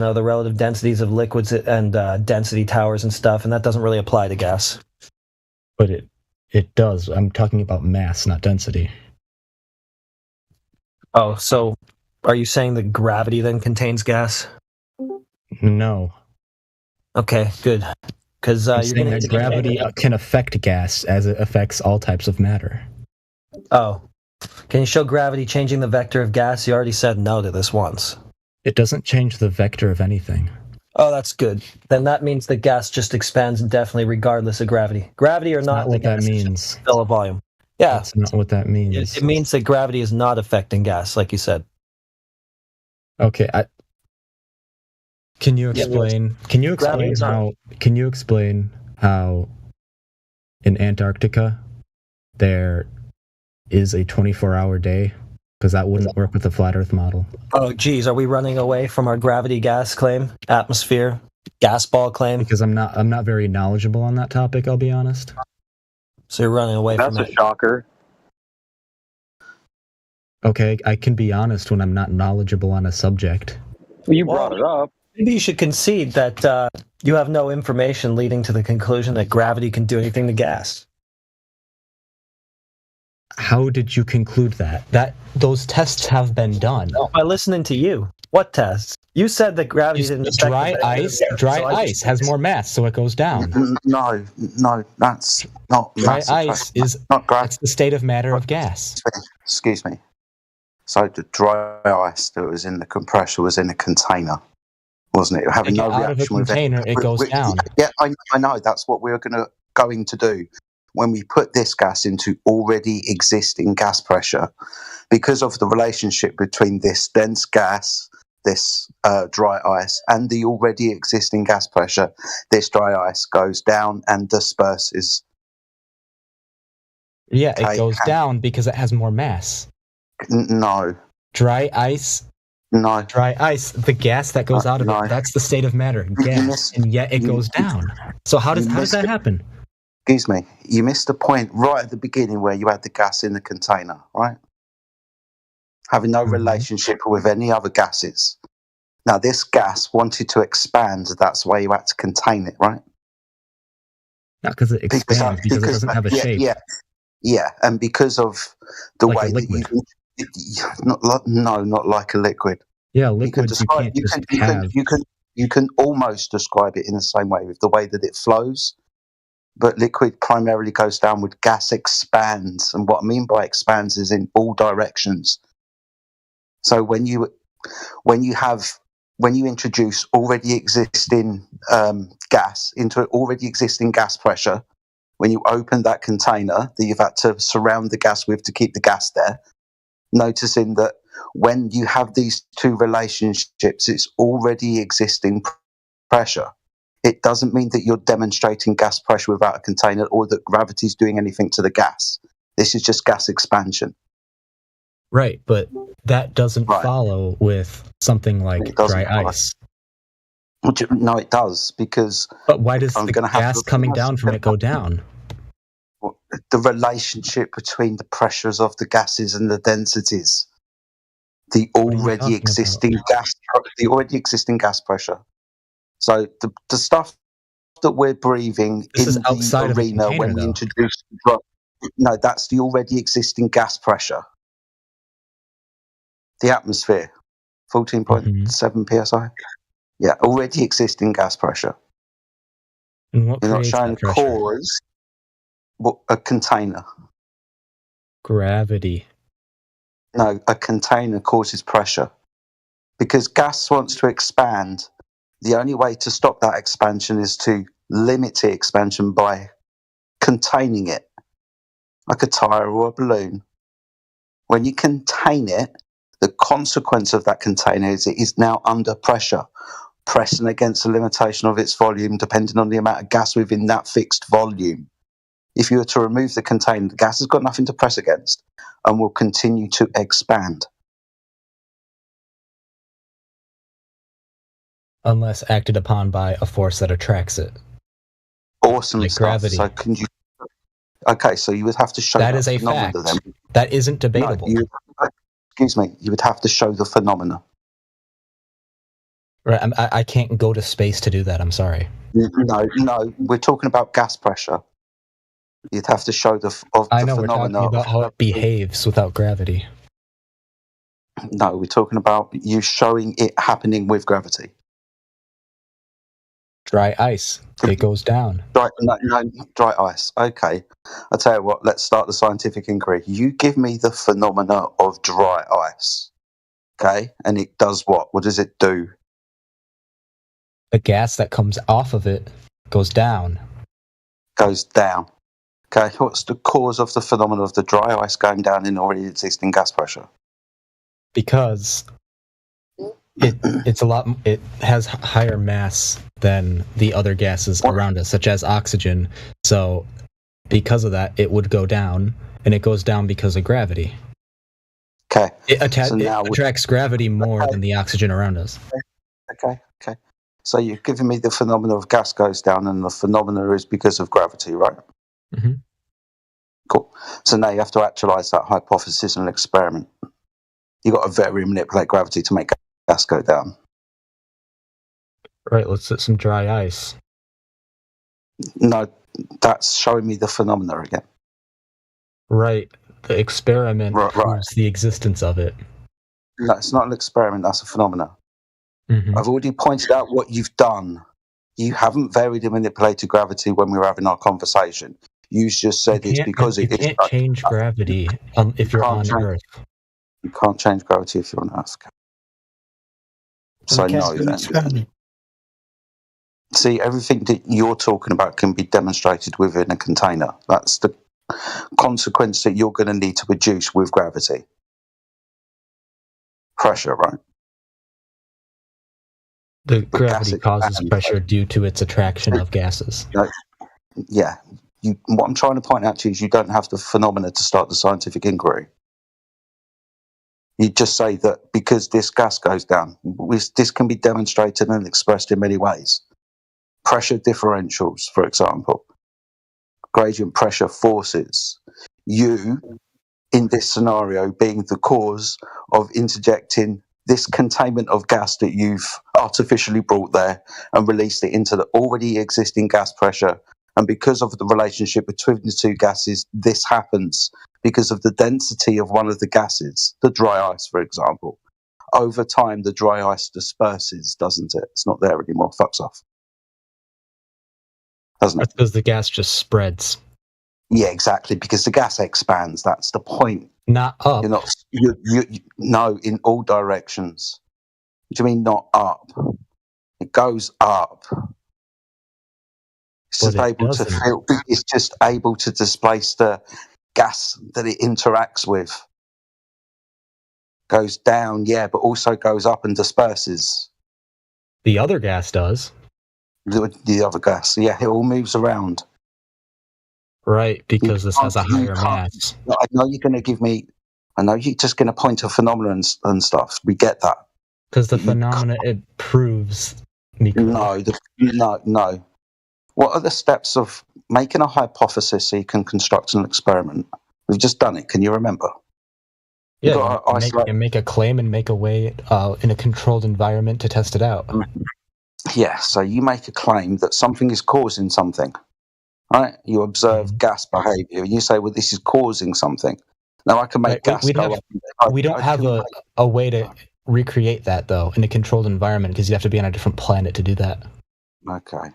know, the relative densities of liquids and density towers and stuff, and that doesn't really apply to gas. But it does. I'm talking about mass, not density. Oh, so are you saying that gravity then contains gas? No. Okay, good. Because I'm saying that gravity can affect gas as it affects all types of matter. Oh. Can you show gravity changing the vector of gas? You already said no to this once. It doesn't change the vector of anything. Oh, that's good. Then that means that gas just expands indefinitely regardless of gravity. Gravity or not, what that means. Fill a volume. Yeah. That's not what that means. It means that gravity is not affecting gas, like you said. Okay, Can you explain how in Antarctica there is a 24-hour day? Because that wouldn't work with the flat Earth model. Oh, geez, are we running away from our gravity gas claim, atmosphere, gas ball claim? Because I'm not very knowledgeable on that topic, I'll be honest. So you're running away from it. That's a shocker. Okay, I can be honest when I'm not knowledgeable on a subject. Well, you brought it up. Maybe you should concede that you have no information leading to the conclusion that gravity can do anything to gas. How did you conclude that? Those tests have been done. By listening to you. What tests? You said that gravity didn't affect dry ice has more mass, so it goes down. No, that's not dry ice is not gravity. It's the state of matter of gas. Excuse me. So the dry ice that was in the compressor was in a container, wasn't it? Having no reaction out of a container, it goes down. Yeah, I know. That's what we're going to do when we put this gas into already existing gas pressure, because of the relationship between this dense gas, this dry ice, and the already existing gas pressure. This dry ice goes down and disperses. Yeah, it goes down because it has more mass. No. Dry ice. No. Dry ice, the gas that goes out of it, that's the state of matter, gas, and yet it goes down. So how does that happen? Excuse me, you missed the point right at the beginning where you had the gas in the container, right? Having no relationship with any other gases. Now, this gas wanted to expand, that's why you had to contain it, right? Not because it expands, because it doesn't have a shape. Yeah, and because of the like way that not like a liquid. Yeah, liquids you can almost describe it in the same way with the way that it flows. But liquid primarily goes downward. Gas expands, and what I mean by expands is in all directions. So when you introduce already existing gas into already existing gas pressure, when you open that container that you've had to surround the gas with to keep the gas there, noticing that when you have these two relationships, it's already existing pressure. It doesn't mean that you're demonstrating gas pressure without a container or that gravity's doing anything to the gas. This is just gas expansion. Right, but that doesn't follow with something like dry ice. No, it does, because... But why does the gas coming down from it go down? The relationship between the pressures of the gases and the densities. The already existing gas pressure. So the stuff that we're breathing in the arena when we introduce the drug, no, that's the already existing gas pressure. The atmosphere, 14.7 psi. Yeah, already existing gas pressure. And what You're not creates showing that pressure? cores, but a container. Gravity. No, a container causes pressure. Because gas wants to expand. The only way to stop that expansion is to limit the expansion by containing it, like a tire or a balloon. When you contain it, the consequence of that container is it is now under pressure, pressing against the limitation of its volume depending on the amount of gas within that fixed volume. If you were to remove the container, the gas has got nothing to press against and will continue to expand. Unless acted upon by a force that attracts it. Awesome like stuff. Gravity. So can you? Okay, so you would have to show that is a fact. That isn't debatable. No, excuse me. You would have to show the phenomena. Right, I can't go to space to do that. I'm sorry. No, we're talking about gas pressure. You'd have to show the I know we're phenomena. talking about how it behaves without gravity. No, we're talking about you showing it happening with gravity. Dry ice, it goes down. Dry ice. Okay, I'll tell you what. Let's start the scientific inquiry. You give me the phenomena of dry ice. Okay, and it does what? What does it do? The gas that comes off of it goes down. Goes down. Okay, what's the cause of the phenomenon of the dry ice going down in already existing gas pressure? Because it has higher mass than the other gases around us, such as oxygen. So because of that, it would go down, and it goes down because of gravity. Okay. It attracts gravity more than the oxygen around us. Okay. So you're giving me the phenomena of gas goes down, and the phenomena is because of gravity, right? Mm-hmm. Cool. So now you have to actualize that hypothesis in an experiment. You've got to very manipulate gravity to make gas go down. Right, let's set some dry ice. No, that's showing me the phenomena again. Right, the experiment proves the existence of it. No, it's not an experiment, that's a phenomena. Mm-hmm. I've already pointed out what you've done. You haven't varied and manipulated gravity when we were having our conversation. You just said it's because you can't change gravity if you're on Earth. You can't change gravity if you're on Earth. So no, then. See, everything that you're talking about can be demonstrated within a container. That's the consequence that you're going to need to produce with gravity. Pressure, right? The gravity causes pressure due to its attraction of gases. Yeah. What I'm trying to point out to you is you don't have the phenomena to start the scientific inquiry. You just say that because this gas goes down, this can be demonstrated and expressed in many ways. Pressure differentials, for example, gradient pressure forces. You, in this scenario, being the cause of interjecting this containment of gas that you've artificially brought there and released it into the already existing gas pressure. And because of the relationship between the two gases, this happens because of the density of one of the gases, the dry ice, for example. Over time, the dry ice disperses, doesn't it? It's not there anymore. Fucks off. Doesn't it? That's because the gas just spreads. Yeah, exactly. Because the gas expands. That's the point. Not up. No, in all directions. What do you mean not up? It goes up. It's just able to displace the gas that it interacts with. Goes down, yeah, but also goes up and disperses. The other gas does. The other gas, yeah, it all moves around. Right, because this has a higher mass. I know you're going to give me. I know you're just going to point to phenomena and stuff. We get that. Because the phenomena it proves. No. What are the steps of making a hypothesis so you can construct an experiment? We've just done it. Can you remember? Yeah, you make a claim and make a way in a controlled environment to test it out. Yeah, so you make a claim that something is causing something, right? You observe gas behavior, and you say, well, this is causing something. Now I can make gas go up. We don't have a way to recreate that, though, in a controlled environment, because you have to be on a different planet to do that. Okay.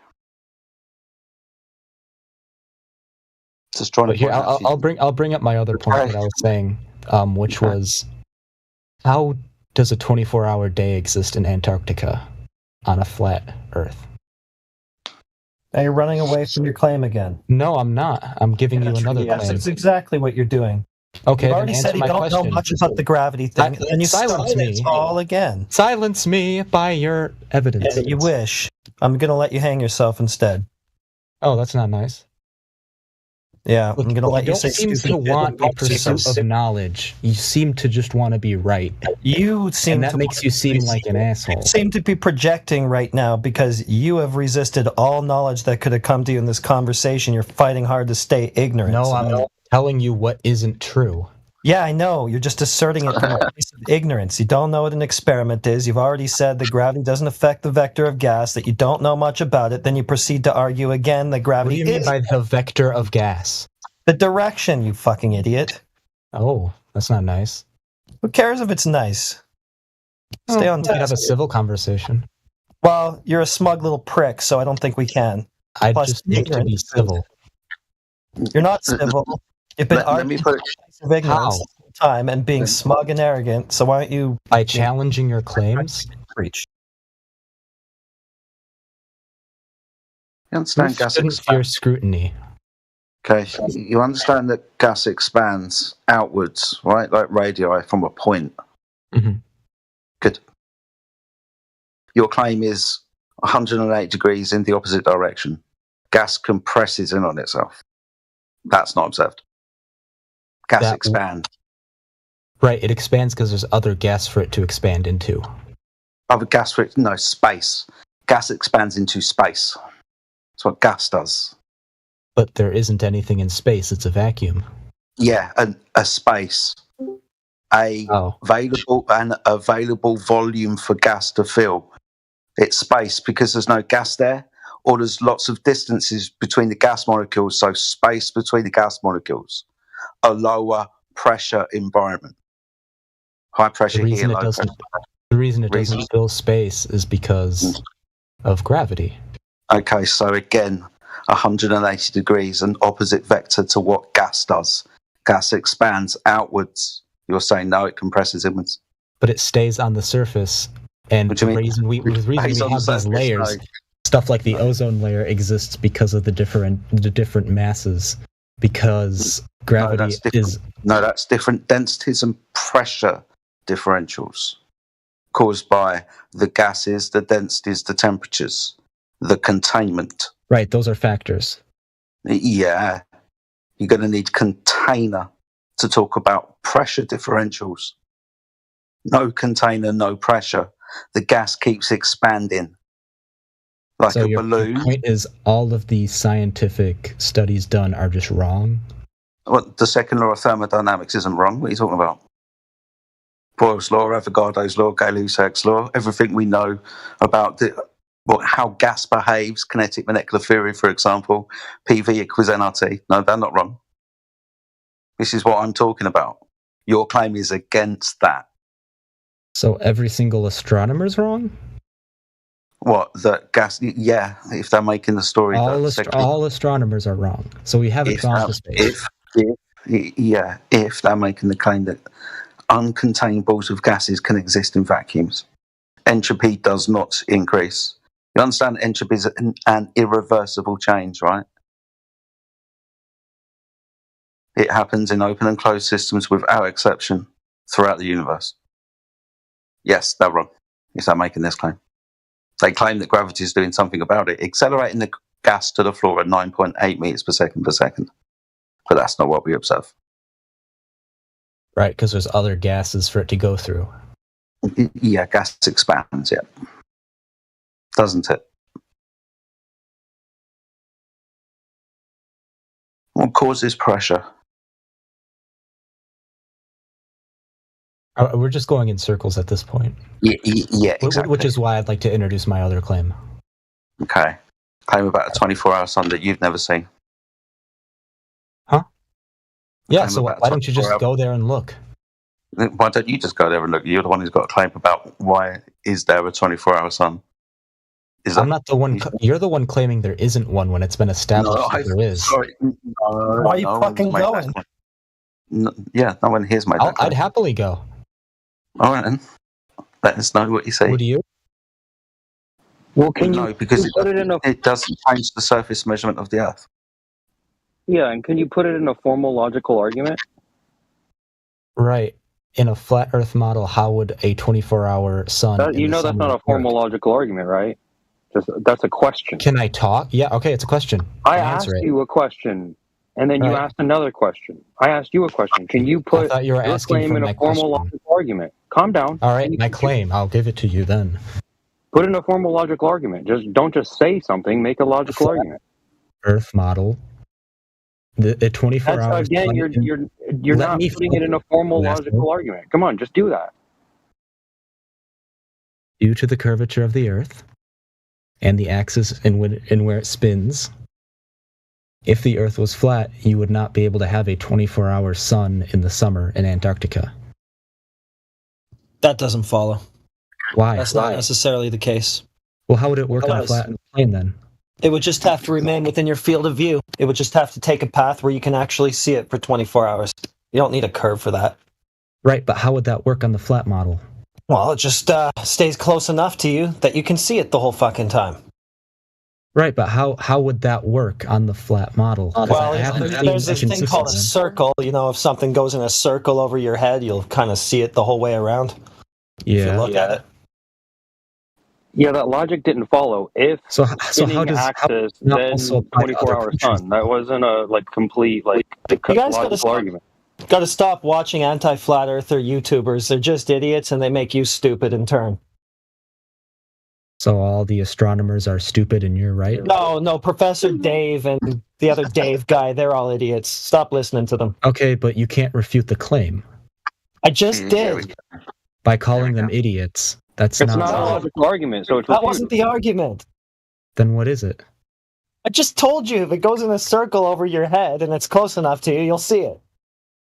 Just trying to. Here, I'll bring up my other point that I was saying, which was, how does a 24-hour day exist in Antarctica on a flat Earth? Now you're running away from your claim again. No, I'm not. I'm giving you another claim. That's exactly what you're doing. Okay, you already said you don't know much about the gravity thing, and you silence me all again. Silence me by your evidence. Yeah, you wish. I'm going to let you hang yourself instead. Oh, that's not nice. Yeah, I'm going to let you say stupid. You seem to want a pursuit of knowledge. You seem to just want to be right. And that makes you seem like an asshole. You seem to be projecting right now because you have resisted all knowledge that could have come to you in this conversation. You're fighting hard to stay ignorant. No, I'm telling you what isn't true. Yeah, I know. You're just asserting it from a place of ignorance. You don't know what an experiment is. You've already said that gravity doesn't affect the vector of gas, that you don't know much about it. Then you proceed to argue again that What do gravity you mean is by the vector of gas? the direction, you fucking idiot. Oh, that's not nice. Who cares if it's nice? Stay on We could have a task. civil conversation. Well, you're a smug little prick, so I don't think we can. I'd Plus, just like to be ignorance. civil. You're not civil. You've been Let me arguing put it. of ignorance How? the whole time and being smug and arrogant, so why don't you By challenging your claims? preach? You understand gas Shouldn't fear expands. scrutiny. Okay, you understand that gas expands outwards, right? Like radii from a point. Mhm. Good. Your claim is 108 degrees in the opposite direction. Gas compresses in on itself. That's not observed. Gas That- expands. Right, it expands because there's other gas for it to expand into. Other gas for it, no, space. Gas expands into space. That's what gas does. But there isn't anything in space, it's a vacuum. Yeah, a space. Oh, An available volume for gas to fill. It's space because there's no gas there, or there's lots of distances between the gas molecules, so space between the gas molecules. A lower pressure environment. High the pressure reason here, it low doesn't pressure. the reason it doesn't Reason? fill space is because of gravity. Okay, so again, 180 degrees, an opposite vector to what gas does. Gas expands outwards. You're saying no, it compresses inwards. But it stays on the surface, and What do the you mean? reason we Stays have on the these surface, layers, no. stuff like the ozone layer exists because of the different masses. Because gravity that's different. is No, that's different densities and pressure differentials caused by the gases, the densities, the temperatures, the containment. right. Those are factors. Yeah, you're going to need container to talk about pressure differentials. No container, no pressure. The gas keeps expanding like So a your balloon. point is all of the scientific studies done are just wrong. Well, the second law of thermodynamics isn't wrong. What are you talking about? Boyle's law, Avogadro's law, Gay-Lussac's law, everything we know about how gas behaves, kinetic molecular theory, for example, PV equals nRT. No, they're not wrong. This is what I'm talking about. Your claim is against that. So every single astronomer's wrong. What, that gas? Yeah, if they're making the story. All astronomers are wrong. So we haven't gone to space. If they're making the claim that uncontained balls of gases can exist in vacuums, entropy does not increase. You understand entropy is an irreversible change, right? It happens in open and closed systems without exception throughout the universe. Yes, they're wrong if they're making this claim. They claim that gravity is doing something about it, accelerating the gas to the floor at 9.8 meters per second. But that's not what we observe. Right, because there's other gases for it to go through. Yeah, gas expands, yeah. Doesn't it? What causes pressure? We're just going in circles at this point. Yeah, exactly. Which is why I'd like to introduce my other claim. Okay. Claim about a 24-hour sun that you've never seen. Huh? Yeah, Claim so about why don't you just 24 go there and look? Why don't you just go there and look? You're the one who's got a claim about why is there a 24-hour sun? I'm not the one. You're the one claiming there isn't one when it's been established that there is. Sorry. Why are you fucking going? Yeah, no one here's my. I'd happily go. All right, then. Let us know what you see. Would you? Well, can No, you because put it in a it doesn't change the surface measurement of the Earth. yeah, and can you put it in a formal logical argument? Right. In a flat Earth model, how would a 24-hour sun? That's not a formal logical argument, right? That's a question. Can I talk? Yeah. Okay, it's a question. I asked you a question, and then you Right. asked another question. I asked you a question. Can you I put thought you were your asking claim for in my a formal question. logical argument? Calm down. All right, my claim. I'll give it to you then. Put in a formal logical argument. Don't just say something. Make a logical argument. Earth model. A 24-hour. That's again. You're Let not me putting it in a formal logical argument. Come on, just do that. Due to the curvature of the Earth and the axis in where it spins, if the Earth was flat, you would not be able to have a 24-hour sun in the summer in Antarctica. That doesn't follow. Why? That's not necessarily the case. Well, how would it work on a Otherwise- flat plane then? It would just have to remain within your field of view. It would just have to take a path where you can actually see it for 24 hours. You don't need a curve for that. Right, but how would that work on the flat model? Well, it just stays close enough to you that you can see it the whole fucking time. Right, but how would that work on the flat model? 'Cause Well, I haven't seen there's this such thing called a system. circle. You know, if something goes in a circle over your head, you'll kind of see it the whole way around. If you Yeah. look at it. Yeah, that logic didn't follow. If So how spinning does axis, not then also apply to 24-hour other countries? sun. That wasn't a complete You guys gotta logical stop. argument. Got to stop watching anti-flat earther YouTubers. They're just idiots, and they make you stupid in turn. So all the astronomers are stupid and you're right? No, Professor Dave and the other Dave guy, they're all idiots. Stop listening to them. Okay, but you can't refute the claim I just There we did. go. by calling them idiots. That's It's not a No. logical argument, so it's That wasn't the argument. Then what is it? I just told you if it goes in a circle over your head and it's close enough to you, you'll see it.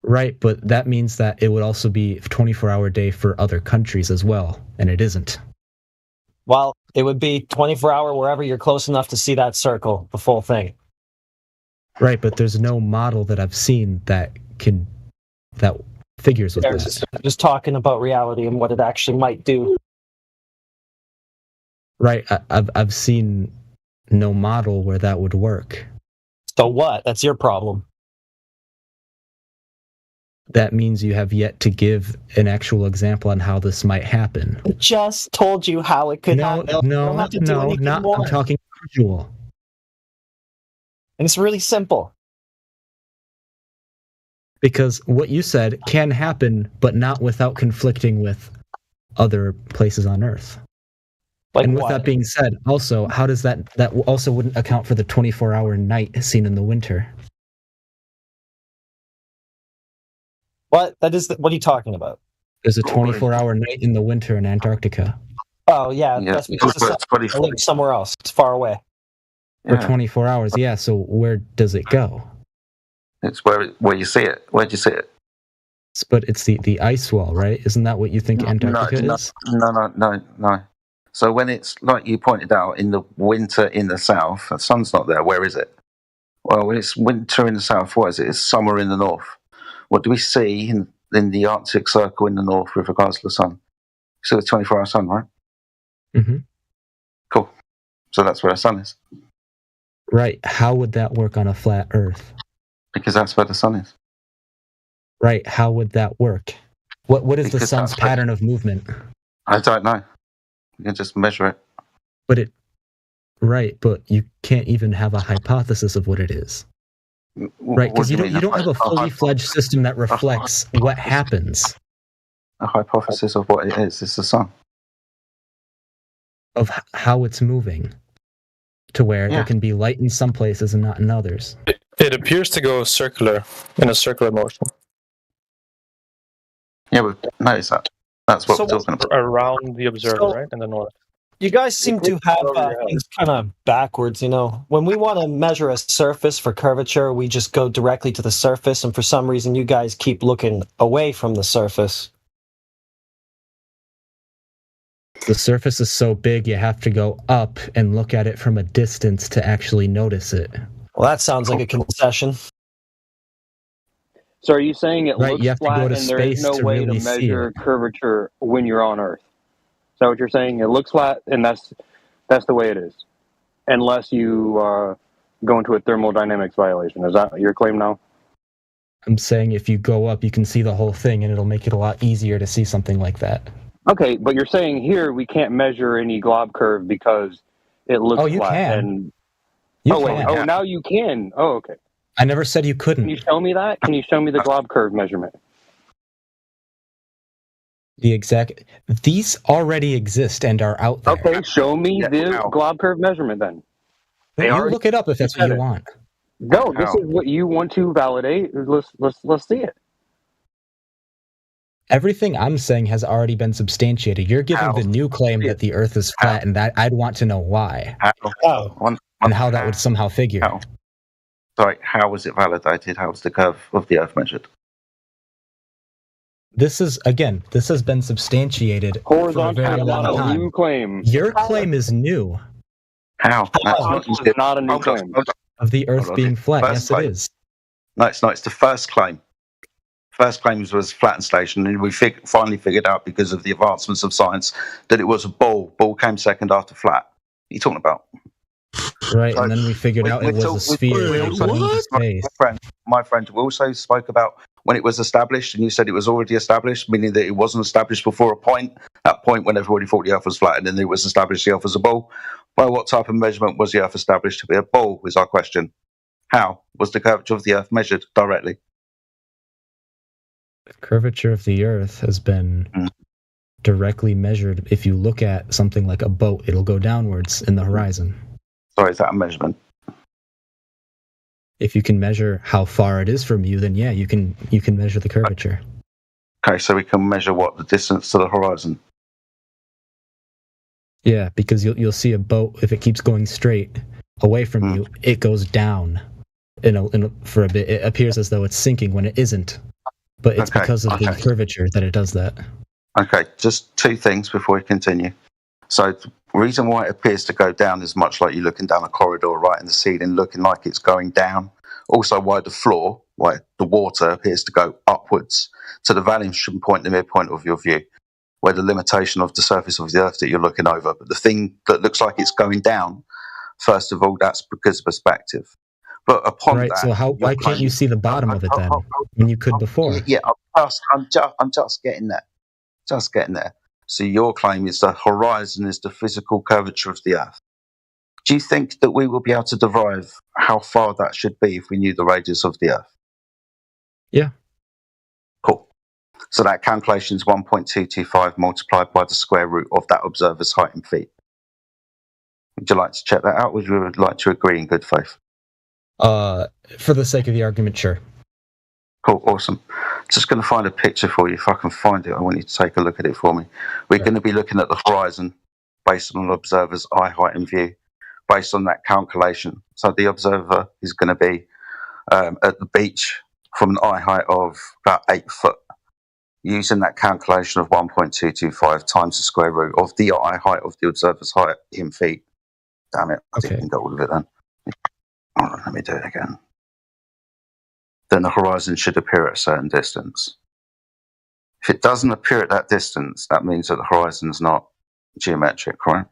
Right, but that means that it would also be a 24-hour day for other countries as well, and it isn't. Well, it would be 24-hour wherever you're close enough to see that circle, the full thing. Right, but there's no model that I've seen that figures with There's that. just talking about reality and what it actually might do. Right, I've seen no model where that would work. So what? That's your problem. That means you have yet to give an actual example on how this might happen. I just told you how it could happen. You don't have to do anything more. I'm talking visual. And it's really simple. Because what you said can happen, but not without conflicting with other places on Earth. Like And with what? that being said, also, how does that also wouldn't account for the 24-hour night seen in the winter? What? What are you talking about? There's a 24-hour night in the winter in Antarctica. Oh, yeah. Yeah, That's because the sun it's pretty lives somewhere else. It's far away. For yeah. 24 hours, yeah, so where does it go? It's where you see it. Where do you see it? But it's the ice wall, right? Isn't that what you think Antarctica is? No. So when it's like you pointed out in the winter in the south, the sun's not there. Where is it? Well, when it's winter in the south, what is it? It's summer in the north. What do we see in the Arctic Circle in the north with regards to the sun? So the 24-hour sun, right? Mm-hmm. Cool. So that's where the sun is, Right. How would that work on a flat Earth? because that's where the sun is. Right. How would that work? What is the Because sun's that's where- pattern of movement? I don't know. You can just measure it. But but you can't even have a hypothesis of what it is. Right, because you don't have a fully fledged system that reflects what happens A hypothesis of what it is. It's the sun. of how it's moving to where Yeah. there can be light in some places and not in others. It appears to go circular, in a circular motion, Yeah, but notice that. That's what So we're talking about. around the observer, So- right, in the north. You guys seem to have over your head. things kind of backwards, you know. When we want to measure a surface for curvature, we just go directly to the surface, and for some reason you guys keep looking away from the surface. The surface is so big you have to go up and look at it from a distance to actually notice it. Well, that sounds like a concession. So are you saying it Right, looks you have to flat go to and there is space no to way really to see measure it. curvature when you're on Earth? Is that what you're saying? It looks flat and that's the way it is, unless you go into a thermodynamics violation. Is that your claim now? I'm saying if you go up, you can see the whole thing, and it'll make it a lot easier to see something like that. Okay, but you're saying here we can't measure any glob curve because it looks Oh, you flat. can. And You oh, wait. can. Oh, now you can. Oh, okay. I never said you Can couldn't. you show me that? Can you show me the glob curve measurement? These already exist and are out there. Okay, show me Yeah, the now. glob curve measurement then. They You are- look it up if that's what said you it. want. No, this How? is what you want to validate. Let's see it. Everything I'm saying has already been substantiated. You're giving How? the new claim that the Earth is flat, and that I'd want to know why How? and how that would somehow figure. How? Sorry, how was it validated? How was the curve of the Earth measured? This has been substantiated for a Horizontal very is long not a time. new claim. Your claim is new How? That's Horizontal is not a new Hold on, claim. hold on. of the Earth Hold on. being flat. First Yes, it claim. is. No, it's not. It's the first claim. First claim was flattened station, and we finally figured out because of the advancements of science that it was a ball. Ball came second after flat. What are you talking about? Right, So, and then we figured out it was a sphere we that also- went into space. My friend, we also spoke about when it was established, and you said it was already established, meaning that it wasn't established before a point. That point when everybody thought the Earth was flat, and then it was established the Earth was a ball. By what type of measurement was the Earth established to be a ball? Was our question. How was the curvature of the Earth measured directly? The curvature of the Earth has been directly measured. If you look at something like a boat, it'll go downwards in the horizon. Sorry, is that a measurement? If you can measure how far it is from you, then yeah, you can measure the curvature. Okay, so we can measure what the distance to the horizon. Yeah, because you'll see a boat, if it keeps going straight away from you, it goes down for a bit. It appears as though it's sinking when it isn't, but it's because of the curvature that it does that. Okay, just two things before we continue. So the reason why it appears to go down is much like you're looking down a corridor right in the ceiling, looking like it's going down. Also, why the floor, why the water appears to go upwards to the vanishing point, the midpoint of your view, where the limitation of the surface of the Earth that you're looking over. But the thing that looks like it's going down, first of all, that's because of perspective. But upon Right, that, so why can't you see the bottom of it then, when you could before? Yeah, I'm just getting there. Just getting there. So your claim is the horizon is the physical curvature of the Earth. Do you think that we will be able to derive how far that should be if we knew the radius of the Earth? Yeah. Cool. So that calculation is 1.225 multiplied by the square root of that observer's height in feet. Would you like to check that out? Would you like to agree in good faith? For the sake of the argument, sure. Cool, awesome. Just going to find a picture for you. If I can find it, I want you to take a look at it for me. We're going to be looking at the horizon based on an observer's eye height and view, based on that calculation. So the observer is going to be at the beach from an eye height of about 8 foot, using that calculation of 1.225 times the square root of the eye height of the observer's height in feet. Damn it, I didn't get all of it then. Hold on, let me do it again. Then the horizon should appear at a certain distance. If it doesn't appear at that distance, that means that the horizon's not geometric, right?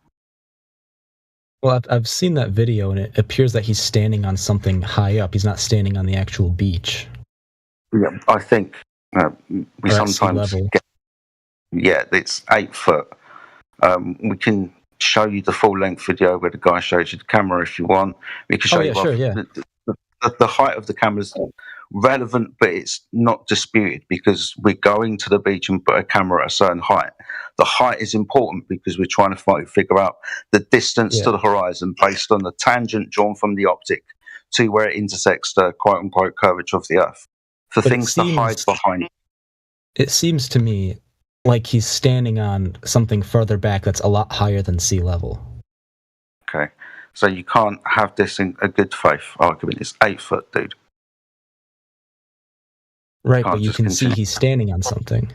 Well, I've seen that video, and it appears that he's standing on something high up. He's not standing on the actual beach. Yeah, I think we sometimes get. Yeah, it's 8 foot. We can show you the full length video where the guy shows you the camera if you want. We can show you the height of the camera's relevant, but it's not disputed because we're going to the beach and put a camera at a certain height. The height is important because we're trying to figure out the distance to the horizon based on the tangent drawn from the optic to where it intersects the quote-unquote curvature of the Earth. For things to hide behind. It seems to me like he's standing on something further back that's a lot higher than sea level. Okay. So you can't have this in a good faith argument. It's 8 foot, dude. Right, but you can see he's standing on something.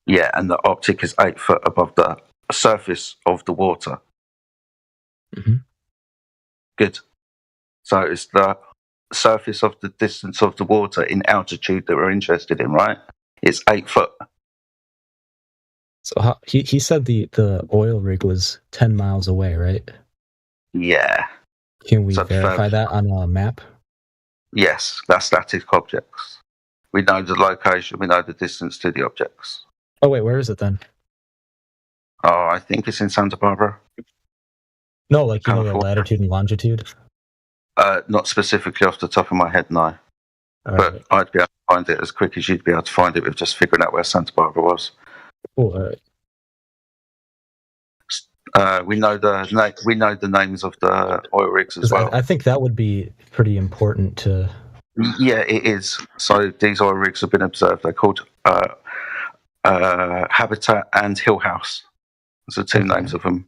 Yeah, and the optic is 8 foot above the surface of the water. Mm-hmm. Good. So it's the surface of the distance of the water in altitude that we're interested in, right? It's 8 foot. So he said the oil rig was 10 miles away, right? Yeah. Can we verify that on a map? Yes, that's static objects. We know the location, we know the distance to the objects. Oh, wait, where is it then? Oh, I think it's in Santa Barbara. No, like, you know, the latitude and longitude? Not specifically off the top of my head, no. But I'd be able to find it as quick as you'd be able to find it with just figuring out where Santa Barbara was. Cool, all right. We know the names of the oil rigs as well. I think that would be pretty important to... Yeah, it is. So these oil rigs have been observed. They're called Habitat and Hill House. Those are two Okay. names of them.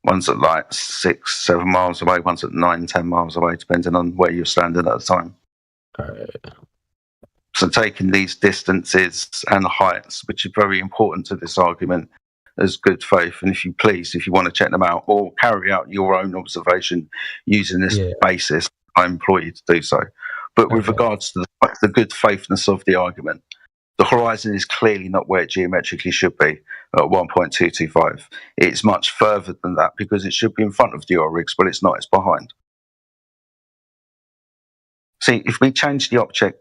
One's at like 6-7 miles away, one's at 9-10 miles away, depending on where you're standing at the time. All right. So taking these distances and heights, which is very important to this argument, as good faith, and if you want to check them out or carry out your own observation using this basis, I implore you to do so. But with regards to the good faithness of the argument, the horizon is clearly not where it geometrically should be at 1.225. It's much further than that because it should be in front of the ORIGS, but it's not, it's behind. See, if we change the optic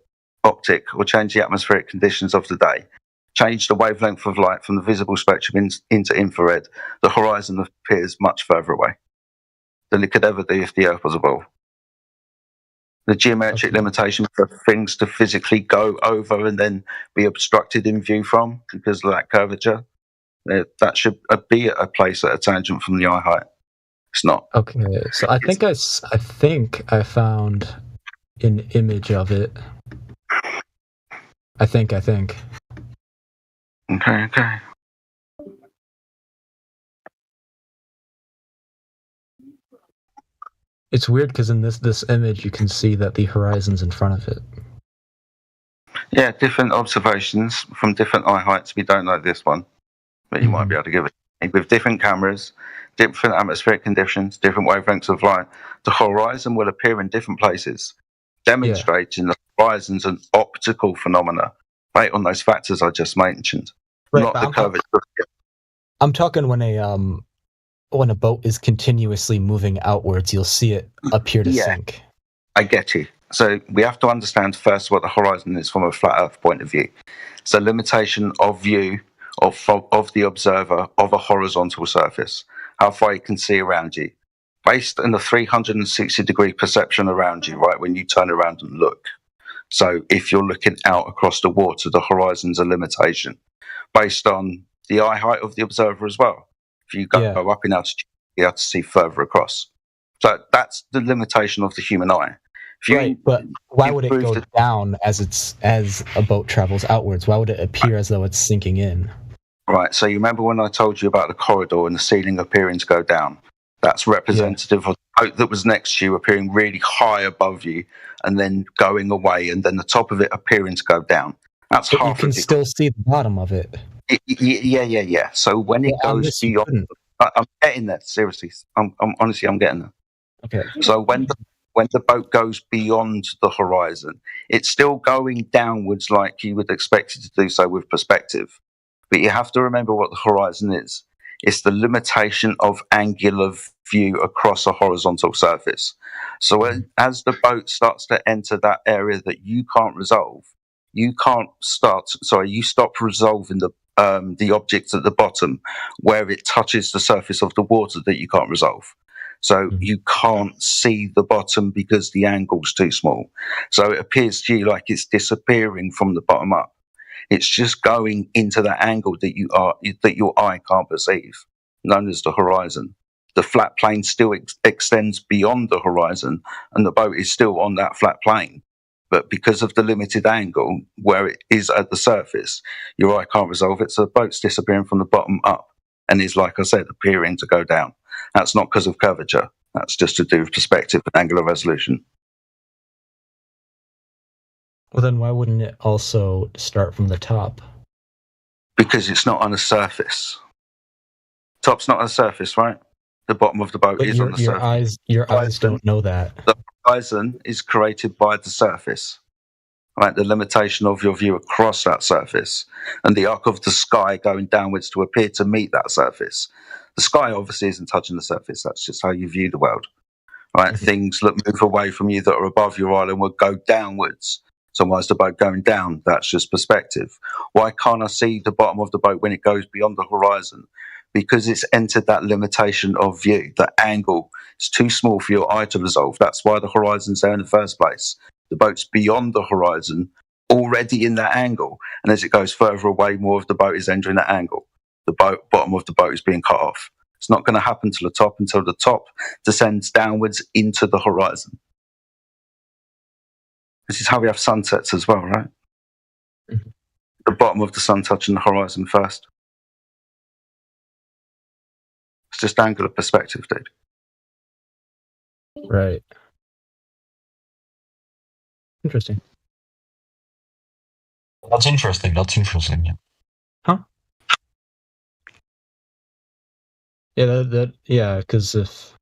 or change the atmospheric conditions of the day, change the wavelength of light from the visible spectrum into infrared, the horizon appears much further away than it could ever do if the Earth was a ball. The geometric limitation for things to physically go over and then be obstructed in view from because of that curvature, that should be at a place at a tangent from the eye height. It's not. Okay, so I think I found an image of it. I think. Okay. It's weird because in this image you can see that the horizon's in front of it. Yeah, different observations from different eye heights. We don't know this one, but you might be able to give it. With different cameras, different atmospheric conditions, different wavelengths of light, the horizon will appear in different places, demonstrating the horizon's an optical phenomena based on those factors I just mentioned, not the curvature. I'm talking when a boat is continuously moving outwards, you'll see it appear to sink. I get you. So we have to understand first what the horizon is from a flat Earth point of view. So limitation of view of the observer of a horizontal surface, how far you can see around you, based on the 360-degree perception around you, right, when you turn around and look. So if you're looking out across the water, the horizon's a limitation based on the eye height of the observer as well. If you go up in altitude, you have to see further across. So that's the limitation of the human eye. But why would it go down as a boat travels outwards? Why would it appear as though it's sinking in? Right, so you remember when I told you about the corridor and the ceiling appearing to go down? That's representative of the boat that was next to you appearing really high above you and then going away, and then the top of it appearing to go down. That's but you can still see the bottom of it. Yeah. So when it goes beyond, I'm getting there. Seriously, I'm honestly getting there. Okay. So when the boat goes beyond the horizon, it's still going downwards like you would expect it to do so with perspective. But you have to remember what the horizon is. It's the limitation of angular view across a horizontal surface. So as the boat starts to enter that area that you can't resolve, you stop resolving the object at the bottom where it touches the surface of the water that you can't resolve. So you can't see the bottom because the angle's too small. So it appears to you like it's disappearing from the bottom up. It's just going into that angle that your eye can't perceive, known as the horizon. The flat plane still extends beyond the horizon, and the boat is still on that flat plane. But because of the limited angle where it is at the surface, your eye can't resolve it, so the boat's disappearing from the bottom up and is, like I said, appearing to go down. That's not because of curvature. That's just to do with perspective and angular resolution. Well, then why wouldn't it also start from the top? Because it's not on a surface. Top's not on a surface, right? The bottom of the boat is on the surface. Your eyes don't know that. The horizon is created by the surface, right? The limitation of your view across that surface and the arc of the sky going downwards to appear to meet that surface. The sky obviously isn't touching the surface. That's just how you view the world, right? Mm-hmm. Things that move away from you that are above your island will go downwards. So why is the boat going down? That's just perspective. Why can't I see the bottom of the boat when it goes beyond the horizon? Because it's entered that limitation of view. The angle is too small for your eye to resolve. That's why the horizon's there in the first place. The boat's beyond the horizon, already in that angle. And as it goes further away, more of the boat is entering that angle. The bottom of the boat is being cut off. It's not going to happen to the top until the top descends downwards into the horizon. This is how we have sunsets as well, right? Mm-hmm. the bottom of the sun touching the horizon first. It's just angular perspective, dude. Right. Interesting. That's interesting. Yeah. Huh? Yeah, yeah, because if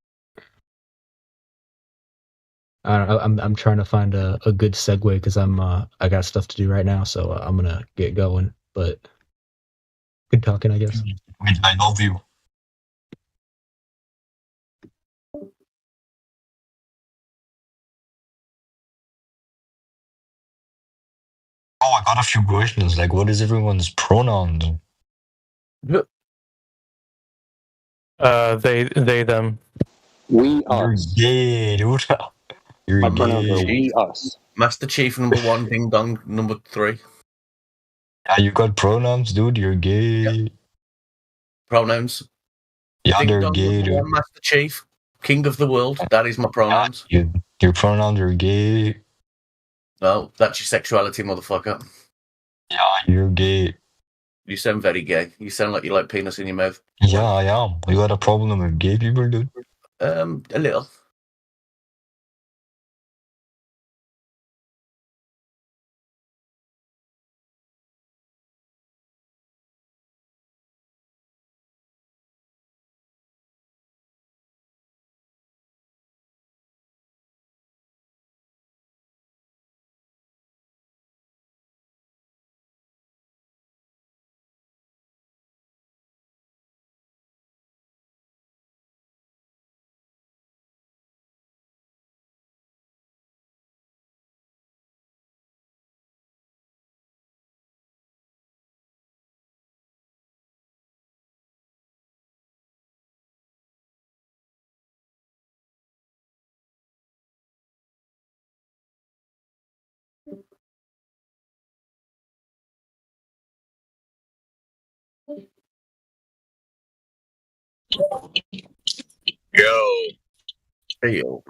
I don't know, I'm trying to find a good segue because I got stuff to do right now, so I'm gonna get going. But good talking, I guess. Wait, I love you. Oh, I got a few questions. Like, what is everyone's pronouns? They, them. We, You're us. gay, dude. You're My pronouns are gay. we, us. Master Chief number 1, Ding Dong number 3. Yeah, you got pronouns, dude. You're gay. Pronouns. Yeah, Ding they're Dong gay, number dude. 1, Master Chief, King of the world. That is my pronouns. Your pronouns are gay. No, that's your sexuality, motherfucker. Yeah, you're gay. You sound very gay. You sound like you like penis in your mouth. Yeah, I am. You got a problem with gay people, dude? A little. Hey, yo.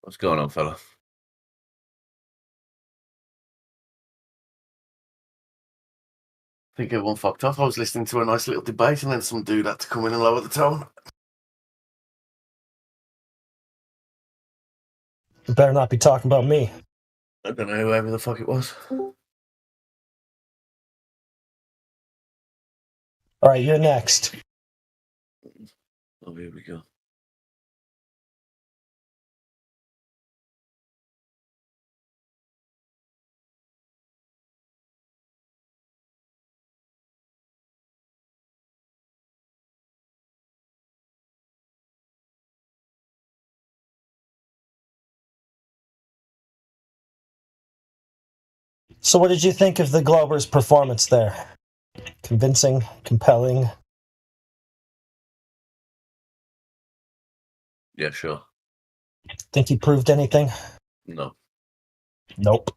What's going on, fella? I think everyone fucked off. I was listening to a nice little debate and then some dude had to come in and lower the tone. You better not be talking about me. I don't know whoever the fuck it was. All right, you're next. Oh, here we go. So, what did you think of the Glober's performance there? Convincing, compelling. Yeah, sure. Think he proved anything? No. Nope.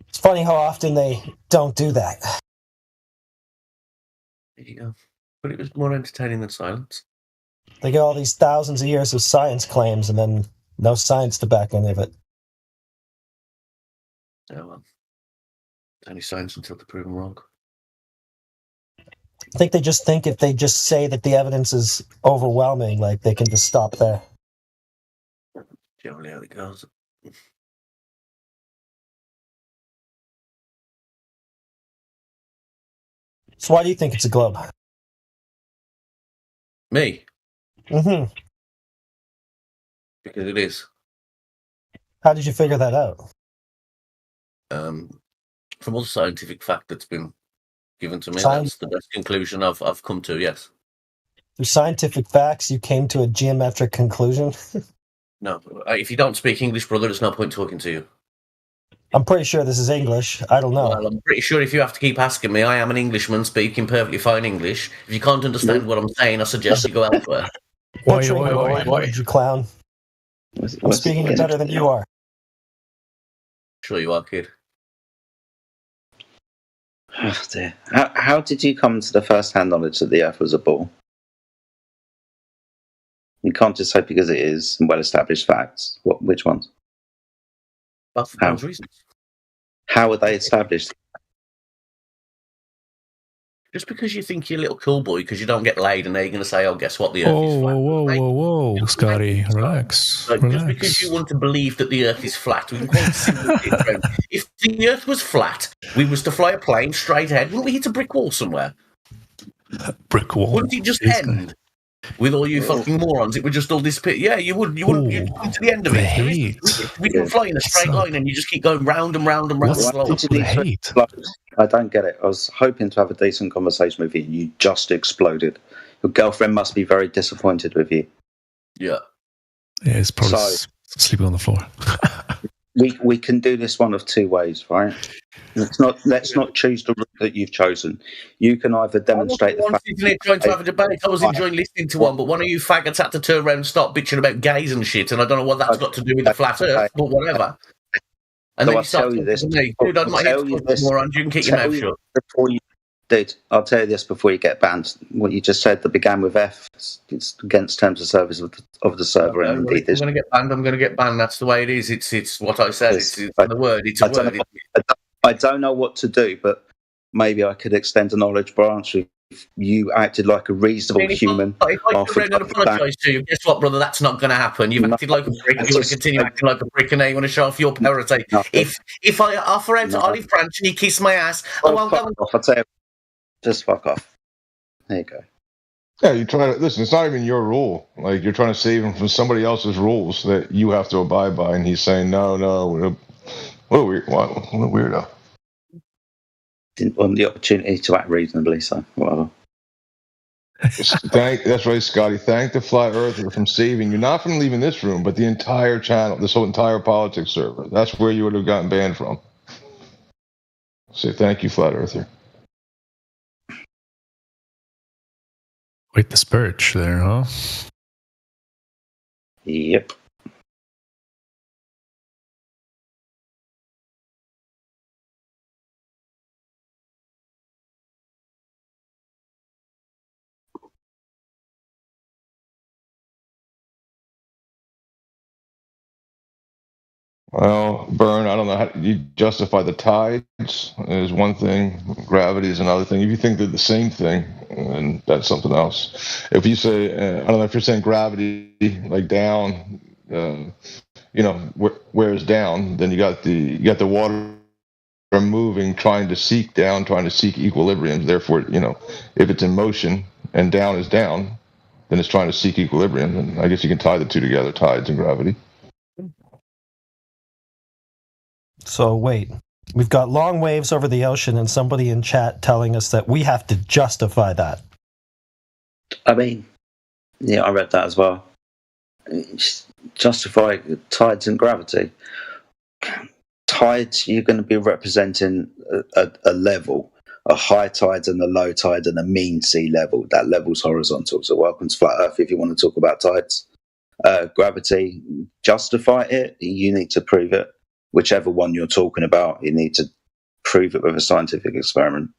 It's funny how often they don't do that. There you go. But it was more entertaining than silence. They get all these thousands of years of science claims and then no science to back any of it. Yeah, well. Only science until they're proven wrong. I think they just think if they just say that the evidence is overwhelming, like they can just stop there. Generally how it goes. So why do you think it's a globe? Me? Mm-hmm. Because it is. How did you figure that out? From all the scientific fact that's been given to me, Science- that's the best conclusion I've come to, yes. Through scientific facts, you came to a geometric conclusion? No, if you don't speak English, brother, there's no point talking to you. I'm pretty sure this is English. I don't know. Well, I'm pretty sure if you have to keep asking me, I am an Englishman speaking perfectly fine English. If you can't understand what I'm saying, I suggest you go elsewhere. Butchering my language, you clown. I'm speaking it better than you are. Sure you are, kid. Oh dear. How did you come to the first-hand knowledge that the Earth was a ball? You can't just say because it is well-established facts. Which ones? That's How? those reasons. How are they established? Just because you think you're a little cool boy because you don't get laid, and they're going to say, "Oh, guess what? The Earth is flat." Whoa, Scotty, relax. Like, just because you want to believe that the Earth is flat, we can quite simple it around. If the Earth was flat, we was to fly a plane straight ahead, wouldn't we hit a brick wall somewhere? Brick wall. Wouldn't it just end with all you fucking morons? It would just all disappear. Yeah, you would. You wouldn't. You'd come to the end of it. We can fly in a straight line, and you just keep going round and round and round. What's the hate? I don't get it. I was hoping to have a decent conversation with you. You just exploded. Your girlfriend must be very disappointed with you. Yeah. Yeah, it's probably sleeping on the floor. we can do this one of two ways, right? Let's not choose the route that you've chosen. You can either demonstrate the fact. Trying to have a debate. I was enjoying listening to one, but one of you faggots had to turn around and start bitching about gays and shit, and I don't know what that's got to do with the flat Earth, but whatever. And then you start talking to me, dude, I'm not here to talk to morons. You can keep your mouth shut. Dude, I'll tell you this before you get banned. What you just said that began with F, it's against terms of service of the server, and indeed this. I'm going to get banned. That's the way it is. It's what I said. It's the word. It's a word. I don't know what to do, but maybe I could extend a knowledge branch if you acted like a reasonable human. If I turn around and apologise to you, guess what, brother? That's not going to happen. You've acted like a prick. You want to continue acting like a prick, and now you want to show off your parity. If I offer out to Olive Branch and he kiss my ass, I won't go. I'll tell you, just fuck off. There you go. Yeah, you try to listen. It's not even your rule. Like you're trying to save him from somebody else's rules that you have to abide by, and he's saying no. What a weirdo. Didn't want the opportunity to act reasonably, so whatever. That's right, Scotty. Thank the flat earther from saving you, not from leaving this room, but the entire channel, this whole entire politics server. That's where you would have gotten banned from. Say thank you, flat earther. Quite the spurge there, huh? Yep. Well, Burn, I don't know how you justify the tides is one thing, gravity is another thing. If you think they're the same thing, then that's something else. If you say, I don't know, if you're saying gravity like down, where is down, then you got the water moving, trying to seek down, trying to seek equilibrium. Therefore, if it's in motion and down is down, then it's trying to seek equilibrium. And I guess you can tie the two together, tides and gravity. So wait, we've got long waves over the ocean and somebody in chat telling us that we have to justify that. I mean, yeah, I read that as well. Justify tides and gravity. Tides, you're going to be representing a level, a high tide and a low tide and a mean sea level. That level's horizontal. So welcome to Flat Earth if you want to talk about tides. Gravity, justify it, you need to prove it. Whichever one you're talking about, you need to prove it with a scientific experiment.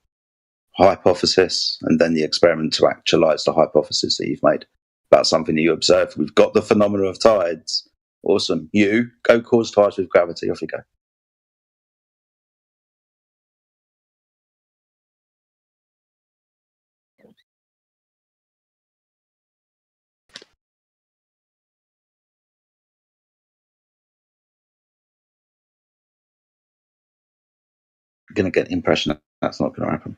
Hypothesis, and then the experiment to actualize the hypothesis that you've made about something that you observed. We've got the phenomena of tides. Awesome. You go cause tides with gravity. Off you go. Going to get the impression that that's not going to happen.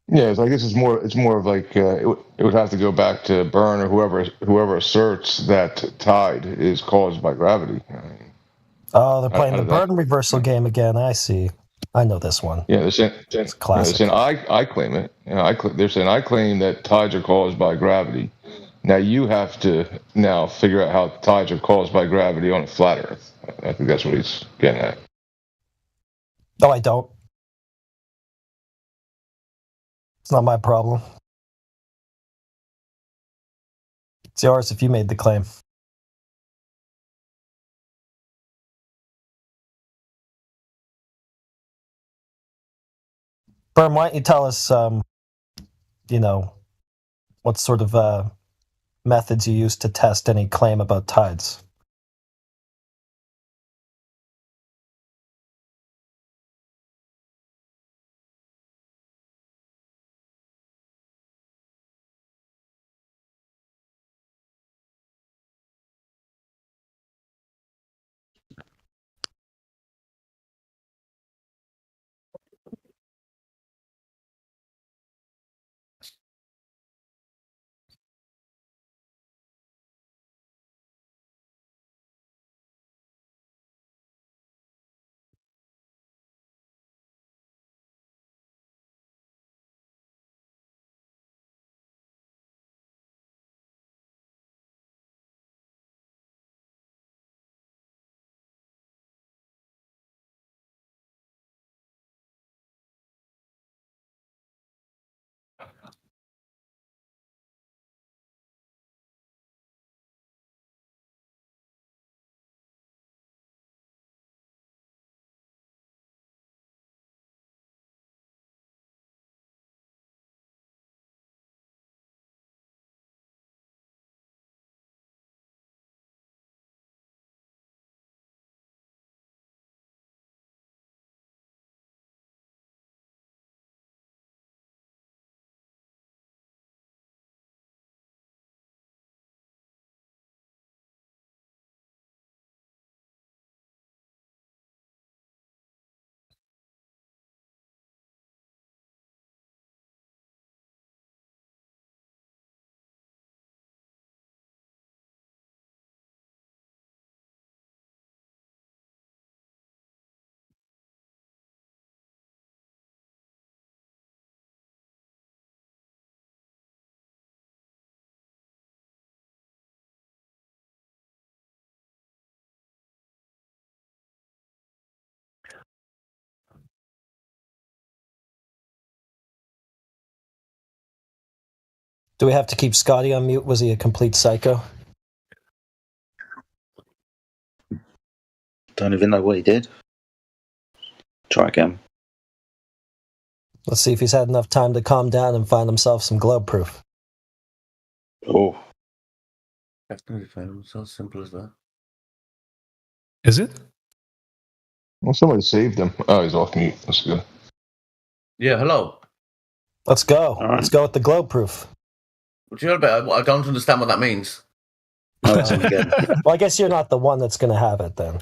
Yeah, so I guess it's more of like it would have to go back to Burn or whoever asserts that tide is caused by gravity. Oh, they're playing the burden reversal game again. I see. I know this one. Yeah, they're saying, it's classic. They're saying I claim it. They're saying I claim that tides are caused by gravity. Now you have to figure out how tides are caused by gravity on a flat Earth. I think that's what he's getting at. No, I don't. It's not my problem. It's yours if you made the claim. Berm, why don't you tell us, what sort of methods you use to test any claim about tides? Do we have to keep Scotty on mute? Was he a complete psycho? Don't even know what he did. Try again. Let's see if he's had enough time to calm down and find himself some globe proof. Oh. It's as simple as that. Is it? Well, somebody saved him. Oh, he's off mute. That's good. Yeah, hello. Let's go. All right. Let's go with the globe proof. What you heard about? I don't understand what that means. Oh, it's him again. Well, I guess you're not the one that's going to have it then.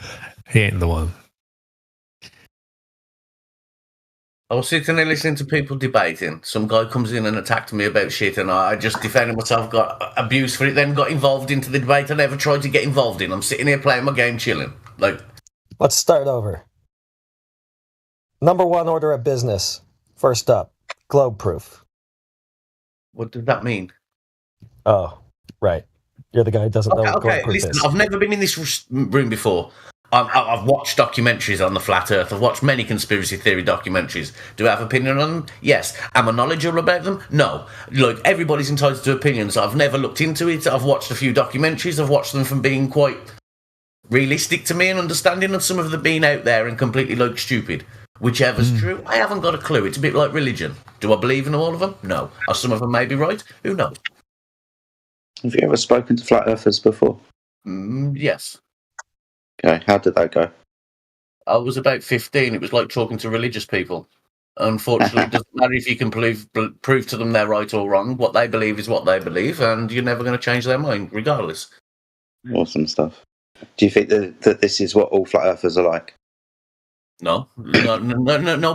He ain't the one. I was sitting there listening to people debating. Some guy comes in and attacked me about shit, and I just defended myself, got abused for it, then got involved into the debate I never tried to get involved in. I'm sitting here playing my game, chilling. Let's start over. Number one order of business. First up, globe proof. What does that mean? Oh, right. You're the guy who doesn't know what globe Okay, proof listen, is. I've never been in this room before. I've watched documentaries on the flat Earth. I've watched many conspiracy theory documentaries. Do I have opinion on them? Yes. Am I knowledgeable about them? No. Look, everybody's entitled to opinions. I've never looked into it. I've watched a few documentaries. I've watched them from being quite realistic to me and understanding, and some of them being out there and completely stupid. Whichever's true, I haven't got a clue. It's a bit like religion. Do I believe in all of them? No. Are some of them maybe right? Who knows? Have you ever spoken to flat earthers before? Yes. Okay, how did that go? I was about 15. It was like talking to religious people. Unfortunately, it doesn't matter if you can prove to them they're right or wrong. What they believe is what they believe, and you're never going to change their mind, regardless. Awesome stuff. Do you think that this is what all flat earthers are like? No,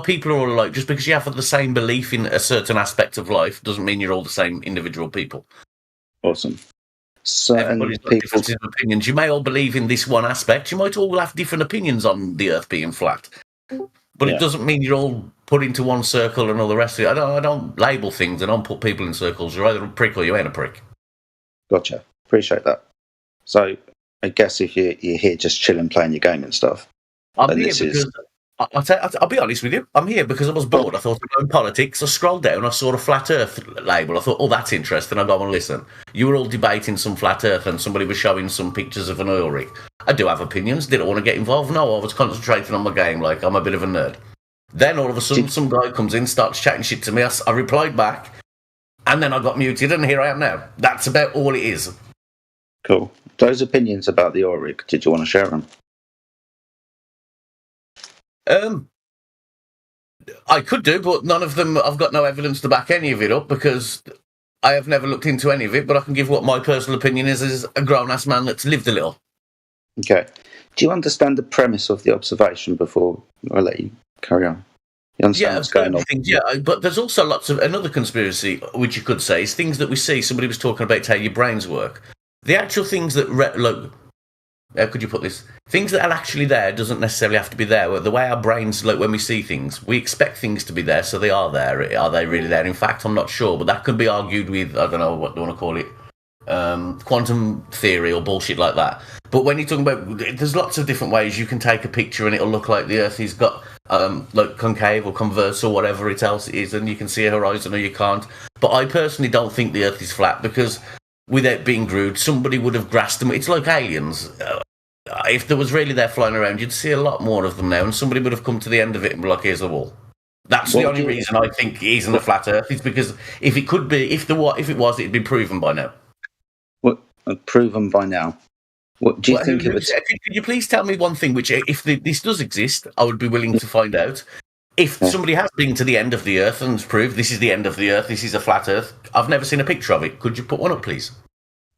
people are all alike. Just because you have the same belief in a certain aspect of life doesn't mean you're all the same individual people. Awesome. Certain Everybody's got people, differences of opinions. You may all believe in this one aspect. You might all have different opinions on the Earth being flat, but it doesn't mean you're all put into one circle and all the rest of it. I don't label things. I don't put people in circles. You're either a prick or you ain't a prick. Gotcha. Appreciate that. So I guess if you're here just chilling, playing your game and stuff, I'm here because I'll be honest with you. I'm here because I was bored. I thought I'd go in politics. I scrolled down. I saw a flat Earth label. I thought, oh, that's interesting. I'll go and listen. You were all debating some flat Earth, and somebody was showing some pictures of an oil rig. I do have opinions. Did I want to get involved? No, I was concentrating on my game. I'm a bit of a nerd. Then all of a sudden, some guy comes in, starts chatting shit to me. I replied back, and then I got muted, and here I am now. That's about all it is. Cool. Those opinions about the Auric, did you want to share them? I could do, but none of them, I've got no evidence to back any of it up because I have never looked into any of it, but I can give what my personal opinion is as a grown-ass man that's lived a little. Okay. Do you understand the premise of the observation before I let you carry on? You understand what's going on? Things, yeah, but there's also lots of another conspiracy, which you could say, is things that we see. Somebody was talking about how your brains work. The actual things that, how could you put this? Things that are actually there doesn't necessarily have to be there. The way our brains, like when we see things, we expect things to be there, so they are there. Are they really there? In fact, I'm not sure, but that could be argued with, I don't know what do you want to call it, quantum theory or bullshit like that. But when you're talking about, there's lots of different ways you can take a picture and it'll look like the Earth has got like concave or converse or whatever else it is, and you can see a horizon or you can't. But I personally don't think the Earth is flat because, without being rude, somebody would have grasped them. It's like aliens. If there was really there flying around, you'd see a lot more of them now, and somebody would have come to the end of it and be like, here's the wall. That's the only reason I think it isn't a flat Earth. It's because if it could be, if it was, it'd be proven by now. What proven by now? What do you think it would? Could you please tell me one thing, which if this does exist, I would be willing to find out. If somebody has been to the end of the Earth and proved this is the end of the Earth, this is a flat Earth, I've never seen a picture of it. Could you put one up, please?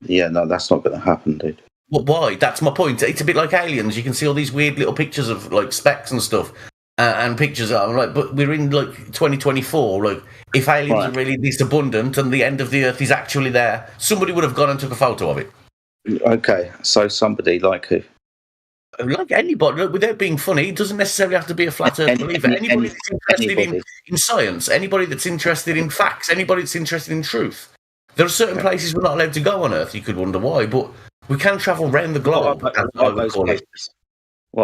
Yeah, no, that's not going to happen, dude. Well, why? That's my point. It's a bit like aliens. You can see all these weird little pictures of like specks and stuff, and pictures. I'm like, but we're in like 2024. Like, if aliens are really this abundant and the end of the Earth is actually there, somebody would have gone and took a photo of it. Okay, so somebody like who? Like anybody, look, without being funny, it doesn't necessarily have to be a flat Earth believer. Anybody that's interested in science, anybody that's interested in facts, anybody that's interested in truth. There are certain places we're not allowed to go on Earth. You could wonder why, but we can travel around the globe. What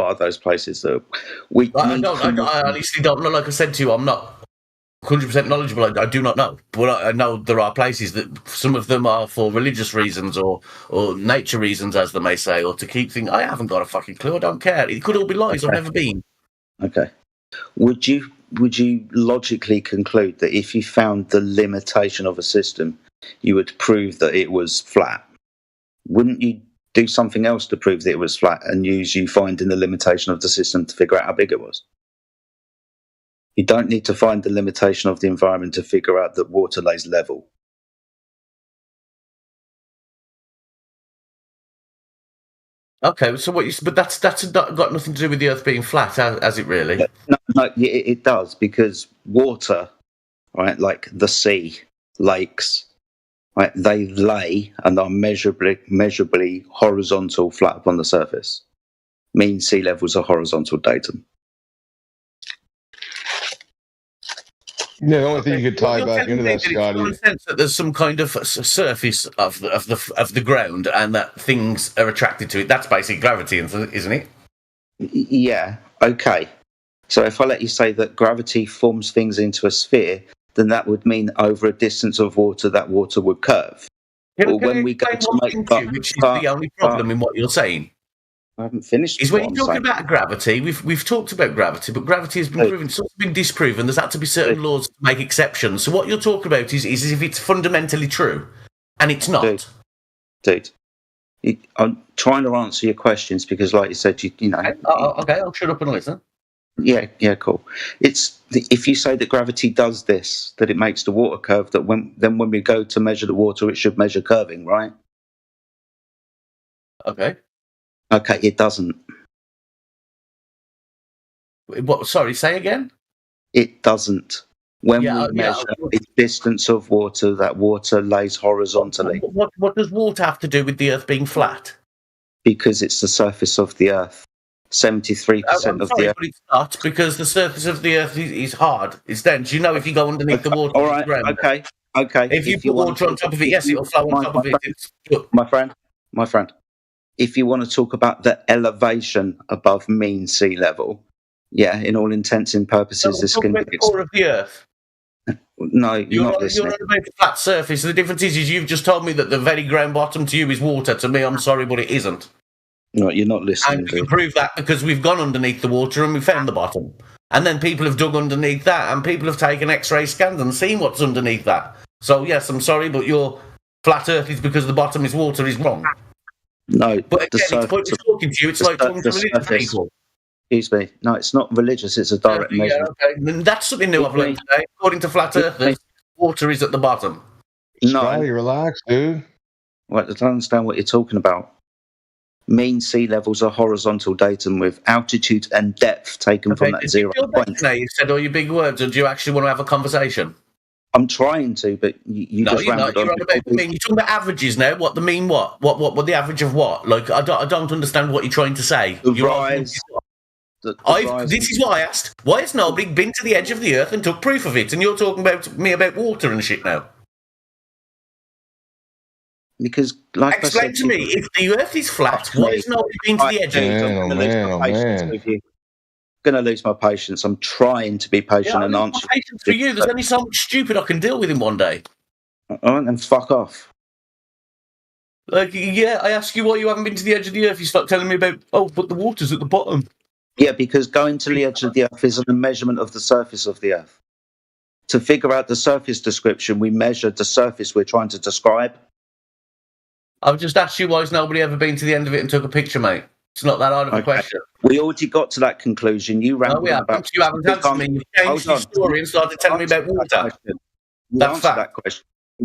are those places that we? I honestly don't know. Like I said to you, I'm not 100% knowledgeable. I do not know, but I know there are places that some of them are for religious reasons or nature reasons, as they may say, or to keep things. I haven't got a fucking clue. I don't care. It could all be lies. I've never been. Okay. Would you logically conclude that if you found the limitation of a system, you would prove that it was flat? Wouldn't you do something else to prove that it was flat and use you finding the limitation of the system to figure out how big it was? You don't need to find the limitation of the environment to figure out that water lays level. Okay, so but that's got nothing to do with the Earth being flat, has it really? No, it does, because water, right, like the sea, lakes, right, they lay and are measurably horizontal, flat upon the surface. Mean sea levels are horizontal datum. Yeah, the only thing you could tie back into that, Scotty. It's sense that there's some kind of surface of the ground, and that things are attracted to it. That's basically gravity, isn't it? Yeah. Okay. So if I let you say that gravity forms things into a sphere, then that would mean over a distance of water, that water would curve. When we go to make which is the only problem in what you're saying. I haven't finished. Is when you're talking about gravity, we've talked about gravity, but gravity has been proven, it's also been disproven. There's had to be certain laws to make exceptions. So what you're talking about is if it's fundamentally true, and it's not. Dude, I'm trying to answer your questions because, like you said, you know. Okay, I'll shut up and listen. Yeah, cool. If you say that gravity does this, that it makes the water curve, that when we go to measure the water, it should measure curving, right? Okay. Okay, it doesn't. What? Sorry, say again? It doesn't. When we measure the distance of water, that water lays horizontally. What does water have to do with the Earth being flat? Because it's the surface of the Earth. 73% of the Earth. But it's not, because the surface of the Earth is hard. It's dense. You know, if you go underneath the water, all right. Okay. If you put water on top of it, yes, it'll flow on top of it. My friend. If you want to talk about the elevation above mean sea level, yeah, in all intents and purposes, this can be the core of the Earth. No, you're not listening. You're on about the flat surface. The difference is you've just told me that the very ground bottom to you is water. To me, I'm sorry, but it isn't. No, you're not listening. And we can prove that because we've gone underneath the water and we found the bottom. And then people have dug underneath that, and people have taken X-ray scans and seen what's underneath that. So, yes, I'm sorry, but your flat Earth is because the bottom is water is wrong. No, but again, it's pointless talking to you. It's like talking to religious people. Excuse me. No, it's not religious. It's a direct measurement. Okay. And that's something new I've learned today. According to flat earthers, water is at the bottom. No, Scotty, relax, dude. Right, I don't understand what you're talking about. Mean sea levels are horizontal datum with altitude and depth taken from that 0 point. Now you said all your big words, or do you actually want to have a conversation? I'm trying to, but you no, just rambled on. You're talking about averages now. What the mean? What the average of what? Like I don't understand what you're trying to say. This is what I asked. Why has nobody been to the edge of the earth and took proof of it? And you're talking about me about water and shit now. Because, like explain to me, if the earth is flat, why has nobody been to the edge of it? I'm going to lose my patience. I'm trying to be patient and answer. Patience for you. There's only so much stupid I can deal with in one day. All right, then fuck off. Like, yeah, I ask you why you haven't been to the edge of the earth. You start telling me about, but the water's at the bottom. Yeah, because going to the edge of the earth is a measurement of the surface of the earth. To figure out the surface description, we measured the surface we're trying to describe. I've just asked you why has nobody ever been to the end of it and took a picture, mate. It's not that hard of a question. We already got to that conclusion. You rambled about. You haven't answered me. You changed the story and started telling me about water.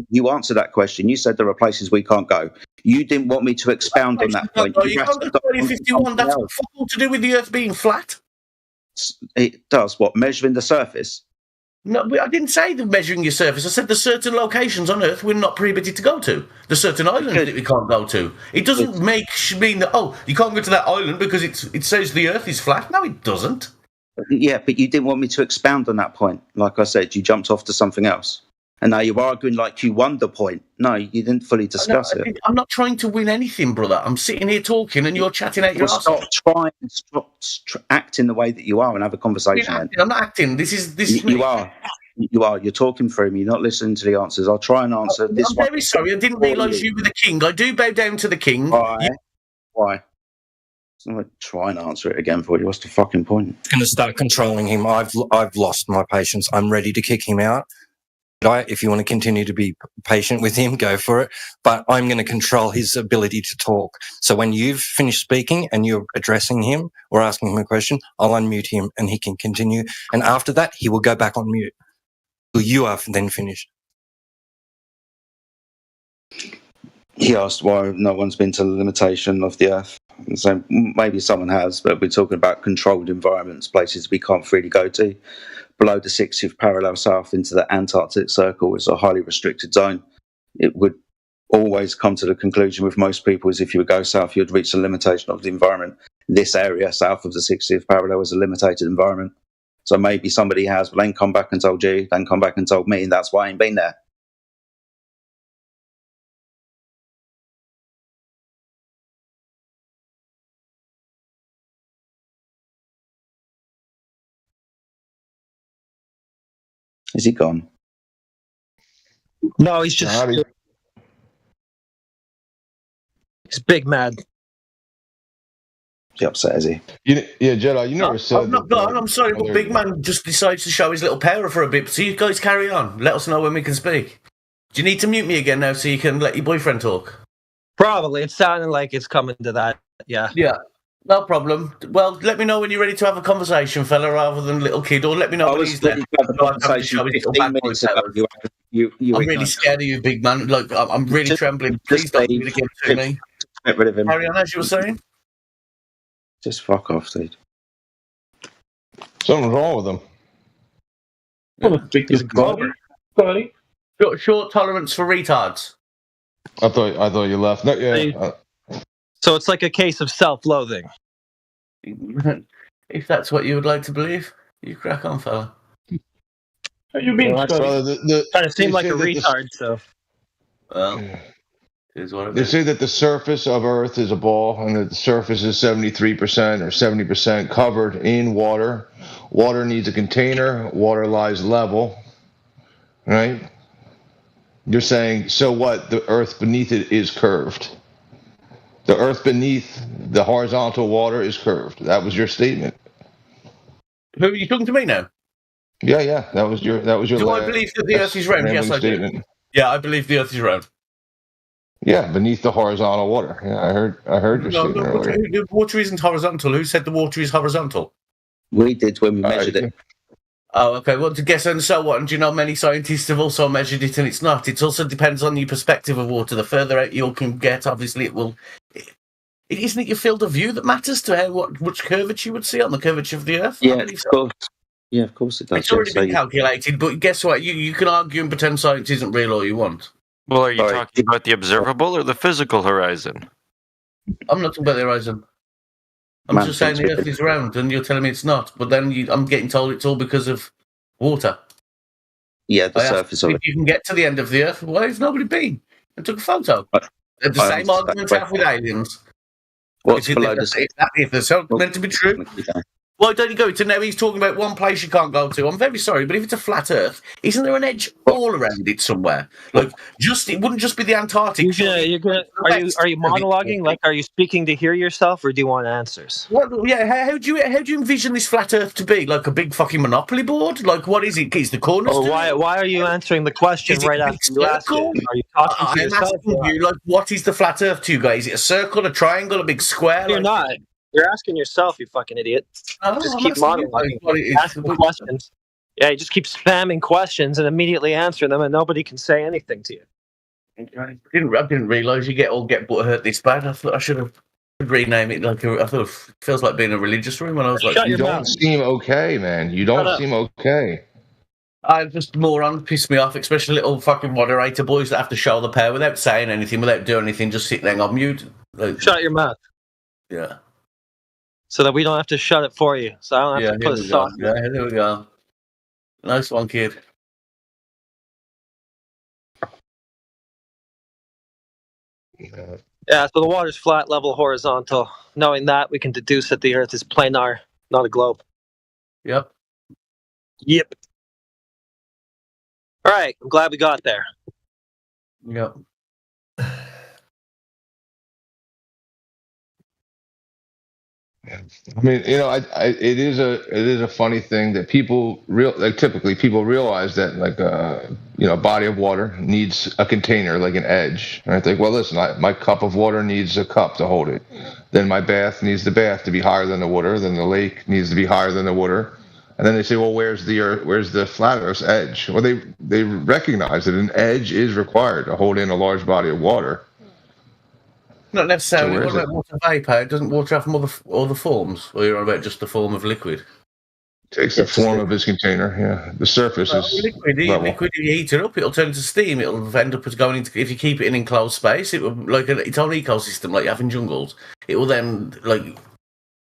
You answered that question. You said there are places we can't go. You didn't want me to expound on that point. You can't go to 2051. That's got fuck all to do with the Earth being flat. It does. What? Measuring the surface? No, I didn't say the measuring your surface. I said there's certain locations on Earth we're not prohibited to go to. There's certain islands that we can't go to. It doesn't mean that, you can't go to that island because it says the Earth is flat. No, it doesn't. Yeah, but you didn't want me to expound on that point. Like I said, you jumped off to something else. And now you're arguing like you won the point. No, you didn't fully discuss it. I'm not trying to win anything, brother. I'm sitting here talking and you're chatting out your ass. Stop acting the way that you are and have a conversation. I'm not acting. This is you are. You are. You're talking through me. You're not listening to the answers. I'll try and answer this one. I'm very sorry. I didn't realise you were the king. I do bow down to the king. Why? I'm going to try and answer it again for you. What's the fucking point? I'm going to start controlling him. I've lost my patience. I'm ready to kick him out. If you want to continue to be patient with him, go for it. But I'm going to control his ability to talk. So when you've finished speaking and you're addressing him or asking him a question, I'll unmute him and he can continue. And after that, he will go back on mute. You are then finished. He asked why no one's been to the limitation of the Earth. And so maybe someone has, but we're talking about controlled environments, places we can't freely go to. Below the 60th parallel south into the Antarctic Circle is a highly restricted zone. It would always come to the conclusion with most people is if you would go south, you'd reach the limitation of the environment. This area south of the 60th parallel is a limited environment. So maybe somebody has, but then come back and told you, then come back and told me, and that's why I ain't been there. Is he gone? No, he's just... He's big mad. Is he upset, is he? Yeah, Jedi, you never said... I'm not gone, I'm sorry, but Big Man just decides to show his little power for a bit. So you guys carry on. Let us know when we can speak. Do you need to mute me again now so you can let your boyfriend talk? Probably. It's sounding like it's coming to that, yeah. Yeah. No problem. Well, let me know when you're ready to have a conversation, fella, rather than little kid, or let me know when he's there. I'm really scared of you, big man. Like, I'm really trembling. Please don't do it again to me. Get rid of him. Carry on, as you were saying. Just fuck off, dude. Something's wrong with him. Short tolerance for retards. I thought you left. No, yeah. So it's like a case of self-loathing. If that's what you would like to believe, you crack on, fella. You mean trying to seem like a retard, so. Well, is what it they is. say that the surface of Earth is a ball, and that the surface is 73% or 70% covered in water. Water needs a container. Water lies level, right? You're saying, so what? The Earth beneath it is curved. The Earth beneath the horizontal water is curved. That was your statement. Who are you talking to me now? Yeah. That was your. Do I believe that the Earth is round? Yes, I do. Yeah, I believe the Earth is round. Yeah, beneath the horizontal water. Yeah, I heard your statement earlier. The water isn't horizontal. Who said the water is horizontal? We did when we measured it. Oh, okay. Well, to guess and so what? And do you know many scientists have also measured it, and it's not. It also depends on your perspective of water. The further out you can get, obviously, it will. Isn't it your field of view that matters to which curvature you would see on the curvature of the Earth? Yeah, of course. Yeah, of course it does. It's already been calculated, but guess what? You can argue and pretend science isn't real all you want. Well, are you talking about the observable or the physical horizon? I'm not talking about the horizon. I'm just saying the Earth is round, and you're telling me it's not. But then I'm getting told it's all because of water. Yeah, the surface of it. If you can get to the end of the Earth, why has nobody been and took a photo? The same arguments have with aliens. What's below the if they're meant to be true, why don't you go to now? He's talking about one place you can't go to. I'm very sorry, but if it's a flat Earth, isn't there an edge all around it somewhere? Like, it wouldn't just be the Antarctic. Are you monologuing? Like, are you speaking to hear yourself, or do you want answers? Well, yeah. How do you envision this flat Earth to be? Like a big fucking Monopoly board? Like, what is it? Is the corners? Why are you answering the question right after you ask it? Are you talking to yourself? I'm asking you, like, what is the flat Earth to you guys? Is it a circle, a triangle, a big square? You're not. You're asking yourself, you fucking idiot. Just keep monologuing, asking questions. Yeah, you just keep spamming questions and immediately answer them, and nobody can say anything to you. I didn't realise you get hurt this bad. I thought I should have rename it. I thought it feels like being a religious room when I was like, you don't seem okay, man. You don't seem okay. Just moron pissed me off, especially little fucking moderator boys that have to show the power without saying anything, without doing anything, just sitting there on mute. Like, shut your mouth. Yeah. So that we don't have to shut it for you. So I don't have to put a stop. Yeah, there we go. Nice one, kid. Yeah, so the water's flat, level, horizontal. Knowing that, we can deduce that the Earth is planar, not a globe. Yep. All right, I'm glad we got there. Yep. I mean, it is a funny thing that typically people realize that a body of water needs a container, like an edge. And I think, well, listen, my cup of water needs a cup to hold it. Then my bath needs the bath to be higher than the water. Then the lake needs to be higher than the water. And then they say, well, where's the flat Earth's edge? Well, they recognize that an edge is required to hold in a large body of water. Not necessarily. What about water vapor? Doesn't water have all the forms? Or you're on about just the form of liquid? It takes the form of his container, yeah. The surface is liquid. Liquid, you heat it up, it'll turn into steam. It'll end up as going into, if you keep it in enclosed space, it will, like its own ecosystem, like you have in jungles. It will then,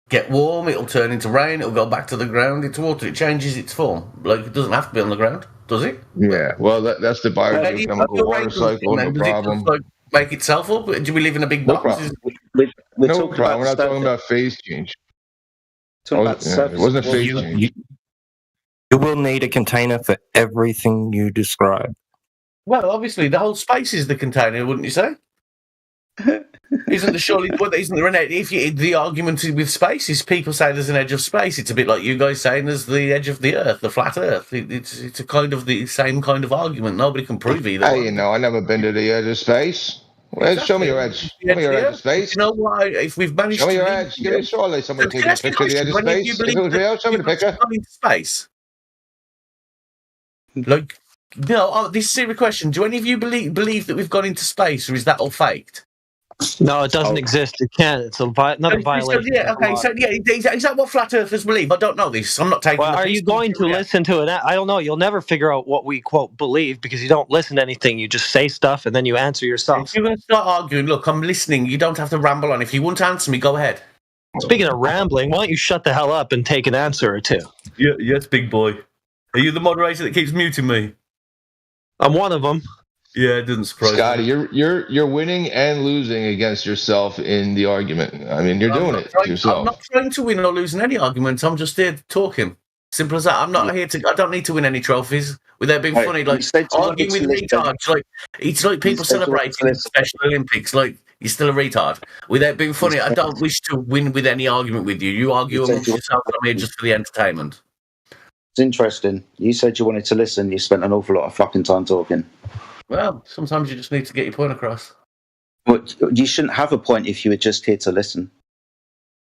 get warm, it'll turn into rain, it'll go back to the ground, it's water, it changes its form. Like, it doesn't have to be on the ground, does it? Yeah, well, that's the biochemical water cycle, no problem. Make itself up? Do we live in a big box? No problem. We're not talking about phase change. It wasn't a phase change. You will need a container for everything you describe. Well, obviously, the whole space is the container, wouldn't you say? Isn't there an edge? The argument with space is people say there's an edge of space. It's a bit like you guys saying there's the edge of the Earth, the flat Earth. It's a kind of the same kind of argument. Nobody can prove either. Hey, I never been to the edge of space. Exactly. Show me your edge. Show me your edge of space. You know why? If we've managed show me your edge. Give me surely someone take a picture of the edge of space. If it was real, show me the picture. Space. This is a serious question. Do any of you believe that we've gone into space, or is that all faked? No, it doesn't exist. It can't. It's another violation. Is that what flat earthers believe? I don't know this. I'm not taking. Well, are you going to listen to it? I don't know. You'll never figure out what we quote believe because you don't listen to anything. You just say stuff and then you answer yourself. If you're going to start arguing, look, I'm listening. You don't have to ramble on. If you want to answer me, go ahead. Speaking of rambling, why don't you shut the hell up and take an answer or two? Yeah, yes, big boy. Are you the moderator that keeps muting me? I'm one of them. Yeah, it doesn't surprise Scotty, me. you're winning and losing against yourself in the argument. I mean, you're doing it to yourself. I'm not trying to win or lose in any argument. I'm just here talking. Simple as that. I'm not here to. I don't need to win any trophies without being funny. Like arguing with retards. Like it's like people celebrating the Special Olympics. Like you're still a retard. Without being funny, I don't wish to win with any argument with you. You argue amongst yourselves. I'm here just for the entertainment. It's interesting. You said you wanted to listen. You spent an awful lot of fucking time talking. Well, sometimes you just need to get your point across. But you shouldn't have a point if you were just here to listen.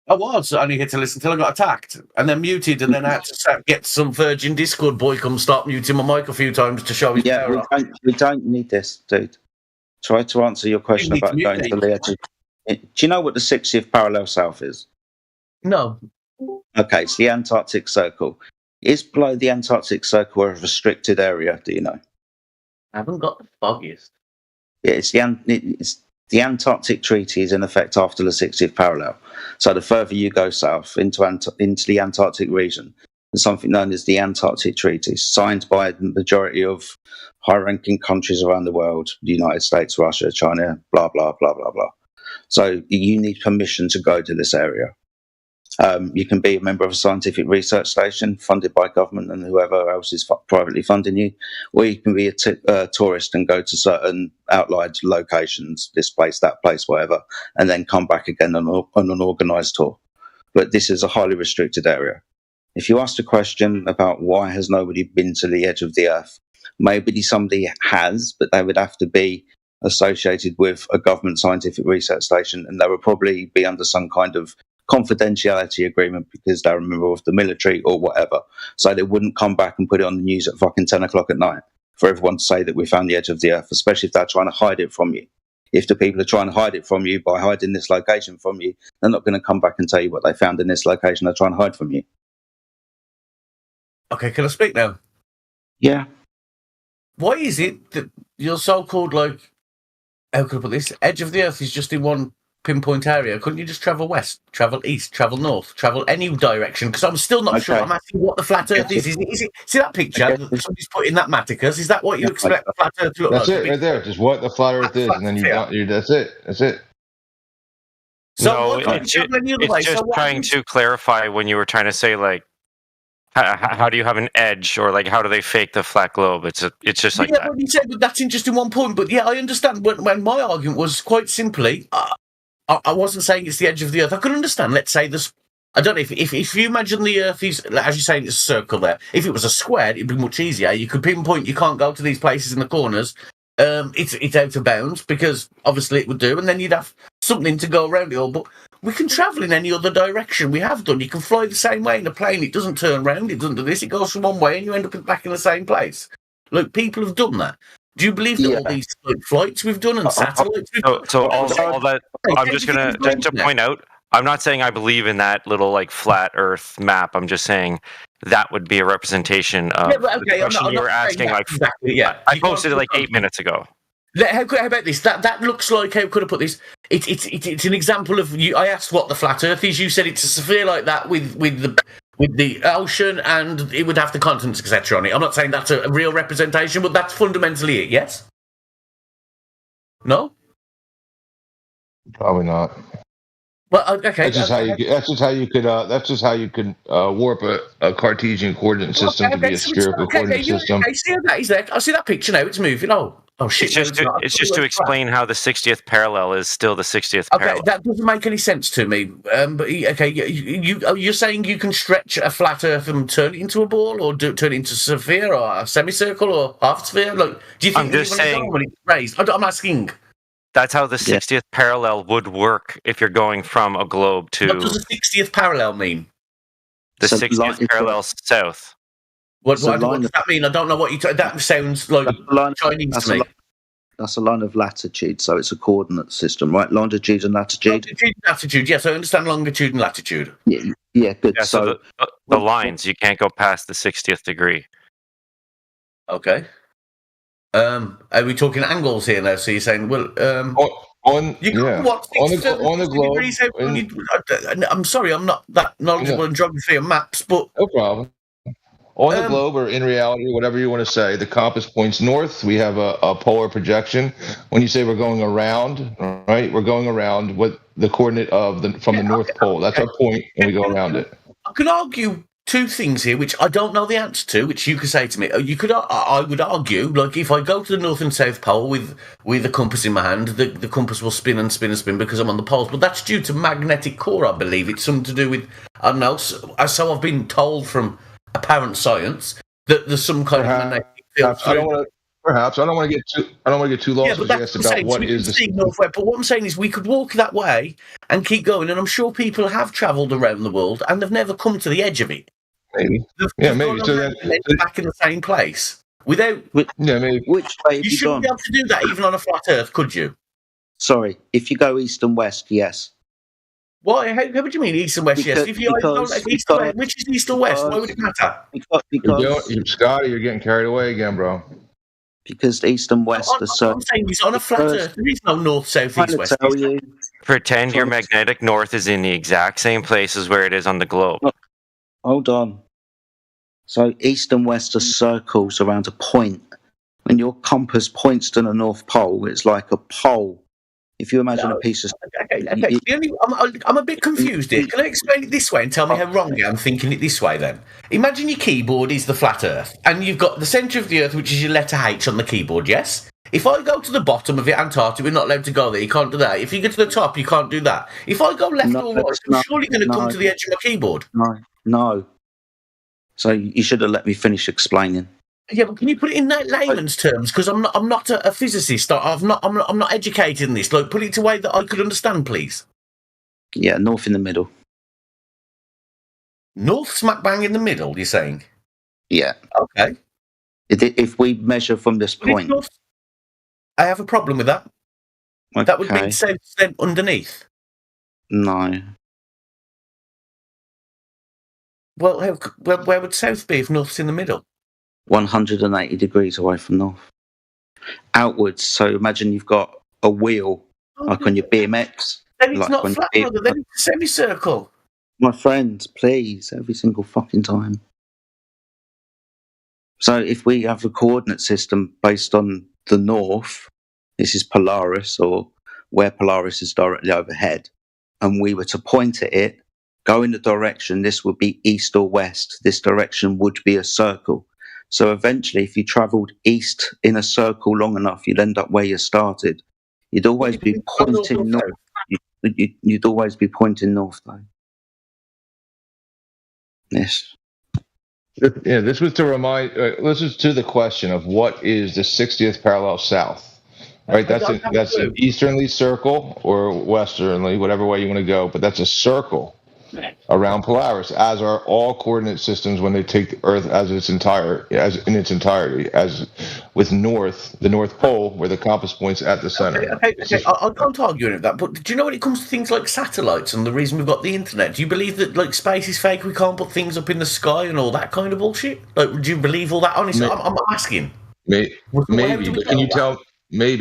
I was only here to listen till I got attacked and then muted, and then I had to get some Virgin Discord boy come start muting my mic a few times to show his power. We don't need this, dude. Try to answer your question about going to the edge. Do you know what the 60th parallel south is? No. Okay, it's the Antarctic Circle. Is below the Antarctic Circle a restricted area? Do you know? I haven't got the foggiest. Yeah, it's the Antarctic Treaty is in effect after the 60th parallel. So the further you go south into the Antarctic region, there's something known as the Antarctic Treaty, signed by the majority of high-ranking countries around the world: the United States, Russia, China, blah blah blah blah blah. So you need permission to go to this area. You can be a member of a scientific research station funded by government and whoever else is privately funding you, or you can be a tourist and go to certain outlying locations, this place, that place, whatever, and then come back again on an organised tour. But this is a highly restricted area. If you ask the question about why has nobody been to the edge of the Earth, maybe somebody has, but they would have to be associated with a government scientific research station, and they would probably be under some kind of confidentiality agreement because they're a member of the military or whatever. So they wouldn't come back and put it on the news at fucking 10 o'clock at night for everyone to say that we found the edge of the Earth, especially if they're trying to hide it from you. If the people are trying to hide it from you by hiding this location from you, they're not going to come back and tell you what they found in this location they're trying to hide from you. Okay, can I speak now? Yeah. Why is it that your so-called, like, how could I put this, edge of the Earth is just in one pinpoint area? Couldn't you just travel west, travel east, travel north, travel any direction? Because I'm still not sure. I'm asking what the flat Earth is. Is it see that picture that somebody's put in that Maticus? Is that what you expect the flat Earth to look like? That's it right there. Just what the flat Earth is, and then that's it. That's it. So no, it's just trying to clarify when you were trying to say, like, how do you have an edge, or like how do they fake the flat globe? It's just like that. Well, you said that's interesting one point, but yeah, I understand when my argument was quite simply, I wasn't saying it's the edge of the Earth. I could understand. Let's say this. I don't know if you imagine the Earth is, as you say, it's a circle there. If it was a square, it'd be much easier. You could pinpoint. You can't go to these places in the corners. It's out of bounds because obviously it would do, and then you'd have something to go around it all. But we can travel in any other direction. We have done. You can fly the same way in a plane. It doesn't turn round. It doesn't do this. It goes from one way, and you end up back in the same place. Look, people have done that. Do you believe that all these flights we've done and satellites? So all that. I'm just gonna to point out. I'm not saying I believe in that little like flat Earth map. I'm just saying that would be a representation of the question you were asking. Like, exactly, I posted it like 8 minutes ago. How about this? That looks like, how could I put this? It's an example of you. I asked what the flat Earth is. You said it's a sphere like that with the ocean, and it would have the continents, etc. on it. I'm not saying that's a real representation, but that's fundamentally it. Yes? No? Probably not. Well, okay. That's just how you could warp a Cartesian coordinate system to be a spherical coordinate system. I see that is there. I see that picture now. It's moving. Oh shit! It's just to explain how the 60th parallel is still the 60th parallel. That doesn't make any sense to me. But okay, you're saying you can stretch a flat Earth and turn it into a ball, or turn it into a sphere, or a semicircle, or half sphere? Like, do you think I'm just saying when it's raised? I'm asking. That's how the 60th parallel would work if you're going from a globe to. What does the 60th parallel mean? The 60th parallel south. What does that mean? I don't know what you. That sounds like Chinese to me. That's a line of latitude, so it's a coordinate system, right? Longitude and latitude. Longitude and latitude. Yes, I understand longitude and latitude. Yeah, good. Yeah, so the lines, you can't go past the 60th degree. Okay. Are we talking angles here now? So you're saying, well, on the globe. I'm sorry, I'm not that knowledgeable in geography and maps, but no problem. On the globe, or in reality, whatever you want to say, the compass points north. We have a polar projection. When you say we're going around, right? We're going around what the coordinate of from the North Pole. That's our point, and we go around it. I can argue two things here, which I don't know the answer to, which you could say to me. I would argue, like, if I go to the North and South Pole with a compass in my hand, the compass will spin and spin and spin because I'm on the poles. But that's due to magnetic core, I believe. It's something to do with, I don't know. So I've been told from apparent science that there's some kind of magnetic field. Perhaps I don't want to get too lost but that's yes, about what is the northwest. But what I'm saying is, we could walk that way and keep going, and I'm sure people have travelled around the world and they've never come to the edge of it. Maybe, maybe. So then back in the same place without. Maybe. Which way have you you shouldn't gone? be able to do that even on a flat Earth, could you? Sorry, if you go east and west, yes. Why? How would you mean east and west? Yes. If you east and west, which is east or west? Why would it matter? Scotty, you're getting carried away again, bro. Because east and west are so. I'm saying it's on a flat Earth. There is no north, south, east, west. Pretend your magnetic north is in the exact same place as where it is on the globe. Hold on. So east and west are circles around a point. When your compass points to the North Pole, it's like a pole. If you imagine a piece of... I'm a bit confused here. Can I explain it this way and tell me how wrong I'm thinking it this way then? Imagine your keyboard is the flat Earth, and you've got the centre of the Earth, which is your letter H on the keyboard, yes? If I go to the bottom of it, Antarctica, we're not allowed to go there. You can't do that. If you get to the top, you can't do that. If I go left or right, I'm surely going to come to the edge of my keyboard. No. So you should have let me finish explaining. Yeah, but can you put it in layman's terms? Because I'm not a physicist. I'm not educated in this. Like, put it to a way that I could understand, please. Yeah, north in the middle. North smack bang in the middle, you're saying? Yeah. Okay. If we measure from this point... I have a problem with that. Okay. That would mean south then underneath. No. Well, where would south be if north's in the middle? 180 degrees away from north. Outwards, so imagine you've got a wheel, like on your BMX. Then it's not flat, brother, then it's a semicircle. My friends, please, every single fucking time. So if we have a coordinate system based on the north, this is Polaris, or where Polaris is directly overhead, and we were to point at it, go in the direction, this would be east or west. This direction would be a circle. So eventually, if you travelled east in a circle long enough, you'd end up where you started. You'd always be pointing north. You'd always be pointing north, though. Yes. Yeah, this was to remind. This is to the question of what is the 60th parallel south, right? That's an easternly circle or westernly, whatever way you want to go, but that's a circle around Polaris, as are all coordinate systems when they take the Earth in its entirety, as with the North Pole, where the compass points at the center. Okay. I can't argue with that, but do you know when it comes to things like satellites and the reason we've got the internet, do you believe that like space is fake, we can't put things up in the sky and all that kind of bullshit? Like, do you believe all that? Honestly, I'm asking. Maybe,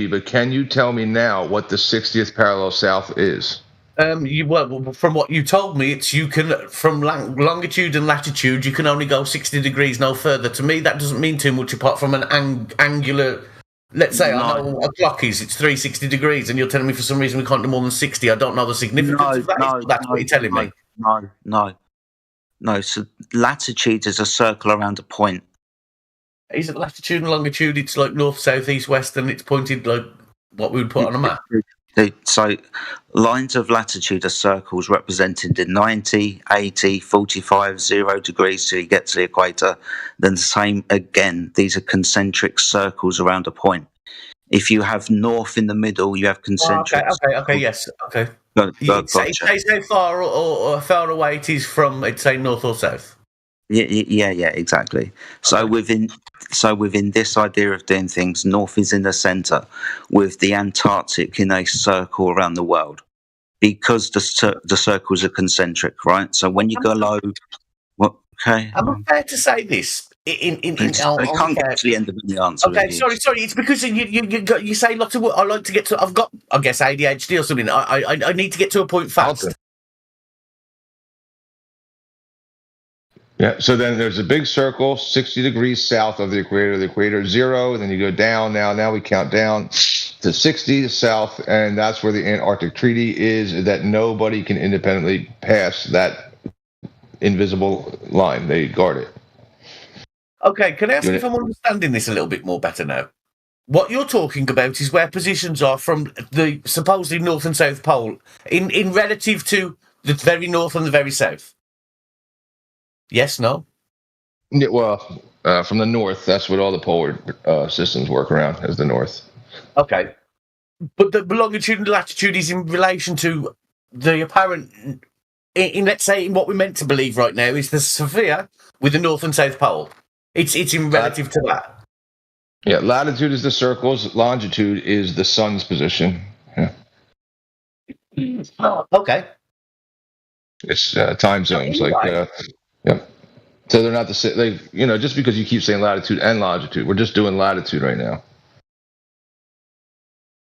but can you tell me now what the 60th parallel south is? From what you told me, it's you can from longitude and latitude you can only go 60 degrees no further. To me, that doesn't mean too much apart from an angular. Let's say I know what a clock is. It's 360 degrees, and you're telling me for some reason we can't do more than 60. I don't know the significance of that. That's what you're telling me. No. So latitude is a circle around a point. Is it latitude and longitude? It's like north, south, east, west, and it's pointed like what we would put on a map. So lines of latitude are circles represented in 90, 80, 45, 0 degrees till you get to the equator. Then the same again. These are concentric circles around a point. If you have north in the middle, you have concentric. Okay, yes, okay. Say how far or far away it is from, say, north or south. Yeah, exactly. So within this idea of doing things, north is in the center, with the Antarctic in a circle around the world, because the circles are concentric, right? So when you go low, okay. I'm fair to say this. I can't get to the end of the answer. Okay, sorry. It's because you say lots of. I like to get to. I've got, I guess, ADHD or something. I need to get to a point fast. Yeah, so then there's a big circle 60 degrees south of the equator 0, and then you go down. Now we count down to 60 south, and that's where the Antarctic Treaty is, that nobody can independently pass that invisible line. They guard it. Okay, can I ask if I'm understanding this a little bit more better now? What you're talking about is where positions are from the supposedly North and South Pole in relative to the very north and the very south. Yes, no? Yeah, well, from the north, that's what all the polar systems work around, is the north. Okay. But the longitude and latitude is in relation to the apparent, let's say, in what we're meant to believe right now, is the sphere with the North and South Pole. It's in relative to that. Yeah, latitude is the circles, longitude is the sun's position. Yeah. Oh, okay. It's time zones, yeah. So they're not the same. Just because you keep saying latitude and longitude, we're just doing latitude right now.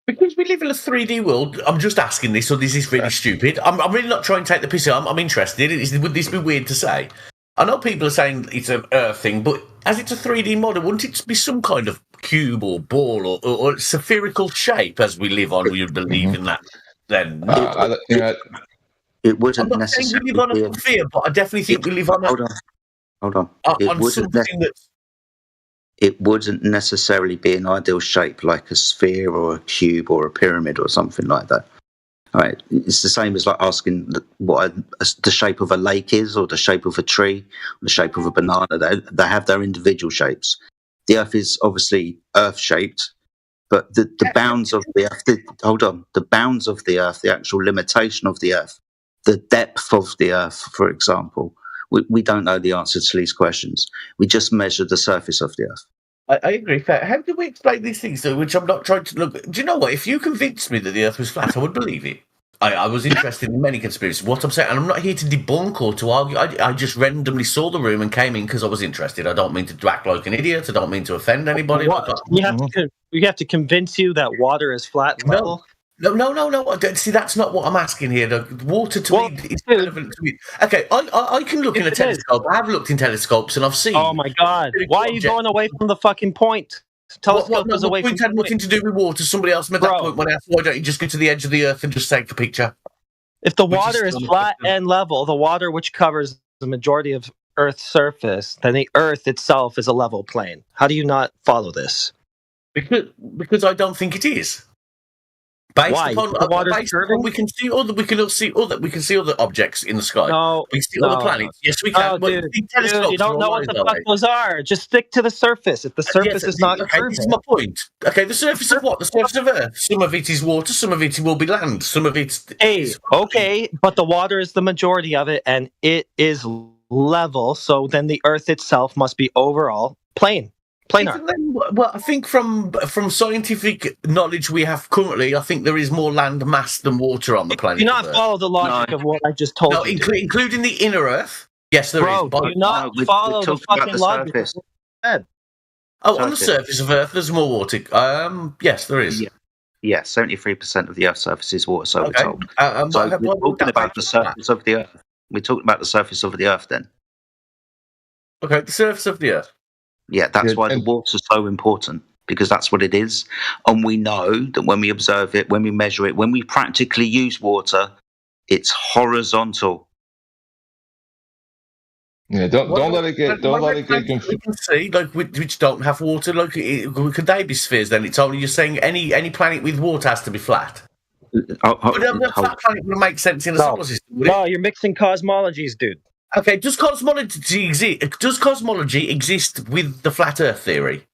Because we live in a 3D world, I'm just asking this, so this is really stupid. I'm really not trying to take the piss. I'm interested. Would this be weird to say? I know people are saying it's an Earth thing, but as it's a 3D model, wouldn't it be some kind of cube or ball or spherical shape as we live on? You'd believe in that then? It wouldn't I'm not saying we live on a sphere, but I definitely think we live on a... Hold on. It wouldn't necessarily be an ideal shape like a sphere or a cube or a pyramid or something like that. All right, it's the same as like asking what the shape of a lake is, or the shape of a tree, or the shape of a banana. They have their individual shapes. The Earth is obviously Earth-shaped, but the bounds of the Earth. The bounds of the Earth, the actual limitation of the Earth, the depth of the Earth, for example. We don't know the answer to these questions. We just measure the surface of the Earth. I agree. How do we explain these things, though, which I'm not trying to look... Do you know what? If you convinced me that the Earth was flat, I would believe it. I was interested in many conspiracies. What I'm saying, and I'm not here to debunk or to argue. I just randomly saw the room and came in because I was interested. I don't mean to act like an idiot. I don't mean to offend anybody. We have to convince you that water is flat and level? No. See, that's not what I'm asking here. The water to me is relevant to me. Okay, I can look in a telescope. I have looked in telescopes and I've seen... Oh my God. Why are you going away from the fucking point? Telescope is away from the point. Had nothing to do with water. Somebody else made that point when I asked, why don't you just go to the edge of the Earth and just take the picture? If the water is flat and level, the water which covers the majority of Earth's surface, then the Earth itself is a level plane. How do you not follow this? Because I don't think it is. Based upon we can see other objects in the sky. We can see other planets. Yes, we can. Dude, you don't know what the fuck those are. Just stick to the surface. If the surface is not curved. This is my point. Okay, the surface of what? The surface of Earth. Some of it is water. Some of it will be land. Some of it. Okay, but the water is the majority of it, and it is level. So then the Earth itself must be overall planar. Well, I think from scientific knowledge we have currently, I think there is more land mass than water on the planet. Do you not follow the logic of what I just told you? Including the inner Earth. Yes, there is. Do not follow the fucking logic. On the surface of Earth, there's more water. Yes, there is. Yeah, 73% of the Earth's surface is water, so we're told. So we're talking about the surface of the Earth. We're talking about the surface of the Earth, then. Okay, the surface of the Earth. Yeah, that's why the water's so important, because that's what it is. And we know that when we observe it, when we measure it, when we practically use water, it's horizontal. Yeah, don't let it get confused. We can see, which don't have water, could they be spheres then? It's only you're saying any planet with water has to be flat. But a flat planet would make sense in a solar system. No, you're mixing cosmologies, dude. Okay, does cosmology exist with the flat Earth theory?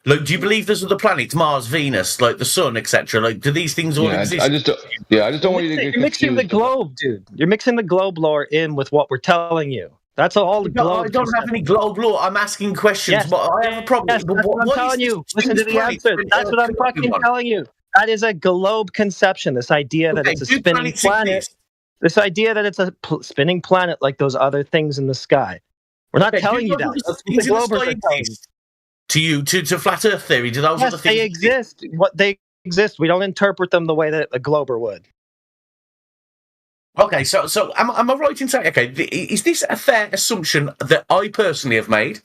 Do you believe there's other planets, Mars, Venus, like the Sun, etc.? Do these things all exist? I just don't want you to get confused. You're mixing the globe, dude. You're mixing the globe lore in with what we're telling you. That's all the globe. I don't have any globe lore. I'm asking questions, but I have a problem. Yes, that's what I'm telling you. Listen to the answer. That's what I'm fucking telling you. That is a globe conception. This idea that it's a spinning planet. This idea that it's a spinning planet like those other things in the sky. We're not telling you that. That's what the globers are telling you. To you, to flat Earth theory, do those other things they exist? They exist. We don't interpret them the way that a glober would. Okay, so am I right in saying, okay, is this a fair assumption that I personally have made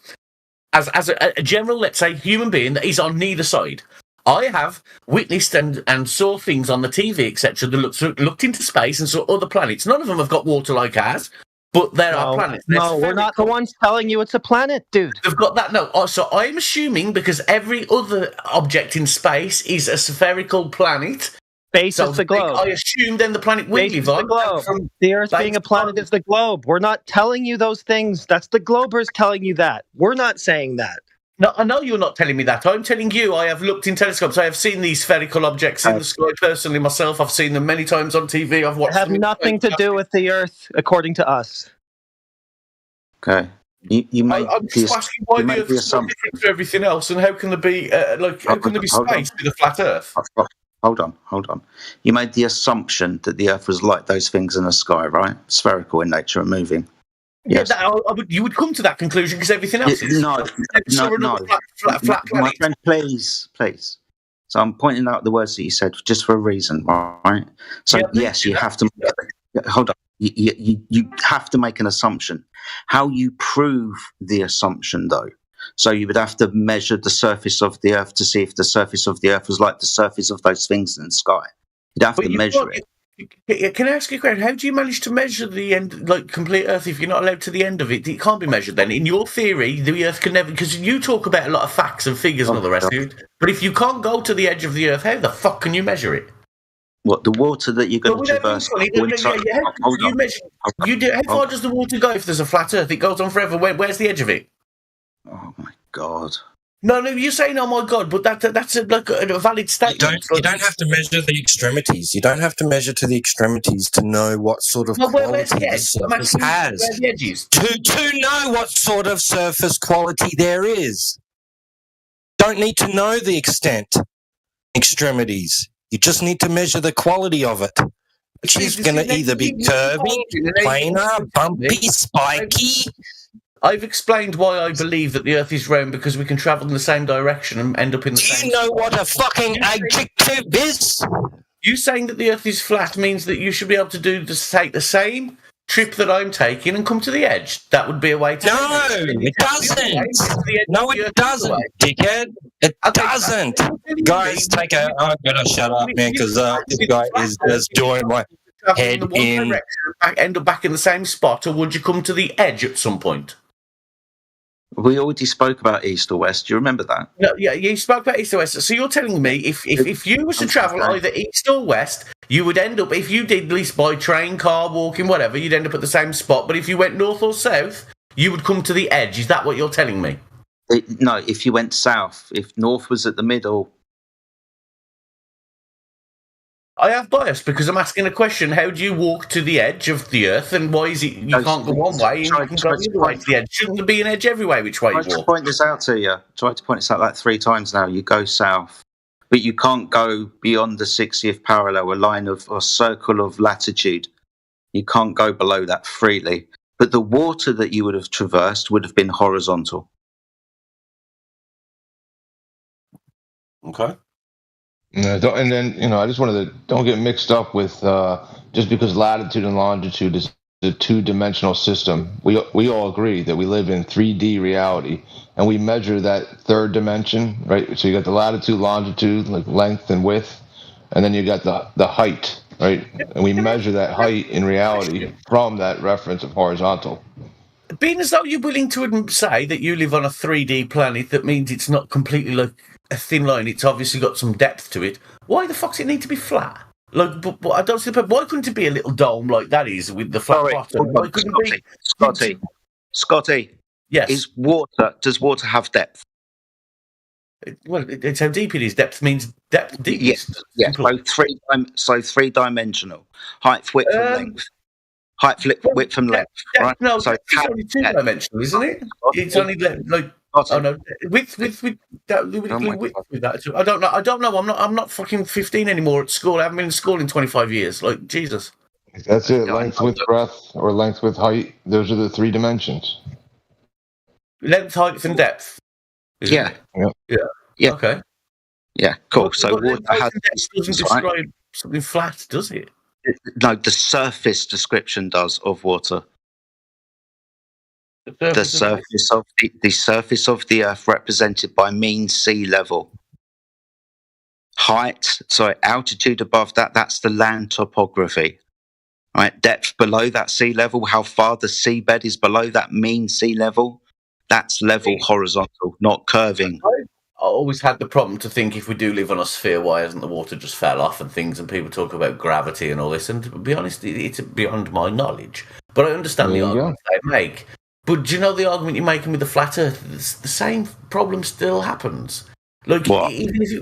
as a general, let's say, human being that is on neither side? I have witnessed and saw things on the TV, etc., that looked into space and saw other planets. None of them have got water like ours, but there are planets. No, we're not the ones telling you it's a planet, dude. They've got that. No, so I'm assuming because every other object in space is a spherical planet, Space is the globe. I assume then the planet we live on. The Earth being a planet is the globe. We're not telling you those things. That's the Globers telling you that. We're not saying that. No, I know you're not telling me that. I'm telling you, I have looked in telescopes. I have seen these spherical objects in the sky personally myself. I've seen them many times on TV. I've watched them. Have nothing to do with the Earth, according to us. Okay. You made I'm just asking why the Earth is so different to everything else, and how can there be space with a flat Earth? Hold on. You made the assumption that the Earth was like those things in the sky, right? Spherical in nature and moving. Yes. Yeah, you would come to that conclusion because everything else is no. Flat My friend, please. So I'm pointing out the words that you said just for a reason, right? So yes, you have to. Hold on. You have to make an assumption. How you prove the assumption, though? So you would have to measure the surface of the Earth to see if the surface of the Earth was like the surface of those things in the sky. You'd have to measure it. Can I ask you a question? How do you manage to measure the end, like complete Earth, if you're not allowed to the end of it? It can't be measured then. In your theory, the Earth can never, because you talk about a lot of facts and figures and all the rest of it, but if you can't go to the edge of the Earth, how the fuck can you measure it? What, the water that you're going to traverse? How far does the water go if there's a flat Earth? It goes on forever. Where's the edge of it? Oh my God. No, you're saying, oh my God, but that's a valid statement. You don't have to measure the extremities. You don't have to measure to the extremities to know what sort of quality the surface has. Where the edges? To know what sort of surface quality there is. Don't need to know the extent, extremities. You just need to measure the quality of it, which is going to either be curvy, planar, bumpy, spiky. I've explained why I believe that the Earth is round because we can travel in the same direction and end up in the same... Do you know what a fucking adjective is? You saying that the Earth is flat means that you should be able to take the same trip that I'm taking and come to the edge. That would be a way to... No, it doesn't. No, it doesn't, dickhead. It doesn't. Guys, I'm going to shut up, man, because this guy is just doing my head in... End up back in the same spot, or would you come to the edge at some point? We already spoke about east or west. Do you remember that? No, yeah, you spoke about east or west. So you're telling me if you was to travel either east or west, you would end up, if you did at least by train, car, walking, whatever, you'd end up at the same spot. But if you went north or south, you would come to the edge. Is that what you're telling me? No, if you went south, if north was at the middle. I have bias because I'm asking a question. How do you walk to the edge of the Earth, and why is it you can't go one way and you can go the other way to the edge? Shouldn't there be an edge every way which way you walk? Tried to point this out to you. Tried to point this out like 3 times now. You go south, but you can't go beyond the 60th parallel, a line of a circle of latitude. You can't go below that freely. But the water that you would have traversed would have been horizontal. Okay. And then, I just wanted to don't get mixed up with just because latitude and longitude is a 2-dimensional system. We all agree that we live in 3D reality, and we measure that 3rd dimension, right? So you got the latitude, longitude, like length and width, and then you got the height, right? And we measure that height in reality from that reference of horizontal. Being as though you're willing to say that you live on a 3D planet, that means it's not completely like a thin line. It's obviously got some depth to it. Why the fuck does it need to be flat? But I don't see the point. Why couldn't it be a little dome like that is with the flat bottom? Why couldn't it be... Scotty. Yes. Does water have depth? Well, it's how deep it is. Depth means depth. Deep. Yes. So 3-dimensional. Height, width, and length. Height, width, and length. Right? No, so it's only 2-dimensional, isn't it? It's only like... Oh no! With that. I don't know. I'm not fucking 15 anymore at school. I haven't been in school in 25 years. Like Jesus. That's it. Length, width, breadth, or length, width, height. Those are the 3 dimensions. Length, height, and depth. Yeah. Okay. Yeah. Cool. So water doesn't describe something flat, does it? No, the surface description does of water. The surface of the Earth represented by mean sea level. Altitude above that's the land topography. Right, depth below that sea level, how far the seabed is below that mean sea level, that's level horizontal, not curving. always had the problem to think if we do live on a sphere, why hasn't the water just fell off and things? And people talk about gravity and all this. And to be honest, it's beyond my knowledge. But I understand the arguments they make. But do you know the argument you're making with the flat Earth? The same problem still happens. Like even if it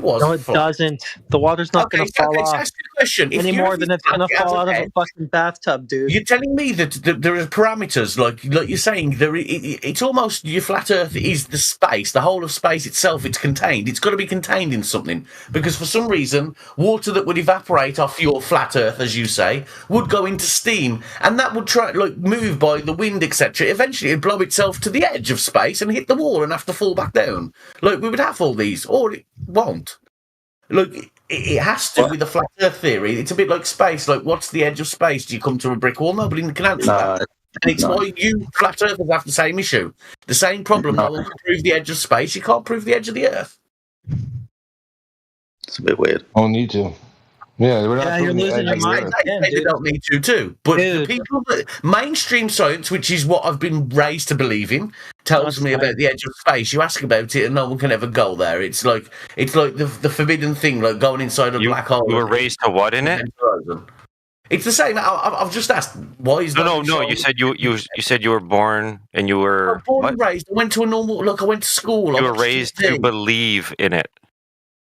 was, no, it doesn't. The water's not going to fall off ask you a question. any more than it's going to fall out of a fucking bathtub, dude. You're telling me that there are parameters, like you're saying, it's almost your flat Earth is the space, the whole of space itself. It's contained. It's got to be contained in something because for some reason, water that would evaporate off your flat Earth, as you say, would go into steam, and that would move by the wind, etc. Eventually, it'd blow itself to the edge of space and hit the wall and have to fall back down. Like we would have all these, or it won't. Look, it has to with the flat Earth theory. It's a bit like space. Like, what's the edge of space? Do you come to a brick wall? Nobody can answer that. And it's why you flat Earthers have the same issue, the same problem. No one can prove the edge of space. You can't prove the edge of the Earth. It's a bit weird. Oh, need to. Yeah, we're not you're losing your mind. They don't need to too. But the people that mainstream science, which is what I've been raised to believe in, tells me about the edge of space. You ask about it, and no one can ever go there. It's like the forbidden thing, like going inside a black hole. You were raised to what in it? It's the same. I've just asked, why is that? No. You said you said you were born and you were born and raised. I went to a normal. Look, I went to school. You were raised to believe in it.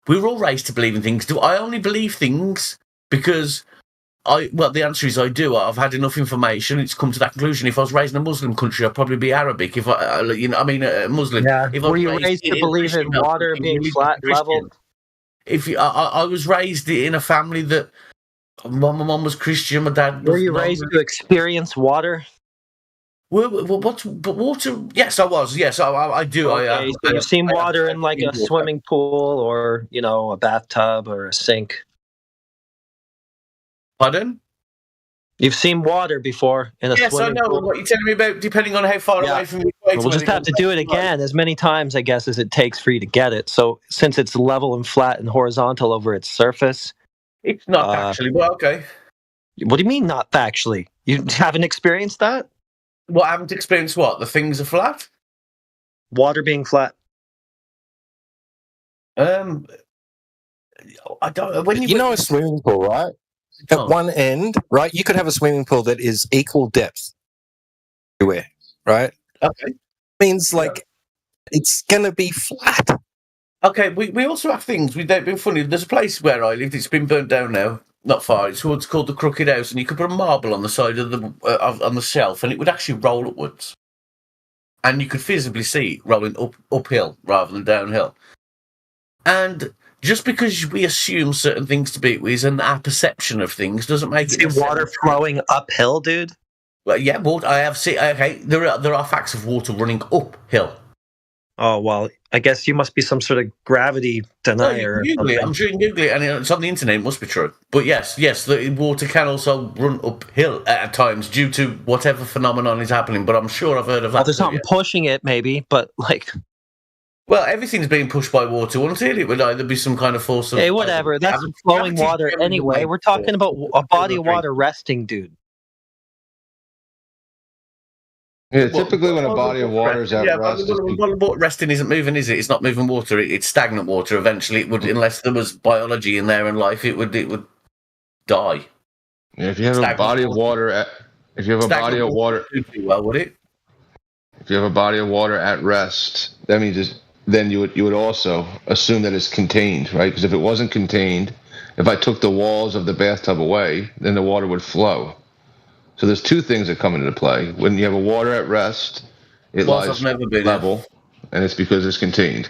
We were all raised to believe in things. Do I only believe things because the answer is I do. I've had enough information. It's come to that conclusion. If I was raised in a Muslim country, I'd probably be Arabic. If I Muslim. Yeah. If were you raised to believe in water being flat leveled? I was raised in a family that my mum was Christian, my dad. Were you raised to experience water? But water? Yes, I was. Yes, I do. Okay, so you've seen water in like a swimming pool or a bathtub or a sink. Pardon? You've seen water before in a swimming pool. Yes, I know. What you're telling me about, depending on how far away from the equator. We'll just have to do it again as many times, I guess, as it takes for you to get it. So since it's level and flat and horizontal over its surface. It's not actually. Well, okay. What do you mean not factually? You haven't experienced that? What, I haven't experienced what? The things are flat? Water being flat. I don't. When you know a swimming pool, right? At one end, right, you could have a swimming pool that is equal depth everywhere, right? Okay. Means it's gonna be flat. Okay, we also have things. They've been funny. There's a place where I lived. It's been burnt down now. Not far. It's what's called the Crooked House, and you could put a marble on the side of the on the shelf, and it would actually roll upwards, and you could visibly see it rolling uphill rather than downhill. And just because we assume certain things to be ways, and our perception of things doesn't make it. Water flowing uphill, dude. Well, yeah, water. I have seen. Okay, there are facts of water running uphill. Oh, well, I guess you must be some sort of gravity denier. I'm sure you can Google it, and it's on the internet. It must be true. But yes, the water can also run uphill at times due to whatever phenomenon is happening. But I'm sure I've heard of that. Well, there's something pushing it, maybe, but Well, everything's being pushed by water, won't it? It would either be some kind of force of... Hey, whatever. That's flowing water anyway. We're talking about a body of water resting, dude. Yeah, typically when a body of water is at rest... Resting isn't moving, is it? It's not moving water. It's stagnant water. Eventually, it would, unless there was biology in there and life, it would die. Yeah, if you have a body of water... If you have a body of water... Well, would it? If you have a body of water at rest, that means then you would also assume that it's contained, right? Because if it wasn't contained, if I took the walls of the bathtub away, then the water would flow. So there's two things that come into play. When you have a water at rest, it lies level, and it's because it's contained.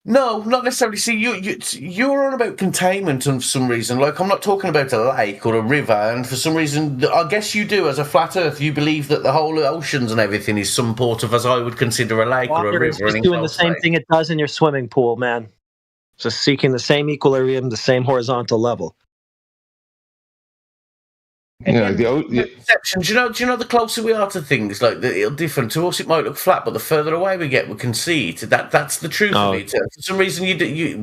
No, not necessarily. See, you're on about containment and for some reason. Like, I'm not talking about a lake or a river, and for some reason, I guess you do, as a flat earth, you believe that the whole oceans and everything is some sort of, as I would consider, a lake or a river. Water is doing the same thing it does in your swimming pool, man. Just seeking the same equilibrium, the same horizontal level. Yeah, perceptions. Do you know? The closer we are to things, like it'll different. To us, it might look flat, but the further away we get, we can see it. That's the truth of it. For some reason,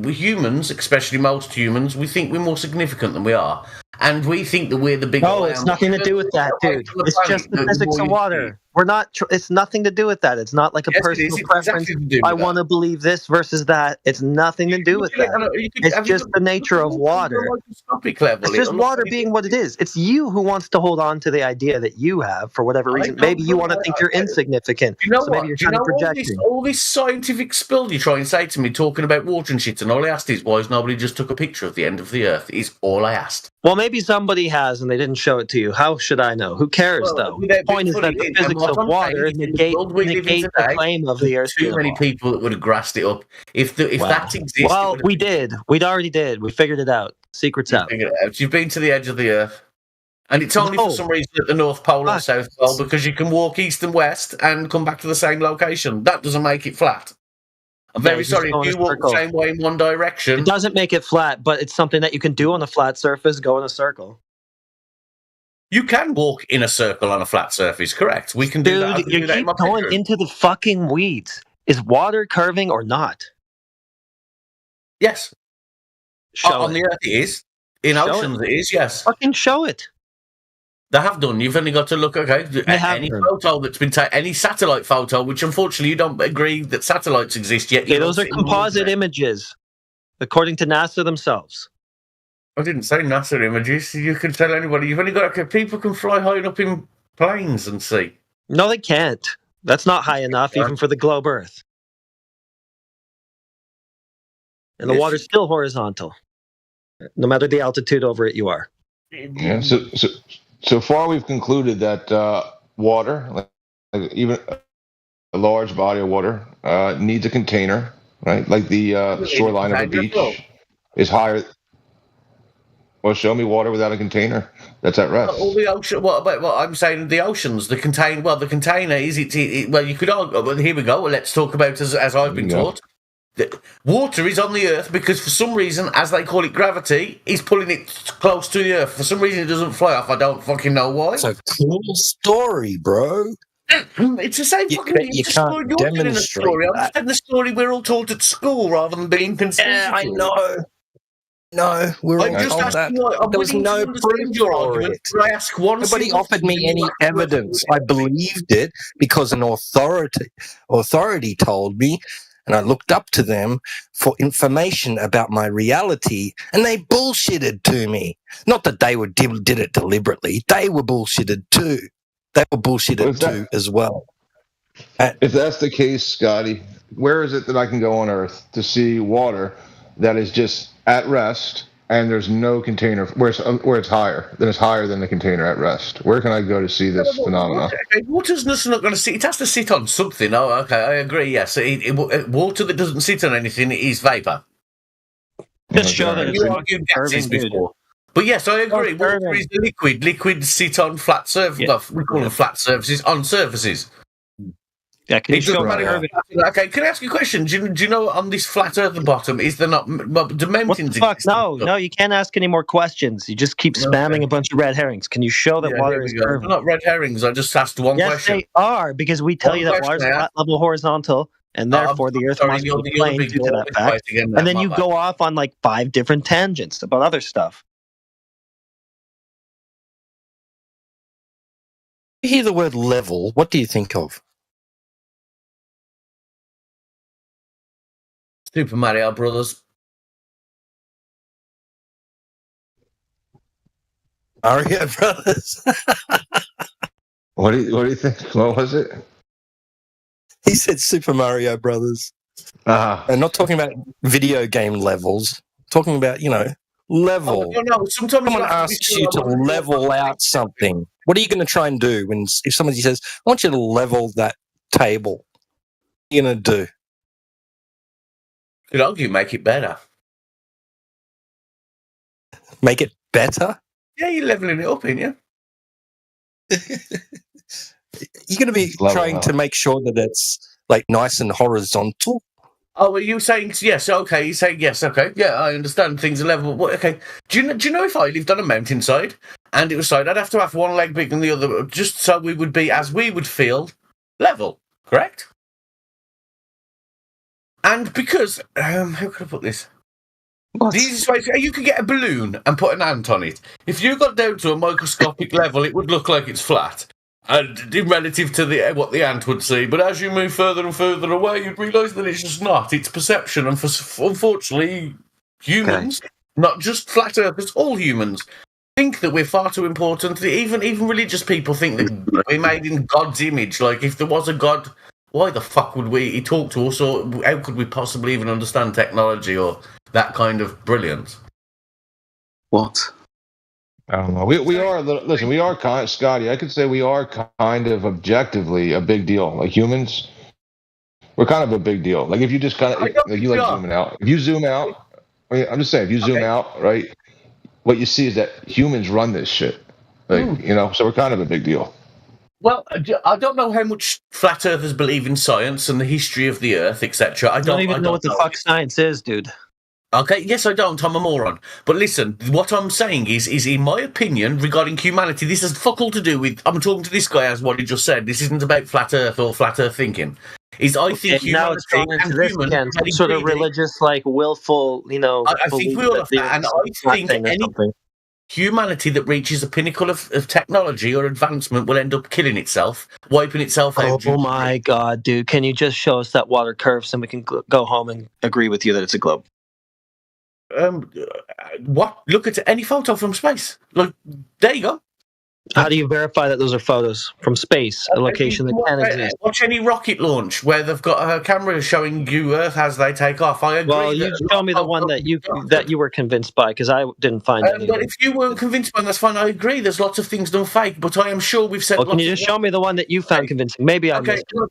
we humans, especially most humans, we think we're more significant than we are, and we think that we're the big. No, it's nothing to do with that, dude. It's just the physics of water. We're not. It's nothing to do with that. It's not like a personal preference. I want to believe this versus that. It's nothing to do with that. It's just the nature of water. It's just water being what it is. It's you who wants to hold on to the idea that you have for whatever reason. Maybe you want to think you're insignificant. You know so maybe you're trying to project. All this scientific spill you try and say to me, talking about water and shit, and all I asked is, why has nobody just took a picture of the end of the Earth? Is all I asked. Well, maybe somebody has, and they didn't show it to you. How should I know? Who cares, though? The point is that the physics of water negate the claim of the Earth. Too many people that would have grasped it up. If that existed... Well, we did. We already did. We figured it out. Secret's out. You've been to the edge of the Earth. And it's only for some reason at the North Pole or South Pole, because you can walk east and west and come back to the same location. That doesn't make it flat. I'm very sorry, if you walk the same way in one direction... It doesn't make it flat, but it's something that you can do on a flat surface, go in a circle. You can walk in a circle on a flat surface, correct? We can do that. Dude, you keep going into the fucking weeds. Is water curving or not? Yes. On the Earth it is. In oceans it is, yes. Fucking show it. They have done. You've only got to look, any photo that's been taken, any satellite photo, which unfortunately you don't agree that satellites exist yet. Okay, those are composite images, according to NASA themselves. I didn't say NASA images. You can tell anybody. You've only got people can fly high up in planes and see. No, they can't. That's not high enough, even for the globe Earth. And the water's still horizontal, no matter the altitude over it you are. Yeah. So far, we've concluded that water, like even a large body of water, needs a container, right? Like the shoreline of a beach is higher. Well, show me water without a container that's at rest. All the ocean. What I'm saying, the oceans, the container. Well, the container is it. Well, you could argue. Well, here we go. Well, let's talk about as I've been taught. Water is on the Earth because for some reason, as they call it, gravity is pulling it close to the Earth. For some reason, it doesn't fly off. I don't fucking know why. It's a cool story, bro. It's the same fucking thing. You can't demonstrate a story. I'm just telling the story we're all taught at school rather than being consistent. Yeah, I know. No, we're all told that. There was no proof for it. Nobody offered me any evidence. I believed it because an authority told me, and I looked up to them for information about my reality, and they bullshitted to me. Not that they did it deliberately. They were bullshitted too. They were bullshitted too as well. If that's the case, Scotty, where is it that I can go on Earth to see water that is just at rest and there's no container where it's higher than the container at rest? Where can I go to see this phenomenon? Water's just not going to sit. It has to sit on something. Oh, okay, I agree. Yes, water that doesn't sit on anything is vapor. Just show that you argued gases before. But yes, I agree. Water is liquid. Liquids sit on flat surfaces. Yeah. Well, we call them flat surfaces on surfaces. Yeah, can you show Okay, can I ask you a question? Do you know on this flat Earth at the bottom, is there not the mountains? What the fuck? No, you can't ask any more questions. You just keep spamming a bunch of red herrings. Can you show that water is curving? They're not red herrings. I just asked one question. Yes, they are, because we tell you that water is flat level horizontal, and therefore the Earth must be plane due to that fact. And then you go off on like 5 different tangents about other stuff. You hear the word level, what do you think of? Super Mario Brothers. Mario Brothers. What do you think? What was it? He said Super Mario Brothers. And not talking about video game levels. Talking about, level. No. Sometimes someone asks you to level out something. What are you going to try and do if somebody says, I want you to level that table? What are you going to do? Could argue make it better. Make it better? Yeah, you're leveling it up, ain't you? You're going to be trying to make sure that it's like nice and horizontal. Oh, are you saying yes? Okay, you saying yes? Okay, yeah, I understand things are level. Okay, do you know if I lived on a mountainside and it was side, I'd have to have one leg bigger than the other, just so we would be, as we would feel, level. Correct? And because how could I put this? The easiest way you could get a balloon and put an ant on it. If you got down to a microscopic level, it would look like it's flat. and in relative to what the ant would see. But as you move further and further away, you'd realise that it's just not. It's perception, and unfortunately, humans, not just flat earthers, all humans, think that we're far too important. Even religious people think that we're made in God's image. Like, if there was a God, why the fuck would he talk to us, or how could we possibly even understand technology or that kind of brilliance? What? I don't know. We are, listen, we are kind, Scotty, I could say we are kind of objectively a big deal. Like humans, we're kind of a big deal. Like if you just kind of, like you like zooming out. If you zoom out, I mean, I'm just saying, if you zoom out, right, what you see is that humans run this shit. Like, you know, so we're kind of a big deal. Well, I don't know how much flat earthers believe in science and the history of the Earth, etc. I don't even know what the fuck science is, dude. Okay, yes, I don't. I'm a moron. But listen, what I'm saying is in my opinion, regarding humanity, this has fuck all to do with. I'm talking to this guy as what he just said. This isn't about flat Earth or flat Earth thinking. I think now it's going into this again, some sort of religious, like willful, you know. I think we all have that, and I think any humanity that reaches the pinnacle of technology or advancement will end up killing itself, wiping itself out. Oh my god, dude! Can you just show us that water curves, and we can go home and agree with you that it's a globe? What? Look at any photo from space. Look, there you go. How do you verify that those are photos from space, a location that can exist? Watch any rocket launch where they've got a camera showing you Earth as they take off. I agree. Well, you show me the one that you were convinced by, because I didn't find it. But if you weren't convinced by, that's fine. I agree. There's lots of things done fake, but I am sure we've said. Well, can you just show me the one that you found convincing? Maybe I missed it.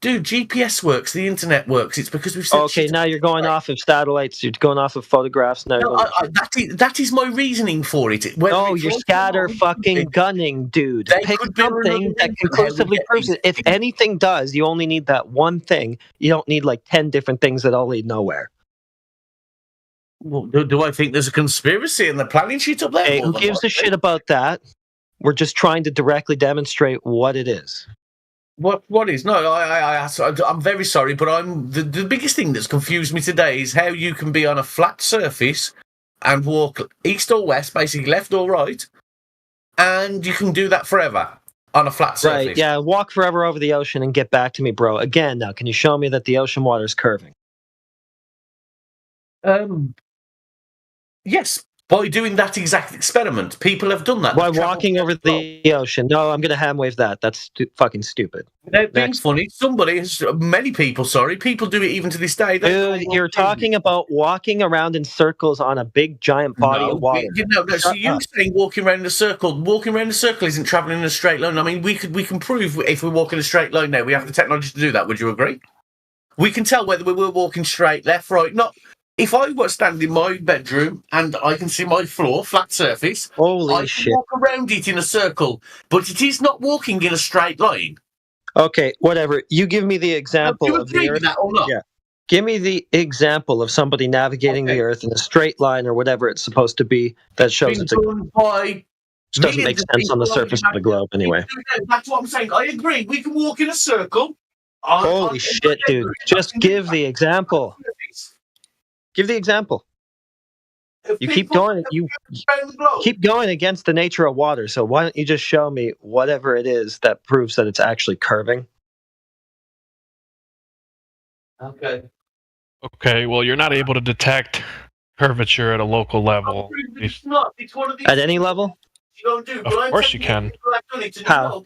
Dude, GPS works. The internet works. It's because we've said. Okay, now you're going off of satellites. You're going off of photographs. Now that is my reasoning for it. No, you're scatter fucking gunning, dude. Pick something that conclusively proves it. If anything does, you only need that one thing. You don't need like 10 different things that all lead nowhere. Well, do I think there's a conspiracy in the planning sheet up there? Hey, who gives a shit about that? We're just trying to directly demonstrate what it is. What is? No, I'm very sorry, but the biggest thing that's confused me today is how you can be on a flat surface and walk east or west, basically left or right, and you can do that forever on a flat surface. Right, yeah, walk forever over the ocean and get back to me, bro. Again, now, can you show me that the ocean water is curving? Yes. By doing that exact experiment, people have done that. By walking over the ocean. No, I'm going to hand wave that. That's fucking stupid. Being funny, many people do it even to this day. Dude, you're talking about walking around in circles on a big giant body of water. So you're saying walking around in a circle. Walking around in a circle isn't traveling in a straight line. I mean, we can prove if we walk in a straight line now. We have the technology to do that. Would you agree? We can tell whether we were walking straight, left, right, not. If I were standing in my bedroom and I can see my floor, flat surface, I can walk around it in a circle, but it is not walking in a straight line. Okay, whatever. You give me the example of the Earth. That or not? Yeah. Give me the example of somebody navigating the Earth in a straight line or whatever it's supposed to be that shows it's doesn't make sense on the surface of the globe anyway. That's what I'm saying. I agree. We can walk in a circle. Holy shit, dude. Just give the example. Give the example. You keep going. You keep going against the nature of water. So why don't you just show me whatever it is that proves that it's actually curving? Okay. Okay. Well, you're not able to detect curvature at a local level. It's not. It's one of these at any level. You don't do. Of course, you can. How?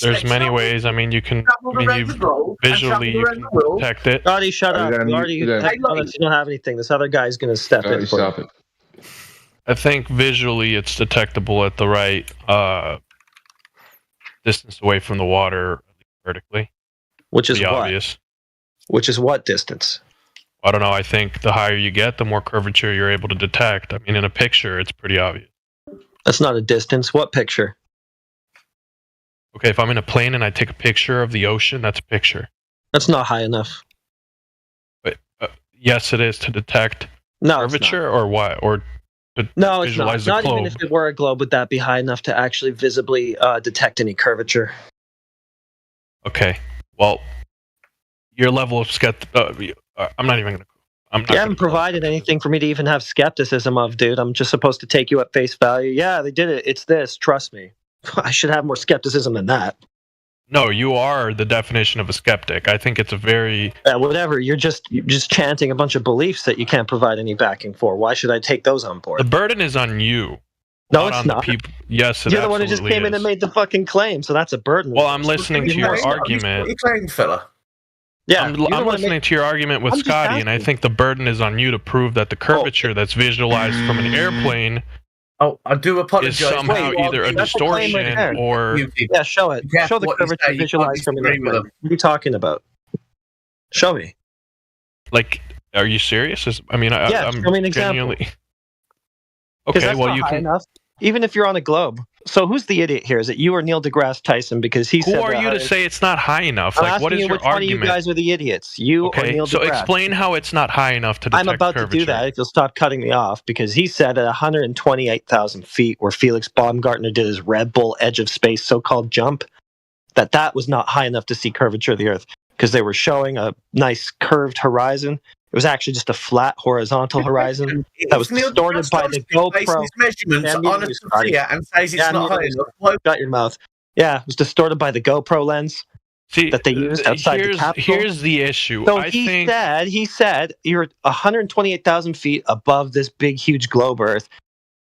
There's many ways. I mean, you can. Visually, you can detect it. Artie, shut up. You don't have anything. This other guy's going to step in. Stop it. I think visually, it's detectable at the right distance away from the water, vertically. Which is obvious. Which is what distance? I don't know. I think the higher you get, the more curvature you're able to detect. I mean, in a picture, it's pretty obvious. That's not a distance. What picture? Okay, if I'm in a plane and I take a picture of the ocean, that's a picture. That's not high enough. But yes, it is to detect curvature, or what? Or to visualize the globe. Not even if it were a globe, would that be high enough to actually visibly detect any curvature? Okay, well, your level of I'm not even going to. I'm not. You haven't provided anything for me to even have skepticism of, dude. I'm just supposed to take you at face value. Yeah, they did it. It's this. Trust me. I should have more skepticism than that. No, you are the definition of a skeptic. I think it's a very whatever. You're just chanting a bunch of beliefs that you can't provide any backing for. Why should I take those on board? The burden is on you. No, it's on not. The people. Yes, it You're the one who just came in and made the fucking claim, so that's a burden. Well, I'm listening to your argument. What you claim, fella? Yeah, I'm listening to your argument with Scotty, and I think the burden is on you to prove that the curvature that's visualized from an airplane. Oh, I do apologize. Is somehow either a distortion or yeah, show it. Show the curvature visualized from an airplane. What are you talking about? Show me. Like, are you serious? I'm show me an example. Okay, well, you can. Enough. Even if you're on a globe. So who's the idiot here? Is it you or Neil deGrasse Tyson? Because he said. Who are you to say it's not high enough? Like, what is your argument? Which one of you guys are the idiots? You or Neil deGrasse? So explain how it's not high enough to detect I'm about curvature. to do that if you'll stop cutting me off, because he said at 128,000 feet, where Felix Baumgartner did his Red Bull Edge of Space so-called jump, that was not high enough to see curvature of the Earth, because they were showing a nice curved horizon. It was actually just a flat horizontal horizon that was distorted by the GoPro. Measurements on a Sophia and says it's not high enough. Shut your mouth. Yeah, it was distorted by the GoPro lens that they used outside the Capitol. Here's the issue. So he said you're 128,000 feet above this big, huge globe Earth.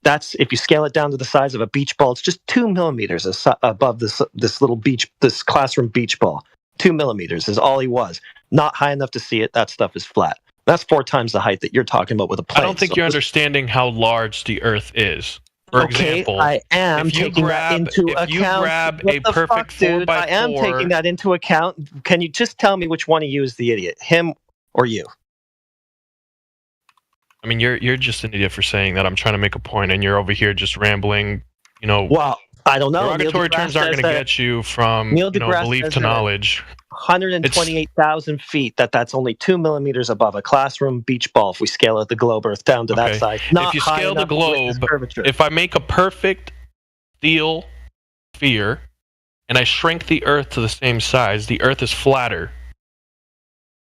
That's, if you scale it down to the size of a beach ball, it's just 2 millimeters above this little this classroom beach ball. 2 millimeters is all he was. Not high enough to see it. That stuff is flat. That's 4 times the height that you're talking about with a plane. I don't think you're understanding how large the Earth is. For example, I am taking that into account. If you grab a perfect 4x4, I am taking that into account. Can you just tell me which one of you is the idiot, him or you? I mean, you're just an idiot for saying that. I'm trying to make a point, and you're over here just rambling. Well, I don't know. Derogatory terms aren't going to get you from belief to knowledge. 128,000 feet. That's only 2 millimeters above a classroom beach ball. If we scale the globe Earth down to that size, if you scale the globe, if I make a perfect steel sphere and I shrink the Earth to the same size, the Earth is flatter,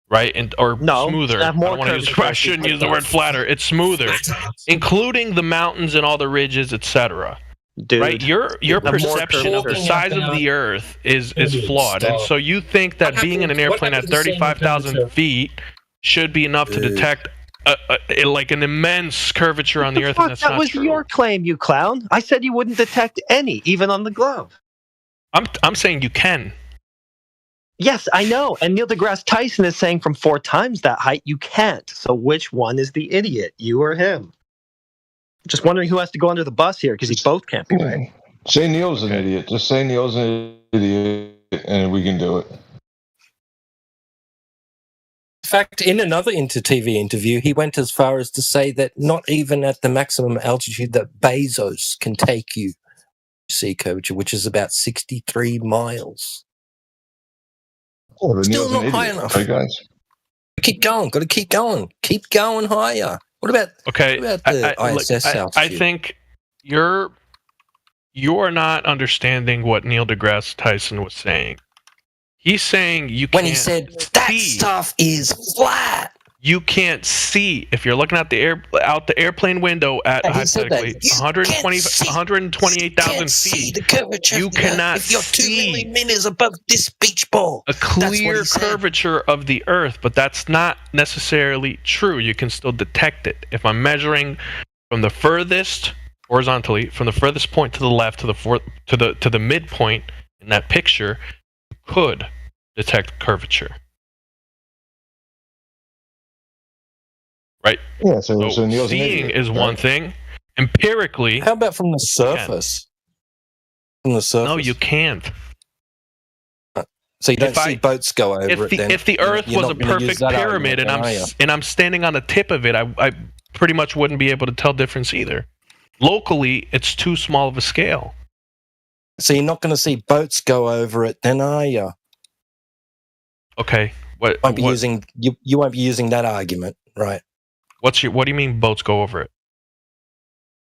right? Smoother. I shouldn't use the word flatter. It's smoother, including the mountains and all the ridges, etc. Dude, right, your perception of the size of the Earth is flawed, and so you think that being in an airplane at 35,000 feet should be enough to detect like an immense curvature on the Earth, and that's not true. That was your claim, you clown. I said you wouldn't detect any, even on the globe. I'm saying you can. Yes, I know, and Neil deGrasse Tyson is saying from 4 times that height you can't. So which one is the idiot, you or him? Just wondering who has to go under the bus here, because he both can't be right. Say Neil's an idiot. Just say Neil's an idiot, and we can do it. In fact, in another TV interview, he went as far as to say that not even at the maximum altitude that Bezos can take you to see curvature, which is about 63 miles. Oh, still not high enough. Hey, guys. Keep going. Got to keep going. Keep going higher. What about the ISS altitude? I think you're not understanding what Neil deGrasse Tyson was saying. He's saying when he said that stuff is flat. You can't see if you're looking out the airplane window at hypothetically 128,000 feet. The curvature you cannot if you're see 2 millimeters above this beach ball. A clear curvature of the Earth, but that's not necessarily true. You can still detect it. If I'm measuring from the furthest horizontally, from the furthest point to the left to the midpoint in that picture, you could detect curvature. Right. Yeah. So seeing is one thing. Empirically, how about from the surface? From the surface? No, you can't. So you don't see boats go over it. If the Earth was a perfect pyramid and I'm standing on the tip of it, I pretty much wouldn't be able to tell difference either. Locally, it's too small of a scale. So you're not going to see boats go over it, then, are you? Okay. You won't be using that argument, right? What do you mean boats go over it?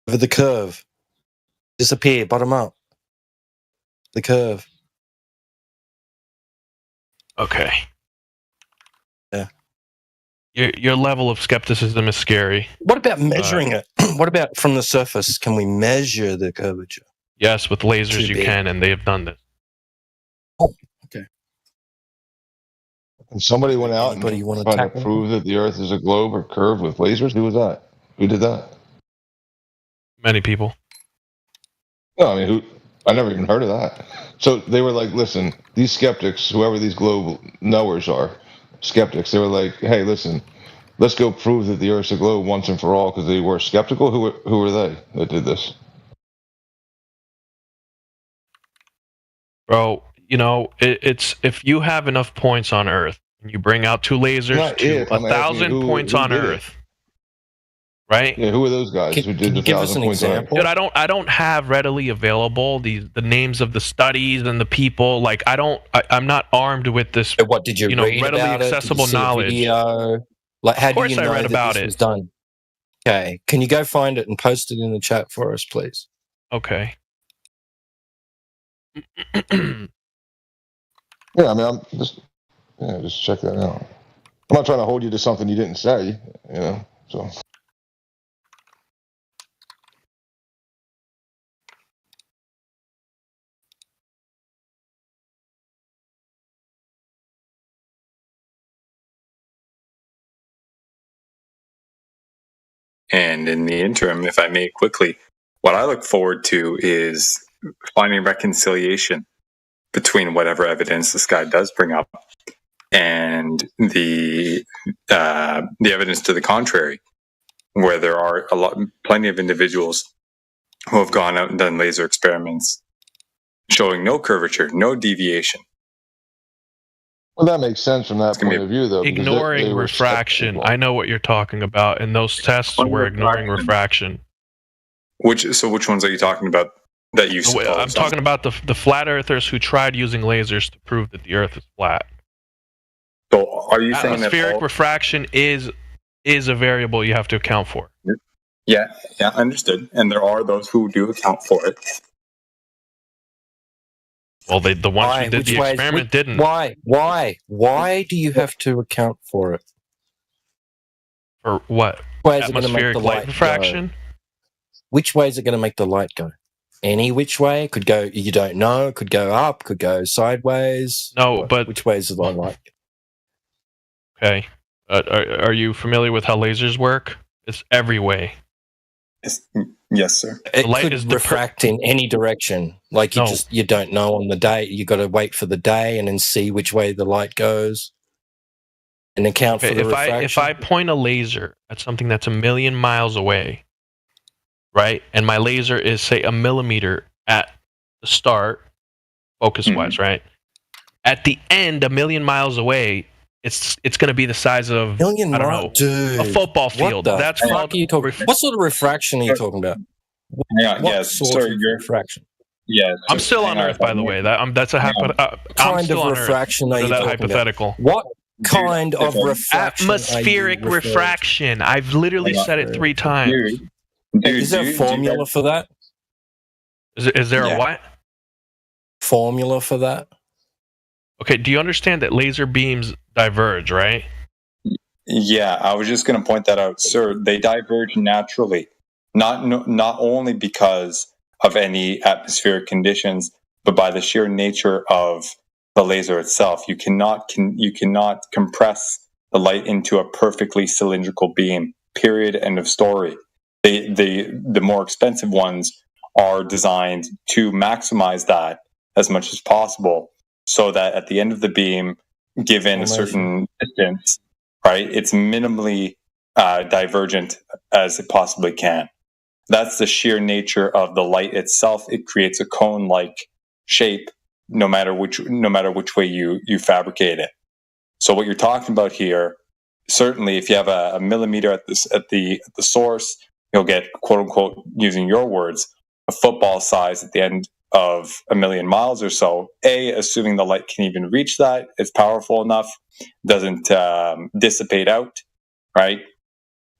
Over the curve. Disappear, bottom up. The curve. Okay. Yeah. your level of skepticism is scary. What about measuring it? What about from the surface? Can we measure the curvature? Yes, with lasers you can, and they have done this. Oh, okay. And somebody went out and tried to prove that the Earth is a globe or curved with lasers. Who was that? Who did that? Many people. No, I mean, I never even heard of that. So they were like, listen, these skeptics, whoever these globe knowers are, skeptics, they were like, hey, listen, let's go prove that the Earth's a globe once and for all, because they were skeptical. Who were they that did this? Bro, it's if you have enough points on Earth and you bring out 2 lasers to 1,000 points on Earth, right? Yeah, who are those guys who did the 1,000 points on Earth? Dude, I don't have readily available the names of the studies and the people. Like I'm not armed with this. What did you read readily about accessible it? Did you see knowledge? a video? Like, how do you know I read that about this it. was done? Okay, can you go find it and post it in the chat for us, please? Okay. Yeah, I mean, I'm just check that out. I'm not trying to hold you to something you didn't say, so. And in the interim, if I may quickly, what I look forward to is finding reconciliation between whatever evidence this guy does bring up and the evidence to the contrary, where there are plenty of individuals who have gone out and done laser experiments showing no curvature, no deviation. Well, that makes sense from that point of view, though. Ignoring refraction. I know what you're talking about, and those tests were ignoring refraction. Which ones are you talking about that you suppose? I'm talking about the flat earthers who tried using lasers to prove that the Earth is flat. So are you saying that atmospheric refraction is a variable you have to account for? Yeah, understood. And there are those who do account for it. Well, the ones who did the experiment didn't. Why do you have to account for it? For what? Why is it going to make the light refraction? Go? Which way is it going to make the light go? Any which way? Could go. You don't know. Could go up. Could go sideways. No, but which way is the light? Okay. Are you familiar with how lasers work? It's every way. Yes, sir. It could refract in any direction. Like you don't know on the day. You got to wait for the day and then see which way the light goes, and account for the refraction. If I point a laser at something that's 1,000,000 miles away, right, and my laser is say 1 millimeter at the start, focus-wise, right, at the end, 1,000,000 miles away, it's going to be the size of a football field. That's what you talking. What sort of refraction are you talking about? What sort of refraction? Yeah, I'm still on Earth, by the way. That's a kind of refraction. Are you that talking hypothetical? About? What kind of refraction? Atmospheric refraction. I've literally said it 3 times. Is there a formula for that? Is there a what? Formula for that? Okay, do you understand that laser beams diverge, right? Yeah, I was just going to point that out, sir. They diverge naturally, not only because of any atmospheric conditions, but by the sheer nature of the laser itself. You cannot compress the light into a perfectly cylindrical beam. Period. End of story. The more expensive ones are designed to maximize that as much as possible, so that at the end of the beam, given a certain distance, right, it's minimally divergent as it possibly can. That's the sheer nature of the light itself. It creates a cone-like shape, no matter which way you fabricate it. So what you're talking about here, certainly, if you have a millimeter at the source, you'll get, quote unquote, using your words, a football size at the end of 1,000,000 miles or so. Assuming the light can even reach that, it's powerful enough, doesn't dissipate out, right?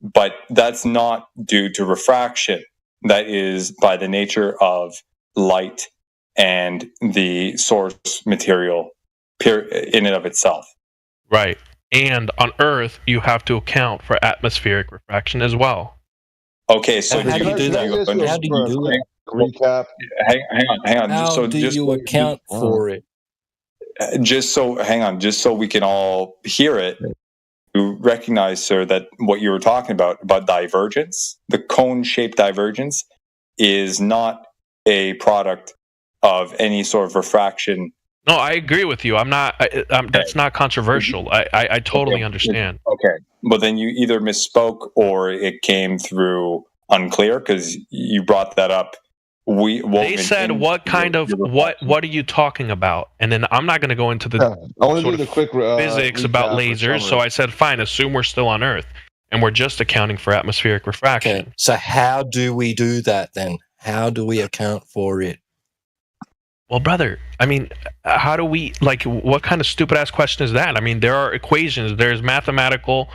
But that's not due to refraction. That is by the nature of light and the source material in and of itself. Right. and on Earth you have to account for atmospheric refraction as well. Okay, so how do you do that? How do you do it? Recap. Hang on. How do you account for it? Just so we can all hear it. You recognize, sir, that what you were talking about divergence, the cone-shaped divergence, is not a product of any sort of refraction. No, I agree with you. I'm not. That's not controversial. I totally understand. Okay, but then you either misspoke or it came through unclear because you brought that up. They said, "What kind of what are you talking about?" And then I'm not going to go into the sort of quick physics about lasers. So I said, "Fine, assume we're still on Earth, and we're just accounting for atmospheric refraction." Okay. So how do we do that then? How do we account for it? Well, brother, I mean, how do we, like, what kind of stupid-ass question is that? I mean, there are equations. There's mathematical,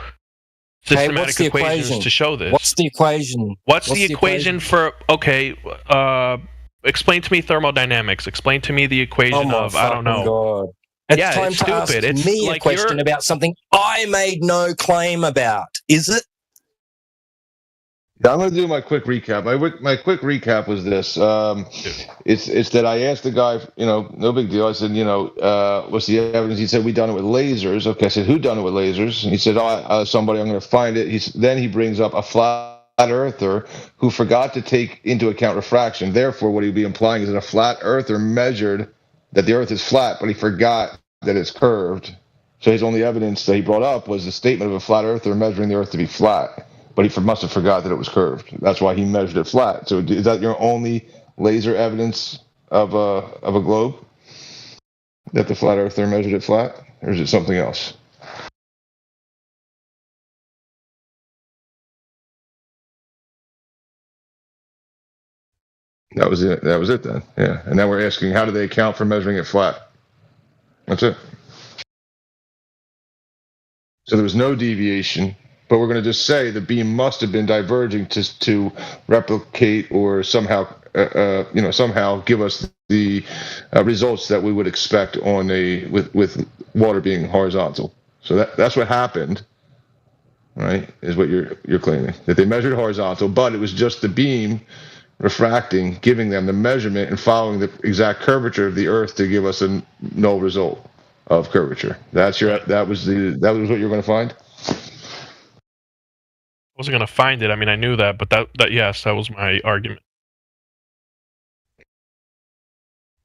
systematic equations to show this. What's the equation? What's the equation for, okay, explain to me thermodynamics. Explain to me the equation of, I don't know. God. It's time it's to stupid. ask It's me like a question about something I made no claim about. Is it? Yeah, I'm going to do my quick recap. My quick recap was this. It's that I asked the guy, no big deal. I said, what's the evidence? He said, we done it with lasers. Okay, I said, who done it with lasers? And he said, somebody, I'm going to find it. Then he brings up a flat earther who forgot to take into account refraction. Therefore, what he'd be implying is that a flat earther measured that the earth is flat, but he forgot that it's curved. So his only evidence that he brought up was the statement of a flat earther measuring the earth to be flat. But he must have forgot that it was curved. That's why he measured it flat. So is that your only laser evidence of a globe? That the flat earther measured it flat? Or is it something else? That was it. That was it then. Yeah. And now we're asking, how do they account for measuring it flat? That's it. So there was no deviation. But we're going to just say the beam must have been diverging to replicate or somehow give us the results that we would expect on with water being horizontal. So that's what happened, right? Is what you're claiming, that they measured horizontal, but it was just the beam refracting, giving them the measurement and following the exact curvature of the Earth to give us a null result of curvature. That was what you're going to find. I wasn't going to find it. I mean, I knew that, but that was my argument.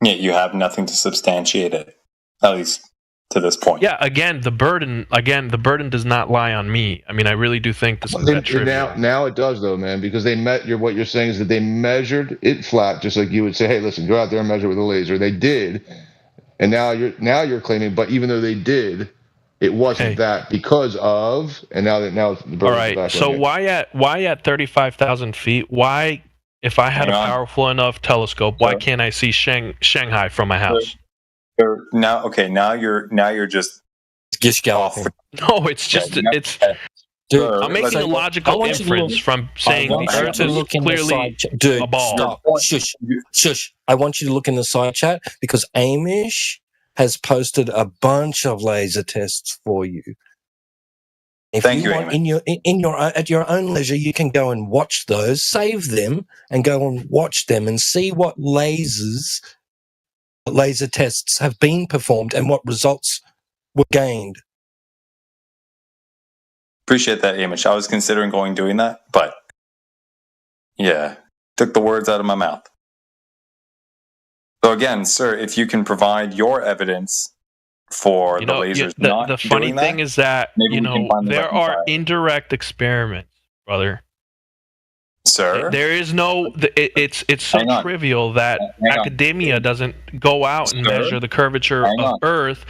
Yeah, you have nothing to substantiate it, at least to this point. Yeah, again, the burden does not lie on me. I mean, I really do think this is that trivial. Now it does, though, man, because what you're saying is that they measured it flat, just like you would say, hey, listen, go out there and measure with a laser. They did, and now you're claiming, but even though they did, it wasn't that because of, and now the all right. Back so why at 35,000 feet? Why, if I had a powerful enough telescope, why can't I see Shanghai from my house? Now you're just off. No, it's just it's. Dude, I'm making a logical inference from saying the Earth is clearly a ball. Stop. Shush. I want you to look in the side chat because Amish has posted a bunch of laser tests for you. If Thank you want, at your own leisure, you can go and watch those, save them, and go and watch them and see what laser tests have been performed and what results were gained. Appreciate that, Amish. I was considering doing that, but yeah, took the words out of my mouth. So again, sir, if you can provide your evidence for the lasers not the funny doing thing that, is that there are indirect experiments, brother. Sir, there is no. It's so trivial that academia doesn't go out and measure the curvature of Earth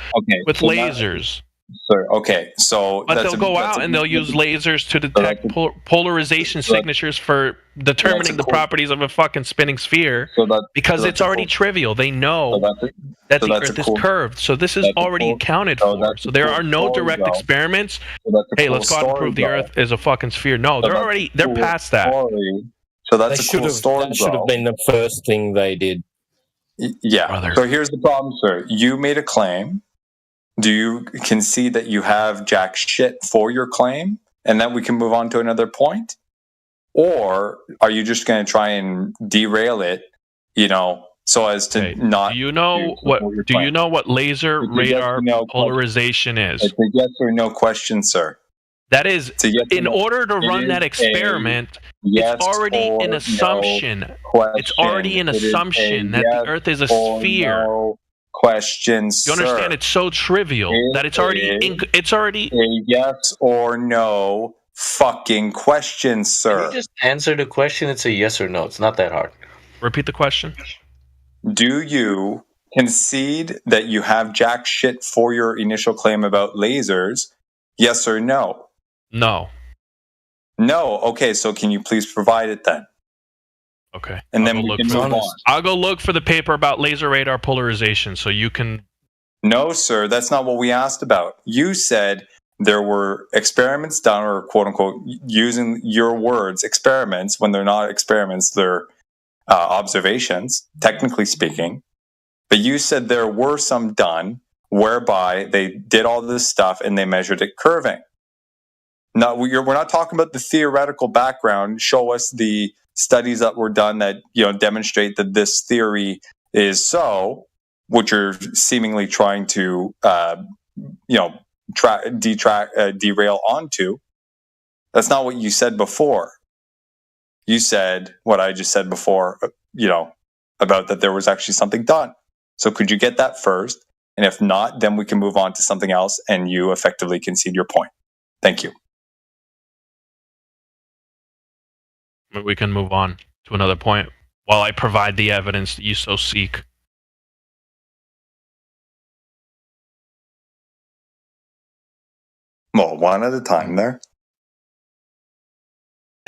with lasers. Sir, okay, so but they'll go out and they'll use lasers to detect polarization signatures for determining the properties of a fucking spinning sphere because it's already trivial. They know that the Earth is curved, so this is already accounted for. So there are no direct experiments. Hey, let's go out and prove the Earth is a fucking sphere. No, they're past that. So that's a cool story. That should have been the first thing they did. Yeah. So here's the problem, sir. You made a claim Do you concede that you have jack shit for your claim and that we can move on to another point? Or are you just going to try and derail it, so as to not... Do you know what laser radar polarization is? It's a yes or no question, sir. That is, in order to run that experiment, it's already an assumption. It's already an assumption that the Earth is a sphere. No question, sir. You understand? It's so trivial that it's already a yes or no fucking question, sir. Can you just answer the question? It's a yes or no. It's not that hard. Repeat the question. Do you concede that you have jack shit for your initial claim about lasers? Yes or no? No. No. Okay, so can you please provide it then? Okay. And then we can move on. I'll go look for the paper about laser radar polarization so you can... No, sir, that's not what we asked about. You said there were experiments done, or quote unquote, using your words, experiments, when they're not experiments, they're observations, technically speaking. But you said there were some done whereby they did all this stuff and they measured it curving. Now, we're not talking about the theoretical background. Show us the studies that were done that demonstrate that this theory is so, which you're seemingly trying to derail onto. That's not what you said before. You said what I just said before, about that there was actually something done. So could you get that first? And if not, then we can move on to something else and you effectively concede your point. Thank you. We can move on to another point while I provide the evidence that you so seek. Well, one at a time there.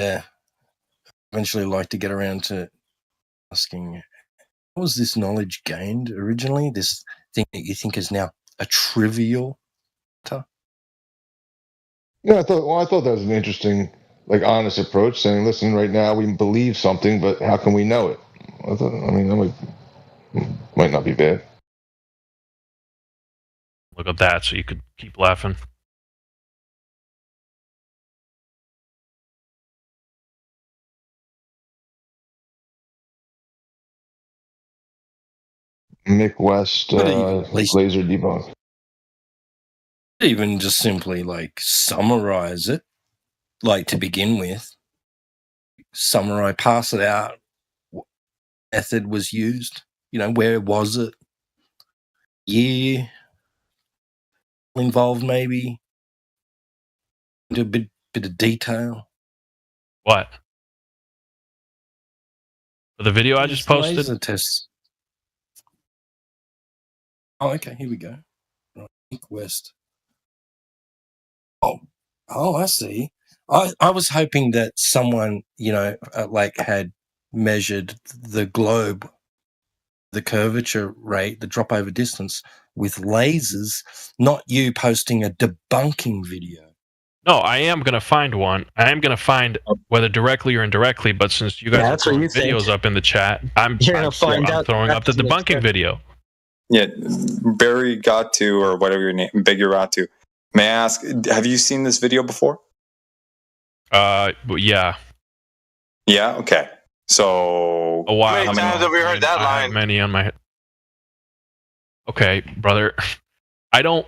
Yeah. Eventually like to get around to asking, how was this knowledge gained originally? This thing that you think is now a trivial matter? Yeah, I thought that was an interesting, honest approach, saying, listen, right now we believe something, but how can we know it? That might not be bad. Look at that, so you could keep laughing. Mick West, laser debunk. Even just simply summarize it, to begin with. Summarize, pass it out. What method was used? Where was it? Year involved, maybe. Do a bit of detail. What? For the video I just posted? Laser tests. Oh, okay, here we go. Right, Mick West. Oh, I see. I was hoping that someone, had measured the globe, the curvature rate, the drop over distance with lasers, not you posting a debunking video. No, I am going to find one. I am going to find whether directly or indirectly, but since you guys are throwing videos up in the chat, I'm throwing up the debunking video. Yeah, Barry got to, or whatever your name, Beguratu. May I ask, have you seen this video before? Yeah. Yeah, okay. So a while. How many times have we heard that line? Have many on my head. Okay, brother. I don't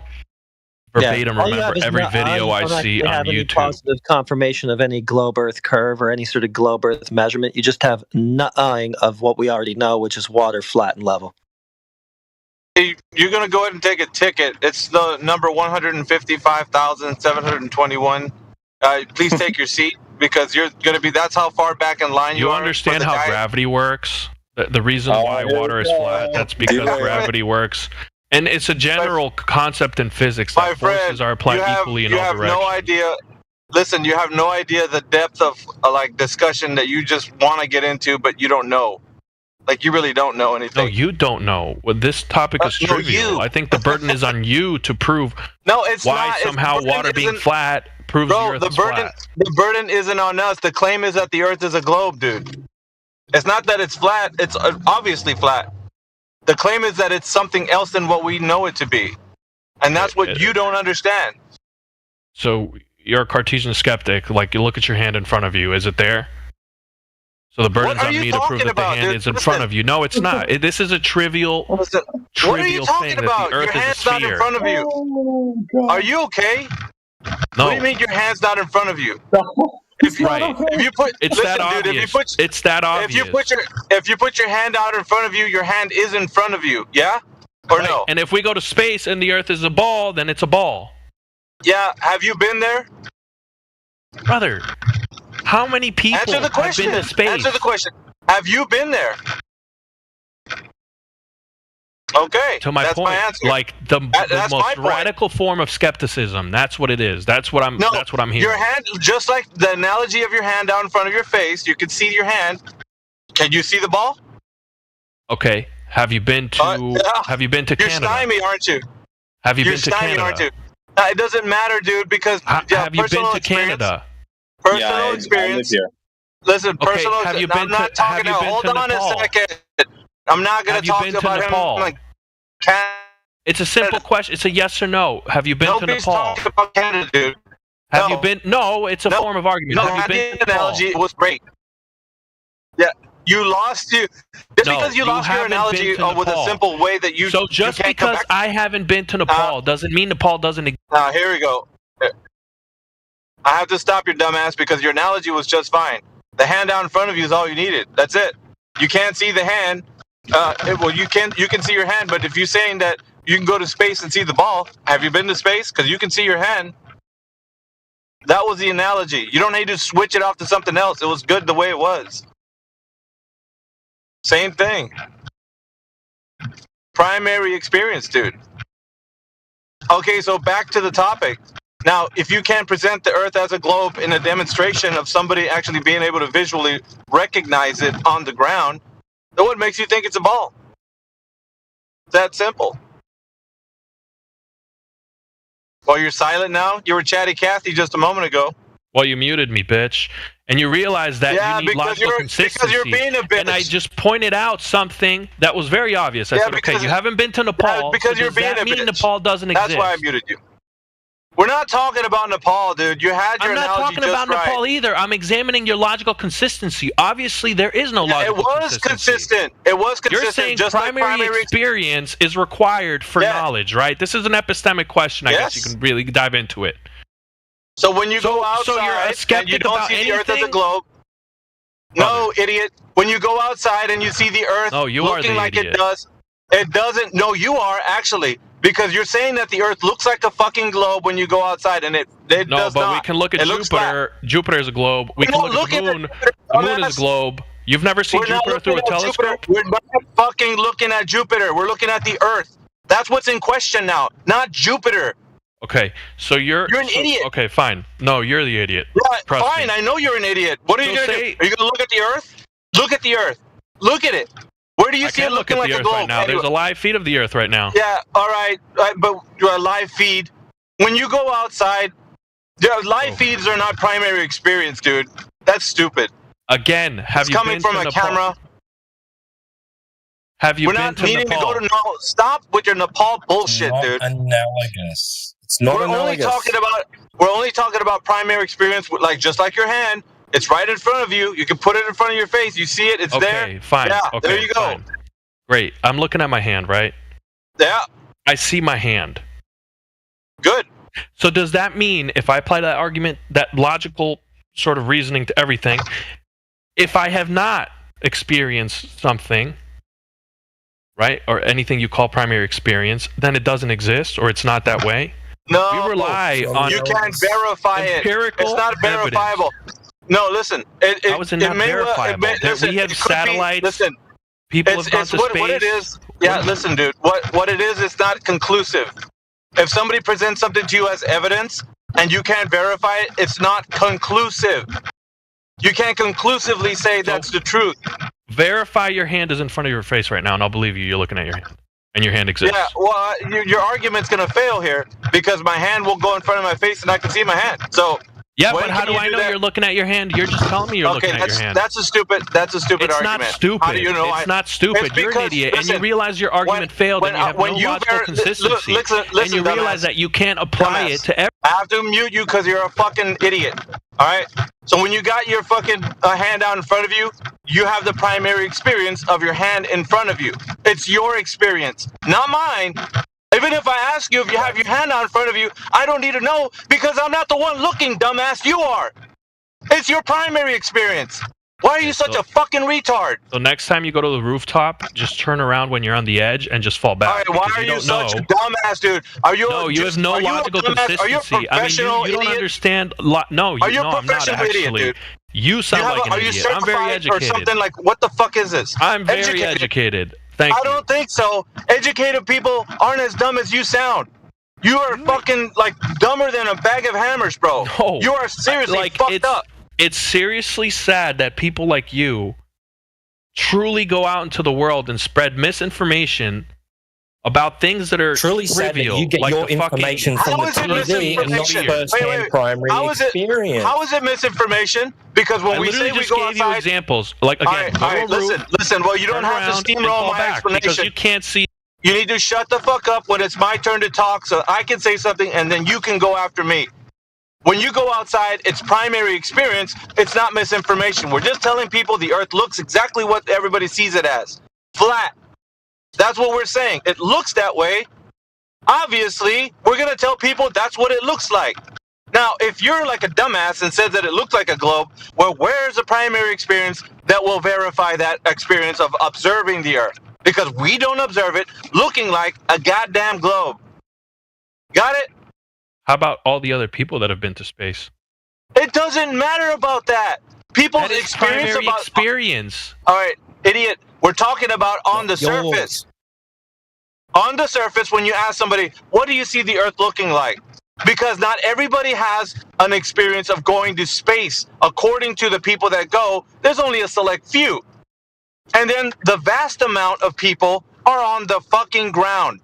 verbatim remember every video I see on YouTube. Any positive confirmation of any globe Earth curve or any sort of globe Earth measurement. You just have nothing of what we already know, which is water flat and level. You're going to go ahead and take a ticket. It's the number 155,721. Please take your seat because you're going to be, that's how far back in line you are. You understand how gravity works? The reason why water is flat, that's because gravity works. And it's a general concept in physics that forces are applied equally in all directions. You have no idea. Listen, you have no idea the depth of discussion that you just want to get into, but you don't know. You really don't know anything. No, you don't know. Well, this topic is trivial. I think the burden is on you to prove why somehow water being flat proves the Earth is flat. The burden isn't on us. The claim is that the Earth is a globe, dude. It's not that it's flat. It's obviously flat. The claim is that it's something else than what we know it to be. And that's what you don't understand. So you're a Cartesian skeptic. Like, you look at your hand in front of you. Is it there? So the burden's on me to prove that the hand is in front of you. No, it's not. This is a trivial What are you talking about? Your hand's not in front of you. Oh, are you okay? No. What do you mean your hand's not in front of you? If you put, it's that obvious. It's that obvious. If you put your hand out in front of you, your hand is in front of you. Yeah, or no? And if we go to space and the Earth is a ball, then it's a ball. Yeah. Have you been there, brother? How many people have been to space? Answer the question. Have you been there? Okay. To my point, like the most radical form of skepticism. That's what it is. That's what I'm hearing. Your hand, just like the analogy of your hand out in front of your face, you can see your hand. Can you see the ball? Okay. Have you been to Canada? You're stymie, aren't you? Have you been to Canada? Aren't you? It doesn't matter, dude, because have you been to Canada? Personal experience. Here. Listen, okay, personal. I'm not talking about. Hold on a second. I'm not going to talk about Nepal? him like. It's a simple question. It's a yes or no. Have you been to Nepal? Talking about Canada, dude. Have you been? No, it's a form of argument. No, have you been to analogy Nepal? was great. Yeah, you lost because you lost your analogy with a simple way that you. So just because I haven't been to Nepal doesn't mean Nepal doesn't exist. Here we go. I have to stop your dumbass because your analogy was just fine. The hand out in front of you is all you needed. That's it. You can't see the hand. You can see your hand, but if you're saying that you can go to space and see the ball, have you been to space? Because you can see your hand. That was the analogy. You don't need to switch it off to something else. It was good the way it was. Same thing. Primary experience, dude. Okay, so back to the topic. Now, if you can't present the Earth as a globe in a demonstration of somebody actually being able to visually recognize it on the ground, then what makes you think it's a ball? It's that simple. Well, you're silent now? You were chatty Cathy just a moment ago. Well, you muted me, bitch. And you realize that you need logical consistency. Because you're being a bitch. And I just pointed out something that was very obvious. I said, okay, you haven't been to Nepal. Because you're being a bitch. Mean Nepal doesn't exist? That's why I muted you. We're not talking about Nepal, dude. You had your analogy. I'm not talking about Nepal either. I'm examining your logical consistency. Obviously, there is no logical consistency. It was consistent. It was consistent. You're saying just primary experience is required for knowledge, right? This is an epistemic question. I guess you can really dive into it. So when you go outside and you don't see the Earth as a globe, no, idiot. When you go outside and you see the Earth looking like it does, it doesn't. No, you are actually. Because you're saying that the Earth looks like a fucking globe when you go outside, and it does not. No, but we can look at Jupiter. Jupiter is a globe. We can look at the moon. The moon is a globe. You've never seen Jupiter through a telescope? We're not fucking looking at Jupiter. We're looking at the Earth. That's what's in question now, not Jupiter. Okay, so you're an idiot. Okay, fine. No, you're the idiot. Yeah, fine, I know you're an idiot. What are you going to do? Are you going to look at the Earth? Look at the Earth. Look at it. Where do you see it looking like a globe? Right now. Anyway. There's a live feed of the Earth right now. Yeah, all right, but a live feed. When you go outside, live feeds are not primary experience, dude. That's stupid. Again, have you been to Nepal? It's coming from a camera. Have you been to Nepal? We're not needing to go to Nepal. Stop with your Nepal bullshit, dude. Analogous. It's not analogous. We're only talking about primary experience, just like your hand. It's right in front of you. You can put it in front of your face. You see it. It's there. Okay, fine. Yeah, okay, there you go. Fine. Great. I'm looking at my hand, right? Yeah. I see my hand. Good. So does that mean, if I apply that argument, that logical sort of reasoning to everything, if I have not experienced something, right, or anything you call primary experience, then it doesn't exist, or it's not that way? No. We rely on you can't verify it. It's not verifiable. Evidence. No, listen. How is it not verifiable? We have satellites. Listen, people have gone to space. What it is. Yeah, listen, dude. What it is, it's not conclusive. If somebody presents something to you as evidence and you can't verify it, it's not conclusive. You can't conclusively say that's the truth. Verify your hand is in front of your face right now, and I'll believe you. You're looking at your hand, and your hand exists. Yeah, well, your argument's going to fail here because my hand will go in front of my face and I can see my hand. So Yeah, but how do I know you're looking at your hand? You're just telling me you're looking at your hand. That's a stupid It's argument. not stupid. How do you know? It's not stupid. You're an idiot, and you realize your argument failed, and you have no logical consistency. Listen, and you realize that you can't apply it to every. I have to mute you because you're a fucking idiot. All right. So when you got your fucking hand out in front of you, you have the primary experience of your hand in front of you. It's your experience, not mine. Even if I ask you if you have your hand out in front of you, I don't need to know because I'm not the one looking, dumbass. You are. It's your primary experience. Why are you such a fucking retard? So next time you go to the rooftop, just turn around when you're on the edge and just fall back. All right, why are you such a dumbass, dude? Are you? No, you have no logical consistency. Are you a professional you don't idiot? Understand. No, are you a I'm not professional idiot, actually. dude? You sound like an are you idiot. I'm very certified educated. or something like? What the fuck is this? I'm very educated. Thank you. I don't think so. Educated people aren't as dumb as you sound. You are fucking like dumber than a bag of hammers, bro. No, you are seriously fucked up. It's seriously sad that people like you truly go out into the world and spread misinformation about things that are truly trivial. Sad that you get like your information from the TV and not first-hand primary experience. How is it misinformation? Because when we say we go gave outside, you examples. Like again, all right, listen. Well, you don't have to steamroll my explanation because you can't see. You need to shut the fuck up when it's my turn to talk, so I can say something, and then you can go after me. When you go outside, it's primary experience. It's not misinformation. We're just telling people the Earth looks exactly what everybody sees it as, flat. That's what we're saying. It looks that way. Obviously, we're going to tell people that's what it looks like. Now, if you're like a dumbass and says that it looks like a globe, well, where's the primary experience that will verify that experience of observing the Earth? Because we don't observe it looking like a goddamn globe. Got it? How about all the other people that have been to space? It doesn't matter about that. People's experience about experience. All right, idiot. We're talking about on the surface. On the surface, when you ask somebody, what do you see the Earth looking like? Because not everybody has an experience of going to space. According to the people that go, there's only a select few. And then the vast amount of people are on the fucking ground.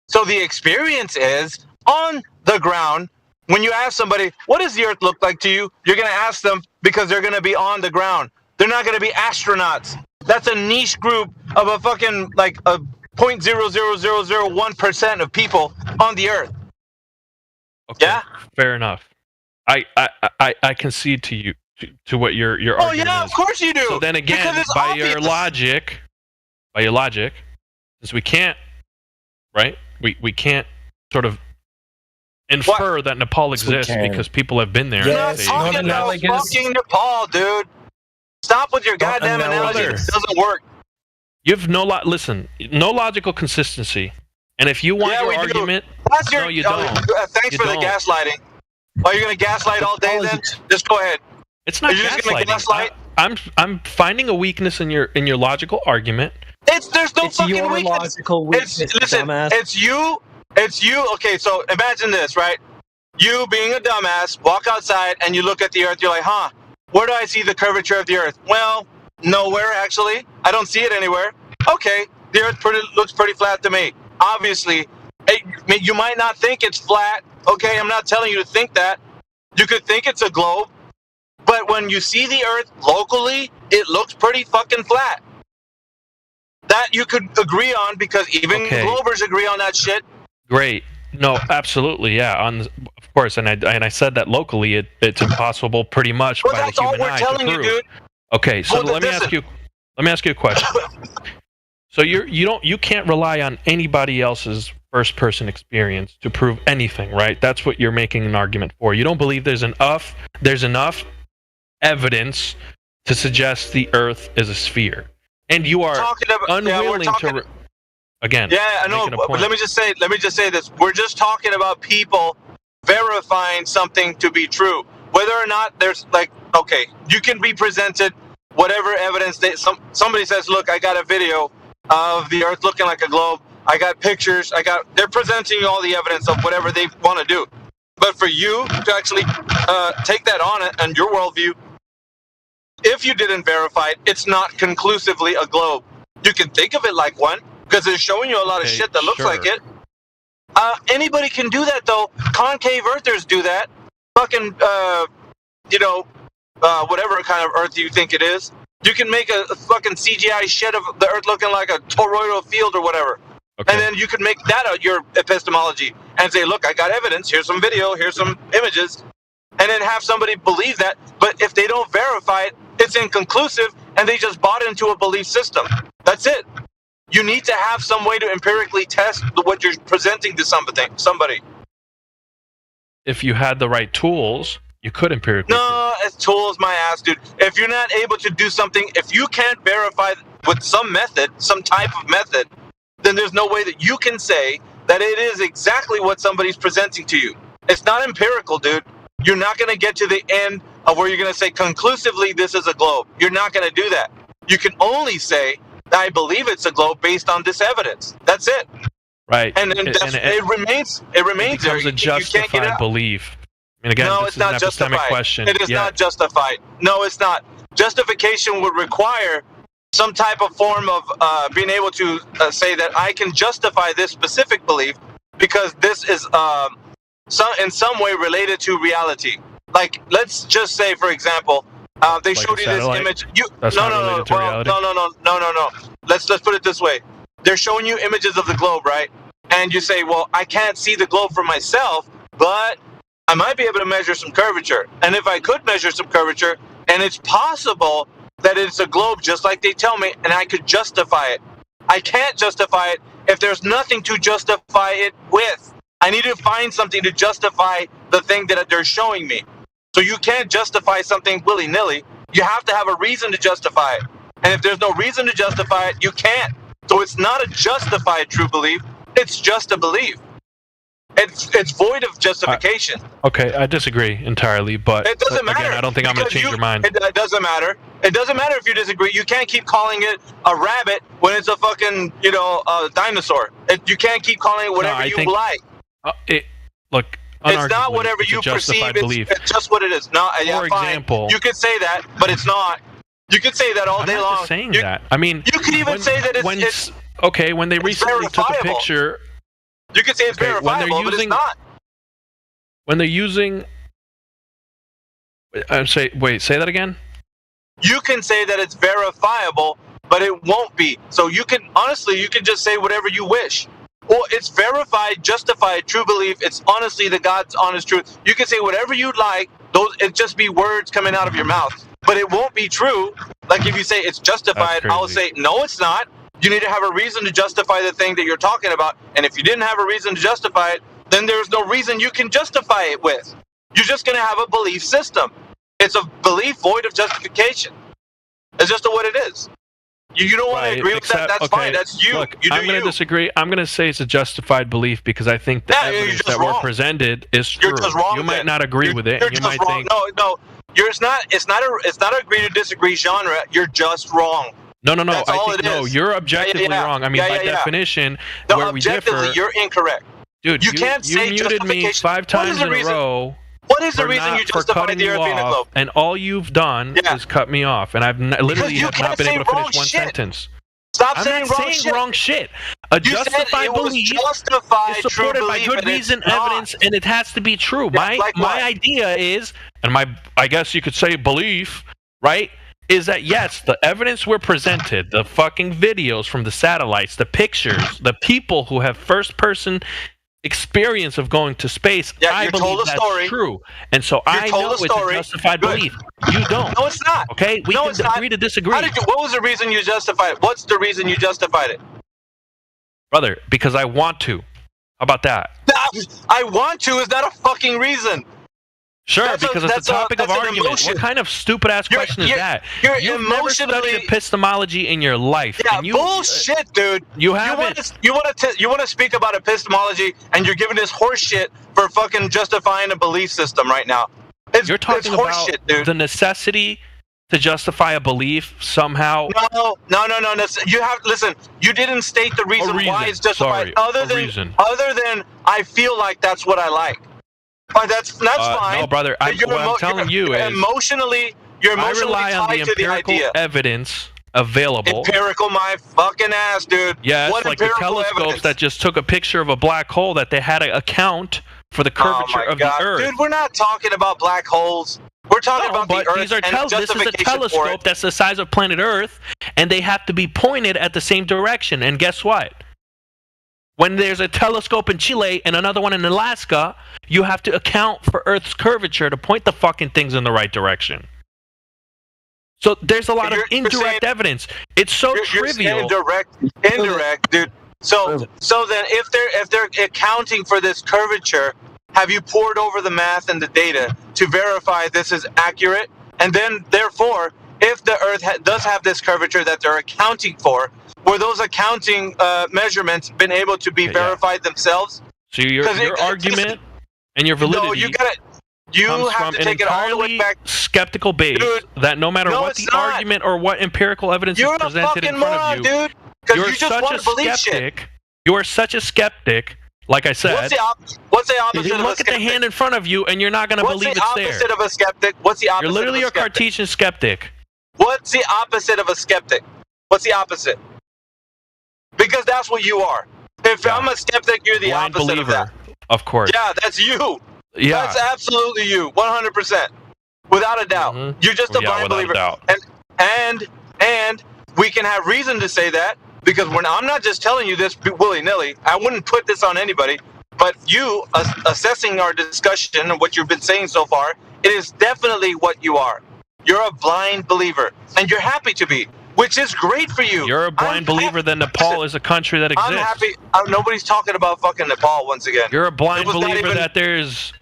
So the experience is on the ground. When you ask somebody, what does the Earth look like to you? You're going to ask them because they're going to be on the ground. They're not going to be astronauts. That's a niche group of a fucking, like, a 0.00001% of people on the Earth. Okay, yeah? Fair enough. I concede to you, to what your argument is. Oh, yeah, of course you do. So then again, by your logic, since we can't, right? We can't sort of infer that Nepal exists because people have been there. Yes, not fucking Nepal, dude. Stop with your goddamn analogy. It doesn't work. You have no logical consistency. And if you want your argument, no, you don't. Thanks for the gaslighting. Oh, you're gonna gaslight all day then? Just go ahead. It's not gaslighting. I'm finding a weakness in your logical argument. There's no fucking weakness. It's you. Okay, so imagine this, right? You being a dumbass, walk outside and you look at the Earth. You're like, huh? Where do I see the curvature of the Earth? Well, nowhere actually. I don't see it anywhere. Okay, the Earth looks pretty flat to me. Obviously, you might not think it's flat. Okay, I'm not telling you to think that. You could think it's a globe. But when you see the Earth locally, it looks pretty fucking flat. That you could agree on because even Globers agree on that shit. Great. No, absolutely, yeah. Of course, and I said that locally, it's impossible, pretty much, by the human eye to prove. You, dude. Okay, so let me ask you a question. So you can't rely on anybody else's first-person experience to prove anything, right? That's what you're making an argument for. You don't believe there's enough evidence to suggest the Earth is a sphere, and you are unwilling to. Again, yeah, I know. But let me just say this: we're just talking about people verifying something to be true, whether or not there's you can be presented whatever evidence somebody says. Look, I got a video of the Earth looking like a globe. I got pictures. They're presenting you all the evidence of whatever they want to do. But for you to actually take that on it and your worldview, if you didn't verify it, it's not conclusively a globe. You can think of it like one. Because they're showing you a lot of shit that looks like it. Anybody can do that, though. Concave earthers do that. fucking, whatever kind of Earth you think it is. You can make a fucking CGI shit of the Earth looking like a toroidal field or whatever. Okay. And then you could make that out your epistemology and say, look, I got evidence. Here's some video. Here's some images. And then have somebody believe that. But if they don't verify it, it's inconclusive, and they just bought into a belief system. That's it. You need to have some way to empirically test what you're presenting to somebody. If you had the right tools, you could empirically. No, it's tools, my ass, dude. If you're not able to do something, if you can't verify with some method, some type of method, then there's no way that you can say that it is exactly what somebody's presenting to you. It's not empirical, dude. You're not going to get to the end of where you're going to say conclusively this is a globe. You're not going to do that. You can only say, I believe it's a globe based on this evidence. That's it. Right. And then it remains there. It's a justified belief. I mean, again, no, this it's is not an justified. epistemic question. It is not justified. No, it's not. Justification would require some type of form of being able to say that I can justify this specific belief because this is in some way related to reality. Like, let's just say, for example, they showed you this image. No. Let's put it this way. They're showing you images of the globe, right? And you say, well, I can't see the globe for myself, but I might be able to measure some curvature. And if I could measure some curvature, and it's possible that it's a globe just like they tell me, and I could justify it. I can't justify it if there's nothing to justify it with. I need to find something to justify the thing that they're showing me. So you can't justify something willy-nilly. You have to have a reason to justify it. And if there's no reason to justify it, you can't. So it's not a justified true belief. It's just a belief. It's void of justification. Okay, I disagree entirely, but it doesn't matter. Again, I don't think I'm going to change your mind. It doesn't matter. It doesn't matter if you disagree. You can't keep calling it a rabbit when it's a fucking, dinosaur. You can't keep calling it whatever you like. Look, it's not whatever you perceive. It's just what it is. No, for example, you could say that, but it's not. You could say that all day long. I'm not saying that. I mean, you could even say that it's okay. When they recently took a picture, you could say it's verifiable, but it's not. When they're using, say that again. You can say that it's verifiable, but it won't be. So you can just say whatever you wish. Well, it's verified, justified, true belief. It's honestly the God's honest truth. You can say whatever you'd like. It just be words coming out of your mouth, but it won't be true. Like if you say it's justified, I'll say no, it's not. You need to have a reason to justify the thing that you're talking about. And if you didn't have a reason to justify it, then there's no reason you can justify it with. You're just going to have a belief system. It's a belief void of justification. It's just what it is. You don't want to agree with that? That's fine. That's you. Look, I'm going to disagree. I'm going to say it's a justified belief because I think the evidence that we're presented is true. You're just wrong. You might not agree with it. You're you just might wrong. think No. It's not a agree to disagree genre. You're just wrong. No. You're objectively wrong. I mean, by definition, where we differ, you're incorrect. Dude, you muted me 5 times in a row. What is the reason you justified the Earth being a globe? And all you've done is cut me off, and I've literally have not been able to finish one sentence. Stop saying wrong shit. A justified belief is supported by good reason, evidence, and it has to be true. My idea is, and I guess you could say belief, right? Is that yes, the evidence we're presented, the fucking videos from the satellites, the pictures, the people who have first-person experience of going to space, I believe that's true. And so I know it's a justified belief. You don't. No, it's not. Okay? We can agree to disagree. What was the reason you justified it? What's the reason you justified it? Brother, because I want to. How about that? I want to is not a fucking reason. Sure, because it's a topic of argument. What kind of stupid-ass question is that? You've never studied epistemology in your life. Yeah, bullshit, dude. You haven't. You want to speak about epistemology, and you're giving this horse shit for fucking justifying a belief system right now. You're talking about the necessity to justify a belief somehow. No. You have listen. You didn't state the reason why it's justified. Other than I feel like that's what I like. That's fine. No, brother. What I'm telling you is you're emotionally I rely on the empirical evidence available. Empirical, my fucking ass, dude. Yes, like the telescopes that just took a picture of a black hole that they had to account for the curvature of the Earth. Dude, we're not talking about black holes. We're talking about the Earth these are and this is a telescope that's the size of planet Earth, and they have to be pointed at the same direction. And guess what? When there's a telescope in Chile and another one in Alaska, you have to account for Earth's curvature to point the fucking things in the right direction. So there's a lot of indirect evidence. It's so trivial. Indirect, dude. So then if they're accounting for this curvature, have you poured over the math and the data to verify this is accurate? And then, therefore, if the Earth does have this curvature that they're accounting for, were those accounting measurements been able to be verified themselves? So your argument and your validity comes from an entirely skeptical base, dude, that no matter what the argument or what empirical evidence is presented in front of you, you're such a skeptic. You are such a skeptic. Like I said, what's the opposite you of a look at the hand in front of you and you're not going to believe it's there. What's the opposite of a skeptic? What's the opposite? You're literally of a skeptic? Cartesian skeptic. What's the opposite of a skeptic? What's the opposite? Because that's what you are. If I'm a skeptic, you're the blind opposite believer, of that. Of course. Yeah, that's you. Yeah. That's absolutely you, 100%, without a doubt. You're just a blind believer. And we can have reason to say that. Because I'm not just telling you this willy-nilly. I wouldn't put this on anybody. But you, assessing our discussion and what you've been saying so far, it is definitely what you are. You're a blind believer. And you're happy to be, which is great for you. You're a blind believer that Nepal is a country that exists. I'm happy. Nobody's talking about fucking Nepal once again. You're a blind believer that there's,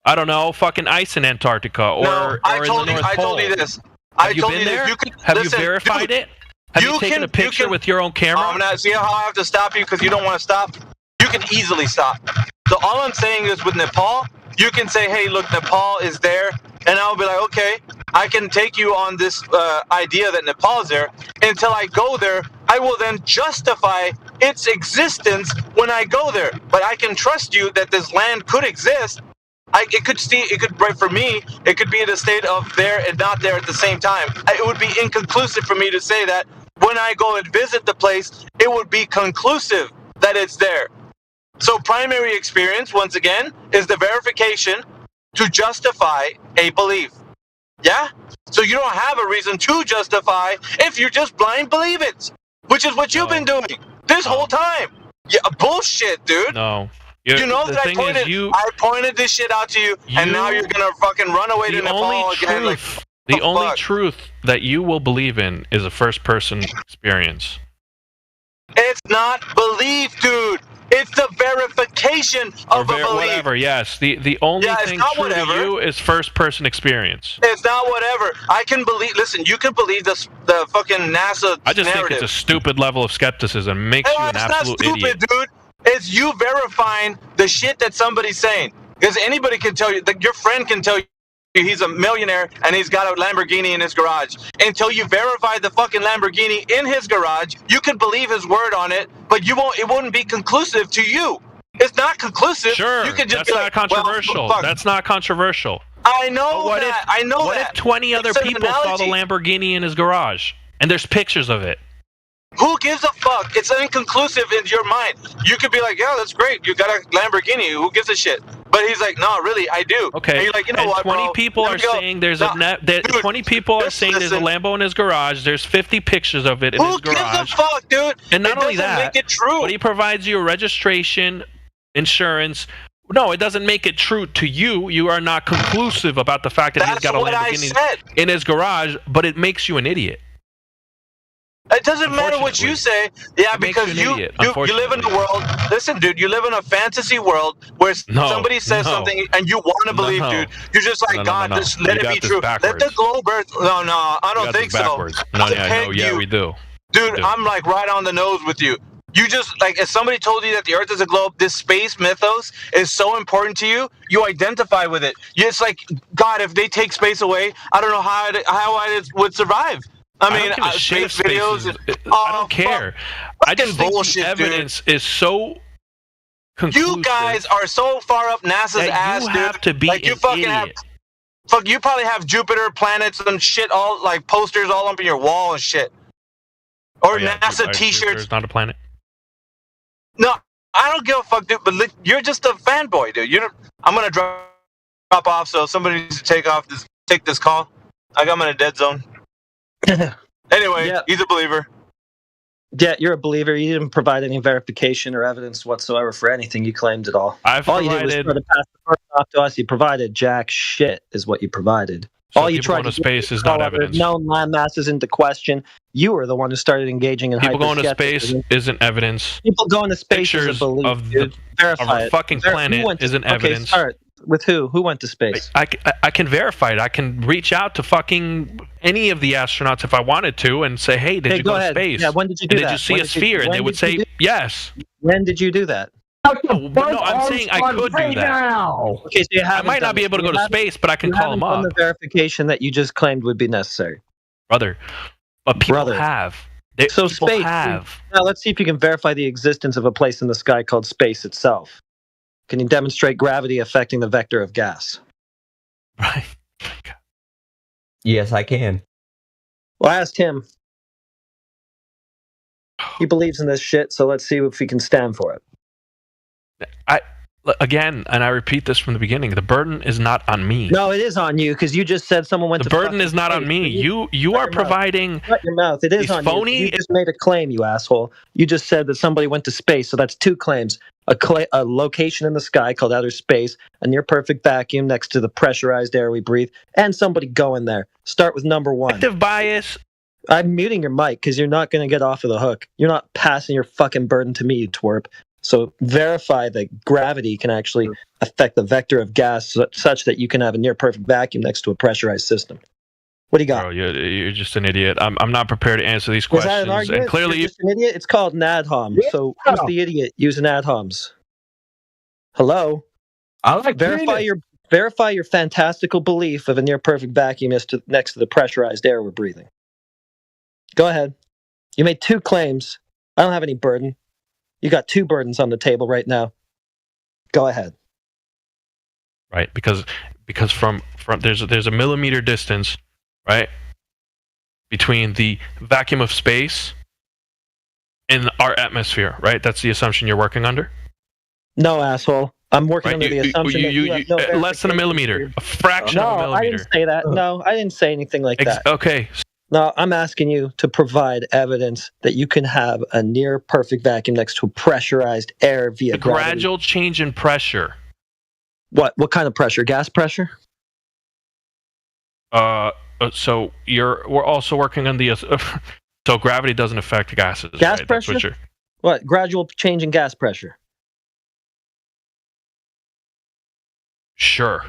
I don't know, fucking ice in Antarctica or in the North Pole. I told you this. Have you been there? Have you verified it? Have you taken a picture with your own camera? I'm not. See how I have to stop you because you don't want to stop? You can easily stop. So all I'm saying is with Nepal, you can say, hey, look, Nepal is there. And I'll be like, okay, I can take you on this idea that Nepal is there. Until I go there, I will then justify its existence when I go there. But I can trust you that this land could exist. For me, it could be in a state of there and not there at the same time. It would be inconclusive for me to say that. When I go and visit the place, it would be conclusive that it's there. So primary experience, once again, is the verification to justify a belief. Yeah? So you don't have a reason to justify if you just blind believe it, which is what you've been doing this whole time. Yeah, bullshit, dude. No. You know that I pointed this shit out to you, and now you're gonna fucking run away to Nepal again. The only truth that you will believe in is a first-person experience. It's not belief, dude. It's the verification of a belief. Whatever, yes. The only thing true to you is first-person experience. It's not whatever. I can believe. Listen, you can believe the fucking NASA I just narrative. think it's a stupid level of skepticism. It makes you an absolute idiot. It's not stupid, dude. It's you verifying the shit that somebody's saying. Because anybody can tell you, your friend can tell you he's a millionaire and he's got a Lamborghini in his garage. Until you verify the fucking Lamborghini in his garage, you can believe his word on it, but it wouldn't be conclusive to you. It's not conclusive. Sure, you can just that's not controversial. Well, that's not controversial. I know that. I know that. What if 20 other people saw the Lamborghini in his garage and there's pictures of it? Who gives a fuck? It's inconclusive in your mind. You could be like, yeah, that's great. You got a Lamborghini. Who gives a shit? But he's like, no, really, I do. Okay. And you're like, you know what, 20 people are saying there's 20 people are saying there's a Lambo in his garage. There's 50 pictures of it in his garage. Who gives a fuck, dude? And not only that, make it true. But he provides you a registration, insurance. No, it doesn't make it true to you. You are not conclusive about the fact that he's got a Lamborghini in his garage, but it makes you an idiot. It doesn't matter what you say. Yeah, because you live in a world. Listen, dude, you live in a fantasy world where somebody says something and you want to believe, dude. You're just like, God, just let it be true. Let the globe earth. No, I don't think so. We do. Dude, I'm like right on the nose with you. You just, like, if somebody told you that the earth is a globe, this space mythos is so important to you, you identify with it. It's like, God, if they take space away, I don't know how I would survive. I mean, space videos. I don't care. I just think the evidence is so conclusive. You guys are so far up NASA's ass, dude. You have to be an idiot. You probably have Jupiter, planets, and shit, all like posters all up in your wall and shit. Or NASA T-shirts. Jupiter's not a planet. No, I don't give a fuck, dude. But you're just a fanboy, dude. I'm gonna drop off, so somebody needs to take this call. I'm in a dead zone. Anyway, he's a believer. Yeah, you're a believer. You didn't provide any verification or evidence whatsoever for anything you claimed at all. All you did was try to pass the person off to us. You provided jack shit, is what you provided. So all you tried to space is not evidence. Known land masses into question. You were the one who started engaging in people going to space isn't evidence. People going to space is a belief. Of our fucking planet isn't evidence. Start with who? Who went to space? I can verify it. I can reach out to fucking any of the astronauts if I wanted to and say, hey, did you go to space? Yeah, when did you do that? Did you see a sphere? And they would say yes. When did you do that? No, I'm saying I could do that. Okay, so I might not be able to go to space, but I can call them up. The verification that you just claimed would be necessary, brother. But people have. So space. Now let's see if you can verify the existence of a place in the sky called space itself. Can you demonstrate gravity affecting the vector of gas? Right. Yes, I can. Well, I asked him. He believes in this shit, so let's see if he can stand for it. Again, and I repeat this from the beginning, the burden is not on me. No, it is on you, because you just said someone went to the burden is not on me. You are providing. Shut your mouth. It is on phony. You just made a claim, you asshole. You just said that somebody went to space, so that's two claims. A location in the sky called outer space, a near perfect vacuum next to the pressurized air we breathe, and somebody going there. Start with number one. Active bias. I'm muting your mic because you're not going to get off of the hook. You're not passing your fucking burden to me, you twerp. So verify that gravity can actually affect the vector of gas such that you can have a near perfect vacuum next to a pressurized system. What do you got? Bro, you're just an idiot. I'm not prepared to answer these questions. Was that an argument? And clearly, you're just an idiot. It's called an ad hom. Yeah. So who's the idiot using ad homs? Hello. I like verify your fantastical belief of a near perfect vacuum next to the pressurized air we're breathing. Go ahead. You made two claims. I don't have any burden. You got two burdens on the table right now. Go ahead. Right, because from there's a millimeter distance, right, between the vacuum of space and our atmosphere, right? That's the assumption you're working under? No, asshole. I'm working under the assumption that you have no less than a millimeter, a fraction of a millimeter. No, I didn't say that. No, I didn't say anything like that. Okay. No, I'm asking you to provide evidence that you can have a near perfect vacuum next to pressurized air via gravity. Gradual change in pressure. What kind of pressure? Gas pressure? So we're also working on the so gravity doesn't affect gases. Gas right? pressure? What? Gradual change in gas pressure. Sure.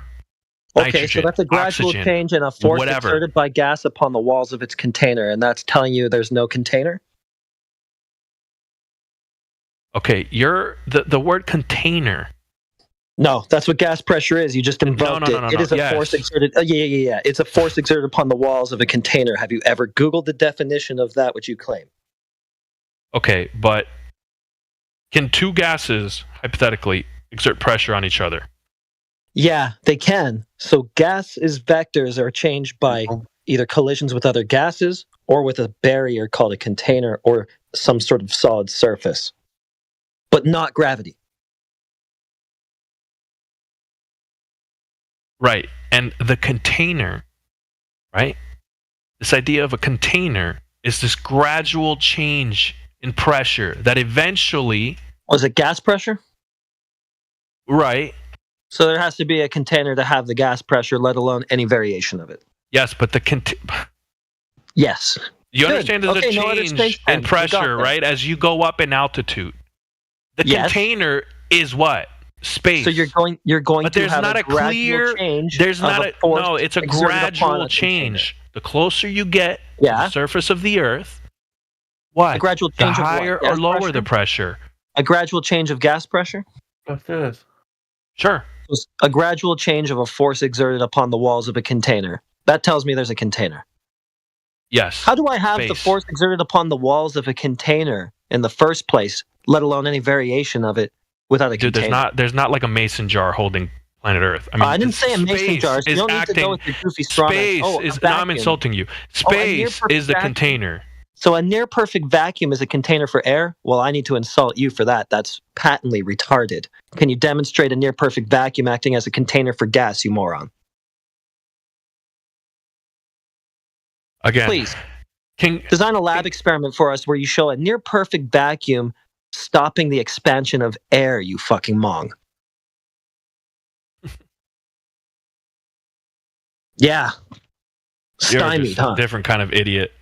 Okay, nitrogen, so that's a gradual oxygen, change in a force exerted by gas upon the walls of its container, and that's telling you there's no container? Okay, the word container. No, that's what gas pressure is. You just invoked it. It is a force exerted. Yeah. It's a force exerted upon the walls of a container. Have you ever Googled the definition of that which you claim? Okay, but can two gases, hypothetically, exert pressure on each other? Yeah, they can. So gases vectors are changed by either collisions with other gases or with a barrier called a container or some sort of solid surface, but not gravity. Right. And the container, right? This idea of a container is this gradual change in pressure that eventually... Was it gas pressure? Right. So there has to be a container to have the gas pressure, let alone any variation of it. Yes, but Yes. You understand there's a change in pressure, right? As you go up in altitude. The container is what? Space. So you're going but to there's have not a clear change. There's not a no, it's a gradual change. The closer you get to the surface of the earth, what? A gradual change the higher of what? or lower pressure? the pressure. A gradual change of gas pressure? Sure. A gradual change of a force exerted upon the walls of a container. That tells me there's a container. Yes. How do I have the force exerted upon the walls of a container in the first place, let alone any variation of it without a container? There's not like a mason jar holding planet Earth. I mean, I didn't say a mason jar. So you don't need to go with your goofy straw man. Space is. Now I'm insulting you. Space is the container. So a near perfect vacuum is a container for air? Well, I need to insult you for that. That's patently retarded. Can you demonstrate a near perfect vacuum acting as a container for gas, you moron? Again, please. Design a lab experiment for us where you show a near perfect vacuum stopping the expansion of air, you fucking mong. Yeah. Stymied, You're just a different kind of idiot.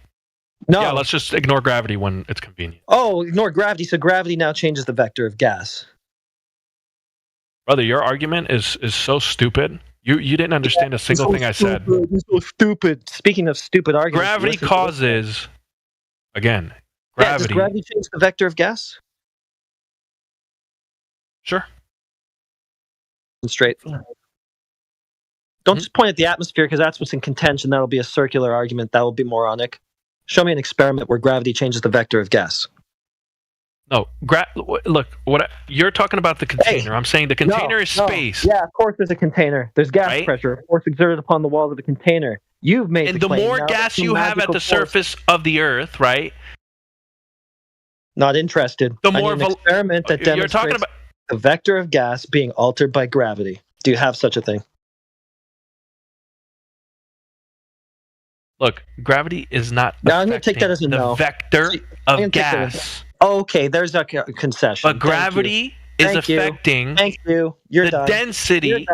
No. Yeah, let's just ignore gravity when it's convenient. Oh, ignore gravity. So gravity now changes the vector of gas. Brother, your argument is so stupid. You didn't understand a single thing I said. It's so stupid. Speaking of stupid arguments, gravity causes, again, gravity. Does gravity change the vector of gas? Sure. Straight. Don't just point at the atmosphere because that's what's in contention. That'll be a circular argument. That will be moronic. Show me an experiment where gravity changes the vector of gas. No, look, you're talking about the container. I'm saying the container is space. Yeah, of course there's a container. There's gas pressure, force exerted upon the walls of the container. You've made and the more gas you have at the surface of the Earth, right? Not interested. The more an experiment that demonstrates you're talking about the vector of gas being altered by gravity. Do you have such a thing? Look, gravity is not. Now I'm going to take that as a no. The vector of gas. Okay, there's a concession. But gravity is affecting the density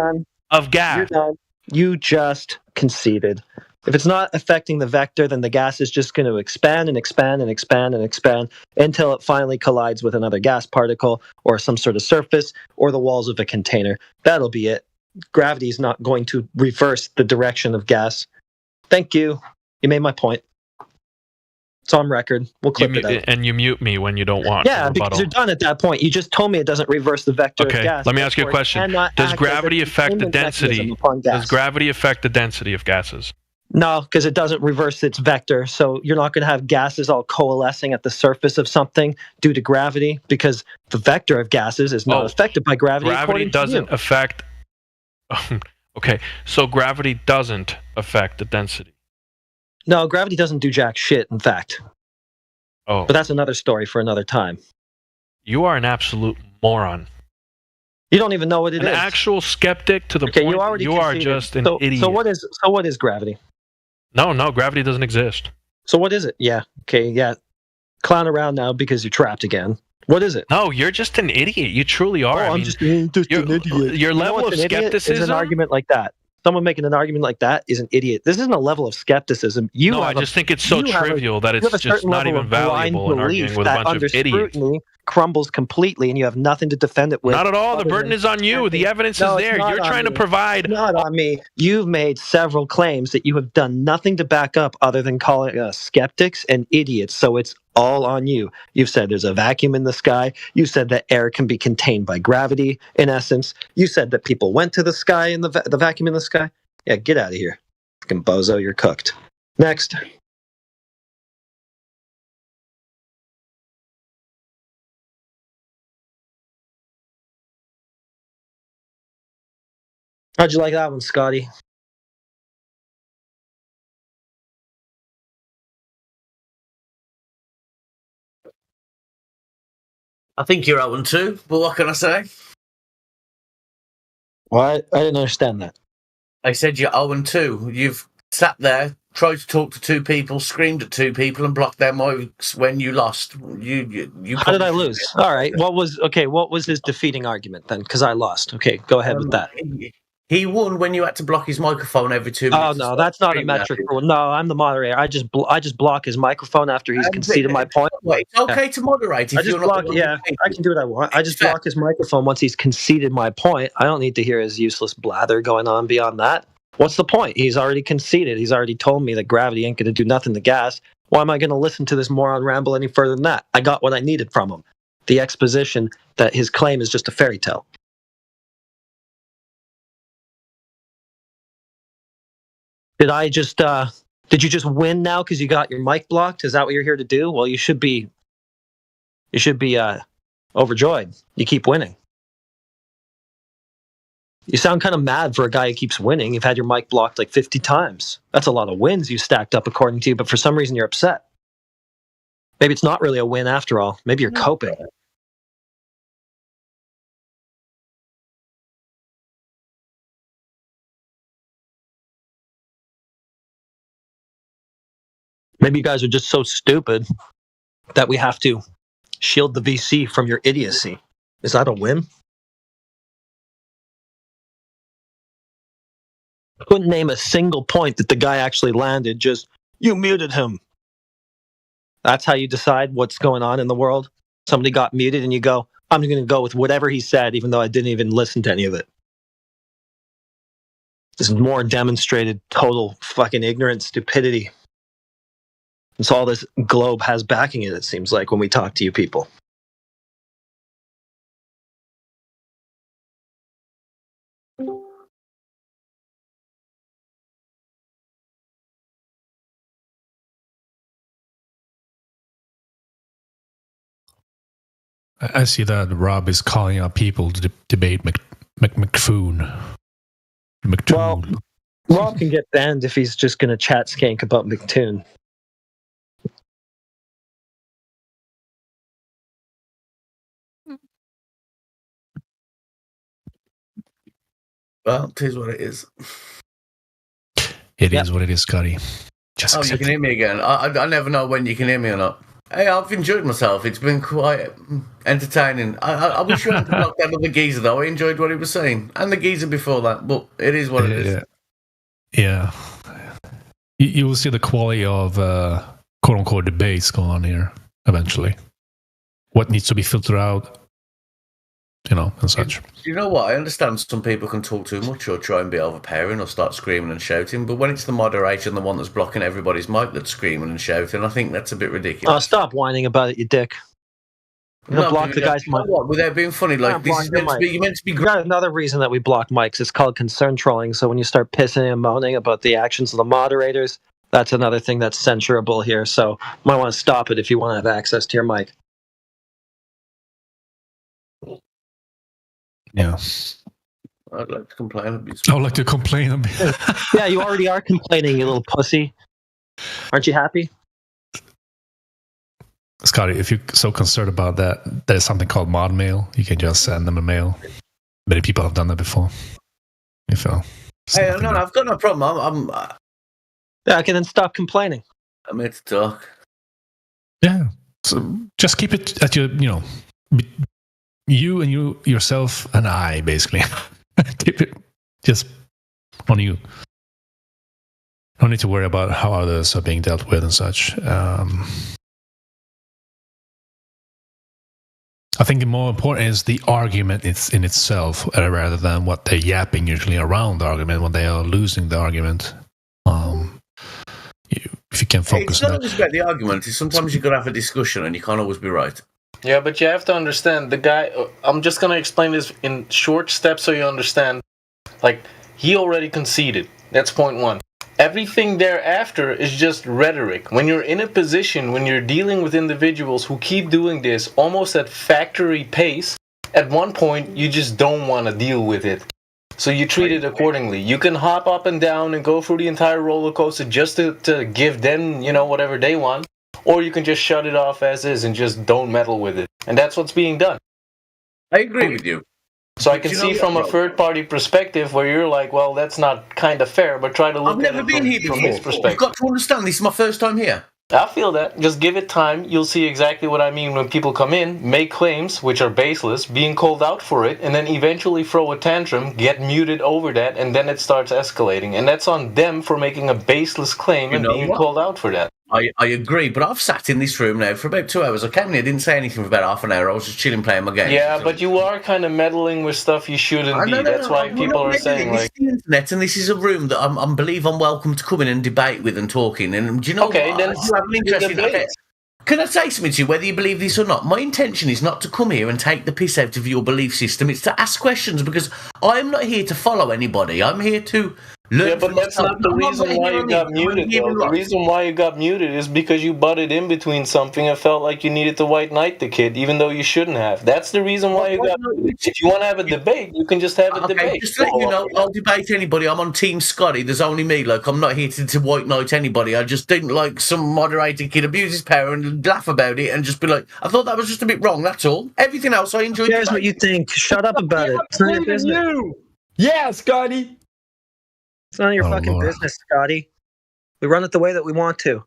of gas. You're done. You just conceded. If it's not affecting the vector, then the gas is just going to expand and expand and expand and expand until it finally collides with another gas particle or some sort of surface or the walls of a container. That'll be it. Gravity is not going to reverse the direction of gas. Thank you. You made my point. It's on record. We'll clip it out. And you mute me when you don't want. Yeah, because you're done at that point. You just told me it doesn't reverse the vector of gas. Let me ask you a question. Does gravity affect the density? Does gravity affect the density of gases? No, because it doesn't reverse its vector. So you're not going to have gases all coalescing at the surface of something due to gravity because the vector of gases is not affected by gravity. Gravity doesn't affect... Okay, so gravity doesn't affect the density. No, gravity doesn't do jack shit, in fact. Oh. But that's another story for another time. You are an absolute moron. You don't even know what it is. An actual skeptic to the point you are just an idiot. So what is gravity? No, gravity doesn't exist. So what is it? Yeah. Okay, yeah. Clown around now because you're trapped again. What is it? No, you're just an idiot. You truly are. I'm just an idiot. Your level of skepticism is an argument like that. Someone making an argument like that is an idiot. This isn't a level of skepticism. I just think it's so trivial that it's just not even valuable in arguing with a bunch of idiots. Crumbles completely, and you have nothing to defend it with. Not at all. The burden is on you. The evidence is there. You're trying to provide. It's not on me. You've made several claims that you have done nothing to back up other than calling us skeptics and idiots. So it's all on you. You've said there's a vacuum in the sky. You said that air can be contained by gravity, in essence. You said that people went to the sky in the vacuum in the sky. Yeah, get out of here. Fucking bozo, you're cooked. Next. How'd you like that one, Scotty? I think you're 0-2, but what can I say? Well, I didn't understand that. I said you're 0-2. You've sat there, tried to talk to two people, screamed at two people, and blocked their mics when you lost. How did I lose? All right. What was his defeating argument then? Because I lost. Okay, go ahead with that. He won when you had to block his microphone every 2 minutes. Oh no, that's not a metric. No, I'm the moderator. I just block his microphone after he's conceded my point. It's okay to moderate if you're not. I can do what I want. I just block his microphone once he's conceded my point. I don't need to hear his useless blather going on beyond that. What's the point? He's already conceded. He's already told me that gravity ain't going to do nothing to gas. Why am I going to listen to this moron ramble any further than that? I got what I needed from him. The exposition that his claim is just a fairy tale. Did you just win now because you got your mic blocked? Is that what you're here to do? Well, you should be overjoyed. You keep winning. You sound kind of mad for a guy who keeps winning. You've had your mic blocked like 50 times. That's a lot of wins you stacked up according to you, but for some reason you're upset. Maybe it's not really a win after all. Maybe you're coping. Maybe you guys are just so stupid that we have to shield the VC from your idiocy. Is that a win? Couldn't name a single point that the guy actually landed, just, you muted him. That's how you decide what's going on in the world? Somebody got muted and you go, I'm going to go with whatever he said, even though I didn't even listen to any of it. This is more demonstrated total fucking ignorant stupidity. It's all this globe has backing it seems like, when we talk to you people. I see that Rob is calling out people to debate McPhoon. Well, Rob can get banned if he's just going to chat skank about McToon. Well, it is what it is. It is what it is, Scotty. Just you can hear me again. I never know when you can hear me or not. Hey, I've enjoyed myself. It's been quite entertaining. I wish you hadn't knocked out the geezer, though. I enjoyed what he was saying. And the geezer before that, but it is what it is. Yeah. You will see the quality of quote-unquote debates go on here eventually. What needs to be filtered out, and such. You know what? I understand some people can talk too much or try and be overpowering or start screaming and shouting, but when it's the moderation, the one that's blocking everybody's mic that's screaming and shouting, I think that's a bit ridiculous. Oh, stop whining about it, you dick. Block the guy's mic. Without being funny, like, this is meant to be, you're meant to be... Another reason that we block mics is called concern trolling, so when you start pissing and moaning about the actions of the moderators, that's another thing that's censurable here, so you might want to stop it if you want to have access to your mic. Yeah. I'd like to complain a bit. I would like to complain a bit. Yeah, you already are complaining, you little pussy. Aren't you happy? Scotty, if you're so concerned about that, there's something called mod mail. You can just send them a mail. Many people have done that before. You feel? Hey, no, I've got no problem. Yeah, okay, then stop complaining. I'm here to talk. Yeah. So just keep it at your, you and yourself and I, basically. Keep it just on you. Don't need to worry about how others are being dealt with and such. I think the more important is the argument in itself, rather than what they're yapping usually around the argument when they are losing the argument. If you can focus it's not always about the argument. It's sometimes you've got to have a discussion and you can't always be right. Yeah, but you have to understand, the guy... I'm just going to explain this in short steps so you understand. Like, he already conceded. That's point one. Everything thereafter is just rhetoric. When you're in a position, when you're dealing with individuals who keep doing this almost at factory pace, at one point you just don't want to deal with it. So you treat it accordingly. You can hop up and down and go through the entire roller coaster just to give them, whatever they want. Or you can just shut it off as is and just don't meddle with it. And that's what's being done. I agree with you. So I can see from a third-party perspective where you're like, well, that's not kind of fair, but try to look at it from his perspective. You've got to understand, this is my first time here. I feel that. Just give it time. You'll see exactly what I mean when people come in, make claims, which are baseless, being called out for it, and then eventually throw a tantrum, get muted over that, and then it starts escalating. And that's on them for making a baseless claim and being called out for that. I agree, but I've sat in this room now for about 2 hours. I came in here, didn't say anything for about half an hour. I was just chilling, playing my game. Yeah, but you are kind of meddling with stuff you shouldn't be. That's why people are saying, like... It's the internet, and this is a room that I believe I'm welcome to come in and debate with and talking. And do you know what? Then can I say something to you, whether you believe this or not? My intention is not to come here and take the piss out of your belief system. It's to ask questions, because I'm not here to follow anybody. I'm here to Yeah, but that's not the reason why you got muted, though. The reason why you got muted is because you butted in between something and felt like you needed to white knight the kid, even though you shouldn't have. That's the reason why you got muted. If you want to have a debate, you can just have a debate. Just to let you know, I'll debate anybody. I'm on Team Scotty. There's only me. Like, I'm not here to white knight anybody. I just didn't like some moderated kid abuse his power and laugh about it and just be like, I thought that was just a bit wrong, that's all. Everything else I enjoyed. Here's what you think. Shut up about it. It's none of your business. Yeah, Scotty. It's none of your fucking business, Scotty. We run it the way that we want to.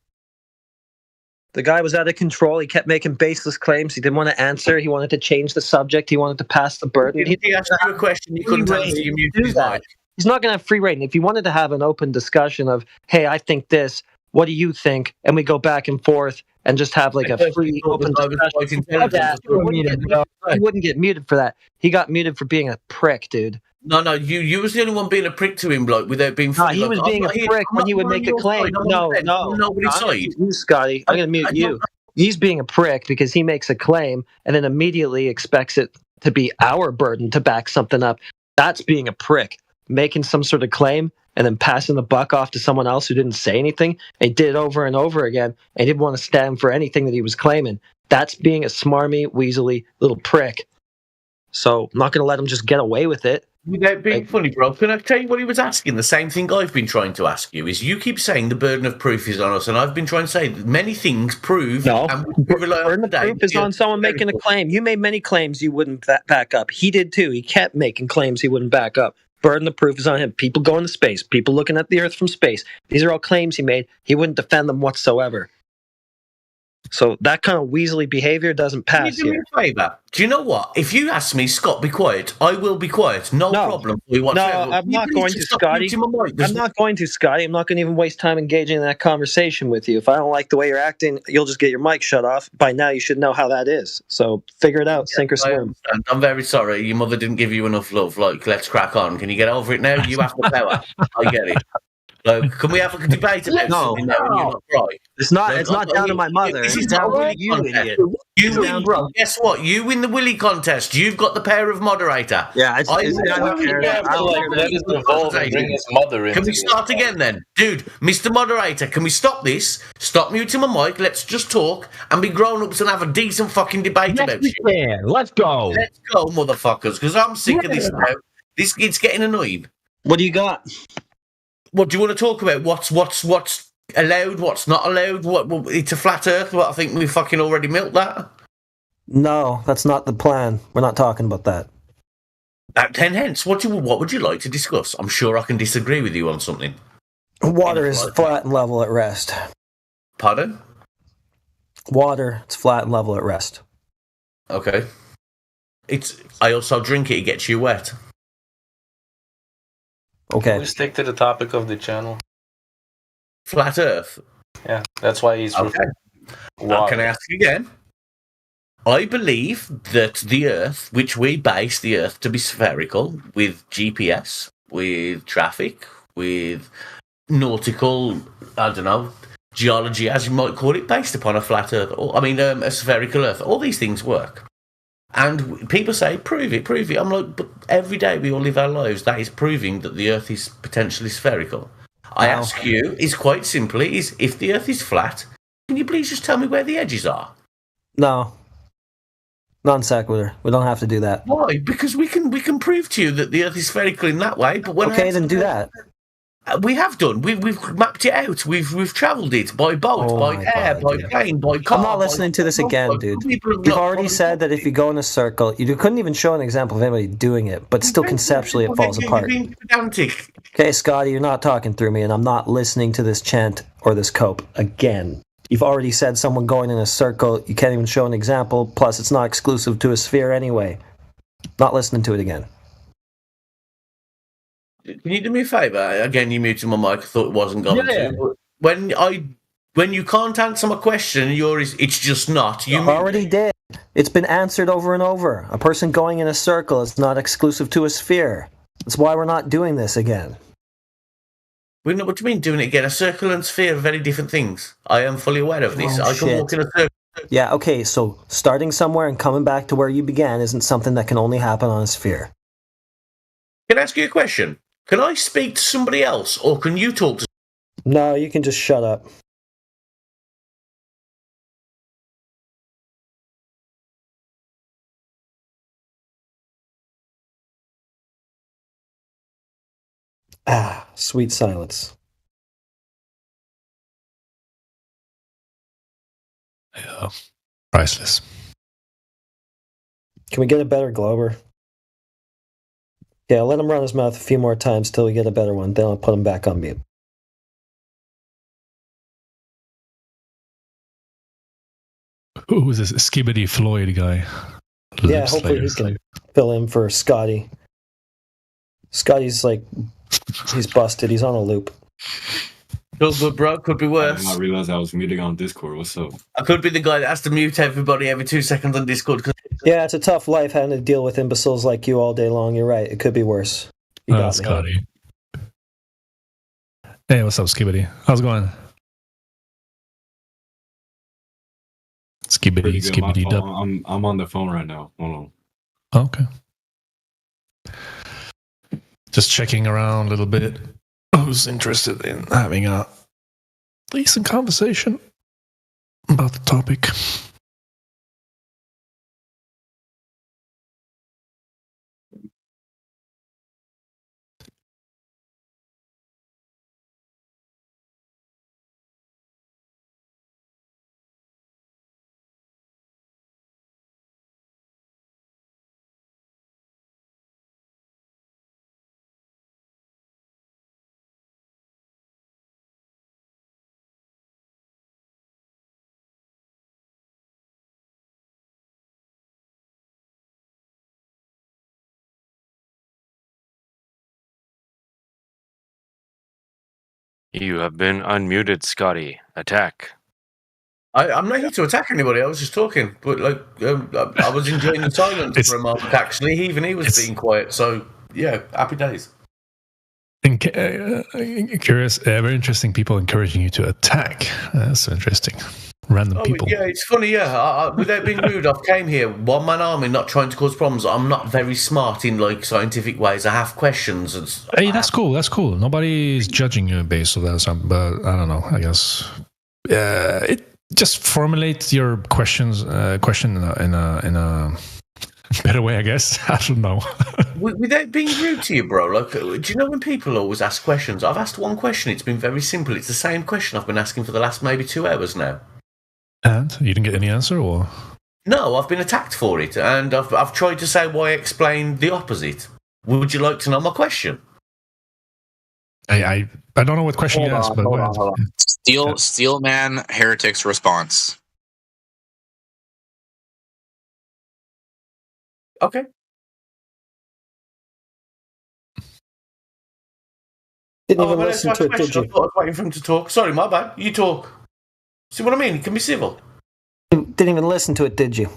The guy was out of control. He kept making baseless claims. He didn't want to answer. He wanted to change the subject. He wanted to pass the burden. He asked you a question you couldn't answer. You muted his mic. He's not going to have free reign. If he wanted to have an open discussion of, hey, I think this, what do you think? And we go back and forth and just have like a free open discussion. He wouldn't get muted for that. He got muted for being a prick, dude. No, you was the only one being a prick to him, bloke, without being funny. He was being a prick when he would make a claim. No. Nobody's side. You, Scotty. I'm going to mute you. He's being a prick because he makes a claim and then immediately expects it to be our burden to back something up. That's being a prick. Making some sort of claim and then passing the buck off to someone else who didn't say anything. And he did it over and over again and didn't want to stand for anything that he was claiming. That's being a smarmy, weaselly little prick. So I'm not going to let him just get away with it. Without being funny, bro, can I tell you what he was asking? The same thing I've been trying to ask you is you keep saying the burden of proof is on us, and I've been trying to say that many things prove. No, burden of proof is on someone making a claim. You made many claims you wouldn't back up. He did too. He kept making claims he wouldn't back up. Burden of proof is on him. People going to space. People looking at the Earth from space. These are all claims he made. He wouldn't defend them whatsoever. So that kind of weaselly behavior doesn't pass here. Do me a favour. Do you know what? If you ask me, Scott, be quiet, I will be quiet. No problem. No, I'm not going to, Scotty. I'm not going to, Scotty. I'm not going to even waste time engaging in that conversation with you. If I don't like the way you're acting, you'll just get your mic shut off. By now, you should know how that is. So figure it out, sink or swim. I'm very sorry. Your mother didn't give you enough love. Like, let's crack on. Can you get over it now? You have the power. I get it. Like, can we have a debate about something now and you're not right? It's not down to my mother. This is down to you, idiot. You win, bro. Guess what? You win the Willy contest. You've got the power of moderator. Yeah, I don't care. Can we start again then? Dude, Mr. Moderator, can we stop this? Stop muting my mic. Let's just talk and be grown-ups and have a decent fucking debate about shit. Yeah, let's go. Let's go, motherfuckers, because I'm sick of this now. It's getting annoying. What do you got? What do you want to talk about? What's allowed? What's not allowed? What it's a flat Earth? What I think we fucking already milked that. No, that's not the plan. We're not talking about that. Hence, what would you like to discuss? I'm sure I can disagree with you on something. Water is flat and level at rest. Pardon? Water, it's flat and level at rest. Okay. I also drink it. It gets you wet. Okay. We stick to the topic of the channel. Flat Earth. Yeah, that's why he's. Okay. Can I ask you again? I believe that the Earth, which we base the Earth to be spherical, with GPS, with traffic, with nautical, I don't know, geology, as you might call it, based upon a flat Earth. A spherical Earth. All these things work. And people say, prove it. I'm like, but every day we all live our lives, that is proving that the Earth is potentially spherical. I ask you, is quite simply, if the Earth is flat, can you please just tell me where the edges are? No. Non sequitur. We don't have to do that. Why? Because we can prove to you that the Earth is spherical in that way. But okay, then do that. We have done. We've mapped it out. We've travelled it by boat, by air, by plane, by car. I'm not listening to this again, dude. You've already said that if you go in a circle, you couldn't even show an example of anybody doing it, but still conceptually it falls apart. You're being pedantic. Okay, Scotty, you're not talking through me, and I'm not listening to this chant or this cope again. You've already said someone going in a circle, you can't even show an example, plus it's not exclusive to a sphere anyway. Not listening to it again. Can you do me a favour? Again, you muted my mic. I thought it wasn't going to. When you can't answer my question, it's just not. You already did. It's been answered over and over. A person going in a circle is not exclusive to a sphere. That's why we're not doing this again. What do you mean doing it again? A circle and sphere are very different things. I am fully aware of this. I can walk in a circle. Yeah, okay, so starting somewhere and coming back to where you began isn't something that can only happen on a sphere. Can I ask you a question? Can I speak to somebody else, or can you talk to? No, you can just shut up. Ah, sweet silence. Yeah, priceless. Can we get a better Glober? Yeah, I'll let him run his mouth a few more times till we get a better one. Then I'll put him back on mute. Who is this Skibbity Floyd guy? Yeah, hopefully he can fill in for Scotty. Scotty's like, he's busted. He's on a loop. Good, bro. Could be worse. I did not realize I was muting on Discord. What's up? I could be the guy that has to mute everybody every 2 seconds on Discord. Yeah, it's a tough life having to deal with imbeciles like you all day long. You're right. It could be worse. You got me. Scotty. Hey, what's up, Skibbity? How's it going? Skibbity dub. I'm on the phone right now. Hold on. Okay. Just checking around a little bit. Who's interested in having a decent conversation about the topic? You have been unmuted, Scotty. Attack. I'm not here to attack anybody. I was just talking, but like I was enjoying the silence for a moment. Actually, even he was being quiet. So yeah, happy days. Curious, very interesting people encouraging you to attack. That's so interesting. Random people. Yeah, it's funny. Yeah, without being rude, I've came here one man army, not trying to cause problems. I'm not very smart in like scientific ways. I have questions. Hey, that's cool. That's cool. Nobody's judging you based on that. But I don't know. I guess it just formulate your question in a better way. I guess. I don't know. Without being rude to you, bro. Like, do you know when people always ask questions? I've asked one question. It's been very simple. It's the same question I've been asking for the last maybe 2 hours now. And you didn't get any answer, or? No, I've been attacked for it, and I've tried to say why I explained the opposite. Would you like to know my question? I don't know what question you asked, but hold on. Steelman Heretics response. Okay. Didn't even listen to it, did you? I thought I was waiting for him to talk. Sorry, my bad. You talk. See what I mean? It can be civil. Didn't even listen to it, did you?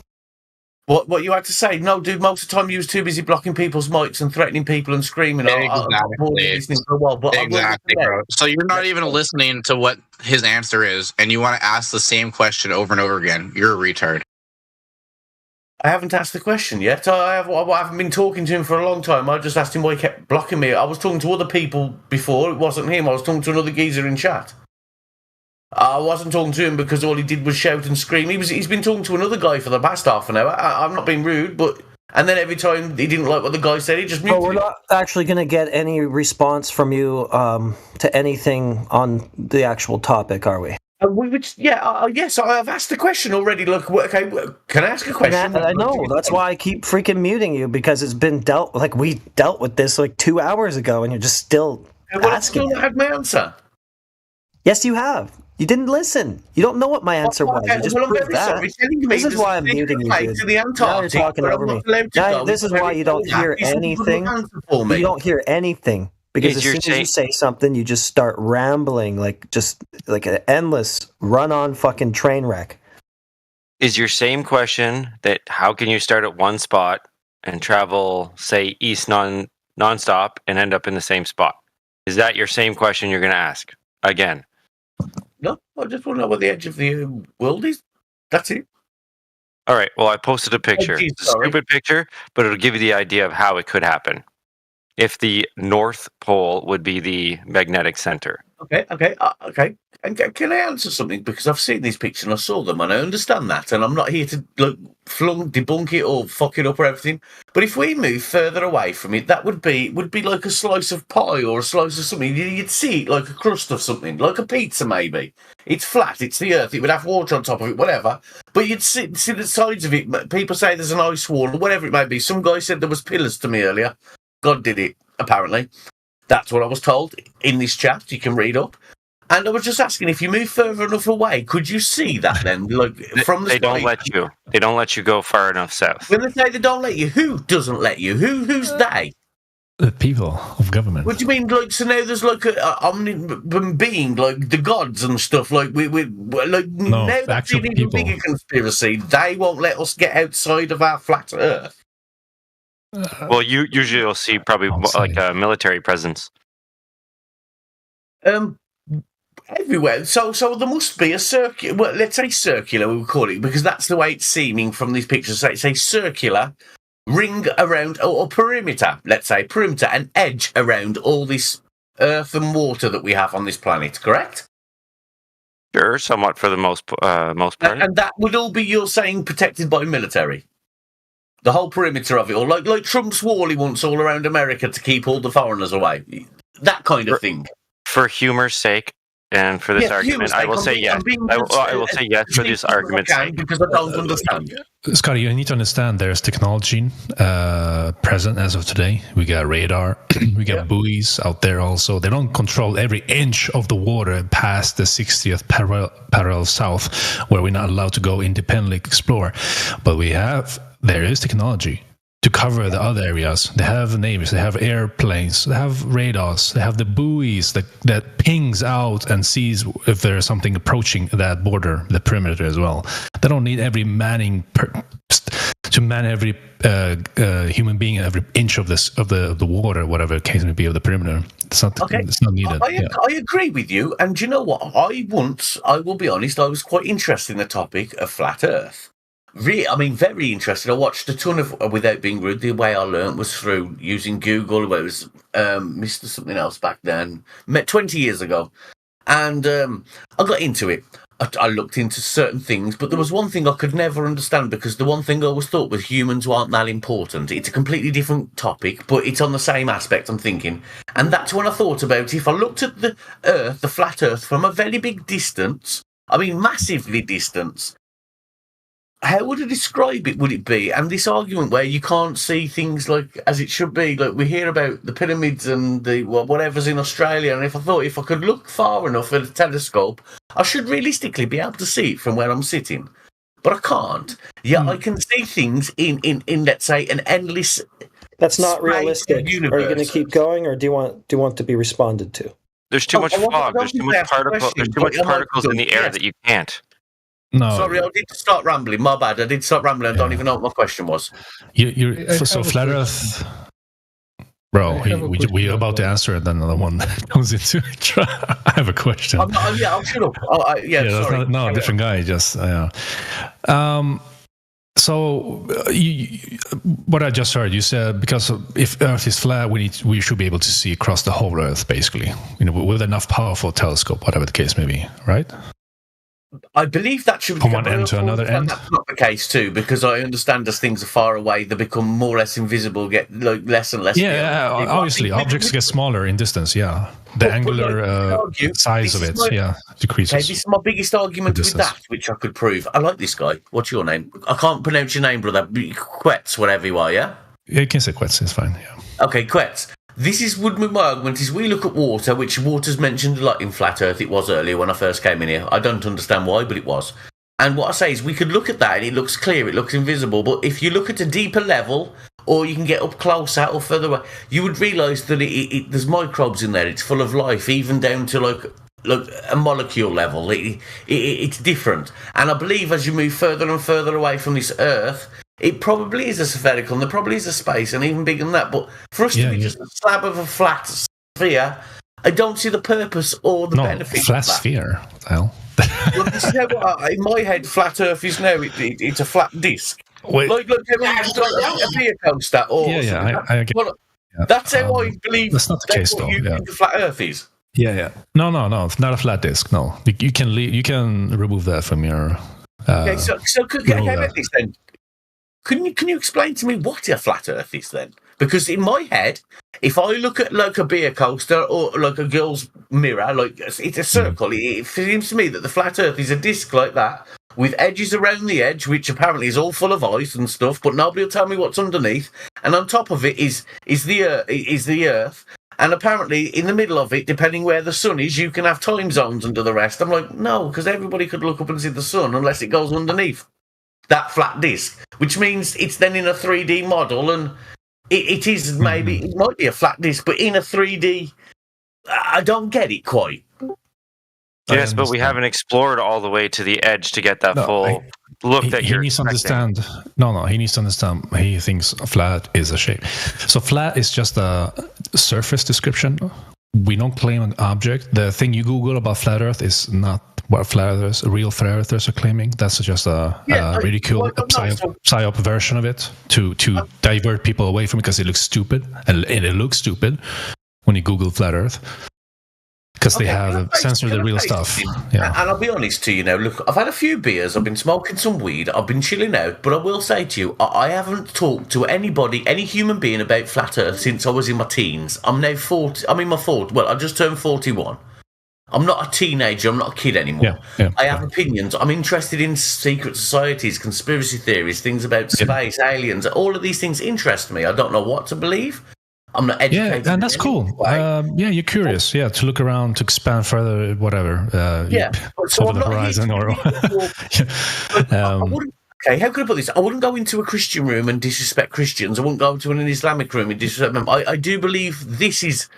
What you had to say? No, dude. Most of the time, you was too busy blocking people's mics and threatening people and screaming. Exactly. Exactly, bro. So you're not even listening to what his answer is, and you want to ask the same question over and over again. You're a retard. I haven't asked the question yet. I haven't been talking to him for a long time. I just asked him why he kept blocking me. I was talking to other people before. It wasn't him. I was talking to another geezer in chat. I wasn't talking to him because all he did was shout and scream. He's been talking to another guy for the past half an hour. I'm not being rude, but... And then every time he didn't like what the guy said, he just muted we're not actually going to get any response from you to anything on the actual topic, are we? Yes, I've asked the question already. Look, okay, can I ask a question? I know, that's why I keep freaking muting you, because it's been we dealt with this like 2 hours ago, and you're just still asking. I still not had my answer. Yes, you have. You didn't listen. You don't know what my answer was. You just proved that. This is why I'm muting you, dude. Now you're talking over me. This is why you don't hear anything. You don't hear anything. Because as soon as you say something, you just start rambling like an endless run-on fucking train wreck. Is your same question that how can you start at one spot and travel, say, east non-stop and end up in the same spot? Is that your same question you're going to ask again? No, I just want to know what the edge of the world is. That's it. All right. Well, I posted a picture. It's a stupid picture, but it'll give you the idea of how it could happen. if the North Pole would be the magnetic center. Okay. And can I answer something? Because I've seen these pictures and I saw them and I understand that, and I'm not here to debunk it or fuck it up or everything. But if we move further away from it, that would be like a slice of pie or a slice of something. You'd see it like a crust of something, like a pizza maybe. It's flat, it's the Earth, it would have water on top of it, whatever. But you'd see the sides of it. People say there's an ice wall or whatever it may be. Some guy said there was pillars to me earlier. God did it, apparently. That's what I was told in this chat. You can read up. And I was just asking, if you move further enough away, could you see that then? Like from the They don't let you. They don't let you go far enough south. When they say they don't let you, who doesn't let you? Who's they? The people of government. What do you mean? Like, so now there's like a being, like the gods and stuff. Like we like no, now that's an even bigger conspiracy. They won't let us get outside of our flat Earth. Well, usually you'll see probably like a military presence. Everywhere. So there must be a circular. Well, let's say circular. We'll call it because that's the way it's seeming from these pictures. So it's a circular ring around or perimeter. Let's say perimeter, an edge around all this earth and water that we have on this planet. Correct? Sure, somewhat for the most part. And that would all be, you're saying, protected by military. The whole perimeter of it, or like Trump's wall he wants all around America to keep all the foreigners away. That kind of thing. For humor's sake, and for this argument, I will say yes. I will say yes for this argument's sake. Because I don't understand. Scotty, you need to understand there's technology present as of today. We got radar, we got buoys out there also. They don't control every inch of the water past the 60th parallel south, where we're not allowed to go independently explore. But there is technology to cover the other areas. They have navies, they have airplanes, they have radars, they have the buoys that pings out and sees if there is something approaching that border, the perimeter as well. They don't need every manning to man every human being in every inch of the water, whatever the case may be, of the perimeter. It's not needed. I agree with you, and you know what? I will be honest, I was quite interested in the topic of flat Earth. Very interested. I watched a ton of, without being rude, the way I learnt was through using Google, where it was Mr. Something Else back then, 20 years ago. And I got into it. I looked into certain things, but there was one thing I could never understand, because the one thing I always thought was humans aren't that important. It's a completely different topic, but it's on the same aspect, I'm thinking. And that's when I thought about, if I looked at the Earth, the flat Earth, from a very big distance, massively distance, how would I describe it? Would it be? And this argument where you can't see things like as it should be, like we hear about the pyramids and the whatever's in Australia, and if I could look far enough with a telescope, I should realistically be able to see it from where I'm sitting. But I can't. Yeah, I can see things in let's say an endless. That's not realistic. Universe. Are you going to keep going, or do you want to be responded to? There's too much fog. There's too much particles in the air that you can't. No. Sorry, I did start rambling. My bad. I did start rambling. I don't even know what my question was. So flat Earth, bro. We're about to answer, and then another one comes into it. I have a question. I'll shut up. Sorry. Different guy. Just So, what I just heard, you said because if Earth is flat, we should be able to see across the whole Earth, basically. With enough powerful telescope, whatever the case may be, right? I believe that should be from one end to another end. That's not the case too, because I understand as things are far away, they become more or less invisible, get less and less. Yeah, obviously, objects get smaller in distance. Yeah, the angular size of it, decreases. Okay, this is my biggest argument with that, which I could prove. I like this guy. What's your name? I can't pronounce your name, brother. Quetz, whatever you are. Yeah. Yeah, you can say Quetz. It's fine. Yeah. Okay, Quetz. This is my argument is we look at water, which water's mentioned a lot in Flat Earth. It was earlier when I first came in here. I don't understand why, but it was. And what I say is we could look at that and it looks clear, it looks invisible. But if you look at a deeper level, or you can get up closer or further away, you would realise that there's microbes in there. It's full of life, even down to like a molecule level. It's different. And I believe as you move further and further away from this Earth, it probably is a spherical, and there probably is a space, and even bigger than that. But for us to be just a slab of a flat sphere, I don't see the purpose or the benefit. Flat sphere. Well, this is how, in my head, flat Earth is now. It's a flat disc. Wait. Like a beer coaster. Or I get. That's how I believe. That's not the case, though. You think the flat Earth is. Yeah. No. It's not a flat disk. No, you can remove that from your. Okay, so about this then. Can you explain to me what a flat Earth is then? Because in my head, if I look at like a beer coaster or like a girl's mirror, like it's a circle, it seems to me that the flat Earth is a disc like that with edges around the edge, which apparently is all full of ice and stuff, but nobody will tell me what's underneath. And on top of it is the Earth. And apparently, in the middle of it, depending where the sun is, you can have time zones under the rest. I'm like, no, because everybody could look up and see the sun unless it goes underneath that flat disk, which means it's then in a 3D model, and it is maybe, it might be a flat disk, but in a 3D, I don't get it quite. Yes, but we haven't explored all the way to the edge to get that full look that he needs to understand. No, he needs to understand. He thinks flat is a shape. So flat is just a surface description. We don't claim an object. The thing you Google about flat Earth is not what real flat earthers are claiming. That's just a ridicule psyop version of it to divert people away from it because it looks stupid, and it looks stupid when you Google flat Earth. Because they have censored the real stuff. Yeah. And I'll be honest to you now, look, I've had a few beers, I've been smoking some weed, I've been chilling out, but I will say to you, I haven't talked to anybody, any human being about flat Earth since I was in my teens. I'm now 40, I'm in my 40, well, I just turned 41. I'm not a teenager, I'm not a kid anymore. I have opinions, I'm interested in secret societies, conspiracy theories, things about space, aliens, all of these things interest me. I don't know what to believe. I'm not educated. Yeah, and that's cool. You're curious. To look around, to expand further, whatever. So over the horizon, okay, how could I put this? I wouldn't go into a Christian room and disrespect Christians. I wouldn't go into an Islamic room and disrespect them. I do believe this is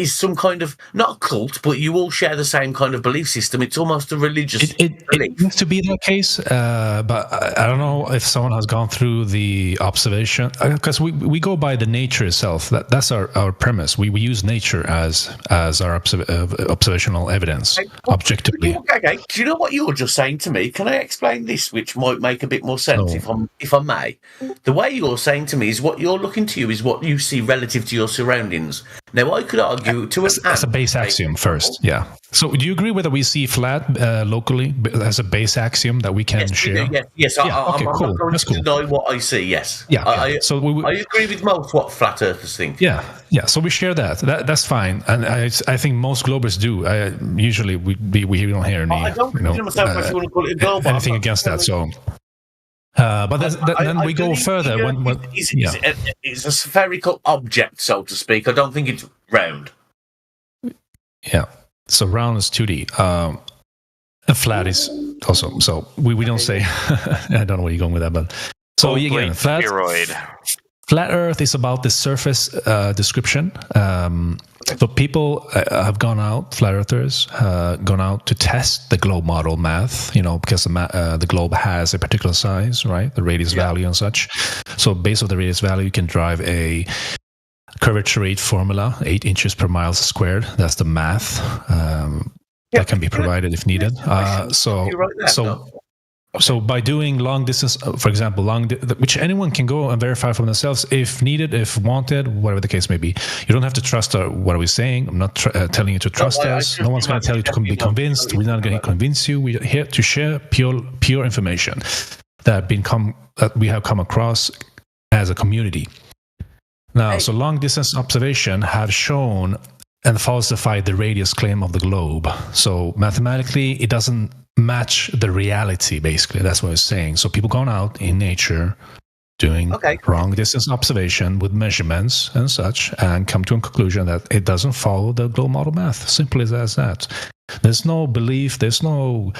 some kind of, not a cult, but you all share the same kind of belief system. It's almost a religious belief. It needs to be that case, but I don't know if someone has gone through the observation, because we go by the nature itself. That's our premise. We use nature as our observational evidence, objectively. Okay, do you know what you're just saying to me? Can I explain this, which might make a bit more sense, if I may? The way you're saying to me is what you're looking to you is what you see relative to your surroundings. Now, I could argue to as a base axiom first, yeah. So, do you agree with that we see flat locally as a base axiom that we can share? Yes. Okay, I'm cool. not going to deny what I see. Yes. Yeah. I agree with most what flat earthers think. Yeah. So we share that. That's fine, and I think most globers do. Usually we don't hear any. I don't consider myself if you want to call it a global. Anything against that. So. But then we go further. It's a spherical object, so to speak. I don't think it's round. Yeah. So round is 2D. A flat is also. So we don't say. I don't know where you're going with that, but so again, flat Earth is about the surface description. So people have gone out, flat earthers, gone out to test the globe model math, because the globe has a particular size, right? The radius value and such. So based on the radius value, you can drive a curvature rate formula, 8 inches per mile squared. That's the math that can be provided if needed. So by doing long distance, for example, which anyone can go and verify for themselves if needed, if wanted, whatever the case may be. You don't have to trust what are we saying. I'm not telling you to trust us. No one's going to tell you to be convinced. We're not going to convince you. We're here to share pure information that we have come across as a community. Now, so long distance observation have shown and falsified the radius claim of the globe. So mathematically, it doesn't match the reality, basically. That's what it's saying. So people gone out in nature doing long distance observation with measurements and such and come to a conclusion that it doesn't follow the globe model math. Simple as that. There's no belief, there's no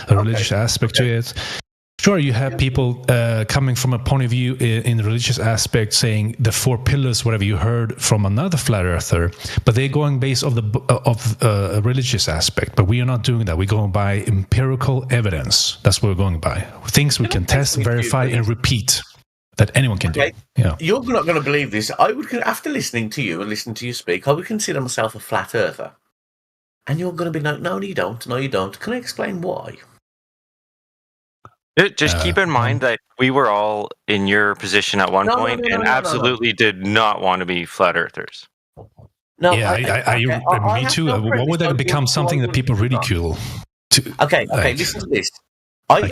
religious aspect to it. Sure, you have people coming from a point of view in the religious aspect saying the 4 pillars, whatever you heard from another flat earther, but they're going based of a religious aspect. But we are not doing that. We're going by empirical evidence. That's what we're going by. Things we can test, verify, and repeat that anyone can do. Yeah. You're not going to believe this. I would, after listening to you and listening to you speak, I would consider myself a flat earther. And you're going to be like, no, you don't. No, you don't. Can I explain why? Just keep in mind that we were all in your position at one point and absolutely did not want to be flat earthers. No, me too. What would that become something that people ridicule? Okay, listen to this. I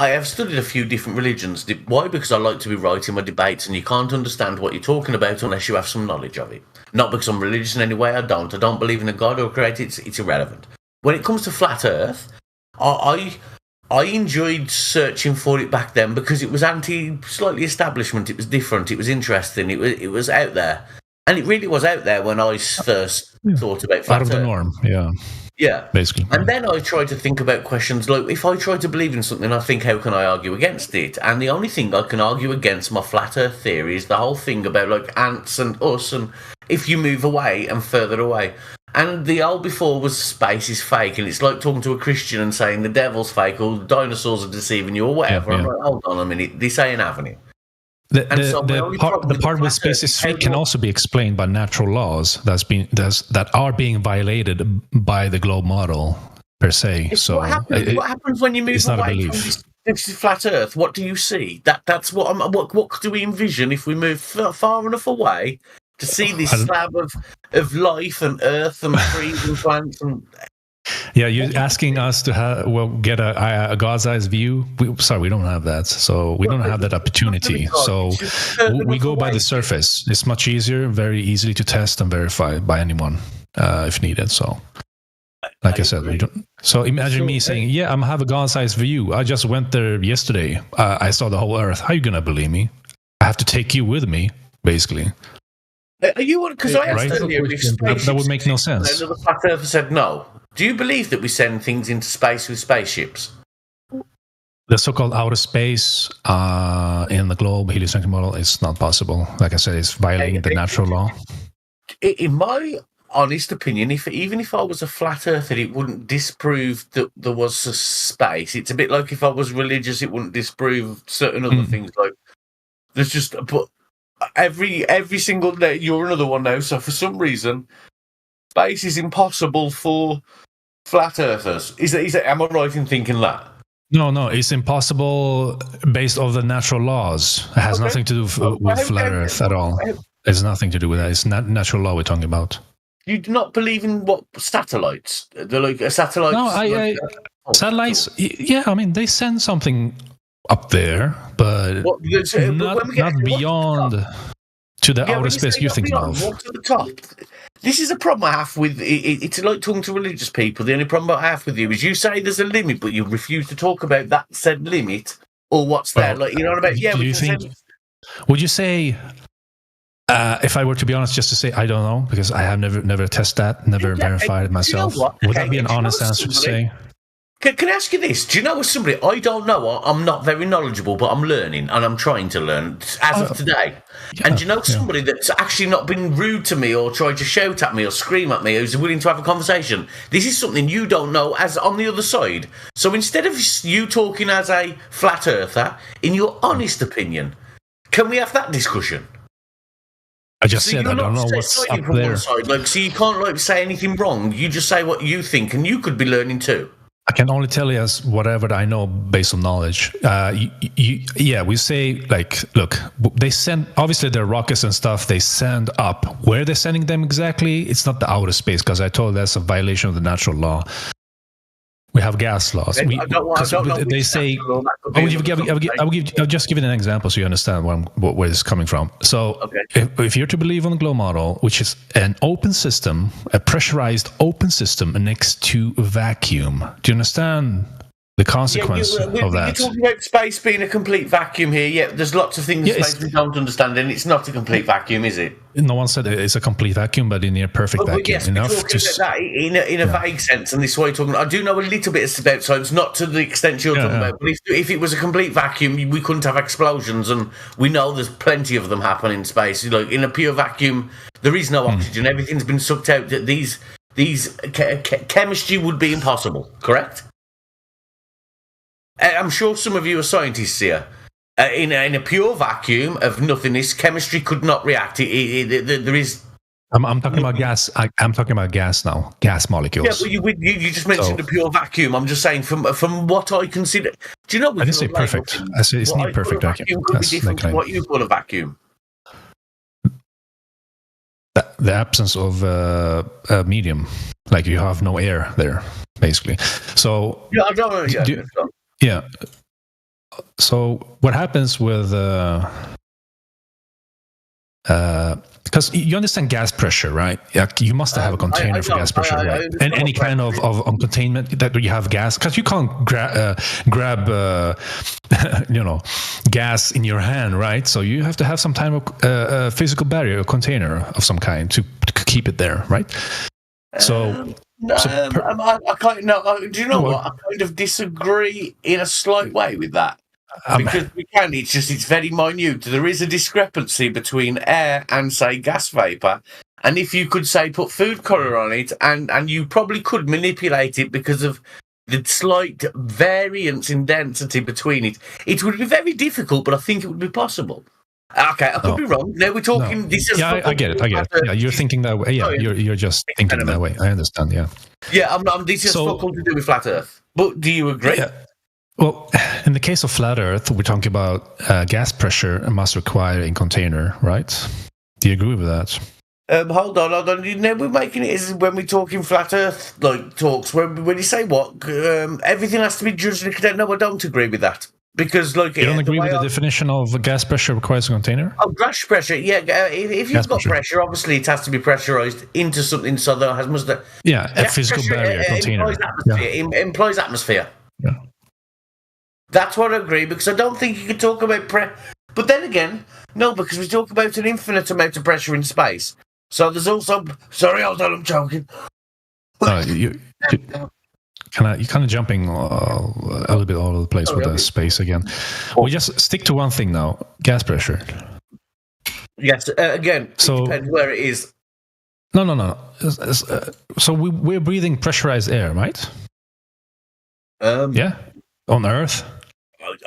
have studied a few different religions. Why? Because I like to be right in my debates, and you can't understand what you're talking about unless you have some knowledge of it. Not because I'm religious in any way. I don't believe in a God or a creator. It's irrelevant. When it comes to flat Earth, I enjoyed searching for it back then because it was slightly establishment. It was different. It was interesting. It was out there. And it really was out there when I first thought about flat Earth. Out of the norm, yeah. Yeah. Basically. And then I tried to think about questions like, if I try to believe in something, I think, how can I argue against it? And the only thing I can argue against my flat Earth theory is the whole thing about, like, ants and us, and if you move away and further away. And the old before was space is fake, and it's like talking to a Christian and saying the devil's fake or dinosaurs are deceiving you or whatever. Yeah. I'm like, hold on a minute, this ain't happening. The part where space is fake can also be explained by natural laws that are being violated by the globe model per se. So what happens when you move away from this flat Earth? What do you see? That's what do we envision if we move far enough away to see this slab of life and earth and trees and plants and. Yeah, you're asking us to get a God's-eyed view. We don't have that, so we don't have that opportunity. So we go by the surface. It's much easier, very easily to test and verify by anyone if needed. So, like I said, we don't. So imagine me saying, "Yeah, I have a God's-eyed view. I just went there yesterday. I saw the whole Earth. How are you gonna believe me? I have to take you with me, basically." Are you? Because I asked earlier if that would make no sense. Another flat earther said no. Do you believe that we send things into space with spaceships? The so-called outer space in the globe heliocentric model is not possible. Like I said, it's violating the natural law. In my honest opinion, even if I was a flat earther, it wouldn't disprove that there was a space. It's a bit like if I was religious, it wouldn't disprove certain other things. Like there's just, but every single day, you're another one now. So for some reason, space is impossible for flat earthers. Am I right in thinking that? No, it's impossible based on the natural laws. It has nothing to do with flat Earth at all. It's nothing to do with that. It's not natural law we're talking about. You do not believe in what satellites? They're like a satellite. No, satellites. Yeah, I mean they send something up there, but not beyond to the outer space you're thinking of. What to the top? This is a problem I have with it. It's like talking to religious people. The only problem I have with you is you say there's a limit, but you refuse to talk about that said limit or what's there. Like, you know what I mean? Yeah. Would you say, if I were to be honest, just to say I don't know because I have never tested that, never verified it myself? Would that be an honest answer to say? Can I ask you this? Do you know somebody I don't know? I'm not very knowledgeable, but I'm learning and I'm trying to learn as of today. And do you know somebody that's actually not been rude to me or tried to shout at me or scream at me, who's willing to have a conversation? This is something you don't know as on the other side. So instead of you talking as a flat earther, in your honest opinion, can we have that discussion? I just said I don't know what's up there. So you can't say anything wrong. You just say what you think, and you could be learning too. I can only tell you as whatever I know based on knowledge. We say, like, look, they send, obviously they're rockets and stuff, they send up. Where they're sending them exactly, it's not the outer space, because I told that's a violation of the natural law. We have gas laws. They say, I'll just give it an example so you understand where this is coming from. So if you're to believe on the globe model, which is an open system, a pressurized open system next to a vacuum, do you understand the consequence of that? You're talking about space being a complete vacuum here. Yeah, there's lots of things in space we don't understand, and it's not a complete vacuum, is it? No one said it's a complete vacuum, but in a perfect vacuum. Yes, we're talking about that in a vague sense, and this is why you're talking. I do know a little bit about science, not to the extent you're talking about. But if it was a complete vacuum, we couldn't have explosions, and we know there's plenty of them happen in space. Like in a pure vacuum, there is no oxygen. Everything's been sucked out. These chemistry would be impossible. Correct? I'm sure some of you are scientists here. In a pure vacuum of nothingness, chemistry could not react. There is I'm talking about gas. I'm talking about gas now. Gas molecules. Yeah, but you just mentioned a pure vacuum. I'm just saying from what I consider. Do you know? I didn't say perfect. I said it's near perfect vacuum. Could be different to what you call a vacuum. The absence of a medium, like you have no air there, basically. So yeah, I don't know. Yeah. So what happens with because you understand gas pressure, right? Yeah, you must have a container for gas pressure, right? And any kind of containment that you have gas, because you can't grab gas in your hand, right? So you have to have some type of physical barrier, a container of some kind to keep it there, right? So. I kind of, do you know what? I kind of disagree in a slight way with that. Because it's very minute. There is a discrepancy between air and, say, gas vapor. And if you could, say, put food colour on it, and you probably could manipulate it because of the slight variance in density between it, it would be very difficult, but I think it would be possible. Okay, I could be wrong. Now we're talking. No. This is I get it. Yeah, you're thinking that way. Yeah, you're just thinking that way. I understand. Yeah. Yeah, this has nothing to do with flat Earth. But do you agree? Yeah. Well, in the case of flat Earth, we're talking about gas pressure must require a container, right? Do you agree with that? Hold on. Now we're making it as when we're talking flat Earth talks. When you say what, everything has to be judged in a container. No, I don't agree with that. Because you don't agree with the definition of gas pressure requires a container? Oh, gas pressure, yeah. If you've got pressure, obviously it has to be pressurized into something, so there must. A physical barrier container. Implies atmosphere. Yeah. That's what I agree, because I don't think you could talk about But then again, no, because we talk about an infinite amount of pressure in space. So there's also. Sorry, hold on, I'm choking. You're kind of jumping a little bit all over the place with the space again. We just stick to one thing now: gas pressure. Yes, again, so, it depends where it is. No. So we're breathing pressurized air, right? Yeah, on Earth.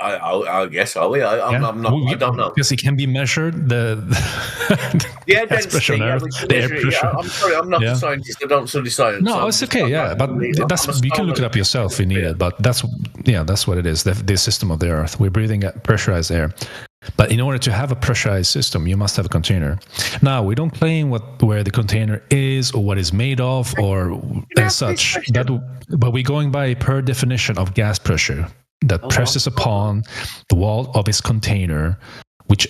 I guess so. I don't know. Because it can be measured. The gas pressure on Earth, the air pressure. I'm sorry, I'm not a scientist. I don't study science. No, it's okay. Yeah, but you can look it up yourself if you need it. But that's what it is. The system of the Earth. We're breathing pressurized air. But in order to have a pressurized system, you must have a container. Now, we don't claim where the container is or what it's made of or as such. But we're going by per definition of gas pressure that presses upon the wall of its container, which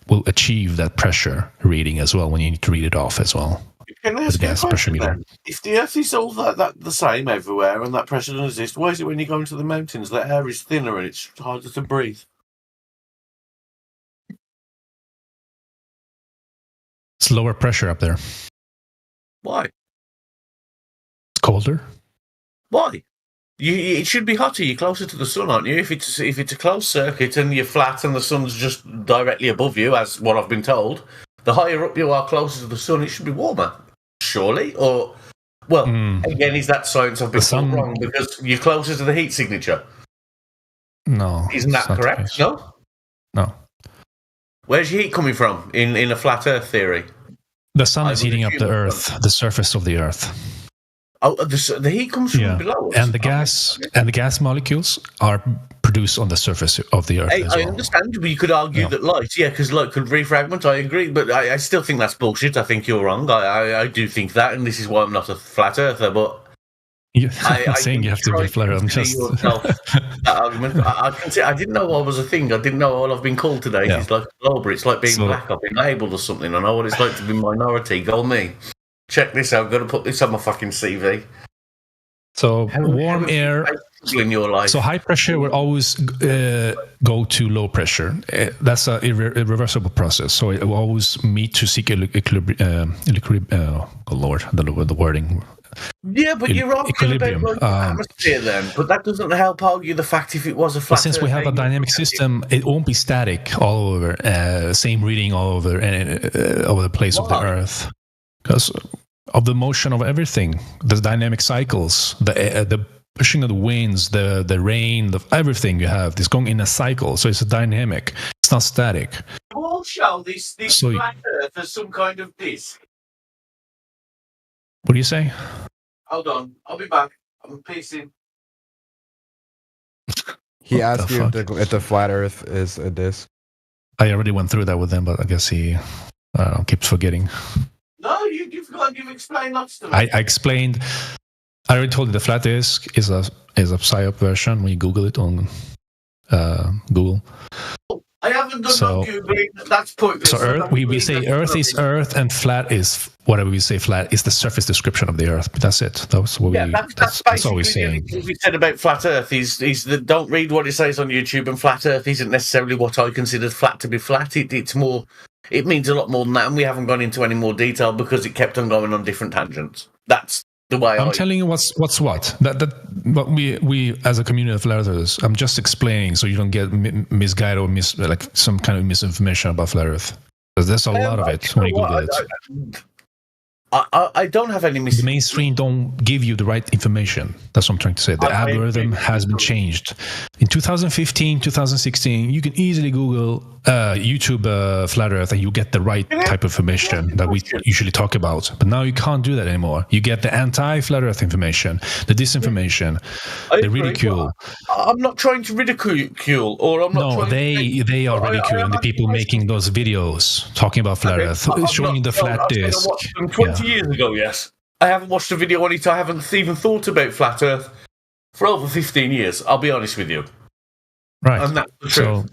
will achieve that pressure reading as well when you need to read it off as well. Can I ask you a question then? If the Earth is all that the same everywhere and that pressure doesn't exist, why is it when you go into the mountains that air is thinner and it's harder to breathe? It's lower pressure up there. Why? It's colder. Why? It should be hotter. You're closer to the sun, aren't you? If it's a closed circuit and you're flat and the sun's just directly above you, as what I've been told, the higher up you are, closer to the sun, it should be warmer. Surely, or again, is that science I've been told wrong because you're closer to the heat signature? No, isn't that correct? No. Where's your heat coming from in a flat Earth theory? The sun is heating up the Earth, the surface of the Earth. Oh, the heat comes from below us. And the gas molecules are produced on the surface of the Earth. I understand, but you could argue that light, because light could refragment. I agree, but I still think that's bullshit. I think you're wrong. I do think that, and this is why I'm not a flat earther. But I'm not saying you have to be flat. I'm just that argument. I can say I didn't know I was a thing. I didn't know all I've been called today. Yeah. It's like a glober. It's like being black. I've been labelled or something. I know what it's like to be minority. Go me. Check this out. I'm going to put this on my fucking CV. So warm air in your life. So high pressure will always go to low pressure. That's a irreversible process. So it will always meet to seek equilibrium. Oh Lord, the wording. Yeah, but you're arguing about atmosphere then. But that doesn't help argue the fact if it was a flat. But since we have a dynamic system, it won't be static all over. Same reading all over the place of the Earth. Because of the motion of everything, the dynamic cycles, the pushing of the winds, the rain, everything you have is going in a cycle. So it's a dynamic. It's not static. You all show this flat Earth as some kind of disc. What do you say? Hold on, I'll be back. I'm pacing. He asked you if the flat Earth is a disc. I already went through that with him, but I guess he keeps forgetting. No, you've explained lots to me. I explained. I already told you the flat disk is a PSYOP version when you Google it on Google. I haven't done no Googling. That's pointless. So Earth, we say Earth is Earth, and flat is whatever we say. Flat is the surface description of the Earth. But that's it. That's what that's all we're saying. What we said about flat Earth is that don't read what it says on YouTube, and flat Earth isn't necessarily what I consider flat to be flat. It's more. It means a lot more than that, and we haven't gone into any more detail because it kept on going on different tangents. That's the way I'm telling you what's what. That what we as a community of flat earthers, I'm just explaining so you don't get misguided or like some kind of misinformation about flat Earth. Because there's a lot of it when you Google it. I don't have any The mainstream don't give you the right information. That's what I'm trying to say. The algorithm has been changed. In 2015, 2016, you can easily Google YouTube flat Earth and you get the right type of information that we usually talk about. But now you can't do that anymore. You get the anti-flat Earth information, the disinformation, the ridicule. I'm not trying to ridicule, or I'm not. No, they are ridiculing the people making those videos talking about flat Earth, showing the flat disk. 20 years ago, yes. I haven't watched a video on it. I haven't even thought about flat Earth for over 15 years. I'll be honest with you. Right. And that's the truth.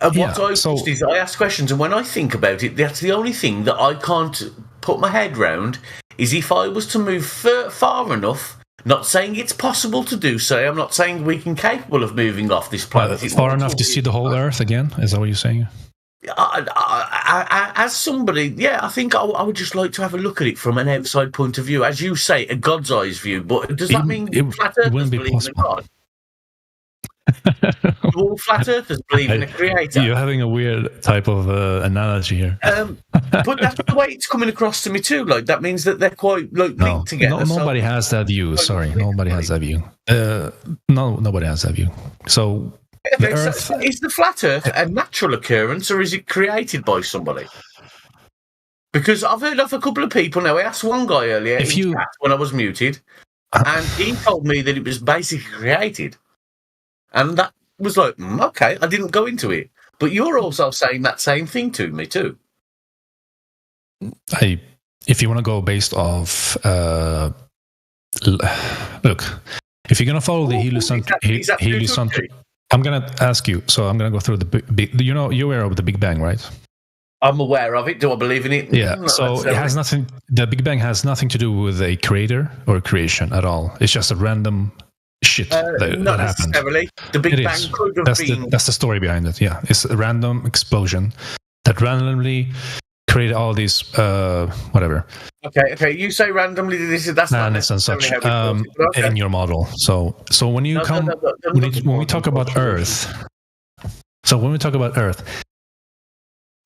And what I watched is I ask questions, and when I think about it, that's the only thing that I can't put my head round is if I was to move far enough. Not saying it's possible to do so. I'm not saying we're capable of moving off this planet. Far enough to see the whole Earth again? Is that what you're saying? As somebody, I think I would just like to have a look at it from an outside point of view, as you say, a God's eyes view. But does that mean flat earthers believe in a God? Do all flat earthers believe in a creator? You're having a weird type of analogy here. But that's the way it's coming across to me too. Like that means that they're quite linked together. Nobody has that view. Sorry, nobody has that view. Nobody has that view. So. So is the flat Earth a natural occurrence or is it created by somebody? Because I've heard of a couple of people now. I asked one guy earlier in chat when I was muted, and he told me that it was basically created. And that was like, okay, I didn't go into it. But you're also saying that same thing to me too. If you want to go based off, look, if you're going to follow the heliocentric, I'm going to ask you, so I'm going to go through the big, you're aware of the Big Bang, right? I'm aware of it. Do I believe in it? Yeah, so it has nothing, the Big Bang has nothing to do with a creator or a creation at all. It's just a random shit that happened. Not necessarily. The Big Bang could have been... That's the story behind it, yeah. It's a random explosion that randomly created all these, whatever. Okay. You say randomly, that's not necessarily how it works. In your model. So when you when we talk about Earth,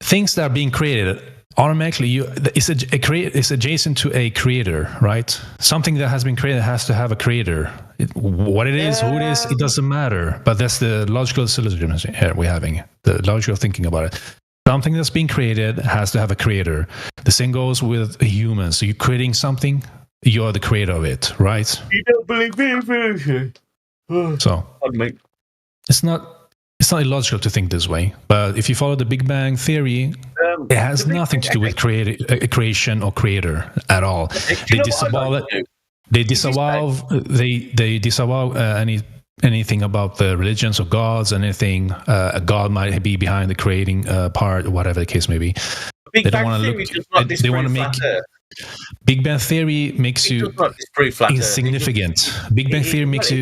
things that are being created automatically, it's adjacent to a creator, right? Something that has been created has to have a creator. What it is, who it is, it doesn't matter. But that's the logical syllogism here we're having, the logical thinking about it. Something that's being created has to have a creator. The same goes with humans. So you're creating something, you're the creator of it, right? You don't believe me? So it's not illogical to think this way. But if you follow the Big Bang theory, it has nothing to do with creation or creator at all. They disavow it. They disavow anything about the religions of gods, anything a god might be behind the creating part, whatever the case may be. They don't want to look. They want to make Big Bang theory makes you insignificant. Big Bang theory makes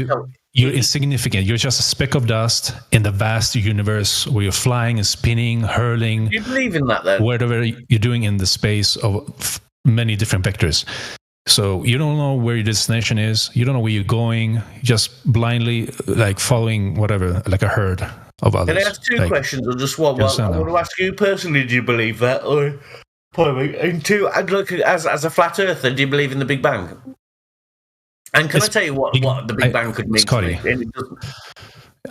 you're insignificant. You're just a speck of dust in the vast universe where you're flying and spinning, hurling. Do you believe in that then? Whatever you're doing in the space of many different vectors. So you don't know where your destination is. You don't know where you're going. You're just blindly following whatever, like a herd of others. Can I ask two questions or just one? Well, I want to ask you personally, do you believe that? Or, and two, as a flat earther, do you believe in the Big Bang? And can I tell you what the Big Bang could mean Scotty, to me? And it doesn't.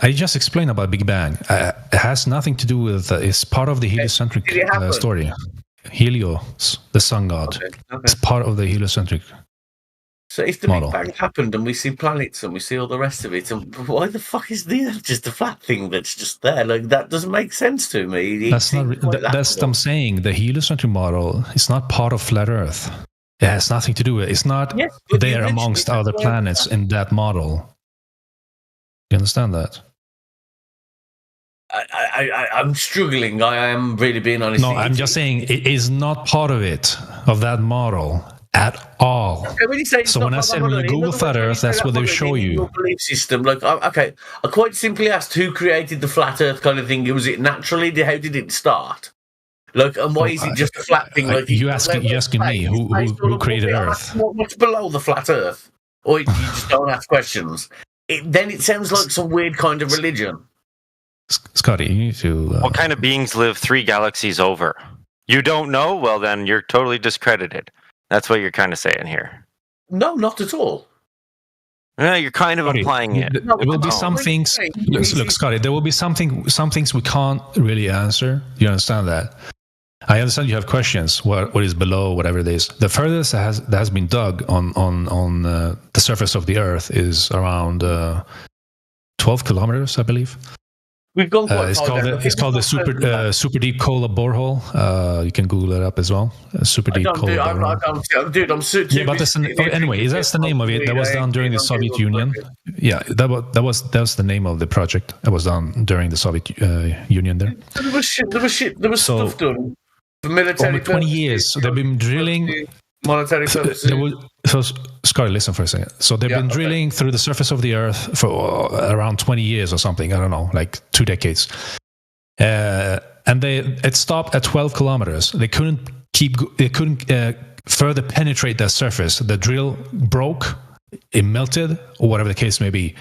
I just explained about Big Bang. It has nothing to do with, it's part of the heliocentric story. Helios, the sun god. Okay. It's part of the heliocentric So if the model. Big Bang happened and we see planets and we see all the rest of it, and why the fuck is the Earth just a flat thing that's just there? Like, that doesn't make sense to me. That's not. That's what I'm saying. The heliocentric model is not part of flat Earth. It has nothing to do with it. It's not there amongst other planets in that model. You understand that? I'm struggling. I am really being honest. No, I'm just saying it is not part of it, of that model at all. Okay, when you say so when I said when you Google flat Earth, that's what they show you. Your belief system, like, okay, I quite simply asked who created the flat Earth kind of thing. Was it naturally? How did it start? Like, and why is it just a flat thing? Like, you asking me who created Earth? What's below the flat Earth? Or you just don't ask questions? Then it sounds like some weird kind of religion. Scotty, you need to. What kind of beings live 3 galaxies over? You don't know? Well, then you're totally discredited. That's what you're kind of saying here. No, not at all. Yeah, you're kind of implying it. There will be some things. Look, Scotty, there will be some things we can't really answer. You understand that? I understand you have questions. What is below, whatever it is. The furthest that has been dug on the surface of the Earth is around 12 kilometers, I believe. We've gone quite it's called the super deep Kola borehole. You can Google it up as well. Super deep Kola borehole. Dude, I'm so. Yeah, but anyway, that's the name of it. That was done during the Soviet Union. Yeah, that was the name of the project. That was done during the Soviet Union. There was stuff done for military. Over 20 years, they've been drilling. Monetary purposes. So, Scotty, listen for a second. So they've been drilling through the surface of the Earth for around 20 years or something. I don't know, like 2 decades. And it stopped at 12 kilometers. They couldn't further penetrate that surface. The drill broke, it melted, or whatever the case may be.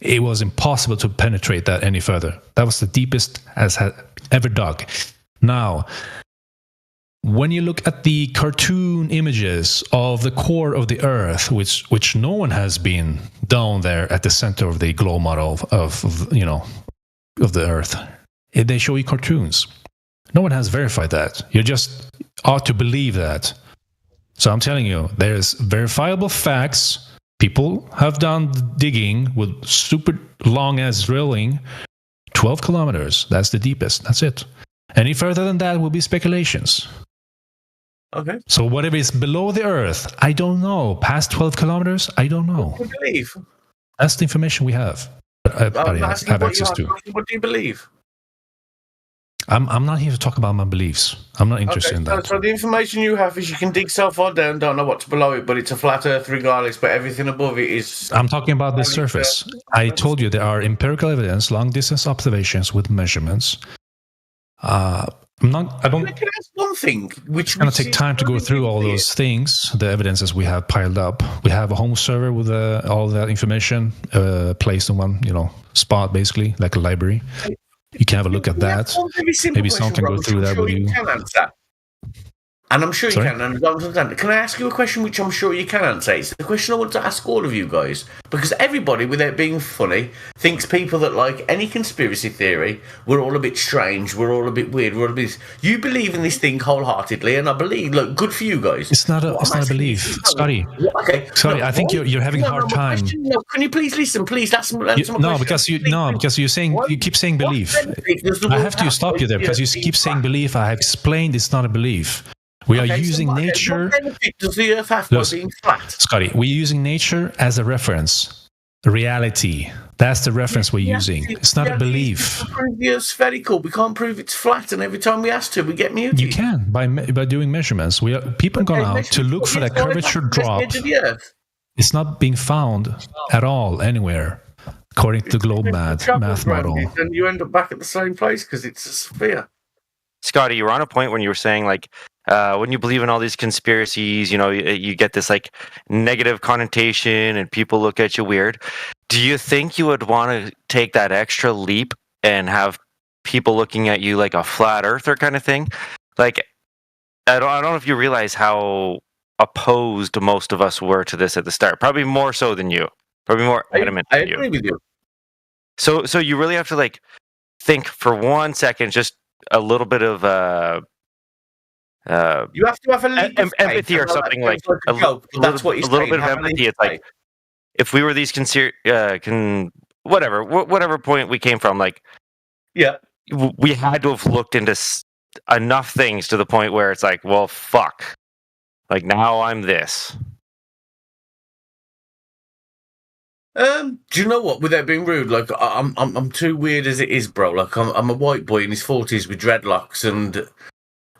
It was impossible to penetrate that any further. That was the deepest as had ever dug. Now, when you look at the cartoon images of the core of the Earth, which no one has been down there at the center of the globe model of the Earth, they show you cartoons. No one has verified that. You just ought to believe that. So I'm telling you, there's verifiable facts. People have done digging with super long ass drilling, 12 kilometers. That's the deepest. That's it. Any further than that will be speculations. Okay. So whatever is below the Earth, I don't know. Past 12 kilometers, I don't know. What do you believe? That's the information we have. Have access to. What do you believe? I'm not here to talk about my beliefs. I'm not interested in that. So the information you have is you can dig so far down, don't know what's below it, but it's a flat Earth regardless, but everything above it is... I'm talking about the surface. I told you there are empirical evidence, long-distance observations with measurements. I don't. Can I ask one thing? It's going to take time to go through all those things, the evidences we have piled up. We have a home server with all that information placed in one, spot, basically, like a library. You can have a look at that. Maybe someone can go through that with you. And I'm sure you can. And can I ask you a question which I'm sure you can answer? It's the question I want to ask all of you guys. Because everybody, without being funny, thinks people that like any conspiracy theory, we're all a bit strange, we're all a bit weird, we're all a bit... You believe in this thing wholeheartedly, and I believe, look, good for you guys. It's not a belief. Scotty. Okay. Scotty, I think you're having a hard time. Can you please listen, please? That's my question. Because you keep saying belief. I have to stop you there because you keep saying belief. I have explained it's not a belief. We are using nature. What benefit does the Earth have by being flat? Scotty, we're using nature as a reference. Reality. That's the reference we're using. It's not a belief. We can't prove the Earth's spherical. We can't prove it's flat, and every time we ask to, we get muted. You can by doing measurements. People have gone out to look for that curvature drop. It's not being found at all anywhere, according to the globe math model. And you end up back at the same place because it's a sphere. Scotty, you were on a point when you were saying when you believe in all these conspiracies, you get this negative connotation and people look at you weird. Do you think you would want to take that extra leap and have people looking at you like a flat earther kind of thing? I don't know if you realize how opposed most of us were to this at the start. Probably more so than you. Probably more adamant than you. I agree with you. So you really have to think for 1 second, just a little bit of You have to have a leap of empathy faith, or something like a joke, but that's what you're little saying, bit of have a empathy. leap It's of like if we were these whatever point we came from, like yeah, we had to have looked into enough things to the point where it's like, well, fuck, like now I'm this. Do you know what? Without being rude, like I'm too weird as it is, bro. Like I'm a white boy in his 40s with dreadlocks, and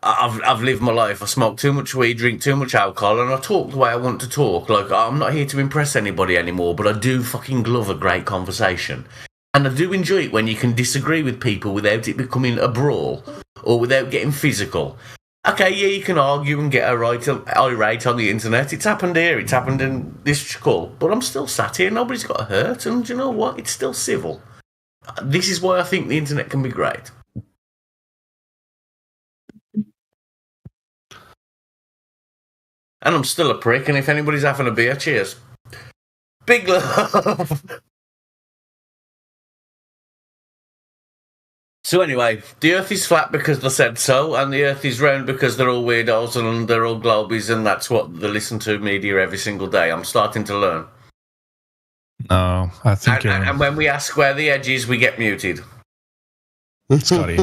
I've lived my life. I smoke too much weed, drink too much alcohol, and I talk the way I want to talk. Like I'm not here to impress anybody anymore, but I do fucking love a great conversation, and I do enjoy it when you can disagree with people without it becoming a brawl or without getting physical. Okay, yeah, you can argue and get irate on the internet. It's happened here. It's happened in this school. But I'm still sat here. Nobody's got hurt. And do you know what? It's still civil. This is why I think the internet can be great. And I'm still a prick. And if anybody's having a beer, cheers. Big love. So anyway, the Earth is flat because they said so, and the Earth is round because they're all weirdos and they're all globies, and that's what they listen to media every single day. I'm starting to learn. No, I think and when we ask where the edge is, we get muted. Scotty,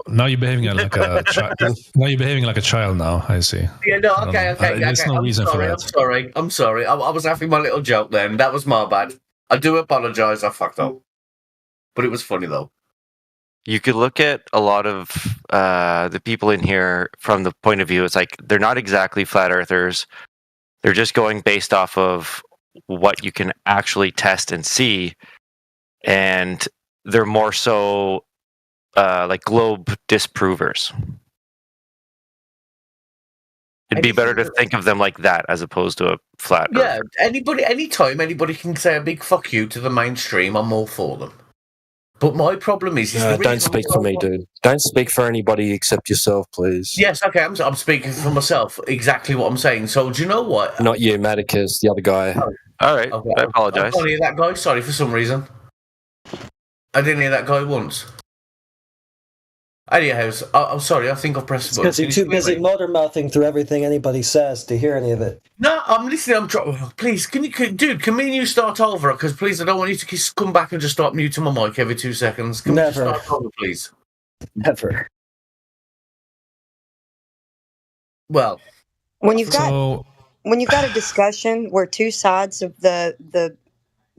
now you're behaving like a child. Now you're behaving like a child. Now I see. Yeah, no, okay. There's no reason for that. I'm sorry. I was having my little joke then. That was my bad. I do apologise. I fucked up, but it was funny though. You could look at a lot of the people in here from the point of view, it's like they're not exactly flat earthers. They're just going based off of what you can actually test and see. And they're more so like globe disprovers. It'd be better to think of them like that as opposed to a flat earther. Yeah, anytime anybody can say a big fuck you to the mainstream, I'm all for them. But my problem is don't speak for me, dude. Don't speak for anybody except yourself, please. Yes, okay, I'm speaking for myself. Exactly what I'm saying. So, do you know what? Not you, Maticus, the other guy. Oh. All right, okay. I apologize. I didn't hear that guy. Sorry, for some reason. I didn't hear that guy once. Anyhow, I'm sorry, I think I've pressed the button. Because you're too busy motor-mouthing through everything anybody says to hear any of it. No, I'm listening. Please, can me and you start over? Because please, I don't want you to come back and just start muting my mic every 2 seconds. Can we just start over, please? Never. Well, when you've got a discussion where two sides of the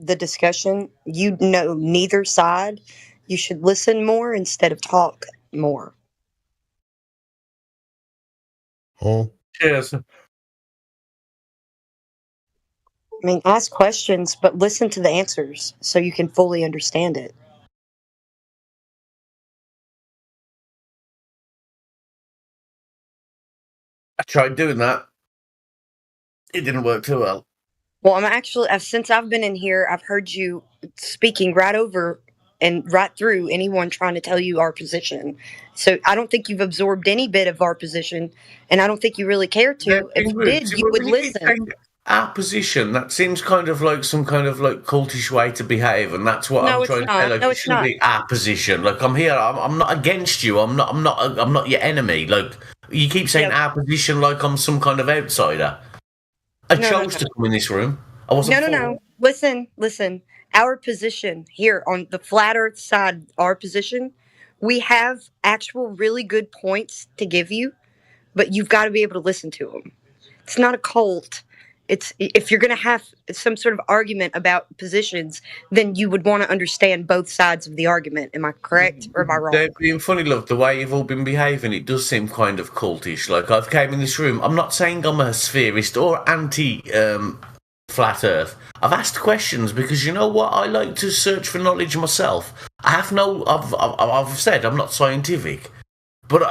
discussion, you know neither side, you should listen more instead of talk more. Oh. Cheers. I mean, ask questions, but listen to the answers so you can fully understand it. I tried doing that. It didn't work too well. Well, I'm actually, since I've been in here, I've heard you speaking right over and right through anyone trying to tell you our position. So I don't think you've absorbed any bit of our position, and I don't think you really care to. If you did, you would listen. Our position, that seems kind of like some kind of like cultish way to behave, and that's what I'm trying to say. Like, it shouldn't be our position. Like, I'm here. I'm not against you. I'm not your enemy. Like, you keep saying our position like I'm some kind of outsider. I chose to come in this room. I wasn't. No. Listen. Our position here on the flat Earth side, our position, we have actual really good points to give you, but you've got to be able to listen to them. It's not a cult. It's if you're going to have some sort of argument about positions, then you would want to understand both sides of the argument. Am I correct or am I wrong? They're being funny, love. The way you've all been behaving, it does seem kind of cultish. Like, I've came in this room. I'm not saying I'm a spherist or anti flat Earth. I've asked questions because you know what? I like to search for knowledge myself. I've said I'm not scientific. But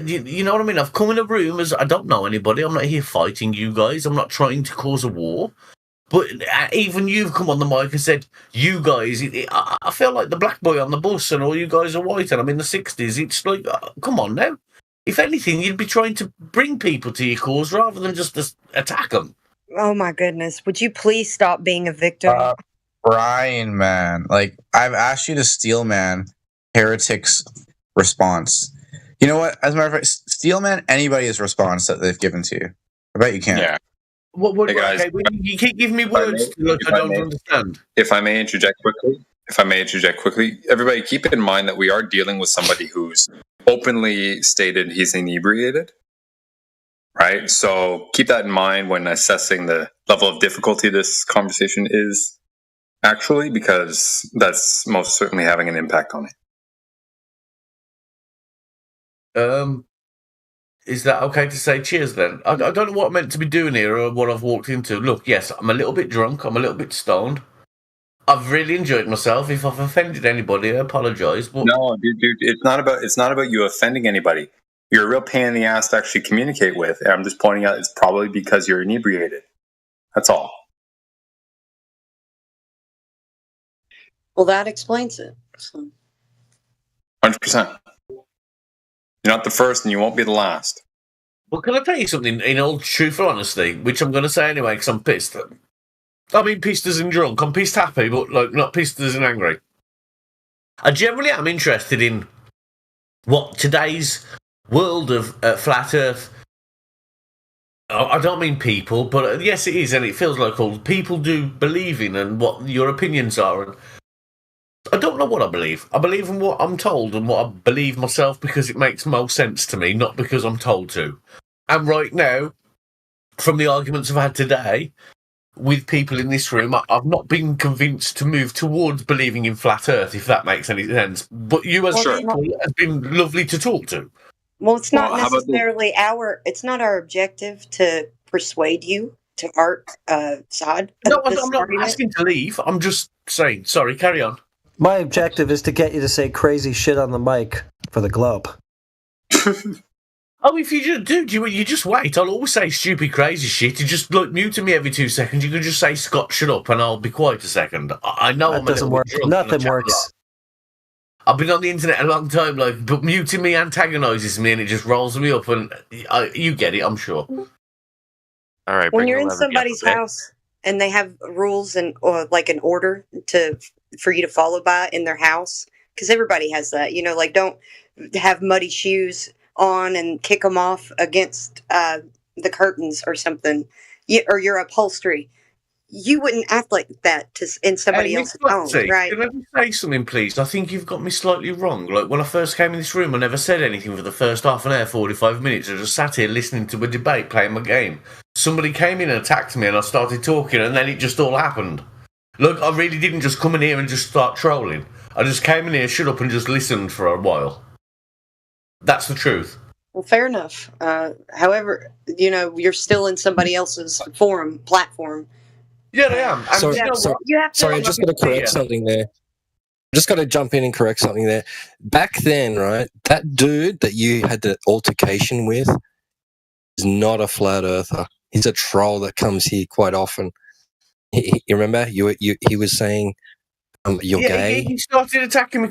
you know what I mean? I've come in a room as I don't know anybody. I'm not here fighting you guys. I'm not trying to cause a war. But even you've come on the mic and said, you guys, I feel like the black boy on the bus and all you guys are white and I'm in the 60s. It's like, come on now. If anything, you'd be trying to bring people to your cause rather than just attack them. Oh my goodness. Would you please stop being a victim? Brian, man. Like, I've asked you to steal, man, Heretic's response. You know what? As a matter of fact, Steelman anybody's response that they've given to you? I bet you can't. Yeah. Hey guys, okay, you keep giving me words I don't understand. If I may interject quickly, everybody keep in mind that we are dealing with somebody who's openly stated he's inebriated, right? So keep that in mind when assessing the level of difficulty this conversation is actually, because that's most certainly having an impact on it. Is that okay to say cheers then? I don't know what I'm meant to be doing here or what I've walked into. Look, yes, I'm a little bit drunk. I'm a little bit stoned. I've really enjoyed myself. If I've offended anybody, I apologise. But no, dude, it's not about you offending anybody. You're a real pain in the ass to actually communicate with. And I'm just pointing out it's probably because you're inebriated. That's all. Well, that explains it. 100%. You're not the first, and you won't be the last. Well, can I tell you something in all truthful honesty, which I'm going to say anyway because I'm pissed. I mean, pissed as in drunk. I'm pissed happy, but not pissed as in angry. I generally am interested in what today's world of flat Earth. I don't mean people, but yes, it is, and it feels like all people do believe in, and what your opinions are. And I don't know what I believe. I believe in what I'm told and what I believe myself because it makes most sense to me, not because I'm told to. And right now, from the arguments I've had today with people in this room, I've not been convinced to move towards believing in flat Earth, if that makes any sense. But you as people has been lovely to talk to. Well, it's not necessarily it's not our objective to persuade you to our side. No, I'm not asking to leave. I'm just saying. Sorry, carry on. My objective is to get you to say crazy shit on the mic for the Globe. Oh, if you just do, you just wait. I'll always say stupid, crazy shit. You just mute me every 2 seconds. You can just say, Scott, shut up, and I'll be quiet a second. I know that doesn't work. Nothing works. I've been on the internet a long time, but muting me antagonises me, and it just rolls me up, and you get it, I'm sure. All right. When you're in somebody's house and they have rules or an order for you to follow by in their house, because everybody has that, don't have muddy shoes on and kick them off against the curtains or something, or your upholstery. You wouldn't act like that in somebody else's home, right? Can I just say something, please? I think you've got me slightly wrong. Like, when I first came in this room, I never said anything for the first half an hour, 45 minutes. I just sat here listening to a debate, playing my game. Somebody came in and attacked me, and I started talking, and then it just all happened. Look, I really didn't just come in here and just start trolling. I just came in here, shut up, and just listened for a while. That's the truth. Well, fair enough. However, you're still in somebody else's platform. Yeah, I am. Sorry, I just got to correct something there. Just got to jump in and correct something there. Back then, right, that dude that you had the altercation with is not a flat earther. He's a troll that comes here quite often. You remember? He was saying you're gay. He started attacking me,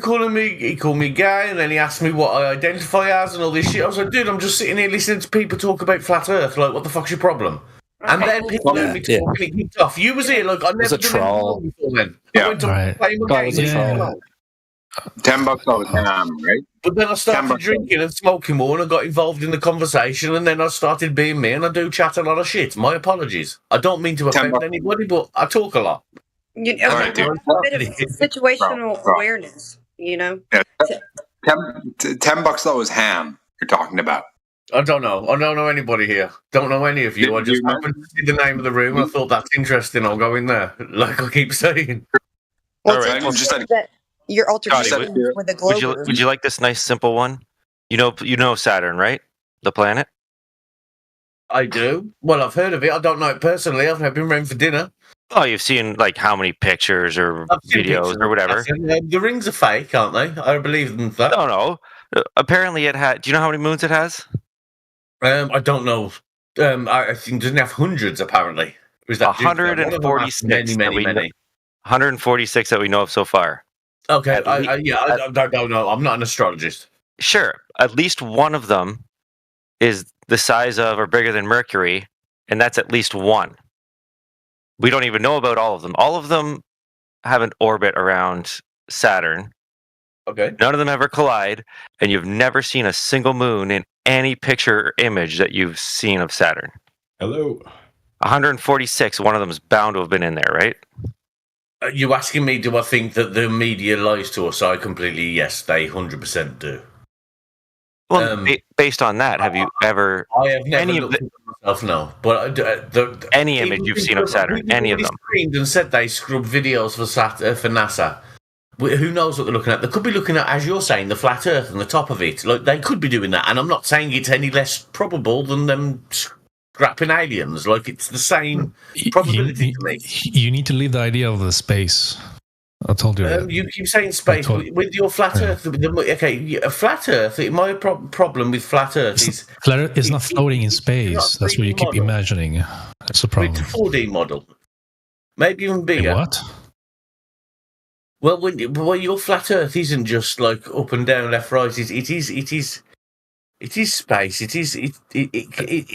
he called me gay, and then he asked me what I identify as and all this shit. I was like, dude, I'm just sitting here listening to people talk about flat Earth. Like, what the fuck's your problem? And then people heard me talking, it kicked off. You was here, like, I never done troll before then. Yeah. I went to play my game. $10 over ham, right? But then I started drinking and smoking more, and I got involved in the conversation, and then I started being me, and I do chat a lot of shit. My apologies. I don't mean to offend anybody, but I talk a lot. A bit of situational awareness, Yeah. $10 though is ham you're talking about. I don't know. I don't know anybody here. Don't know any of you. I just happened to see the name of the room. I thought that's interesting. I'll go in there, like I keep saying. Well, all right. Your altercation with the globe. Would you like this nice simple one? You know Saturn, right? The planet. I do. Well, I've heard of it. I don't know it personally. I've never been around for dinner. Oh, you've seen how many pictures or videos or whatever. The rings are fake, aren't they? I believe them. That. No. Apparently, it had. Do you know how many moons it has? I don't know. I think it doesn't have hundreds. Apparently, 146. Many. 146 that we know of so far. Okay. I don't know. I'm not an astrologist. Sure. At least one of them is the size of or bigger than Mercury, and that's at least one. We don't even know about all of them. All of them have an orbit around Saturn, Okay. None of them ever collide, and you've never seen a single moon in any picture or image that you've seen of Saturn. Hello. 146, one of them is bound to have been in there, right? Are you asking me, do I think that the media lies to us? I completely, yes, they 100% do. Well, based on that, have you ever... I have never looked at myself, no. But any image you've seen of Saturn, any of them. Screamed and said they scrubbed videos for NASA. Who knows what they're looking at? They could be looking at, as you're saying, the flat Earth and the top of it. Like, they could be doing that, and I'm not saying it's any less probable than them scrapping aliens. Like, it's the same probability to me. You need to leave the idea of the space. I told you that. You keep saying space with your flat Earth. Okay, a flat Earth. My problem with flat Earth is flat Earth is not floating in space. That's what you keep imagining. That's the problem. It's a 4D model, maybe even bigger. What? Well, your flat Earth isn't just like up and down, left, right. It is space. It is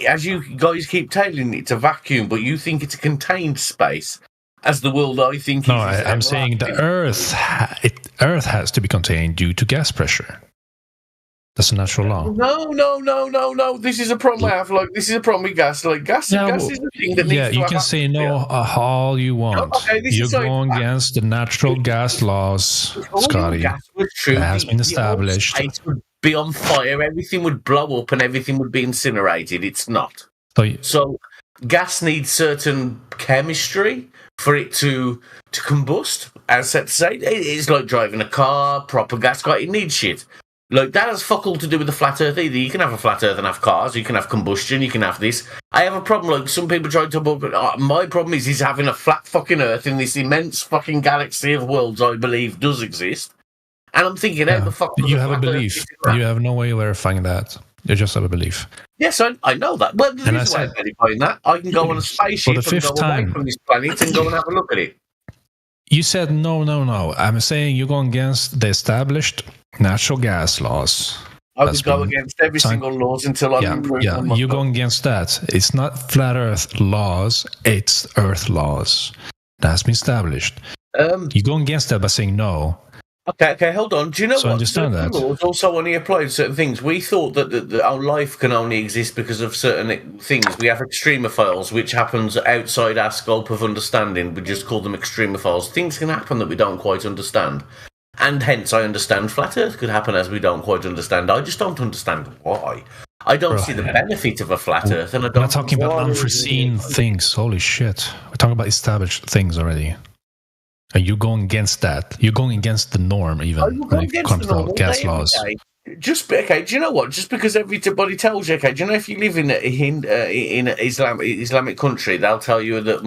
as you guys keep telling it's a vacuum, but you think it's a contained space. As the world, I think. No, I'm saying the Earth has to be contained due to gas pressure. That's a natural law. No. This is a problem I have. Like, this is a problem with gas. Like, gas is the thing that needs to you can say no all you want. You're going against the natural gas laws, Scotty. Gas was true. It has been established. Space would be on fire. Everything would blow up, and everything would be incinerated. It's not. So gas needs certain chemistry for it to combust. As I say, it's like driving a car, proper gas car. It needs shit. Like, that has fuck all to do with the flat Earth either. You can have a flat Earth and have cars. You can have combustion. You can have this. I have a problem. Like, some people try to... my problem is having a flat fucking Earth in this immense fucking galaxy of worlds I believe does exist. And I'm thinking, how the fuck... You have a belief. You have no way of verifying that. You just have a belief. Yes, I know that. But there's a way of verifying that. I can go on a spaceship and go away from this planet and go and have a look at it. You said no. I'm saying you're going against the established natural gas laws. I would go against every single laws until I'm proven. Yeah, you're going against that. It's not flat Earth laws, it's Earth laws. That's been established. You're going against that by saying no. Okay, hold on. Do you know what? I understand that. Laws also only apply to certain things. We thought that our life can only exist because of certain things. We have extremophiles, which happens outside our scope of understanding. We just call them extremophiles. Things can happen that we don't quite understand. And hence, I understand flat Earth could happen as we don't quite understand. I just don't understand why. I don't see the benefit of a flat Earth. And we're not talking about unforeseen things. Holy shit. We're talking about established things already. And you're going against that. You're going against the norm, even when it comes to gas laws. Do you know what? Just because everybody tells you, do you know if you live in an Islamic country, they'll tell you that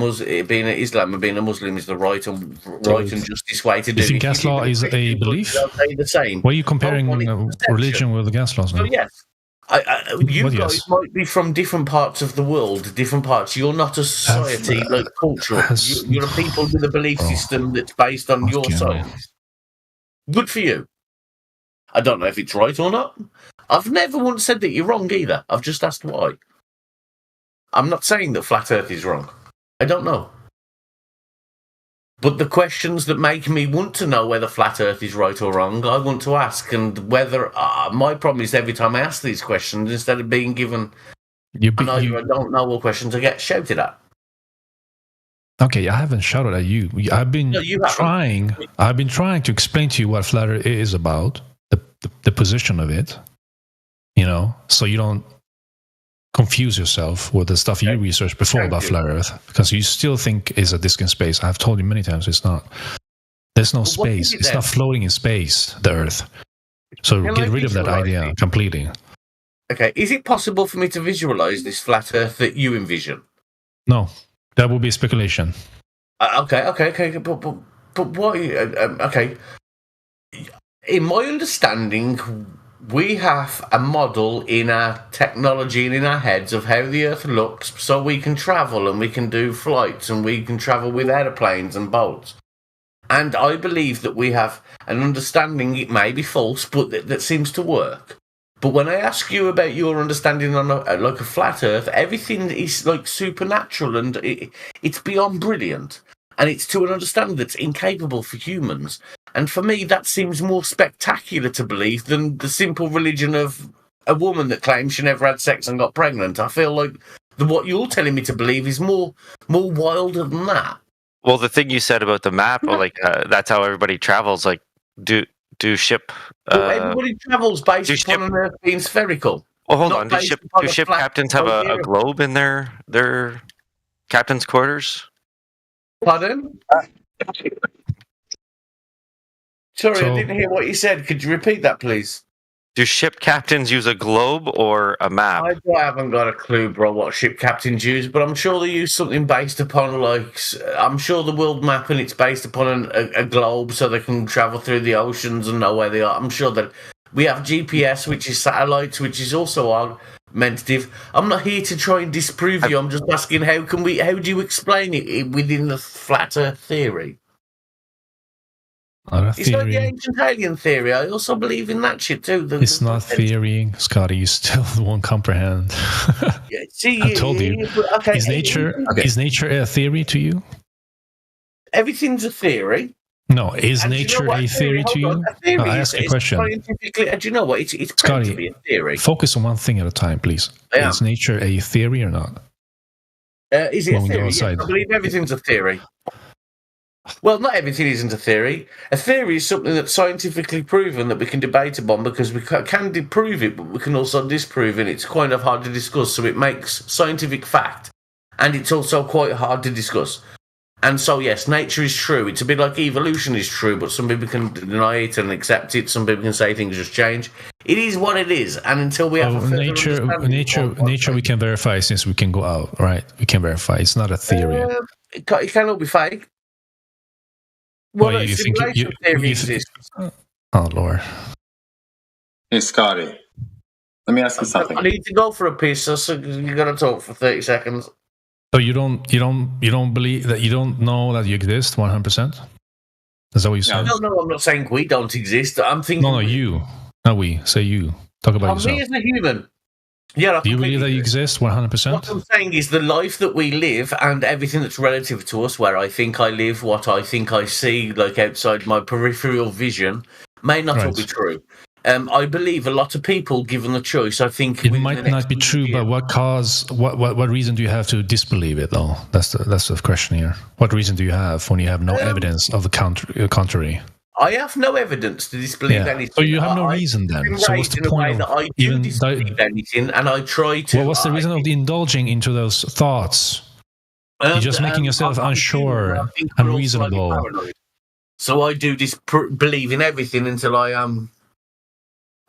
being an Islam and being a Muslim is the right and justice way to do it. You think gas law is a belief? They'll say the same. Why are you comparing religion with the gas laws now? So yes. You guys might be from different parts of the world, different parts. You're not a society like cultural. You're a people with a belief system that's based on your science. Good for you. I don't know if it's right or not. I've never once said that you're wrong either. I've just asked why. I'm not saying that flat Earth is wrong. I don't know. But the questions that make me want to know whether flat Earth is right or wrong, I want to ask. And whether my problem is every time I ask these questions, instead of being given I don't know what questions, I get shouted at. Okay, I haven't shouted at you. I've been trying to explain to you what flat Earth is about, the position of it. So you don't confuse yourself with the stuff you researched before about flat Earth, because you still think it's a disk in space. I've told you many times it's not. There's no space. It's not floating in space, the Earth. So get rid of that idea completely. Okay, is it possible for me to visualize this flat Earth that you envision? No, that would be speculation. Okay. But why? Okay. In my understanding, we have a model in our technology and in our heads of how the Earth looks, so we can travel and we can do flights and we can travel with airplanes and boats. And I believe that we have an understanding, it may be false, but that seems to work. But when I ask you about your understanding on a flat Earth, everything is like supernatural and it's beyond brilliant. And it's to an understanding that's incapable for humans. And for me, that seems more spectacular to believe than the simple religion of a woman that claims she never had sex and got pregnant. I feel like what you're telling me to believe is more wilder than that. Well, the thing you said about the map, like that's how everybody travels. Like, do ship? Everybody travels based upon an Earth being spherical. Well, hold on. Do ship captains have a globe in their captain's quarters? Pardon? Sorry, I didn't hear what you said. Could you repeat that, please? Do ship captains use a globe or a map? I haven't got a clue, bro, what ship captains use, but I'm sure they use something based upon, like, I'm sure the world map and it's based upon a globe so they can travel through the oceans and know where they are. I'm sure that we have GPS, which is satellites, which is also augmentative. I'm not here to try and disprove you. I'm just asking how do you explain it within the flat Earth theory? It's like the ancient alien theory. I also believe in that shit too. It's not theory, Scotty. You still won't comprehend. I told you. Okay, is nature a theory to you? Everything's a theory. No, is nature a theory to you? I ask a question. Do you know what? It's Scotty, to be a theory. Focus on one thing at a time, please. Yeah. Is nature a theory or not? Is it a theory? Yes, I believe everything's a theory. Well, not everything isn't a theory. A theory is something that's scientifically proven that we can debate upon because we can prove it, but we can also disprove it. It's kind of hard to discuss, so it makes scientific fact, and it's also quite hard to discuss. And so, yes, nature is true. It's a bit like evolution is true, but some people can deny it and accept it. Some people can say things just change. It is what it is, and until we have nature, we can verify since we can go out, right? We can verify. It's not a theory. It cannot be fake. Well, you think theory exists. Oh Lord. Hey Scotty, let me ask you something. I need to go for a piss, so you got to talk for 30 seconds. So you don't believe that you don't know that you exist 100%? Is that what you said? No, I'm not saying we don't exist. I'm thinking. No, you, not we. Say you. Talk about yourself. Me as a human. Yeah, do you believe that you exist 100%? What I'm saying is the life that we live and everything that's relative to us, where I think I live, what I think I see, like outside my peripheral vision, may not all be true. I believe a lot of people, given the choice, I think it might not be true. But what reason do you have to disbelieve it, though? That's the question here. What reason do you have when you have no evidence of the contrary? I have no evidence to disbelieve anything. So you have no reason then. So what's the point of even disbelieve anything? And I try to. Well, what's the reason of indulging into those thoughts? You're just making yourself unsure, unreasonable. So I do believe in everything until I am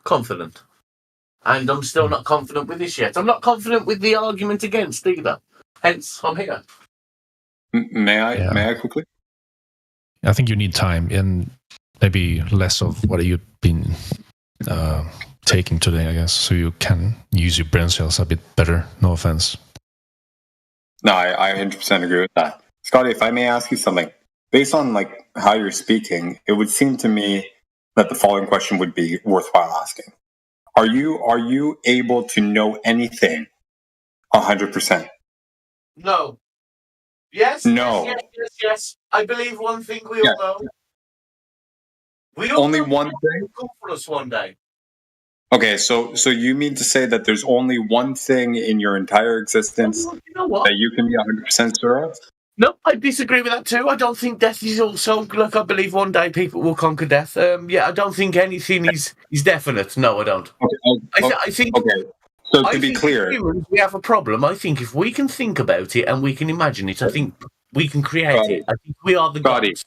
confident, and I'm still not confident with this yet. I'm not confident with the argument against either. Hence, I'm here. May I quickly? I think you need time and maybe less of what you've been taking today, I guess, so you can use your brain cells a bit better. No offense. No, I 100% agree with that. Scotty, if I may ask you something. Based on like how you're speaking, it would seem to me that the following question would be worthwhile asking. Are you able to know anything 100%? No. Yes? No. Yes. I believe one thing we all know. We all only know one thing? Come for us one day. Okay, so you mean to say that there's only one thing in your entire existence that you can be 100% sure of? No, I disagree with that too. I don't think death is also. Look, I believe one day people will conquer death. I don't think anything is definite. No, I don't. Okay. I think. Okay. So to be clear, humans, we have a problem. I think if we can think about it and we can imagine it, I think we can create it. I think we are the gods.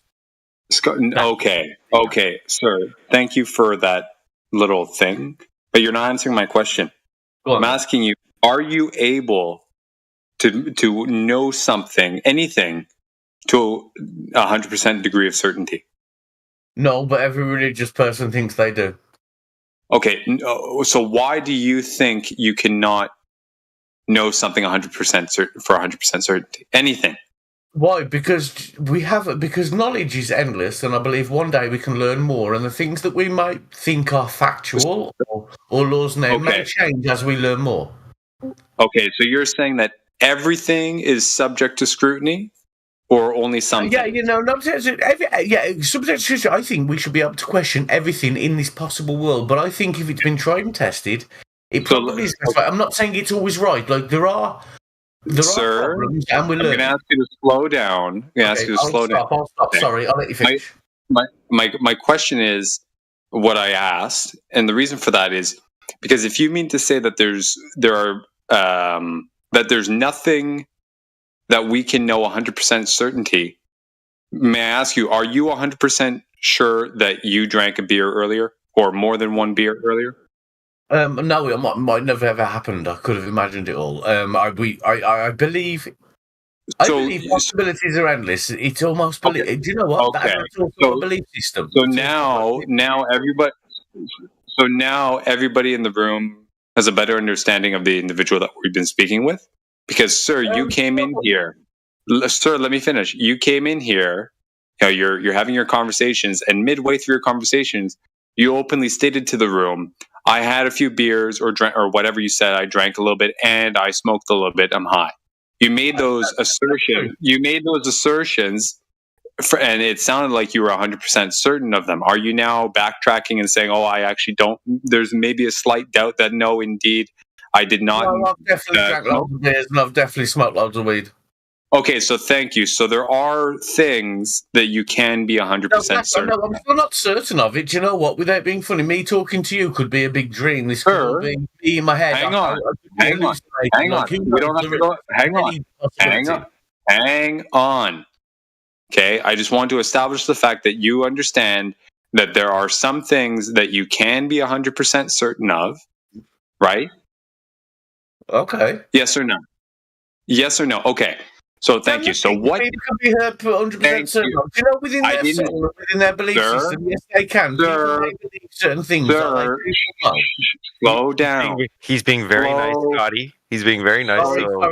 Okay, sir. Thank you for that little thing, but you're not answering my question. I'm asking you: are you able to know something, anything, to 100% degree of certainty? No, but every religious person thinks they do. Okay, so why do you think you cannot know something 100% for 100% certainty? Anything? Why? Because knowledge is endless, and I believe one day we can learn more. And the things that we might think are factual or laws now may change as we learn more. Okay, so you're saying that everything is subject to scrutiny, or only some? Yeah, subject. I think we should be able to question everything in this possible world. But I think if it's been tried and tested, it probably is. Right. I'm not saying it's always right. Like there are problems, and we're learning. I'm going to ask you to slow down. I'll stop. Sorry, I'll let you finish. My question is what I asked, and the reason for that is because if you mean to say that there's nothing that we can know 100% certainty, may I ask you, are you 100% sure that you drank a beer earlier or more than one beer earlier? No, it might never ever happened. I could have imagined it all. I believe. I believe possibilities are endless. It's almost belief. Do you know what? Okay. That's also a belief system. So now everybody in the room has a better understanding of the individual that we've been speaking with. Because, sir, you came in here. Sir, let me finish. You came in here. You're having your conversations, and midway through your conversations, you openly stated to the room, "I had a few beers or whatever you said. I drank a little bit, and I smoked a little bit. I'm high." You made those assertions. And it sounded like you were 100% certain of them. Are you now backtracking and saying, "Oh, I actually don't"? There's maybe a slight doubt that no, indeed, I did not. No, I've definitely drank loads of beers, and I've definitely smoked loads of weed. Okay, so thank you. So there are things that you can be 100% certain. No, I'm still not certain of it. Do you know what? Without being funny, me talking to you could be a big dream. This could all be in my head. Hang on. We don't have to go. Hang on. Okay, I just want to establish the fact that you understand that there are some things that you can be 100% certain of, right? Okay. Yes or no? Yes or no? Okay. So thank you. So what? It could be heard 100% certain. Do you know within their belief system? Yes, they can. People may believe certain things. Slow down. He's being very nice, Scotty. He's being very nice. Sorry. You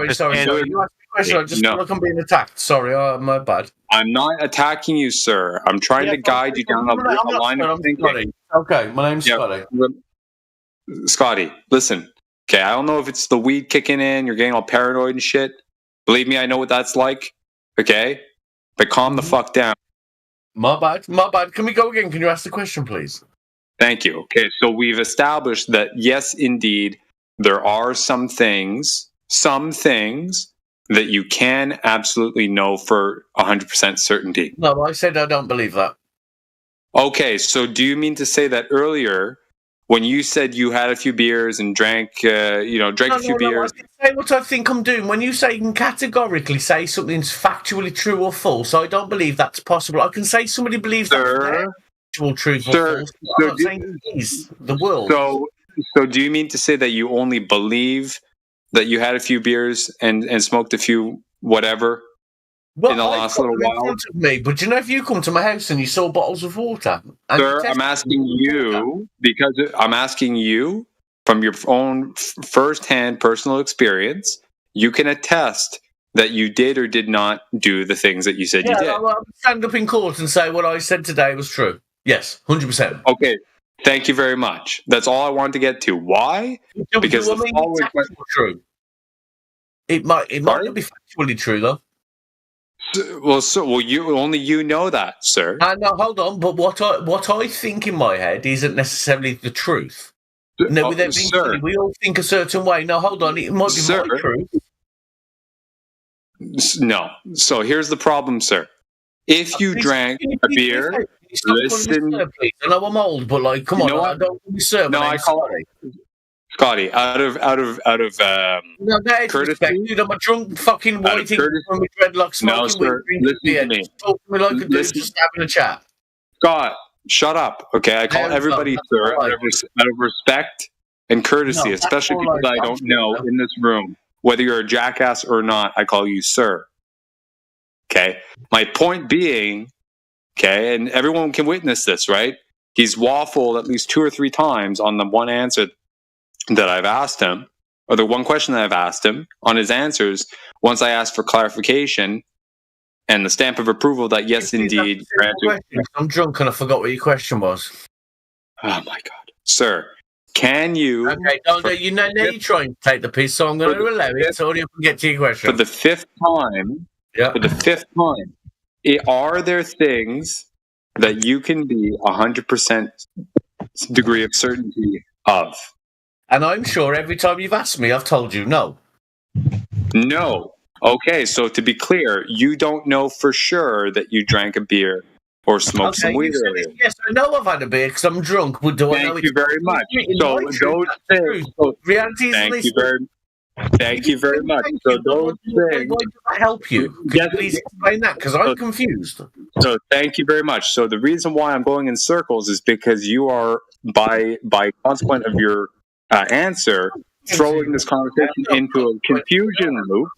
asked me a question. I just feel like I'm being attacked. Sorry, my bad. I'm not attacking you, sir. I'm trying to guide you down a line of thinking. Okay, my name's Scotty. Scotty, listen. Okay, I don't know if it's the weed kicking in, you're getting all paranoid and shit. Believe me, I know what that's like. Okay? But calm the fuck down. My bad. Can we go again? Can you ask the question, please? Thank you. Okay, so we've established that, yes, indeed, there are some things that you can absolutely know for 100% certainty. No, I said I don't believe that. Okay, so do you mean to say that earlier, when you said you had a few beers and drank a few beers? I can say what I think I'm doing. When you say you can categorically say something's factually true or false, I don't believe that's possible. I can say somebody believes that's factual truth or false. I'm not saying it is the world. So do you mean to say that you only believe that you had a few beers and smoked a few whatever in the last little while? In front of me, but you know, if you come to my house and you saw bottles of water, sir, I'm asking you because I'm asking you from your own first-hand personal experience. You can attest that you did or did not do the things that you said you did. I'll stand up in court and say what I said today was true. Yes, 100%. Okay. Thank you very much. That's all I wanted to get to. Why? Because it's true. It might not be factually true though. Well, you know that, sir. No, hold on. But what I think in my head isn't necessarily the truth. No, without being silly, we all think a certain way. No, hold on. It might be my truth. No. So here's the problem, sir. If you drank a beer, listen. I know I'm old, but like, come on, I don't be sir. No, I call it Scotty. Out of no, that is courtesy. Dude, I'm a drunk fucking whiting with dreadlocks smoking. No, sir. Listen to me. Talk to me like a dude just having a chat. Scott, shut up. Okay, I call everybody sir out of respect and courtesy, especially people that I don't know in this room. Whether you're a jackass or not, I call you sir. Okay. My point being, okay, and everyone can witness this, right? He's waffled at least 2 or 3 times on the one answer that I've asked him, or the one question that I've asked him. On his answers, once I asked for clarification and the stamp of approval that yes, indeed. I'm drunk and I forgot what your question was. Oh my God, sir. Can you? Okay, now you're trying to take the piss, so I'm going to allow it. So you can get to your question for the 5th time. for the fifth time, are there things that you can be 100% degree of certainty of? And I'm sure every time you've asked me, I've told you no. No. Okay, so to be clear, you don't know for sure that you drank a beer or smoked some weed earlier. Yes, I know I've had a beer because I'm drunk. But do I know Thank you very much. So those things. Reality is Thank you very much. So those things. Why does that help you? Could you please explain that? Because I'm confused. So thank you very much. So the reason why I'm going in circles is because you are, by consequence of your answer, throwing this conversation into a confusion loop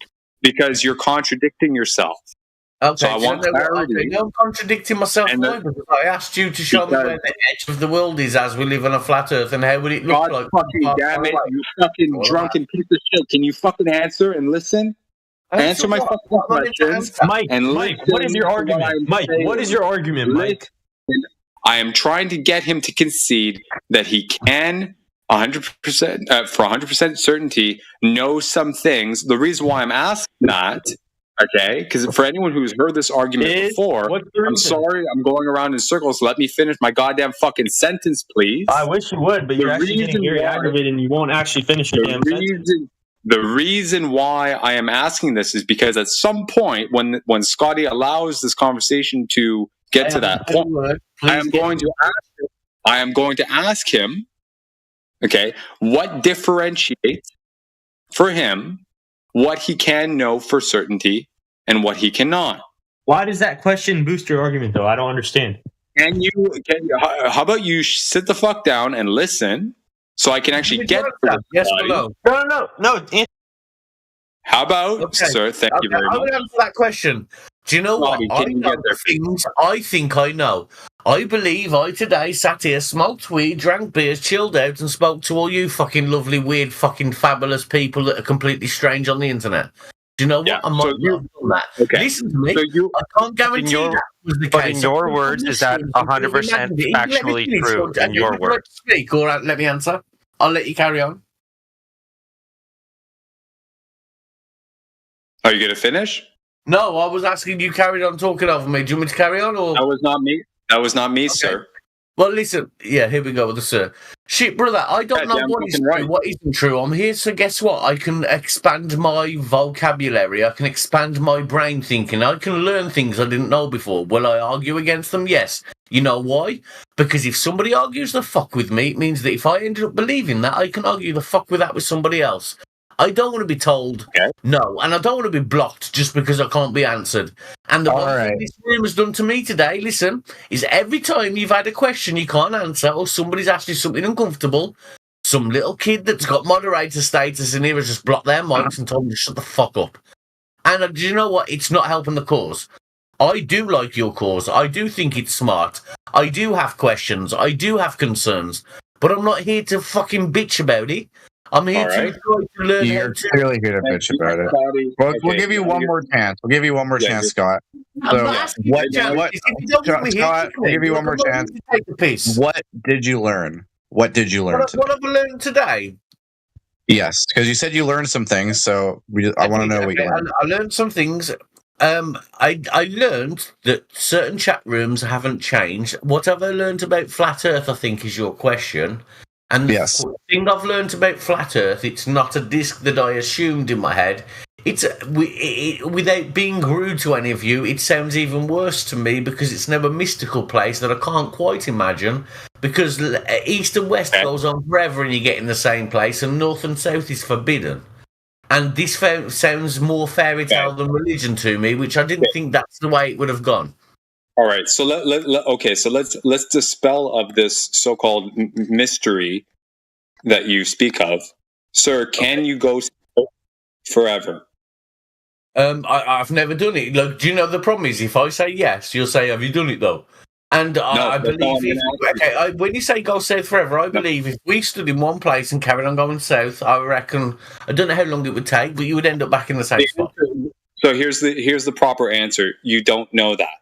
because you're contradicting yourself. Okay, so I want clarity. I'm contradicting myself now because I asked you to show me where the edge of the world is as we live on a flat earth and how would it look like? Fucking damn it, you fucking drunken piece of shit. Can you fucking answer and listen? Answer my fucking questions. Mike, what is your argument? Mike, what is your argument, Mike? I am trying to get him to concede that he can 100% for 100% certainty know some things. The reason why I'm asking that, okay, because for anyone who's heard this argument before, I'm sorry, I'm going around in circles. Let me finish my goddamn fucking sentence, please. I wish you would, but you're actually getting very aggravated and you won't actually finish your damn sentence. The reason why I am asking this is because at some point, when Scotty allows this conversation to get to that point, I am going to ask him, okay, what differentiates for him what he can know for certainty and what he cannot. Why does that question boost your argument, though? I don't understand. How about you sit the fuck down and listen so I can actually get to the yes or no? No. How about, sir? Thank you very much. I'm going to answer that question. Do you know what? I know the things I think I know. I believe I today sat here, smoked weed, drank beers, chilled out, and spoke to all you fucking lovely, weird, fucking fabulous people that are completely strange on the internet. Do you know what? I'm not on that. Okay. Listen to me. I can't guarantee that was the case. But in your words, is that 100% actually true in your words? Speak, or let me answer. I'll let you carry on. Are you going to finish? No, I was asking you carried on talking over me. Do you want me to carry on? Or? That was not me. That was not me, sir. Well, listen. Yeah, here we go with the sir. Shit, brother, I don't know what is true, what isn't true. I'm here, so guess what? I can expand my vocabulary. I can expand my brain thinking. I can learn things I didn't know before. Will I argue against them? Yes. You know why? Because if somebody argues the fuck with me, it means that if I ended up believing that, I can argue the fuck with that with somebody else. I don't want to be told no, and I don't want to be blocked just because I can't be answered. And the one thing this room has done to me today, listen, is every time you've had a question you can't answer or somebody's asked you something uncomfortable, some little kid that's got moderator status in here has just blocked their mics and told them to shut the fuck up. And do you know what? It's not helping the cause. I do like your cause. I do think it's smart. I do have questions. I do have concerns. But I'm not here to fucking bitch about it. I'm here to try to learn. You're clearly here to bitch about it. We'll give you one more chance. We'll give you one more chance, Scott. So, Scott, we'll give you one more chance. What did you learn? What did you learn? What have I learned today? Yes, because you said you learned some things, so I want to know what you learned. I learned some things. I learned that certain chat rooms haven't changed. What have I learned about Flat Earth, I think, is your question. And the thing I've learned about Flat Earth, it's not a disc that I assumed in my head. Without being rude to any of you, it sounds even worse to me because it's now a mystical place that I can't quite imagine. Because east and west goes on forever and you get in the same place, and north and south is forbidden. And this sounds more fairy tale than religion to me, which I didn't think that's the way it would have gone. All right, so let's dispel of this so-called mystery that you speak of, sir. Can you go forever? I've never done it. Look, do you know the problem is if I say yes, you'll say, "Have you done it though?" And I believe when you say go south forever, I believe if we stood in one place and carried on going south, I reckon I don't know how long it would take, but you would end up back in the same spot. So here's the proper answer. You don't know that.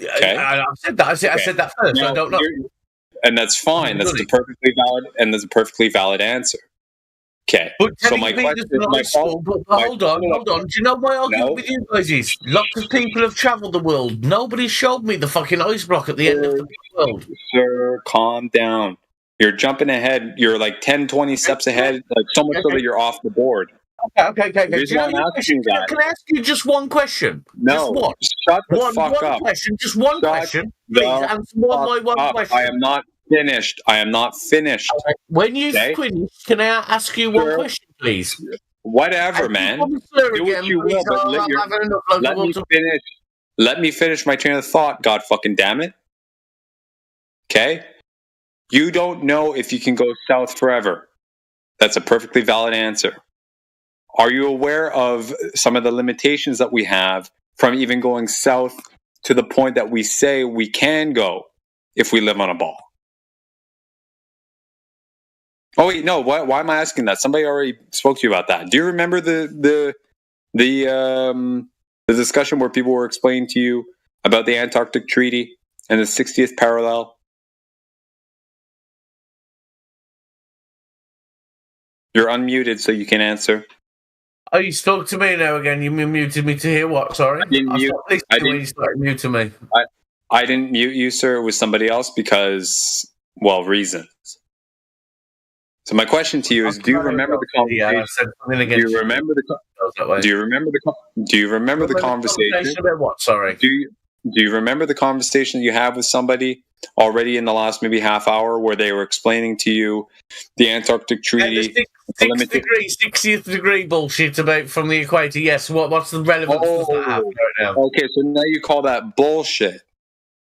Okay. I said that. I said that first. I don't know. And that's fine. That's a perfectly valid answer. Okay. But So telling my me question, there's not a school, but hold on. Do you know my argument with you guys is? Lots of people have travelled the world. Nobody showed me the fucking ice block at the end of the world. Sir, calm down. You're jumping ahead. You're like 10, 20 steps ahead, like so much so that you're off the board. Okay. The Do reason you know why I'm your asking question? that. Can I ask you just one question? No. Just one. Shut the fuck one up. question. Just one Shut question. Please answer my one up. question. I am not finished. I am not finished. Okay. When you've finished, can I ask you one question, please? Whatever, man. Do what you will, but let me finish. Let me finish my train of thought. God fucking damn it. Okay. You don't know if you can go south forever. That's a perfectly valid answer. Are you aware of some of the limitations that we have from even going south to the point that we say we can go if we live on a ball? Oh wait, no. Why am I asking that? Somebody already spoke to you about that. Do you remember the discussion where people were explaining to you about the Antarctic Treaty and the 60th parallel? You're unmuted, so you can answer. Oh, you spoke to me now again. You muted me to hear what? Sorry, I didn't mute. when you started muting me. I didn't mute you, sir. It was somebody else because, well, reasons. So my question to you is: do you remember the conversation? Yeah, I said something against do you remember the conversation about what? Sorry. Do you remember the conversation you had with somebody already in the last maybe half hour where they were explaining to you the Antarctic Treaty? The 60th degree bullshit about from the equator. Yes. What's the relevance does that have right now? Okay, so now you call that bullshit.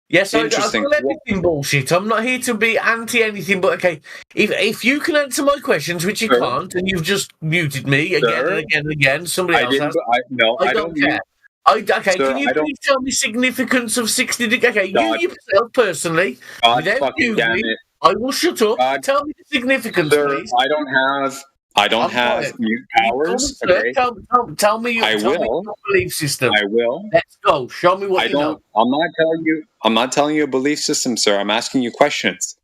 Yes, I Interesting. call everything bullshit. I'm not here to be anti anything, but okay, if you can answer my questions, which you can't, and you've just muted me again and again and again, somebody else has. I don't care. Can you please tell me significance of 60 degrees? Okay, you yourself personally, without Googling, I will shut up. Tell me the significance, please. I don't have mute powers. Okay. Tell me your belief system. I will. Let's go. Show me what you know. I'm not telling you a belief system, sir. I'm asking you questions.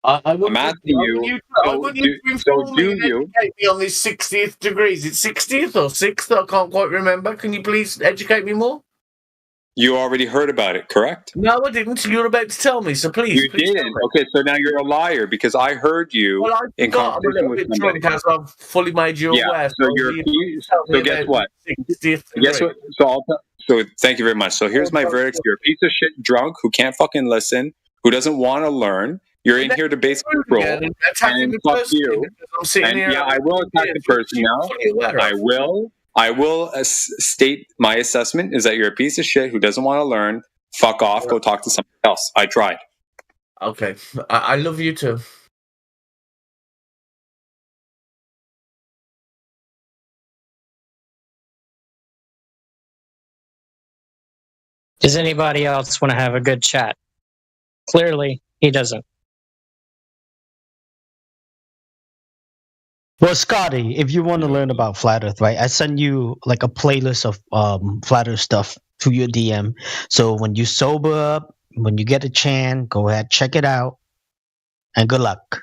I'm asking you. Do you educate me on this 60th degrees? It's 60th or 6th? I can't quite remember. Can you please educate me more? You already heard about it, correct? No, I didn't. You're about to tell me, so please. You didn't. Okay, so now you're a liar because I heard you in conversation with somebody. Drunk, as I've fully made you aware. So guess what? Guess what? So thank you very much. So here's my verdict. You're a piece of shit drunk who can't fucking listen, who doesn't want to learn. You're in here to basically troll and fuck you. I will attack the person now. I will state my assessment is that you're a piece of shit who doesn't want to learn. Fuck off. Go talk to somebody else. I tried. Okay. I love you too. Does anybody else want to have a good chat? Clearly, he doesn't. Well, Scotty, if you want to learn about Flat Earth, right, I send you like a playlist of Flat Earth stuff to your DM. So when you sober up, when you get a chance, go ahead, check it out, and good luck.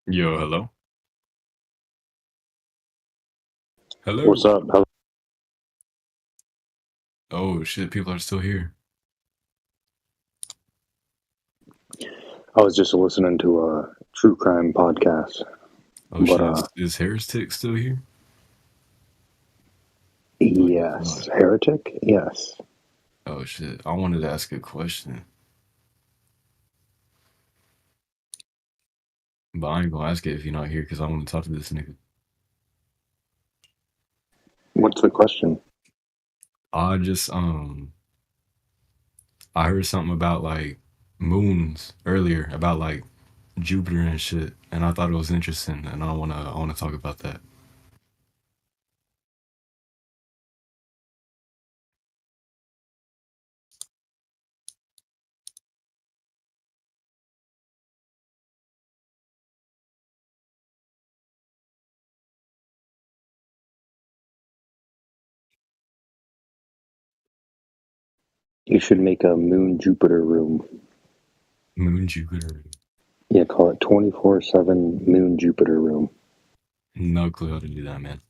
Yo, hello. Hello. What's up? Oh shit, people are still here. I was just listening to a true crime podcast. Oh shit, is Heretic still here? Yes. Heretic? Yes. Oh shit, I wanted to ask a question. But I ain't gonna ask it if you're not here because I want to talk to this nigga. What's the question? I just I heard something about like moons earlier, about like Jupiter and shit, and I thought it was interesting, and I wanna talk about that. You should make a Moon Jupiter room. Moon Jupiter. Yeah, call it 24/7 Moon Jupiter room. No clue how to do that, man.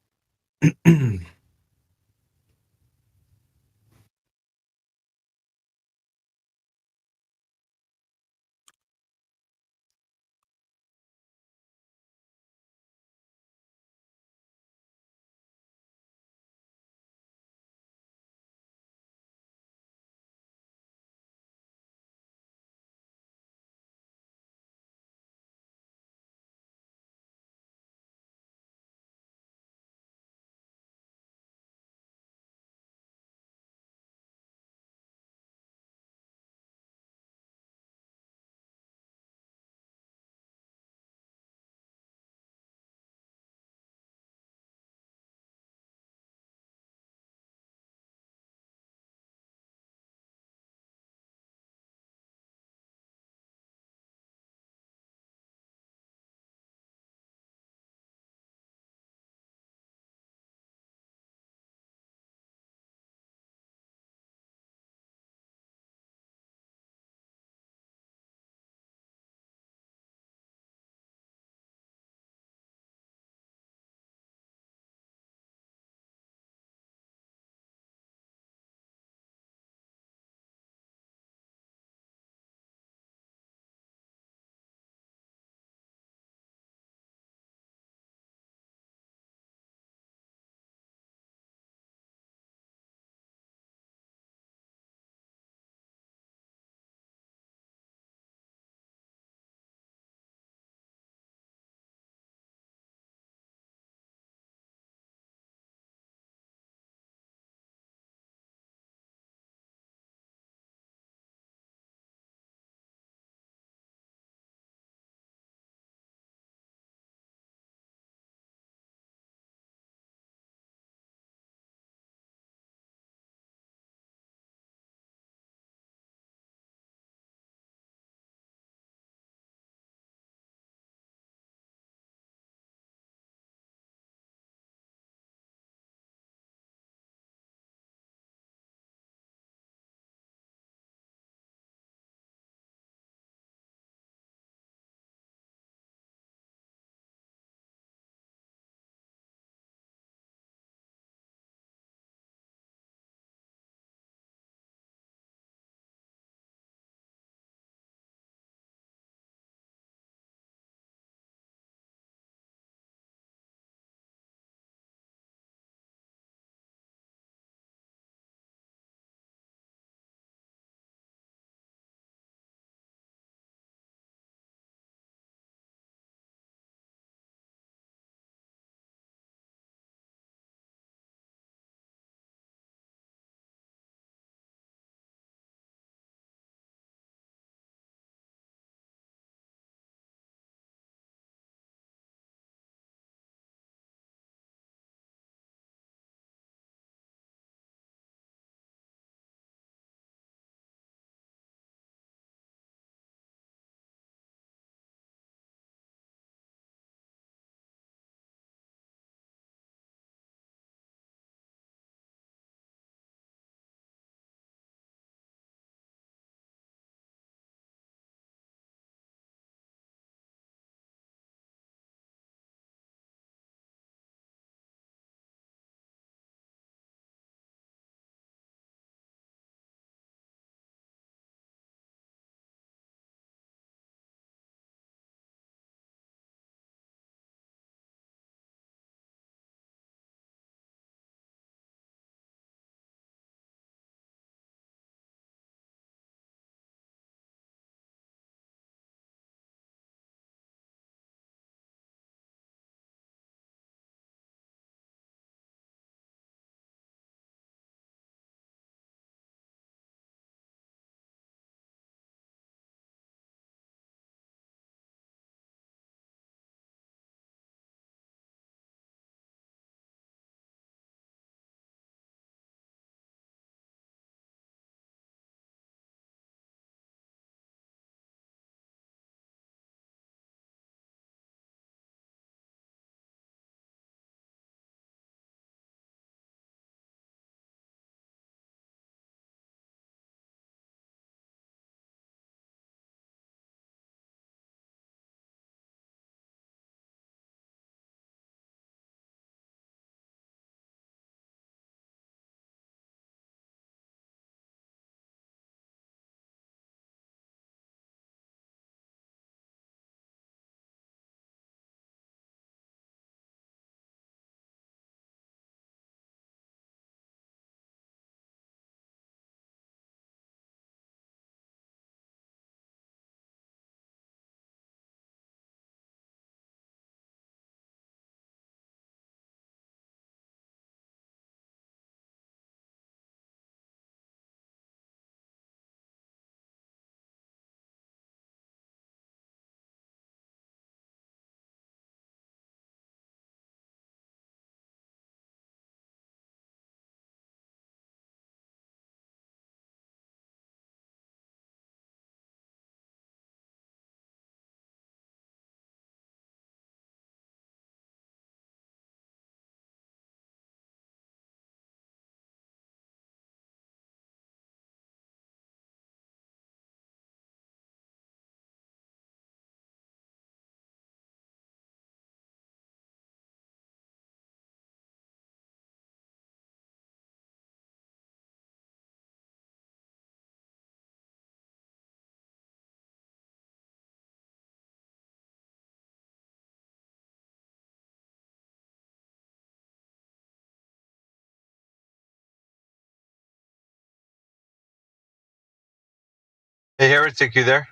Hey, Heretic, you there?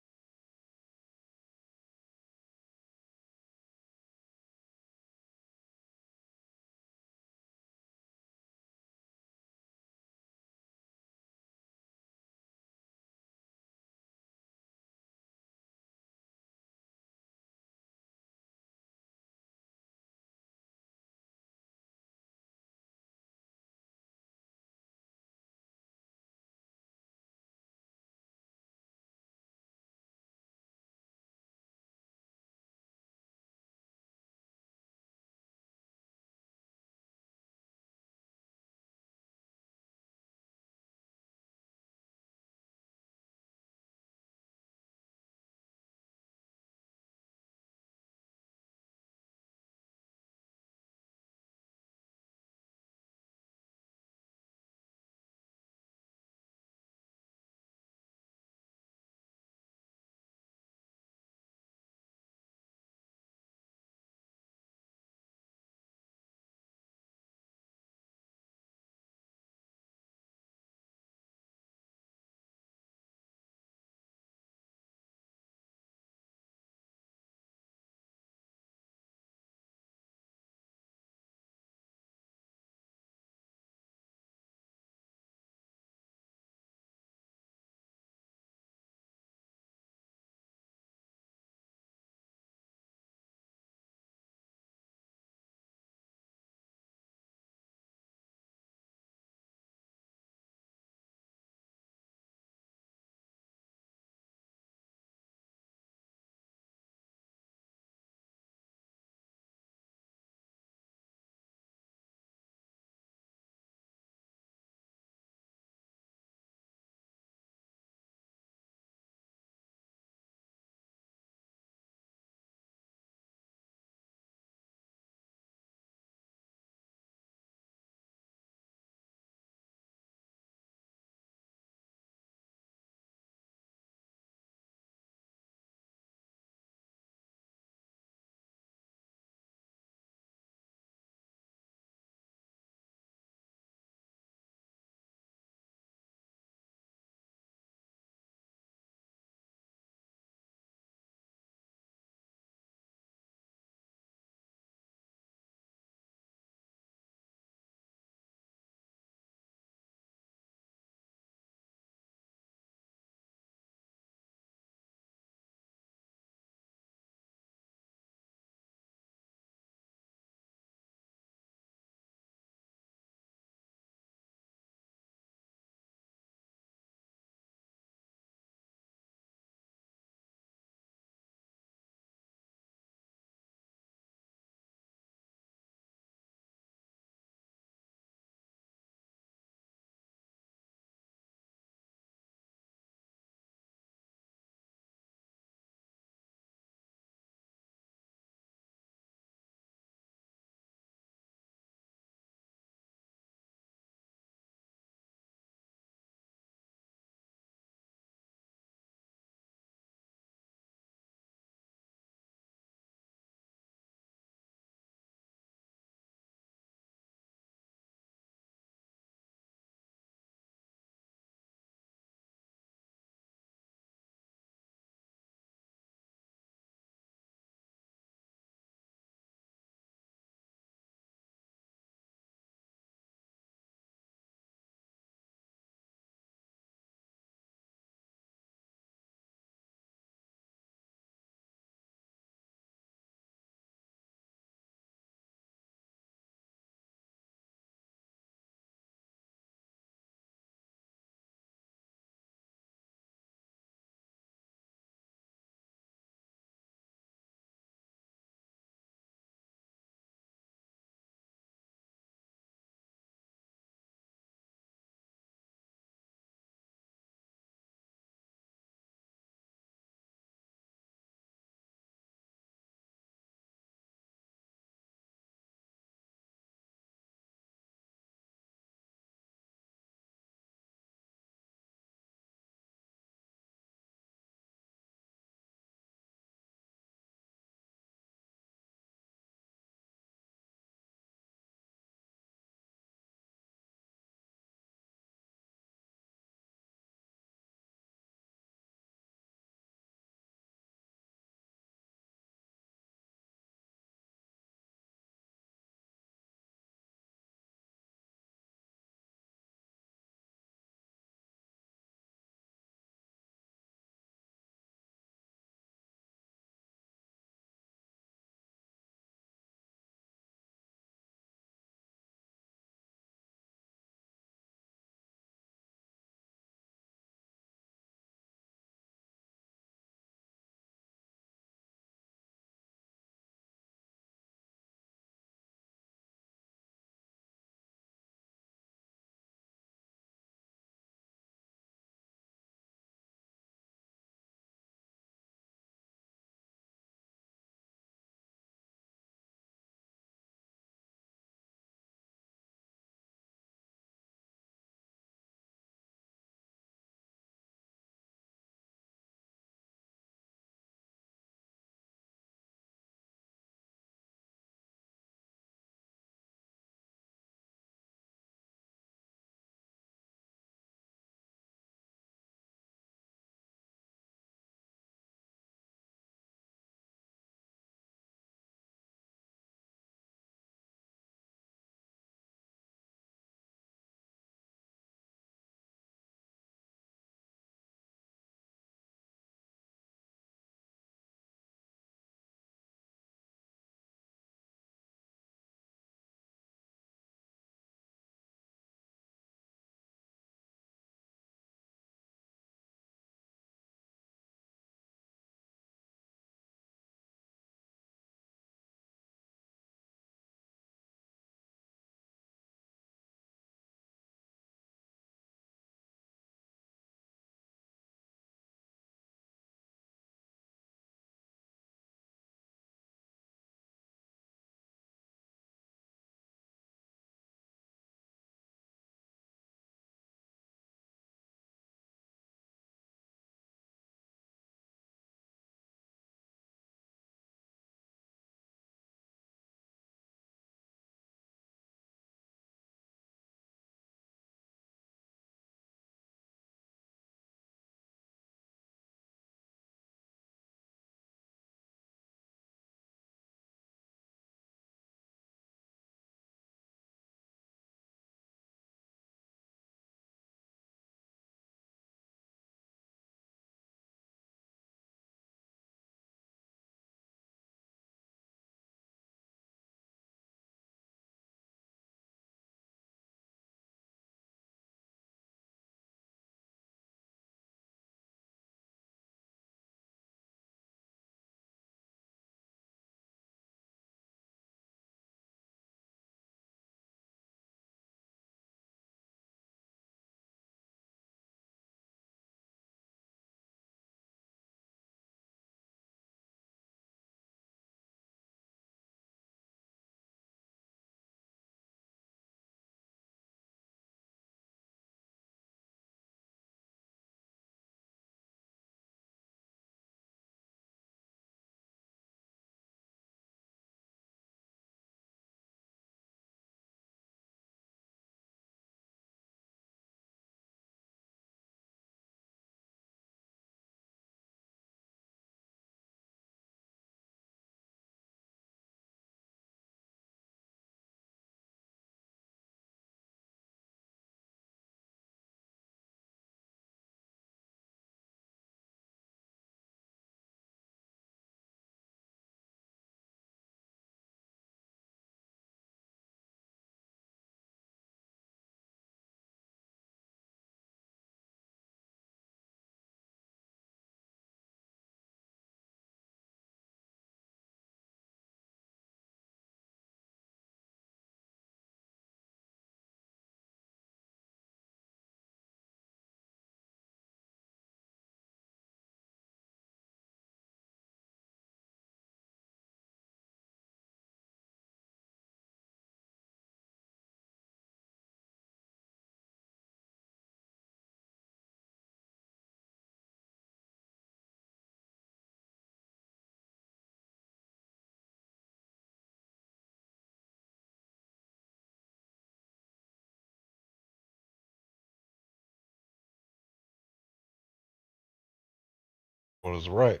is right.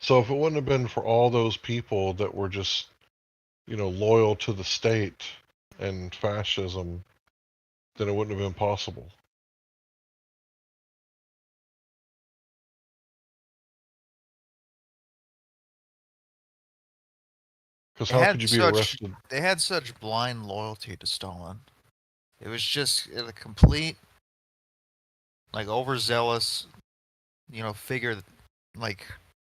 So if it wouldn't have been for all those people that were just, loyal to the state and fascism, then it wouldn't have been possible. Because how could you be arrested? They had such blind loyalty to Stalin. It was just a complete, overzealous, figure,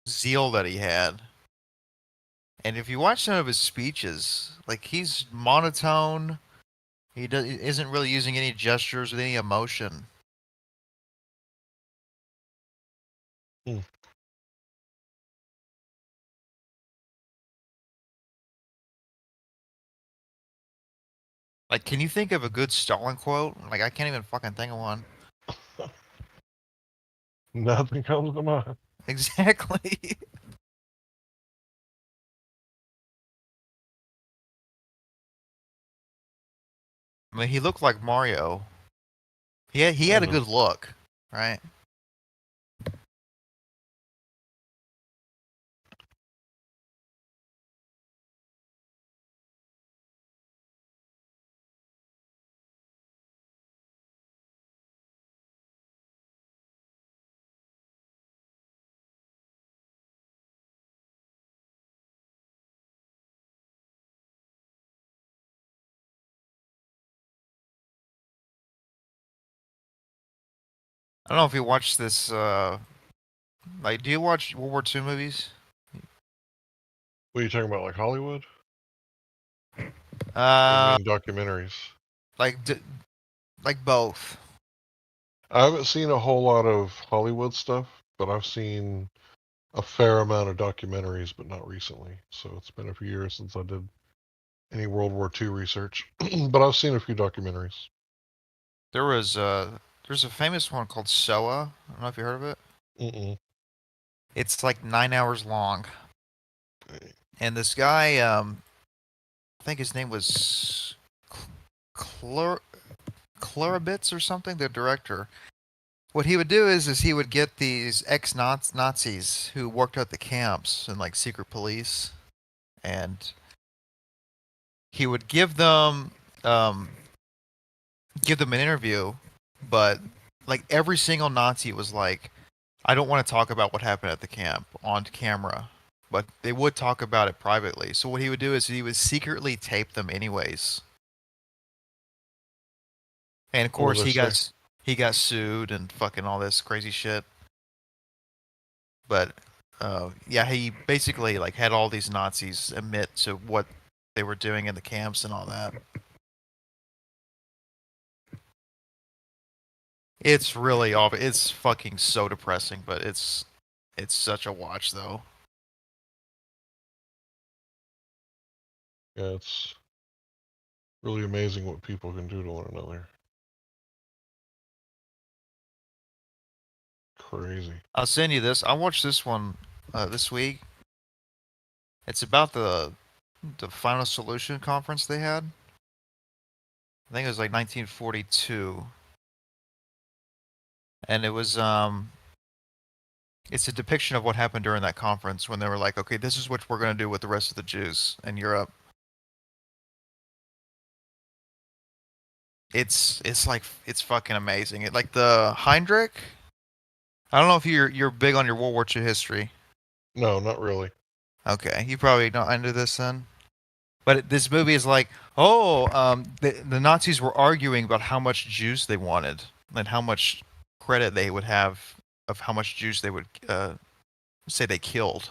zeal that he had. And if you watch some of his speeches, he's monotone. He isn't really using any gestures with any emotion. Can you think of a good Stalin quote? I can't even fucking think of one. Nothing comes to mind. Exactly. I mean, he looked like Mario. He had a good look, right? I don't know if you watched this. Do you watch World War II movies? What are you talking about, like Hollywood? Documentaries. Like both. I haven't seen a whole lot of Hollywood stuff, but I've seen a fair amount of documentaries, but not recently. So it's been a few years since I did any World War II research, but I've seen a few documentaries. There's a famous one called SOA. I don't know if you heard of it. Mm-mm. It's 9 hours long. And this guy, I think his name was Clarabitz or something, the director. What he would do is he would get these ex-Nazis who worked at the camps and secret police, and he would give them an interview, but every single Nazi was like, I don't want to talk about what happened at the camp on camera, but they would talk about it privately. So what he would do is he would secretly tape them anyways. And of course he got sued and fucking all this crazy shit. But yeah, he basically had all these Nazis admit to what they were doing in the camps and all that. It's really awful. It's fucking so depressing, but it's such a watch though. Yeah, it's really amazing what people can do to one another. Crazy. I'll send you this. I watched this one this week. It's about the Final Solution conference they had. I think it was 1942. And it was it's a depiction of what happened during that conference when they were like, okay, this is what we're going to do with the rest of the Jews in Europe. It's fucking amazing. The Heinrich. I don't know if you're big on your World War II history. No, not really. Okay, you probably not into this then. But this movie is the Nazis were arguing about how much Jews they wanted and how much credit they would have of how much Jews they would say they killed.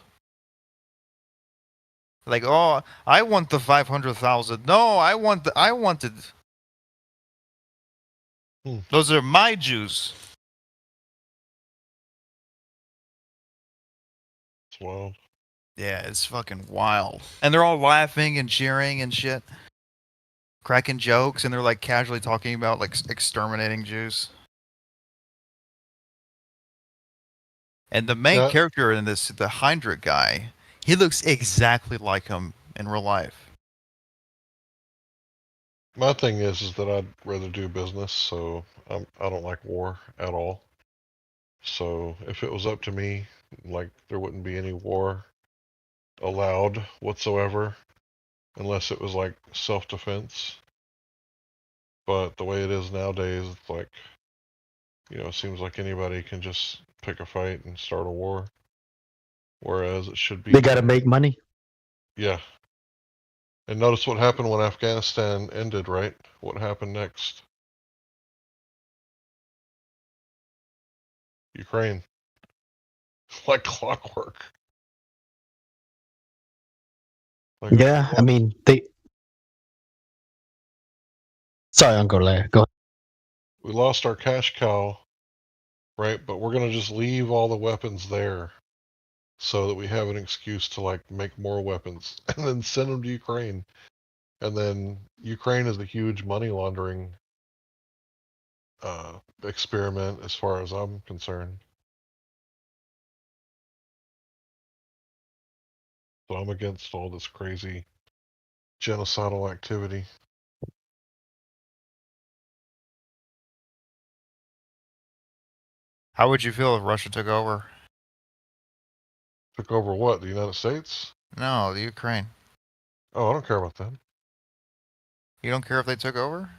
I want the 500,000. No, I wanted. Those are my Jews. It's wild. Yeah, it's fucking wild. And they're all laughing and cheering and shit. Cracking jokes, and they're casually talking about exterminating Jews. And the main character in this, the Heinrich guy, he looks exactly like him in real life. My thing is that I'd rather do business, so I don't like war at all. So if it was up to me, like there wouldn't be any war allowed whatsoever, unless it was like self-defense. But the way it is nowadays, it's like, it seems like anybody can just pick a fight and start a war. Whereas it should be. They got to make money. Yeah. And notice what happened when Afghanistan ended, right? What happened next? Ukraine. Like clockwork. Yeah, I mean, they. Sorry, Uncle Larry. Go ahead. We lost our cash cow, right? But we're going to just leave all the weapons there so that we have an excuse to like make more weapons and then send them to Ukraine. And then Ukraine is a huge money laundering experiment as far as I'm concerned. So I'm against all this crazy genocidal activity. How would you feel if Russia took over? Took over what? The United States? No, the Ukraine. Oh, I don't care about that. You don't care if they took over?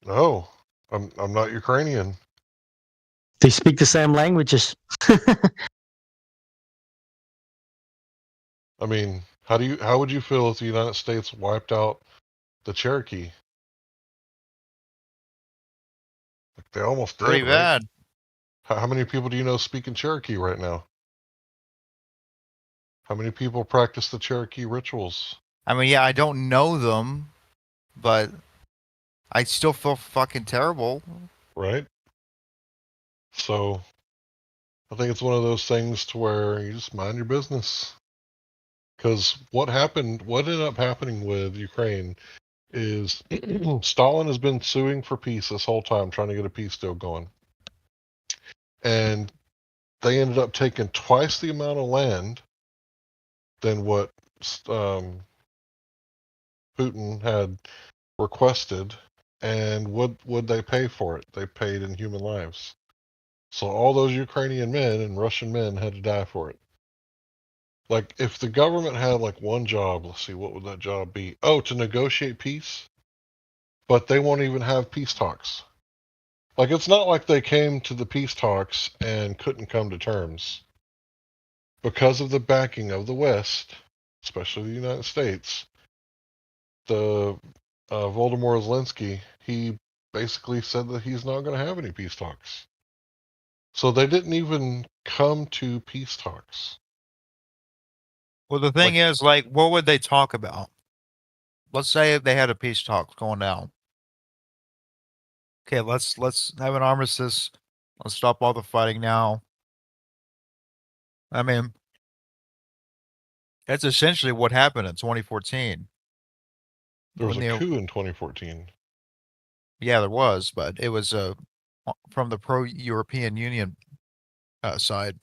No, I'm not Ukrainian. They speak the same languages. I mean, how would you feel if the United States wiped out the Cherokee? Like they almost did. Pretty bad. Right? How many people do you know speaking Cherokee right now? How many people practice the Cherokee rituals? I mean, yeah, I don't know them, but I still feel fucking terrible. Right? So, I think it's one of those things to where you just mind your business. Because what ended up happening with Ukraine is Stalin has been suing for peace this whole time, trying to get a peace deal going. And they ended up taking twice the amount of land than what Putin had requested. And what would they pay for it? They paid in human lives. So all those Ukrainian men and Russian men had to die for it. Like, if the government had, like, one job, let's see, what would that job be? Oh, to negotiate peace? But they won't even have peace talks. Like, it's not like they came to the peace talks and couldn't come to terms. Because of the backing of the West, especially the United States, the Volodymyr Zelensky, he basically said that he's not going to have any peace talks. So they didn't even come to peace talks. Well, the thing is, like, what would they talk about? Let's say if they had a peace talk going down. Okay, let's have an armistice. Let's stop all the fighting now. I mean, that's essentially what happened in 2014. There was a coup in 2014. Yeah, there was, but it was from the pro-European Union side.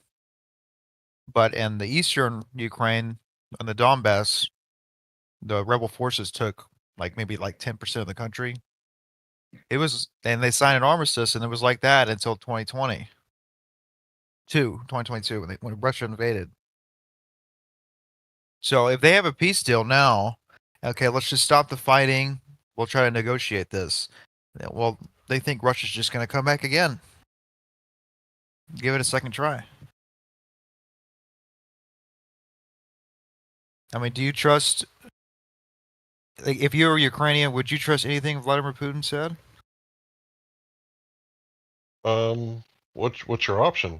But in the eastern Ukraine, in the Donbass, the rebel forces took maybe 10% of the country. It was, and they signed an armistice, and it was like that until 2022, when Russia invaded. So if they have a peace deal now, okay, let's just stop the fighting. We'll try to negotiate this. Well, they think Russia's just going to come back again. Give it a second try. I mean, do you trust? If you were Ukrainian, would you trust anything Vladimir Putin said? What's your option?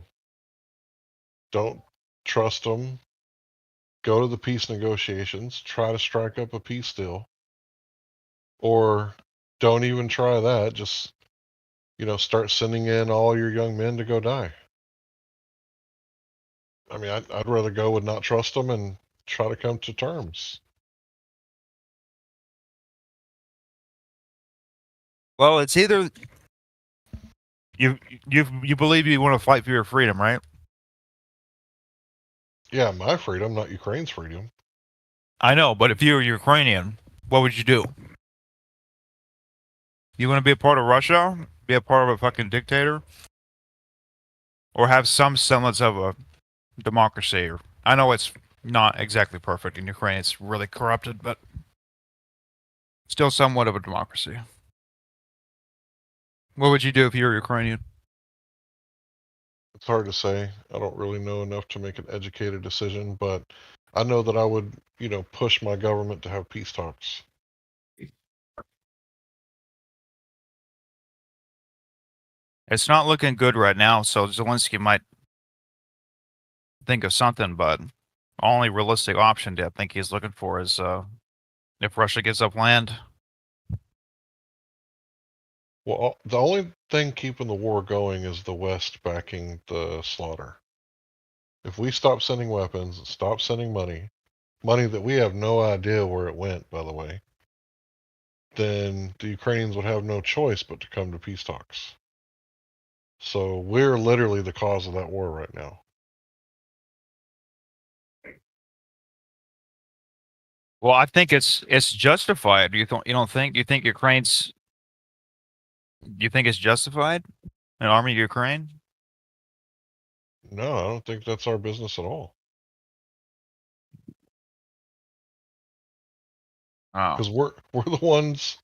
Don't trust them. Go to the peace negotiations. Try to strike up a peace deal. Or don't even try that. Just, start sending in all your young men to go die. I mean, I'd rather go with not trust them and try to come to terms. Well, it's either you believe you want to fight for your freedom, right? Yeah, my freedom, not Ukraine's freedom. I know, but if you were Ukrainian, what would you do? You want to be a part of Russia? Be a part of a fucking dictator? or have some semblance of a democracy. I know it's not exactly perfect in Ukraine; it's really corrupted, but still somewhat of a democracy. What would you do if you were Ukrainian? It's hard to say. I don't really know enough to make an educated decision, but I know that I would, push my government to have peace talks. It's not looking good right now, so Zelensky might think of something, but only realistic option I think he's looking for is if Russia gives up land. Well, the only thing keeping the war going is the West backing the slaughter. If we stop sending weapons, stop sending money that we have no idea where it went, by the way, then the Ukrainians would have no choice but to come to peace talks. So we're literally the cause of that war right now. Well, I think it's justified. You don't think? You think Ukraine's? You think it's justified? An army of Ukraine? No, I don't think that's our business at all. Oh. Because we're the ones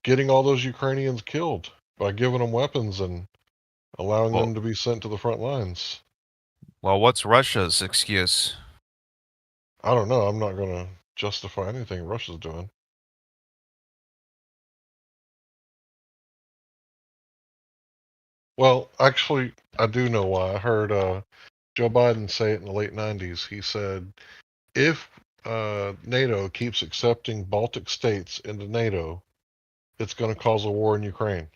getting all those Ukrainians killed by giving them weapons and allowing them to be sent to the front lines. Well, what's Russia's excuse? I don't know. I'm not going to justify anything Russia's doing. Well, actually, I do know why. I heard Joe Biden say it in the late 90s. He said, if NATO keeps accepting Baltic states into NATO, it's going to cause a war in Ukraine.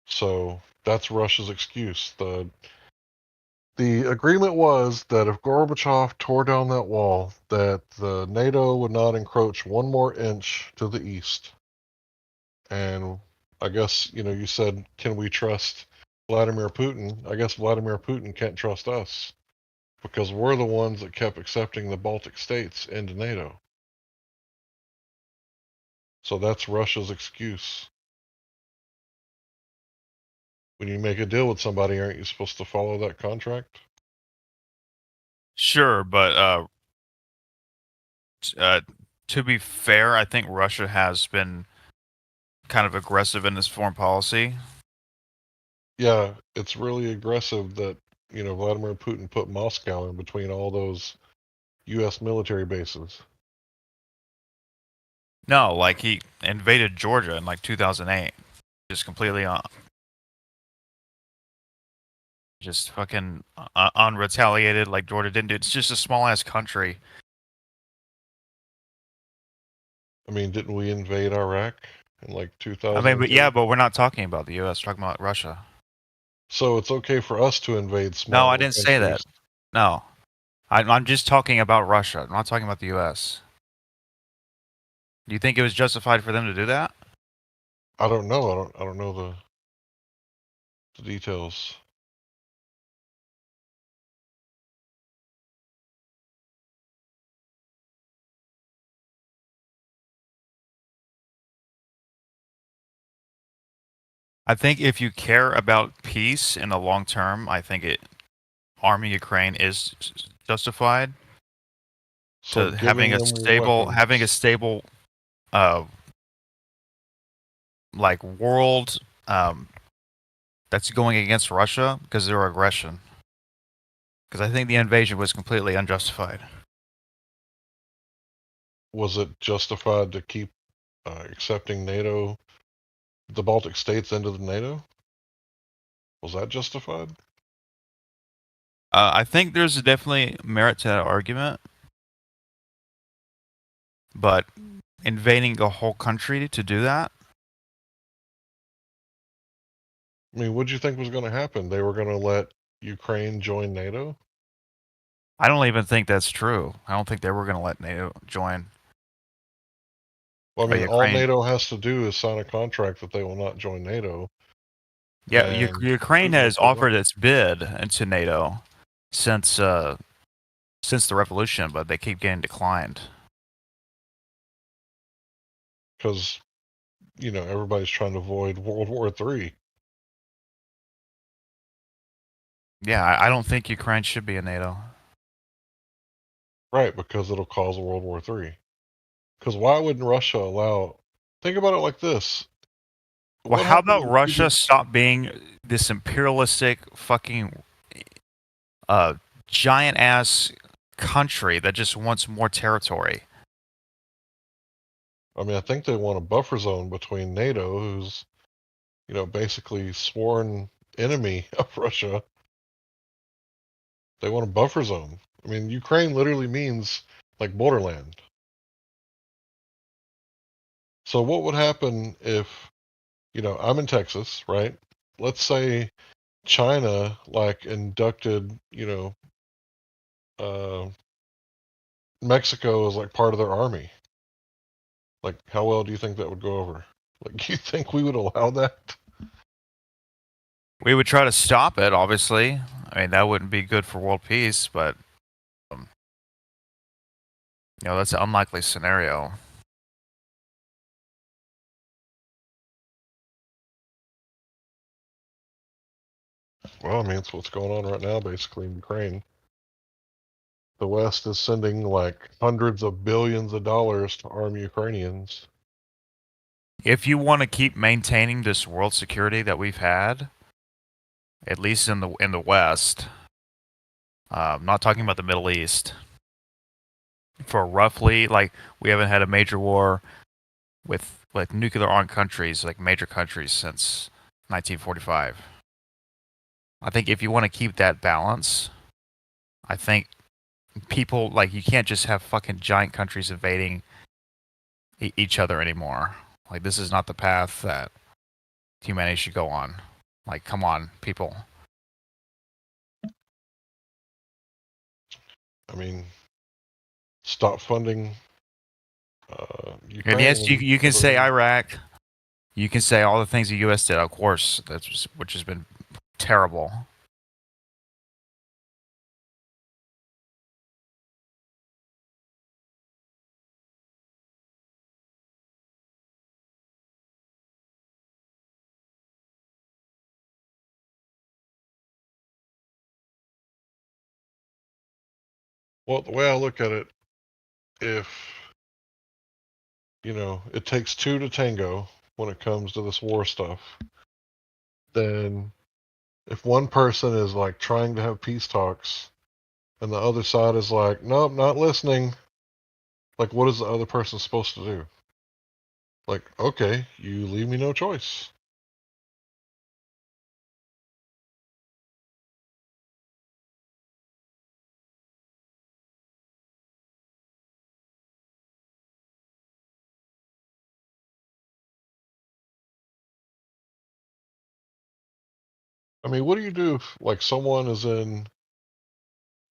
So that's Russia's excuse. The agreement was that if Gorbachev tore down that wall, that the NATO would not encroach one more inch to the east. And I guess, you said, can we trust Vladimir Putin? I guess Vladimir Putin can't trust us because we're the ones that kept accepting the Baltic states into NATO. So that's Russia's excuse. When you make a deal with somebody, aren't you supposed to follow that contract? Sure, but to be fair, I think Russia has been kind of aggressive in this foreign policy. Yeah, it's really aggressive that, Vladimir Putin put Moscow in between all those U.S. military bases. No, like he invaded Georgia in like 2008. Just completely just fucking unretaliated like Georgia didn't do. It's just a small ass country. I mean, didn't we invade Iraq in like 2000? I mean, but yeah, but we're not talking about the U.S. We're talking about Russia. So it's okay for us to invade small. No, I didn't say that. No, I'm just talking about Russia. I'm not talking about the U.S. Do you think it was justified for them to do that? I don't know. I don't know the details. I think if you care about peace in the long term, I think arming Ukraine is justified. So having a stable, like world, that's going against Russia because of their aggression. Because I think the invasion was completely unjustified. Was it justified to keep accepting NATO, the Baltic states into the NATO? Was that justified? I think there's definitely merit to that argument. But invading a whole country to do that? I mean, what do you think was going to happen? They were going to let Ukraine join NATO? I don't even think that's true. I don't think they were going to let NATO join. Well, I mean, all NATO has to do is sign a contract that they will not join NATO. Yeah, Ukraine has offered its bid into NATO since the revolution, but they keep getting declined. Because, everybody's trying to avoid World War III. Yeah, I don't think Ukraine should be in NATO. Right, because it'll cause a World War III. Because why wouldn't Russia allow? Think about it like this. Well, What how happens about if Russia stop being this imperialistic fucking giant ass country that just wants more territory? I mean, I think they want a buffer zone between NATO, who's, basically sworn enemy of Russia. They want a buffer zone. I mean, Ukraine literally means like borderland. So what would happen if, I'm in Texas, right? Let's say China like inducted, Mexico as like part of their army. Like, how well do you think that would go over? Like, you think we would allow that? We would try to stop it, obviously. I mean, that wouldn't be good for world peace, but that's an unlikely scenario. Well, I mean, it's what's going on right now, basically, in Ukraine. The West is sending like hundreds of billions of dollars to arm Ukrainians. If you want to keep maintaining this world security that we've had, at least in the West, I'm not talking about the Middle East, for roughly, like, we haven't had a major war with like nuclear armed countries, like major countries, since 1945. I think if you want to keep that balance, I think people, like, you can't just have fucking giant countries invading each other anymore. Like, this is not the path that humanity should go on. Like, come on, people. I mean, stop funding Ukraine. And yes, you can say Iraq. You can say all the things the U.S. did, of course, which has been terrible. Well, the way I look at it, if, it takes two to tango when it comes to this war stuff, then if one person is like trying to have peace talks and the other side is like, nope, not listening, like, what is the other person supposed to do? Like, okay, you leave me no choice. I mean, what do you do if, like, someone is in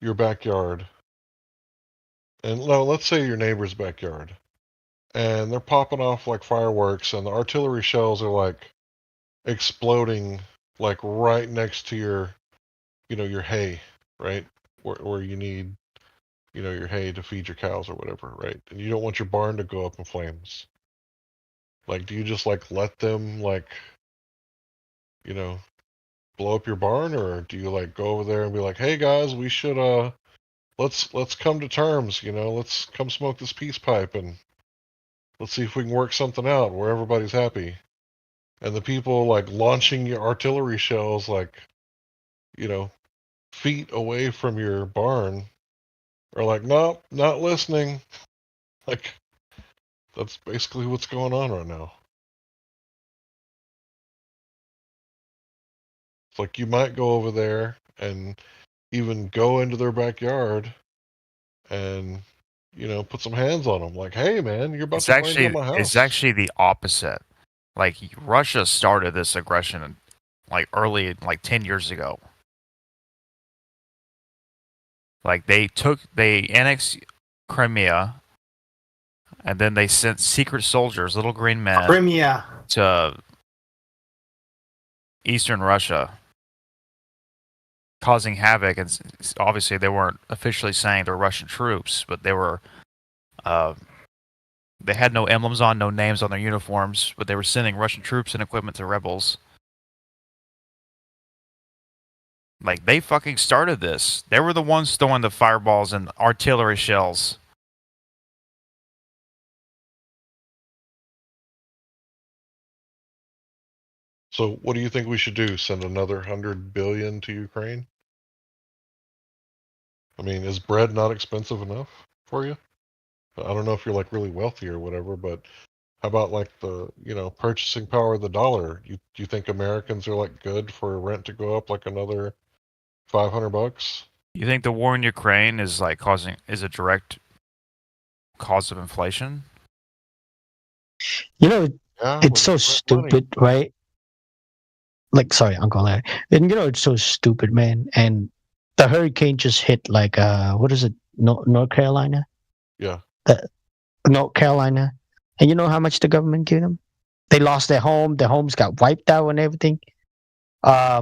your backyard, and no, let's say your neighbor's backyard, and they're popping off like fireworks, and the artillery shells are like exploding, like right next to your, your hay, right, where you need, your hay to feed your cows or whatever, right, and you don't want your barn to go up in flames. Like, do you just like let them like, blow up your barn, or do you like go over there and be like, hey guys, we should let's come to terms, let's come smoke this peace pipe and let's see if we can work something out where everybody's happy. And the people like launching your artillery shells like, feet away from your barn are like, nope, not listening. Like, that's basically what's going on right now. It's like you might go over there and even go into their backyard and, put some hands on them. Like, hey, man, you're about to burn down my house. It's actually the opposite. Like, Russia started this aggression like early, like 10 years ago. Like, they annexed Crimea, and then they sent secret soldiers, little green men, to eastern Russia, causing havoc. And obviously, they weren't officially saying they're Russian troops, but they were. They had no emblems on, no names on their uniforms, but they were sending Russian troops and equipment to rebels. Like, they fucking started this. They were the ones throwing the fireballs and artillery shells. So, what do you think we should do? Send another 100 billion to Ukraine? I mean, is bread not expensive enough for you? I don't know if you're like really wealthy or whatever, but how about like the purchasing power of the dollar? You think Americans are like good for rent to go up like another $500? You think the war in Ukraine is like is a direct cause of inflation? You know, Yeah, it's so stupid, right? Like, sorry, Uncle Larry. And you know, it's so stupid, man. And the hurricane just hit like what is it, North Carolina? Yeah. North Carolina. And you know how much the government gave them? They lost their home. Their homes got wiped out and everything. I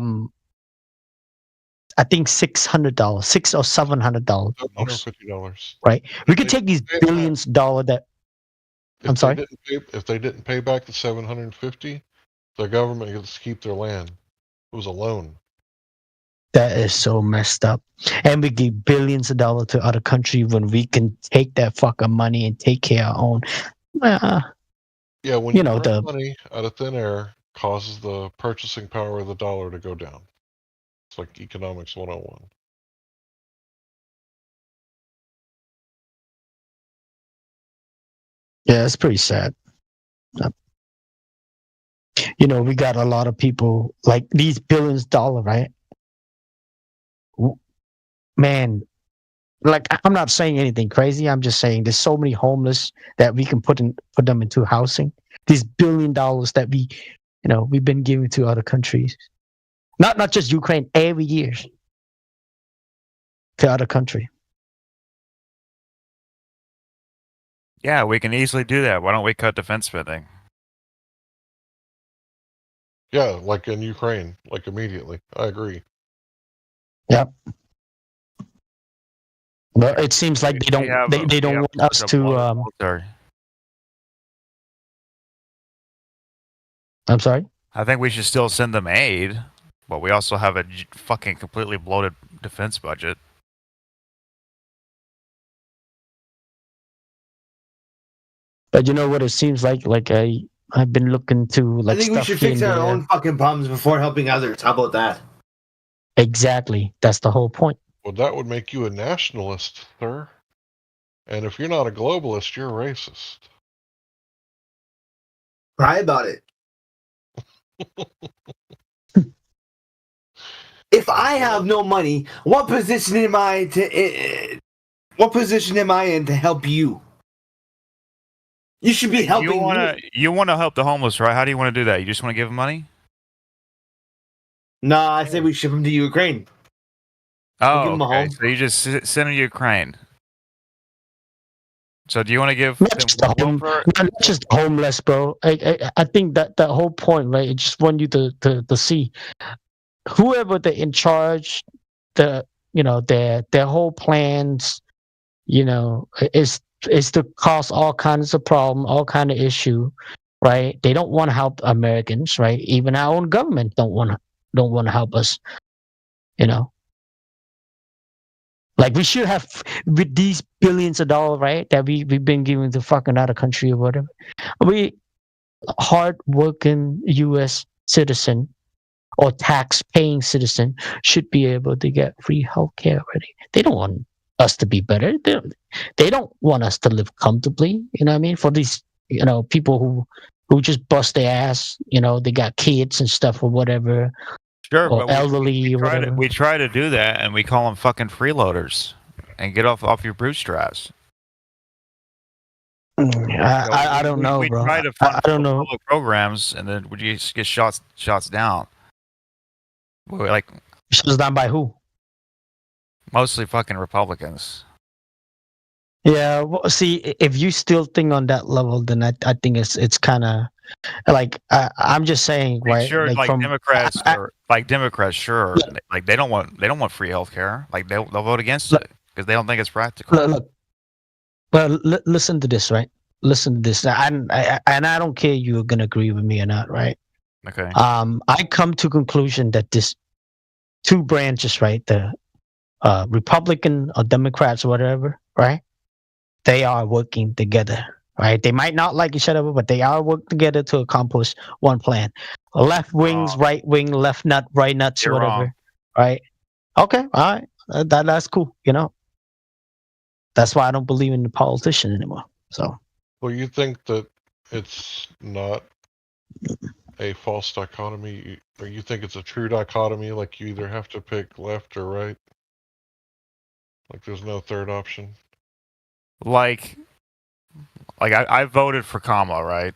think $600, $600 or $700. $750. Right? We could take these billions of dollars that. I'm sorry. If they didn't pay back the 750, the government gets to keep their land. It was a loan. That is so messed up. And we give billions of dollars to other countries when we can take that fucking money and take care of our own. Yeah, when you you know, print the money out of thin air causes the purchasing power of the dollar to go down. It's like economics 101. yeah, it's pretty sad. You know, we got a lot of people like these billions of dollars, right? Man, like I'm not saying anything crazy. I'm just saying there's so many homeless that we can put them into housing. These $1 billion that we've been giving to other countries, not just Ukraine, every year to other country. Yeah, we can easily do that. Why don't we cut defense spending? Yeah, like in Ukraine, like immediately. I agree. Yep. But it seems like they don't want us to. Sorry. I'm sorry. I think we should still send them aid, but we also have a fucking completely bloated defense budget. But you know what? It seems like I've been looking to like. I think we should fix our own fucking problems before helping others. How about that? Exactly. That's the whole point. Well, that would make you a nationalist, sir. And if you're not a globalist, you're a racist. Cry about it. If I have no money, what position am I in to help you? You should be helping me. You want to help the homeless, right? How do you want to do that? You just want to give them money? No, I say we ship them to Ukraine. Oh, give them a okay. home. So you just send them to Ukraine. So do you want to give not just homeless, bro? I think that the whole point, right? I just want you to see whoever they're in charge, their whole plans, is to cause all kinds of problem, all kind of issue, right? They don't want to help Americans, right? Even our own government don't want to help us, Like we should have with these billions of dollars, right? That we've been giving to fucking other country or whatever. We hard-working U.S. citizen or tax-paying citizen should be able to get free healthcare already. They don't want us to be better. They don't want us to live comfortably. You know what I mean? For these, people who just bust their ass. They got kids and stuff or whatever. Sure, or but elderly or whatever. we try to do that, and we call them fucking freeloaders, and get off your bootstraps. I don't know, bro. We try to fund I don't know. public programs, and then would you just get shots down? Like shots down by who? Mostly fucking Republicans. Yeah, well, see, if you still think on that level, then I think it's kind of like I'm just saying, right? Sure, like from, Democrats, Democrats, sure, yeah. like they don't want free healthcare. Like they'll vote against it because they don't think it's practical. Look. Well, listen to this, right? Listen to this, and I don't care you're gonna agree with me or not, right? Okay. I come to conclusion that this two branches, right? The Republican or Democrats or whatever, right? They are working together, right? They might not like each other, but they are working together to accomplish one plan. Left wings, right wing, left nut, right nuts, You're whatever, wrong. right? Okay, all right, that's cool. That's why I don't believe in the politician anymore. So, well, you think that it's not a false dichotomy, or you think it's a true dichotomy? Like you either have to pick left or right. Like there's no third option. Like I voted for Kamala, right?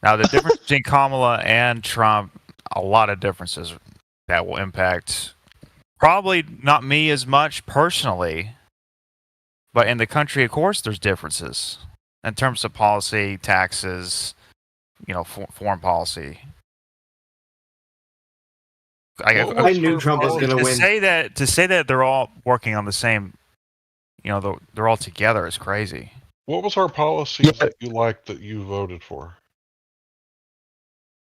Now the difference between Kamala and Trump, a lot of differences that will impact probably not me as much personally, but in the country, of course, there's differences in terms of policy, taxes, foreign policy. I knew Trump was going to win. To say that they're all working on the same, they're all together is crazy. What was her policies that you liked that you voted for?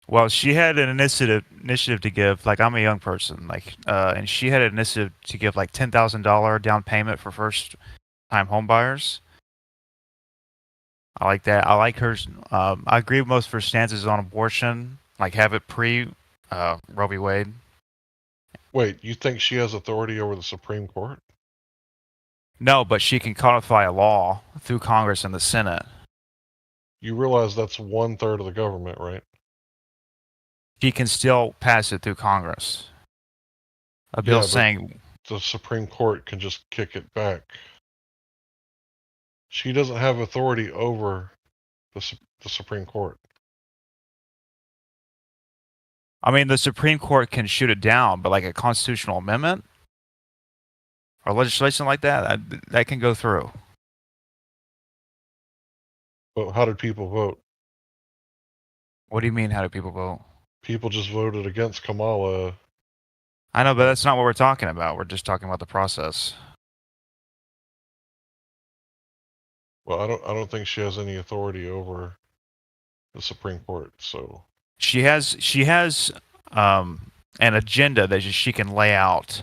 Well, she had an initiative to give. Like, I'm a young person, and she had an initiative to give like $10,000 down payment for first-time home buyers. I like that. I like hers. I agree with most of her stances on abortion, like have it pre Roe v. Wade. Wait, you think she has authority over the Supreme Court? No, but she can codify a law through Congress and the Senate. You realize that's 1/3 of the government, right? She can still pass it through Congress. A bill saying the Supreme Court can just kick it back. She doesn't have authority over the Supreme Court. I mean, the Supreme Court can shoot it down, but like a constitutional amendment or legislation like that can go through. But how did people vote? What do you mean, how did people vote? People just voted against Kamala. I know, but that's not what we're talking about. We're just talking about the process. Well, I don't think she has any authority over the Supreme Court. So she has an agenda that she can lay out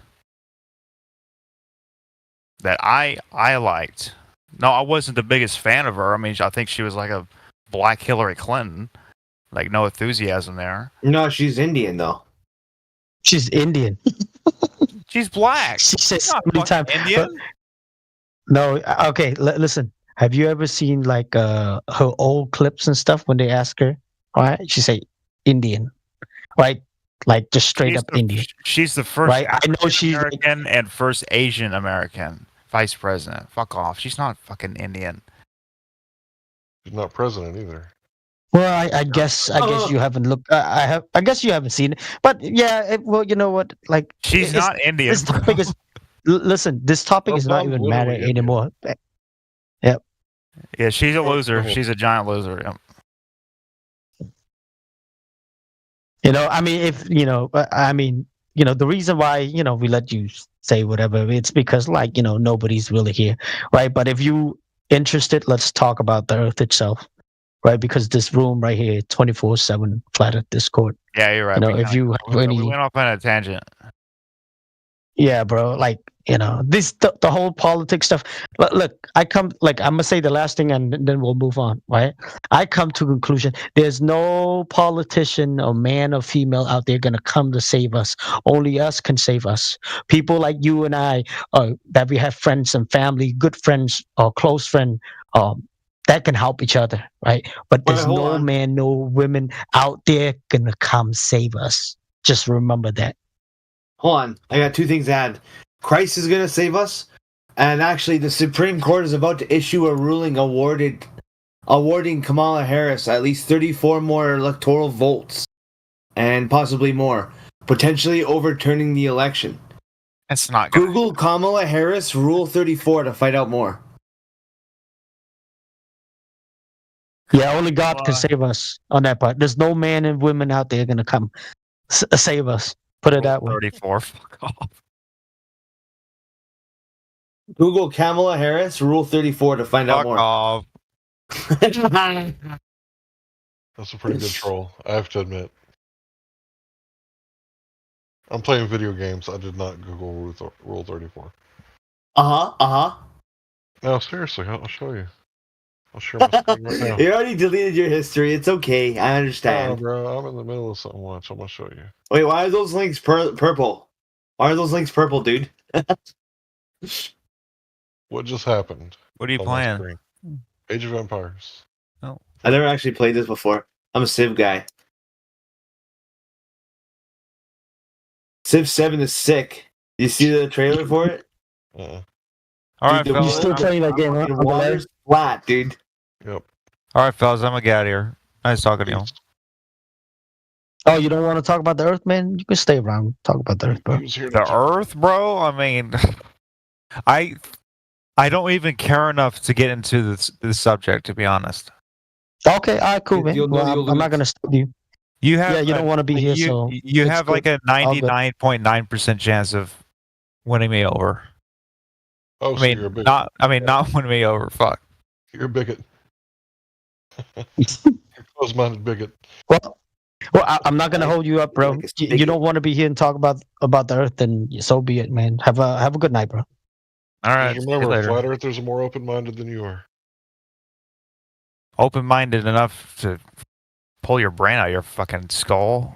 that I liked. No, I wasn't the biggest fan of her. I mean, I think she was like a black Hillary Clinton. Like, no enthusiasm there. No, she's Indian, though. She's Indian. She's black. She says so many times. Indian? No, okay, listen. Have you ever seen, like, her old clips and stuff when they ask her? All right? She say, Indian. Right? Like, just straight up Indian. She's the first right? I know she's American and first Asian American vice president. Fuck off. She's not fucking Indian. She's not president either. Well, I guess you haven't looked. I guess you haven't seen it. But yeah, well, you know what? Like, she's not Indian. This topic is. Listen, this topic is not even matter anymore. Yep. Yeah, she's a loser. She's a giant loser. Yep. I mean, the reason why we let you say whatever, it's because nobody's really here, right? But if you interested, let's talk about the Earth itself. Right, because this room right here, 24/7 flat Earth Discord. Yeah, you're right. If you have any, we went off on a tangent. Yeah, bro. Like this the whole politics stuff. Look, I'm gonna say the last thing, and then we'll move on. Right? I come to conclusion. There's no politician or man or female out there gonna come to save us. Only us can save us. People like you and I, that we have friends and family, good friends or close friend. That can help each other, right? But there's no man, no women out there gonna come save us. Just remember that. Hold on, I got two things to add. Christ is gonna save us, and actually, the Supreme Court is about to issue a ruling awarding Kamala Harris at least 34 more electoral votes, and possibly more, potentially overturning the election. That's not good. Google Kamala Harris Rule 34 to find out more. Yeah, only God can save us on that part. There's no man and women out there gonna come save us. Put it that way. 34. Fuck off. Google Kamala Harris Rule 34 to find out more. Off. That's a pretty good troll, I have to admit. I'm playing video games. I did not Google Rule 34. No, seriously, I'll show you. I'll share my screen right now. You already deleted your history. It's okay. I No, understand. bro, I'm in the middle of something. Watch, I'm gonna show you. Wait, why are those links purple? Why are those links purple, dude? What just happened? What are you on my playing? screen? Age of Empires. Oh. I never actually played this before. I'm a Civ guy. Civ 7 is sick. You see the trailer for it? Uh-uh. All right, Dude, fellas. You still playing that game, huh? The water's flat, dude. Yep. All right, fellas. I'm gonna get out of here. Nice talking to you. Oh, you don't want to talk about the Earth, man? You can stay around. Talk about the Earth, bro. The Earth, bro. I mean, I don't even care enough to get into this subject, to be honest. Okay, all right, cool, man. You'll know Well, you'll I'm not lose. gonna stop you. You have, Yeah, you don't want to be here, you, so you it's have good. like a All good. 99.9% chance of winning me over. Oh, I so mean, you're a bigot. not winning me over. Fuck. You're a bigot. You're a close-minded bigot. Well, I'm not gonna hold you up, bro. You don't want to be here and talk about the Earth, then so be it, man. Have a good night, bro. All right. Just See you remember, later. flat earthers are more open-minded than you are. Open-minded enough to pull your brain out of your fucking skull.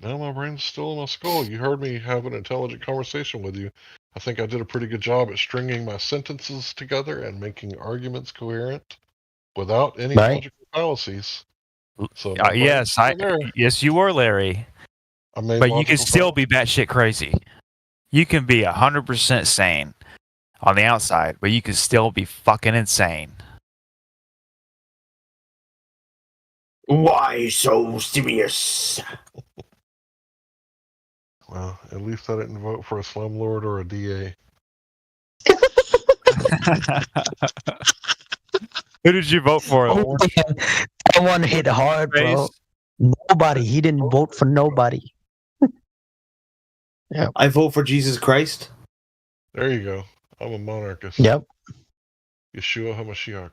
Now my brain's still in my skull. You heard me have an intelligent conversation with you. I think I did a pretty good job at stringing my sentences together and making arguments coherent without any Right. logical fallacies. So my brain's Yes, still there. yes, you were, Larry. I made But you can logical still be batshit crazy. You can be 100% sane on the outside, but you can still be fucking insane. Why so serious? Well, at least I didn't vote for a slumlord or a DA. Who did you vote for? Oh, damn. That one hit hard, bro. Nobody. He didn't vote for nobody. Yeah. I vote for Jesus Christ. There you go. I'm a monarchist. Yep. Yeshua HaMashiach.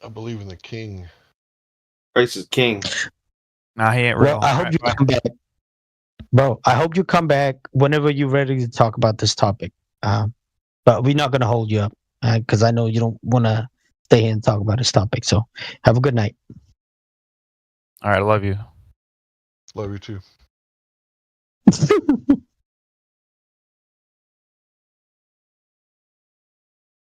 I believe in the king. Christ is king. Nah, he ain't real. Well, I hope you come back, bro. I hope you come back whenever you're ready to talk about this topic. But we're not gonna hold you up because I know you don't want to stay here and talk about this topic. So have a good night. All right, I love you. Love you too.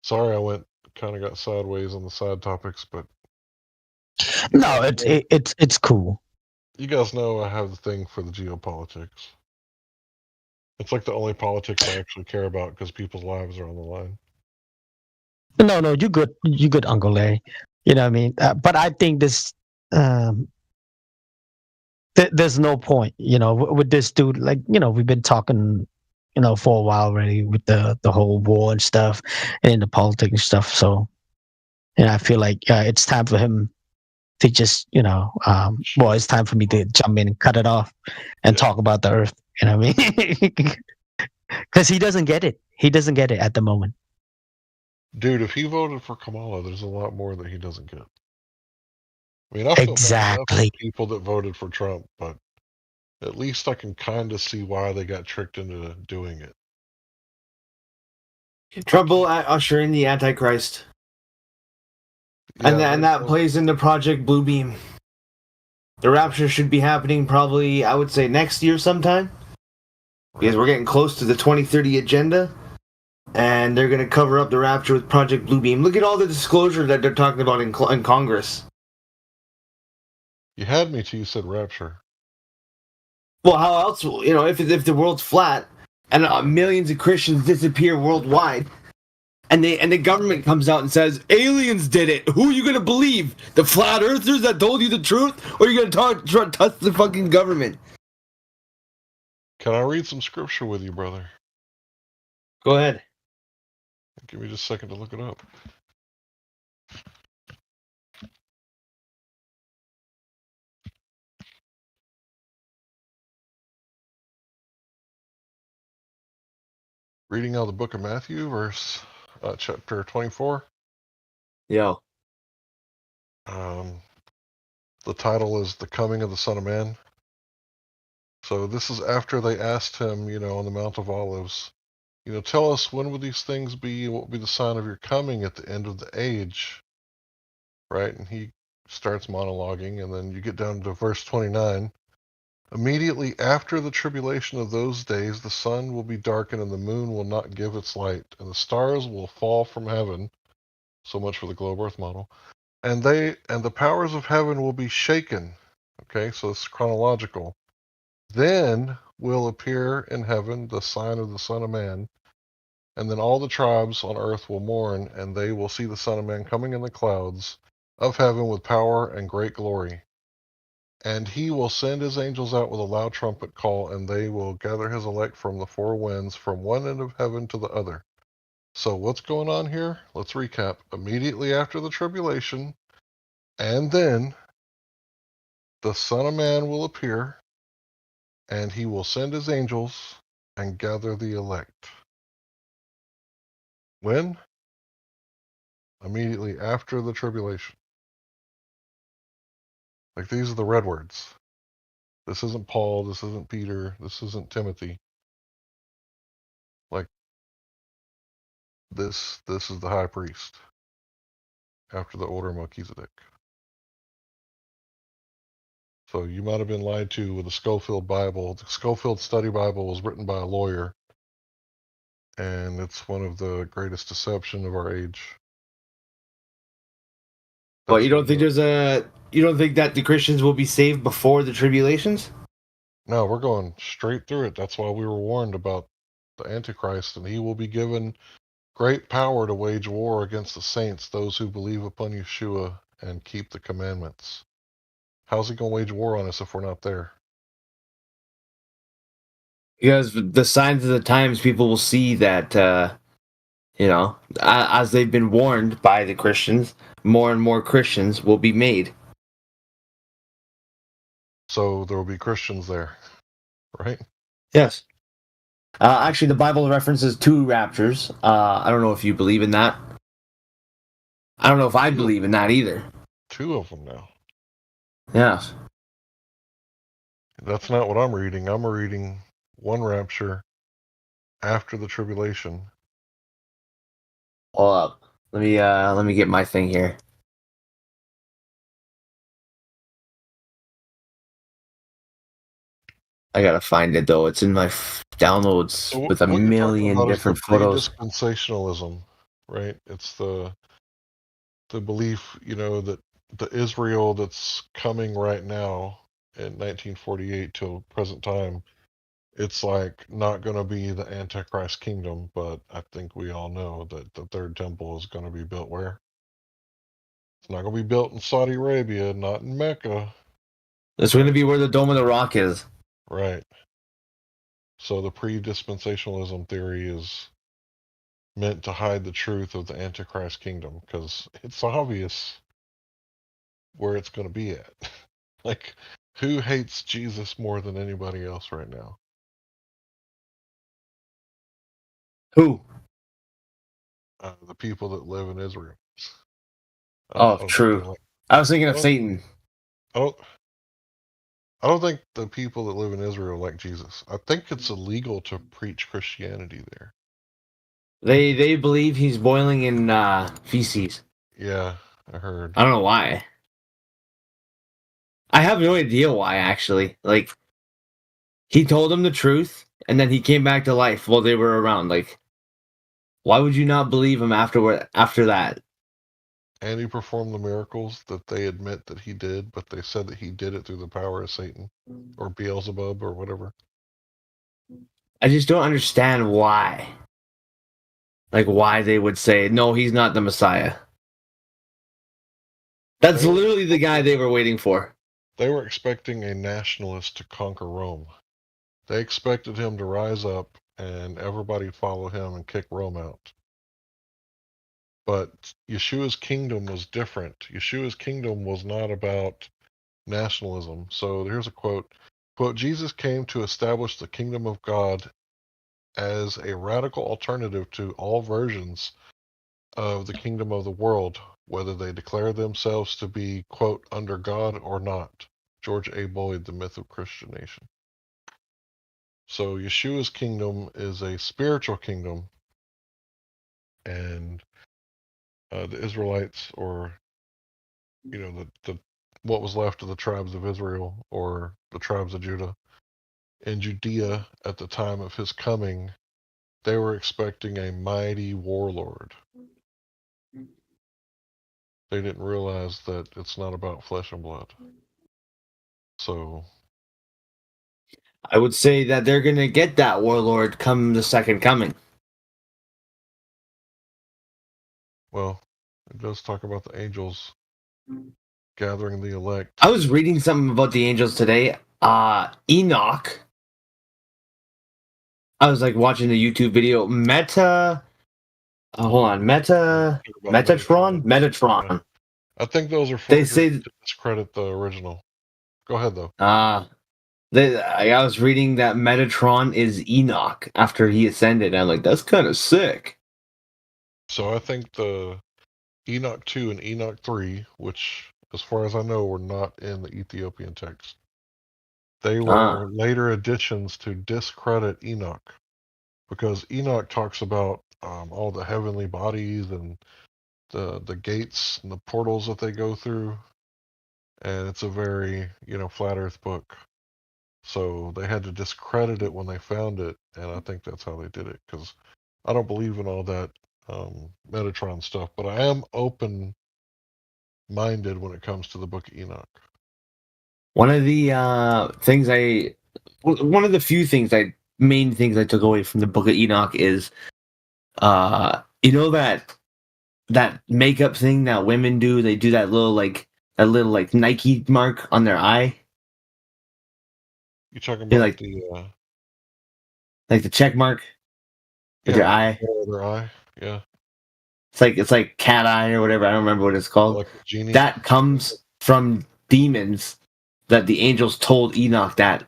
Sorry, I kind of got sideways on the side topics, but No, it's cool. you guys know I have the thing for the geopolitics. It's like the only politics I actually care about because people's lives are on the line. No, you good, Uncle Larry. You know what I mean? But I think this, there's no point, with this dude. Like, we've been talking, for a while already with the whole war and stuff and the politics and stuff. So, I feel like it's time for him to just, it's time for me to jump in and cut it off and talk about the Earth. You know what I mean? Because he doesn't get it. He doesn't get it at the moment. Dude, if he voted for Kamala, there's a lot more that he doesn't get. I mean, I feel bad enough for people that voted for Trump, but at least I can kind of see why they got tricked into doing it. Trump will usher in the Antichrist. And that plays into Project Bluebeam. The rapture should be happening probably, I would say, next year sometime. Because we're getting close to the 2030 agenda. And they're going to cover up the rapture with Project Bluebeam. Look at all the disclosure that they're talking about in Congress. You had me till you said rapture. Well, how else, if the world's flat and millions of Christians disappear worldwide, and the government comes out and says, aliens did it, who are you going to believe? The flat earthers that told you the truth? Or are you going to touch the fucking government? Can I read some scripture with you, brother? Go ahead. Give me just a second to look it up. Reading out of the book of Matthew, chapter 24. Yo. The title is The Coming of the Son of Man. So this is after they asked him, on the Mount of Olives, tell us when will these things be? What will be the sign of your coming at the end of the age? Right? And he starts monologuing, and then you get down to verse 29. Immediately after the tribulation of those days, the sun will be darkened, and the moon will not give its light, and the stars will fall from heaven. So much for the globe Earth model. And the powers of heaven will be shaken. Okay, so it's chronological. Then will appear in heaven the sign of the Son of Man, and then all the tribes on earth will mourn, and they will see the Son of Man coming in the clouds of heaven with power and great glory. And he will send his angels out with a loud trumpet call, and they will gather his elect from the four winds, from one end of heaven to the other. So what's going on here? Let's recap. Immediately after the tribulation, and then the Son of Man will appear, and he will send his angels and gather the elect. When? Immediately after the tribulation. Like, these are the red words. This isn't Paul, this isn't Peter, this isn't Timothy. Like, this is the high priest after the order of Melchizedek. So you might have been lied to with the Schofield Bible. The Schofield Study Bible was written by a lawyer, and it's one of the greatest deception of our age. But you don't think that the Christians will be saved before the tribulations? No, we're going straight through it. That's why we were warned about the Antichrist, and he will be given great power to wage war against the saints, those who believe upon Yeshua and keep the commandments. How's he going to wage war on us if we're not there? Because the signs of the times, people will see that, as they've been warned by the Christians, more and more Christians will be made. So there will be Christians there, right? Yes. Actually, the Bible references 2 raptures. I don't know if you believe in that. I don't know if I believe in that either. 2 of them now. Yes. That's not what I'm reading. I'm reading 1 rapture after the tribulation. Hold up. Let me get my thing here. I gotta find it though. It's in my downloads with a million different photos. Dispensationalism, right? It's the belief, that the Israel that's coming right now in 1948 till present time, it's like not going to be the Antichrist kingdom, but I think we all know that the third temple is going to be built where? It's not going to be built in Saudi Arabia, not in Mecca. It's going to be where the Dome of the Rock is. Right. So the pre-dispensationalism theory is meant to hide the truth of the Antichrist kingdom, because it's obvious where it's going to be at. Like, who hates Jesus more than anybody else right now? Who? The people that live in Israel. True. I was thinking of Satan. I don't think the people that live in Israel like Jesus. I think it's illegal to preach Christianity there. They believe he's boiling in feces. Yeah, I heard. I don't know why. I have no idea why, actually. Like, he told them the truth, and then he came back to life while they were around. Like, why would you not believe him after that? And he performed the miracles that they admit that he did, but they said that he did it through the power of Satan or Beelzebub or whatever. I just don't understand why. Like, why they would say, no, he's not the Messiah. That's literally the guy they were waiting for. They were expecting a nationalist to conquer Rome. They expected him to rise up and everybody follow him and kick Rome out. But Yeshua's kingdom was different. Yeshua's kingdom was not about nationalism. So here's a quote. Quote, Jesus came to establish the kingdom of God as a radical alternative to all versions of the kingdom of the world, whether they declare themselves to be, quote, under God or not. George A. Boyd, The Myth of Christian Nation. So Yeshua's kingdom is a spiritual kingdom, and the Israelites, or the what was left of the tribes of Israel, or the tribes of Judah, in Judea at the time of his coming, they were expecting a mighty warlord. They didn't realize that it's not about flesh and blood. So I would say that they're going to get that warlord come the second coming. well, it does talk about the angels gathering the elect. I was reading something about the angels today. Enoch. I was like watching the YouTube video. Metatron. I think those are They forgeries say to discredit the original. Go ahead though. I was reading that Metatron is Enoch after he ascended. I'm like, that's kind of sick. So I think the Enoch 2 and Enoch 3, which as far as I know were not in the Ethiopian text, they were later additions to discredit Enoch, because Enoch talks about all the heavenly bodies and the gates and the portals that they go through, and it's a very flat Earth book. So they had to discredit it when they found it, and I think that's how they did it, because I don't believe in all that Metatron stuff, but I am open-minded when it comes to the Book of Enoch. One of the main things I took away from the Book of Enoch is, that makeup thing that women do. They do that little Nike mark on their eye. You talking about the check mark with your eye? Their eye, yeah. It's like cat eye or whatever. I don't remember what it's called. Like a genie. That comes from demons that the angels told Enoch that.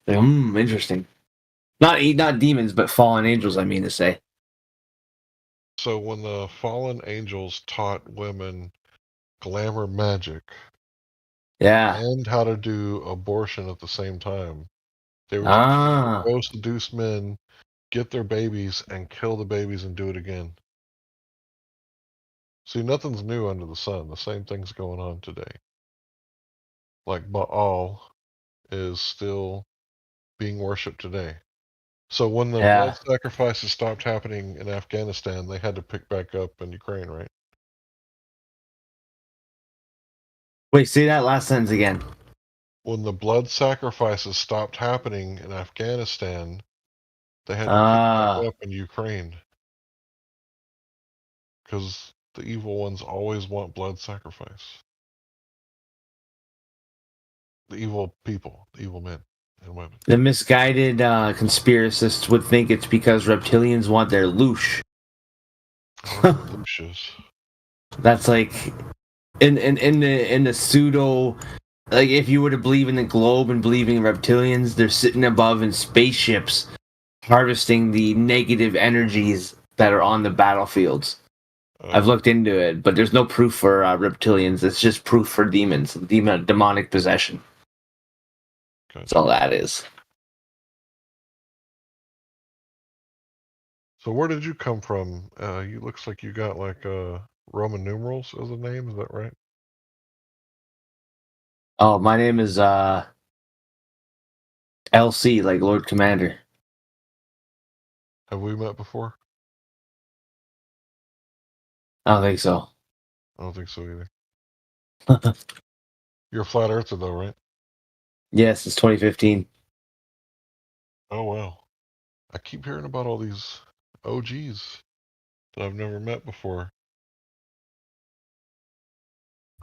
Interesting. Not demons, but fallen angels, I mean to say. So when the fallen angels taught women glamour magic, and how to do abortion at the same time, they were go seduce men, get their babies, and kill the babies and do it again. See, nothing's new under the sun. The same thing's going on today. Like Baal is still being worshipped today. So when the blood sacrifices stopped happening in Afghanistan, they had to pick back up in Ukraine, right? Wait, say that last sentence again. When the blood sacrifices stopped happening in Afghanistan, they had to pick back up in Ukraine. Because the evil ones always want blood sacrifice. The evil people, the evil men and women. The misguided conspiracists would think it's because reptilians want their loosh. That's like in the pseudo, like if you were to believe in the globe and believing in reptilians, they're sitting above in spaceships harvesting the negative energies that are on the battlefields. I've looked into it, but there's no proof for reptilians. It's just proof for demons, demonic possession. That's all that is. So where did you come from? You looks like you got like Roman numerals as a name. Is that right? Oh, my name is LC, like Lord Commander. Have we met before? I don't think so. I don't think so either. You're a flat earther though, right? Yes, it's 2015. Oh wow. I keep hearing about all these OGs that I've never met before.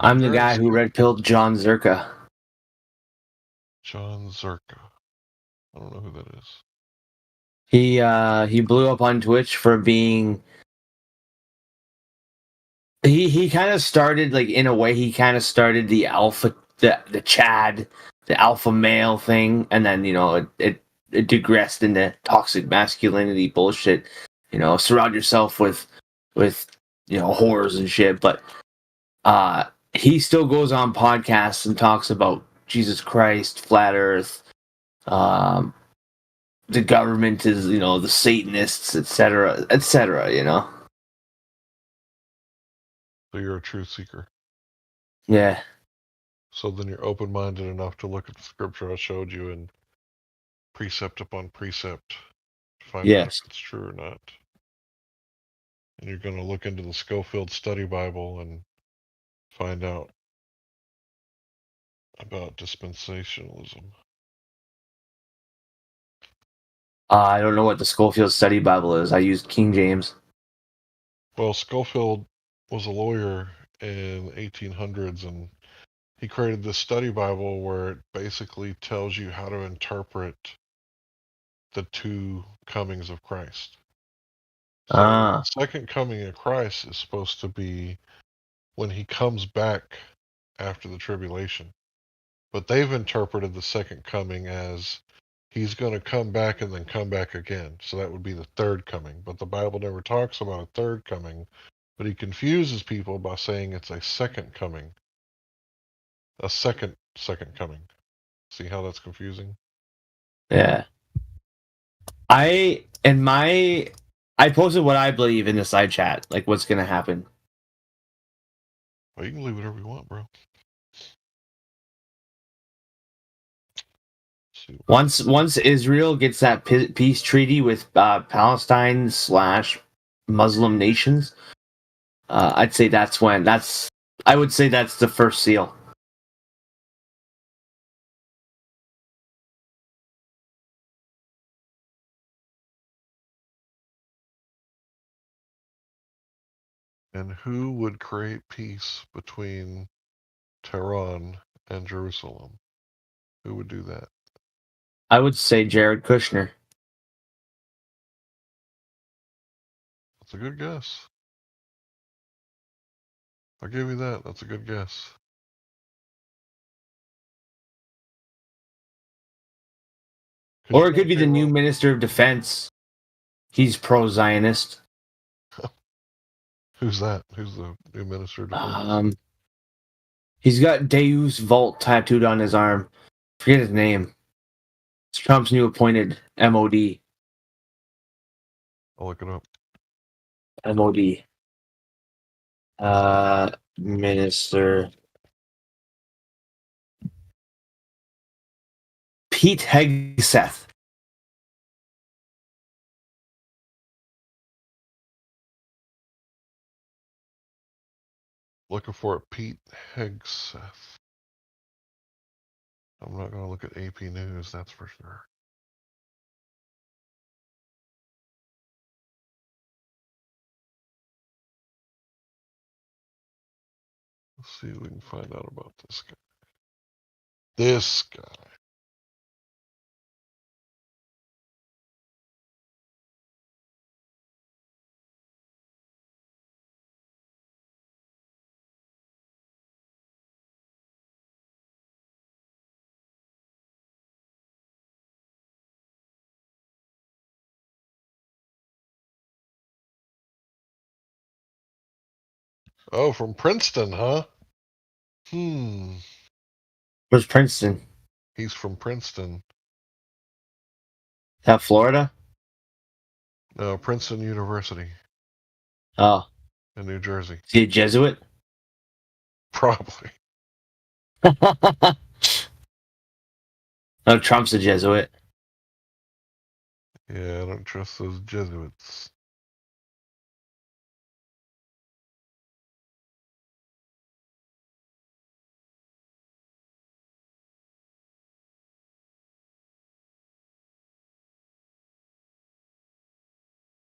I'm the guy who red-pilled John Zerka. John Zerka. I don't know who that is. He blew up on Twitch for being. He kind of started, like, in a way, he kind of started the alpha, the Chad, the alpha male thing, and then, it digressed into toxic masculinity bullshit. Surround yourself with whores and shit. But he still goes on podcasts and talks about Jesus Christ, flat Earth, the government is, the Satanists, etc., etc. So you're a truth seeker. Yeah. So then you're open-minded enough to look at the scripture I showed you and precept upon precept to find out if it's true or not. And you're going to look into the Schofield Study Bible and find out about dispensationalism. I don't know what the Schofield Study Bible is. I used King James. Well, Schofield was a lawyer in the 1800s, and he created this study Bible where it basically tells you how to interpret the two comings of Christ. So the second coming of Christ is supposed to be when he comes back after the tribulation. But they've interpreted the second coming as he's going to come back and then come back again. So that would be the third coming. But the Bible never talks about a third coming. But he confuses people by saying it's a second coming. A second coming. See how that's confusing? Yeah. I posted what I believe in the side chat, like what's gonna happen. Well, you can leave whatever you want, bro. Once Israel gets that peace treaty with Palestine / Muslim nations, I'd say that's when I would say that's the first seal. And who would create peace between Tehran and Jerusalem? Who would do that? I would say Jared Kushner. That's a good guess. I'll give you that. That's a good guess. Or it could be the new Minister of Defense. He's pro-Zionist. Who's that? Who's the new Minister of Defense? He's got Deus Vult tattooed on his arm. Forget his name. It's Trump's new appointed MOD. I'll look it up. MOD. Minister. Pete Hegseth. Looking for it, Pete Hegseth. I'm not going to look at AP News, that's for sure. Let's see if we can find out about this guy. This guy. Oh, from Princeton, huh? Where's Princeton? He's from Princeton. Is that Florida? No, Princeton University. Oh. In New Jersey. Is he a Jesuit? Probably. No, Trump's a Jesuit. Yeah, I don't trust those Jesuits.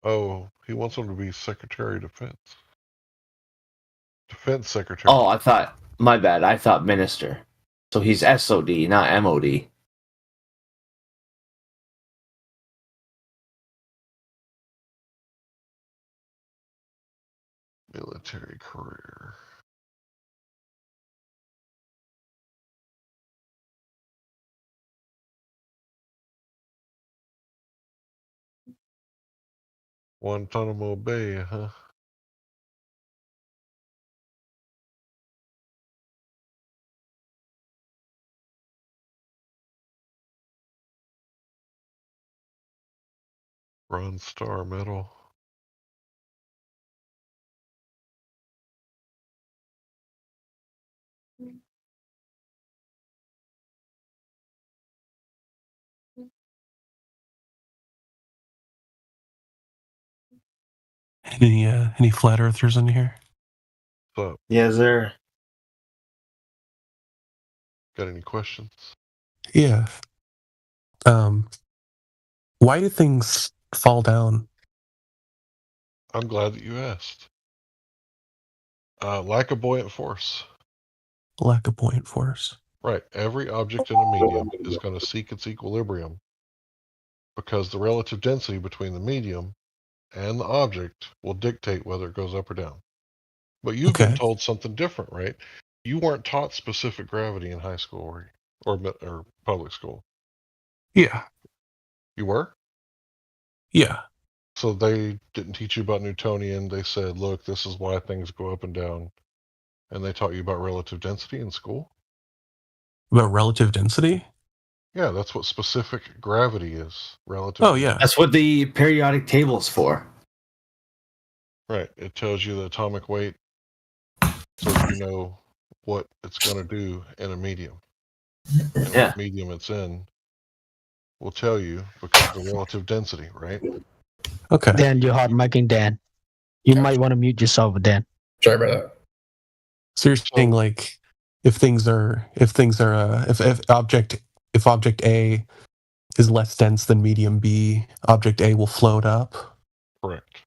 Oh, he wants him to be Secretary of Defense. Defense Secretary. Oh, my bad. I thought minister. So he's SOD, not MOD. Military career. Guantanamo Bay, huh? Bronze Star Medal. Any flat earthers in here? What's up? Yes, sir. Got any questions? Yeah. Why do things fall down? I'm glad that you asked. Lack of buoyant force. Lack of buoyant force. Right. Every object in a medium is going to seek its equilibrium because the relative density between the medium and the object will dictate whether it goes up or down. But you've been told something different, right? You weren't taught specific gravity in high school, were you? Or public school. Yeah. You were? Yeah. So they didn't teach you about Newtonian. They said, look, this is why things go up and down. And they taught you about relative density in school? About relative density? Yeah, that's what specific gravity is. Relative. Oh, yeah. That's what the periodic table's for. Right. It tells you the atomic weight so you know what it's going to do in a medium. And what medium it's in will tell you because of the relative density, right? Okay. Dan, you're hot micing Dan. You might want to mute yourself, Dan. Sorry about that. So you're saying like if object A is less dense than medium B, object A will float up? Correct.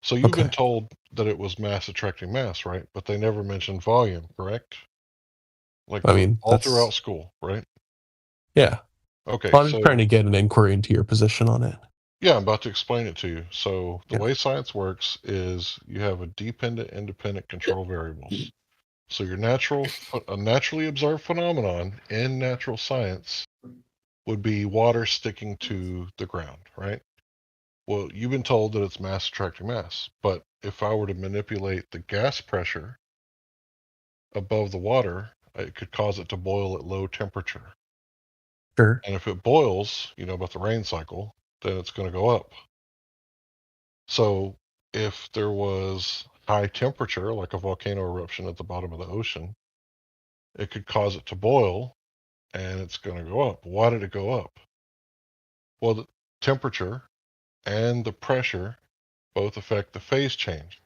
So you've been told that it was mass attracting mass, right? But they never mentioned volume, correct? Like all throughout school, right? Yeah. Okay. Well, I'm just trying to get an inquiry into your position on it. Yeah, I'm about to explain it to you. So the way science works is you have a dependent, independent control variables. So your a naturally observed phenomenon in natural science would be water sticking to the ground, right? Well, you've been told that it's mass attracting mass, but if I were to manipulate the gas pressure above the water, it could cause it to boil at low temperature. Sure. And if it boils, you know about the rain cycle, then it's going to go up. So if there was high temperature, like a volcano eruption at the bottom of the ocean, it could cause it to boil and it's going to go up. Why did it go up? Well, the temperature and the pressure both affect the phase change.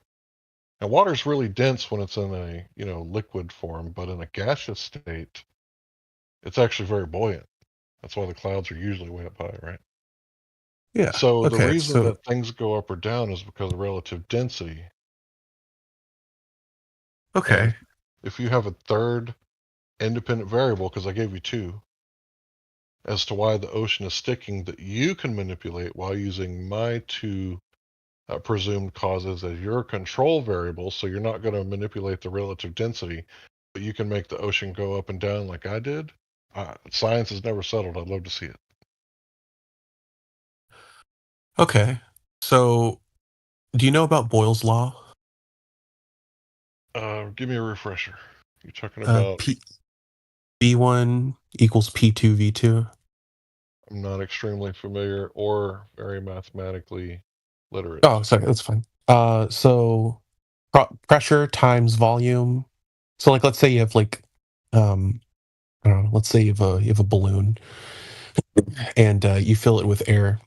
Now, water is really dense when it's in a liquid form, but in a gaseous state, it's actually very buoyant. That's why the clouds are usually way up high, right? Yeah. So the reason that things go up or down is because of relative density. Okay. And if you have a third independent variable, because I gave you two, as to why the ocean is sticking that you can manipulate while using my two presumed causes as your control variable, so you're not going to manipulate the relative density, but you can make the ocean go up and down like I did. Science has never settled. I'd love to see it. Okay. So do you know about Boyle's law? Give me a refresher. You're talking about B1 equals P2 V2? I'm not extremely familiar or very mathematically literate. Oh, sorry, that's fine. So pressure times volume. So like, let's say you have like, I don't know, let's say you have a balloon and you fill it with air.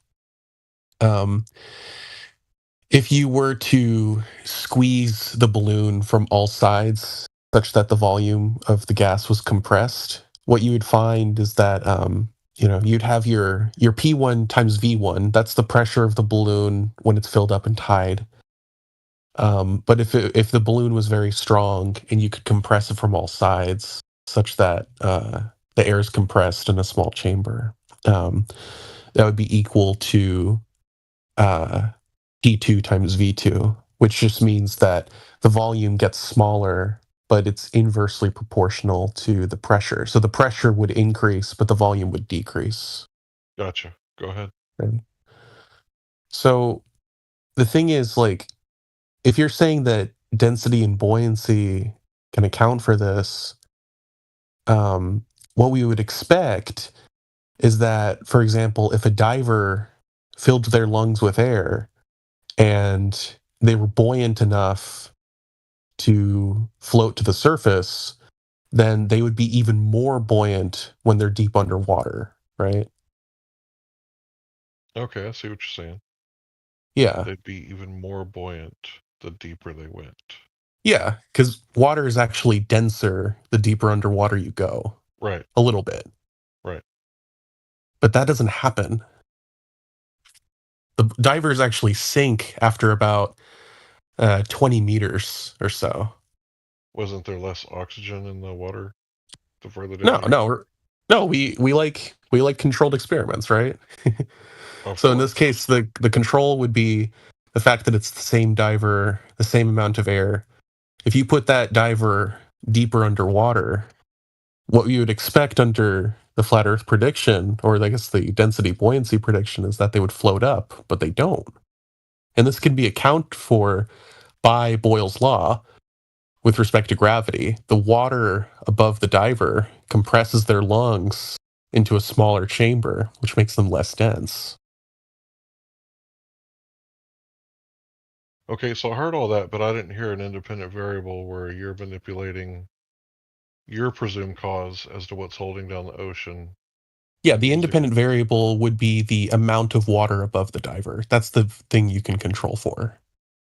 If you were to squeeze the balloon from all sides such that the volume of the gas was compressed, what you would find is that you'd have your P1 times V1. That's the pressure of the balloon when it's filled up and tied. But if the balloon was very strong and you could compress it from all sides such that the air is compressed in a small chamber, that would be equal to P2 times V2, which just means that the volume gets smaller, but it's inversely proportional to the pressure. So the pressure would increase, but the volume would decrease. Gotcha. Go ahead. Right. So the thing is, like, if you're saying that density and buoyancy can account for this, what we would expect is that, for example, if a diver filled their lungs with air and they were buoyant enough to float to the surface, then they would be even more buoyant when they're deep underwater, right? Okay, I see what you're saying. Yeah. They'd be even more buoyant the deeper they went. Yeah, because water is actually denser the deeper underwater you go. Right. A little bit. Right. But that doesn't happen. The divers actually sink after about 20 meters or so. Wasn't there less oxygen in the water the further down? No. We like controlled experiments, right? So in this case, the control would be the fact that it's the same diver, the same amount of air. If you put that diver deeper underwater, what you would expect under the flat Earth prediction, or I guess the density buoyancy prediction, is that they would float up, but they don't. And this can be accounted for by Boyle's law with respect to gravity. The water above the diver compresses their lungs into a smaller chamber, which makes them less dense. Okay, so I heard all that, but I didn't hear an independent variable where you're manipulating your presumed cause as to what's holding down the ocean. Yeah, the independent variable would be the amount of water above the diver. That's the thing you can control for.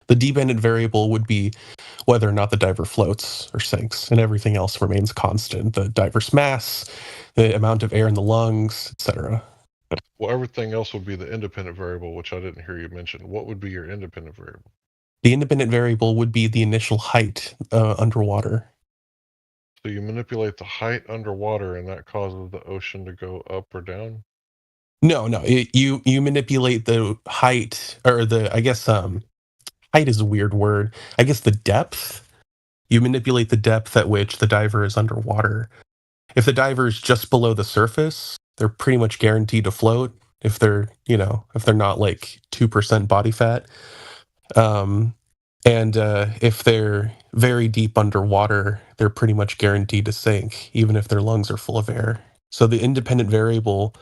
The dependent variable would be whether or not the diver floats or sinks, and everything else remains constant. The diver's mass, the amount of air in the lungs, etc. Well, everything else would be the independent variable, which I didn't hear you mention. What would be your independent variable? The independent variable would be the initial height underwater. So you manipulate the height underwater, and that causes the ocean to go up or down? No. You manipulate the height, or I guess height is a weird word. I guess the depth. You manipulate the depth at which the diver is underwater. If the diver is just below the surface, they're pretty much guaranteed to float. If they're not like 2% body fat. And if they're very deep underwater, they're pretty much guaranteed to sink, even if their lungs are full of air. So the independent variable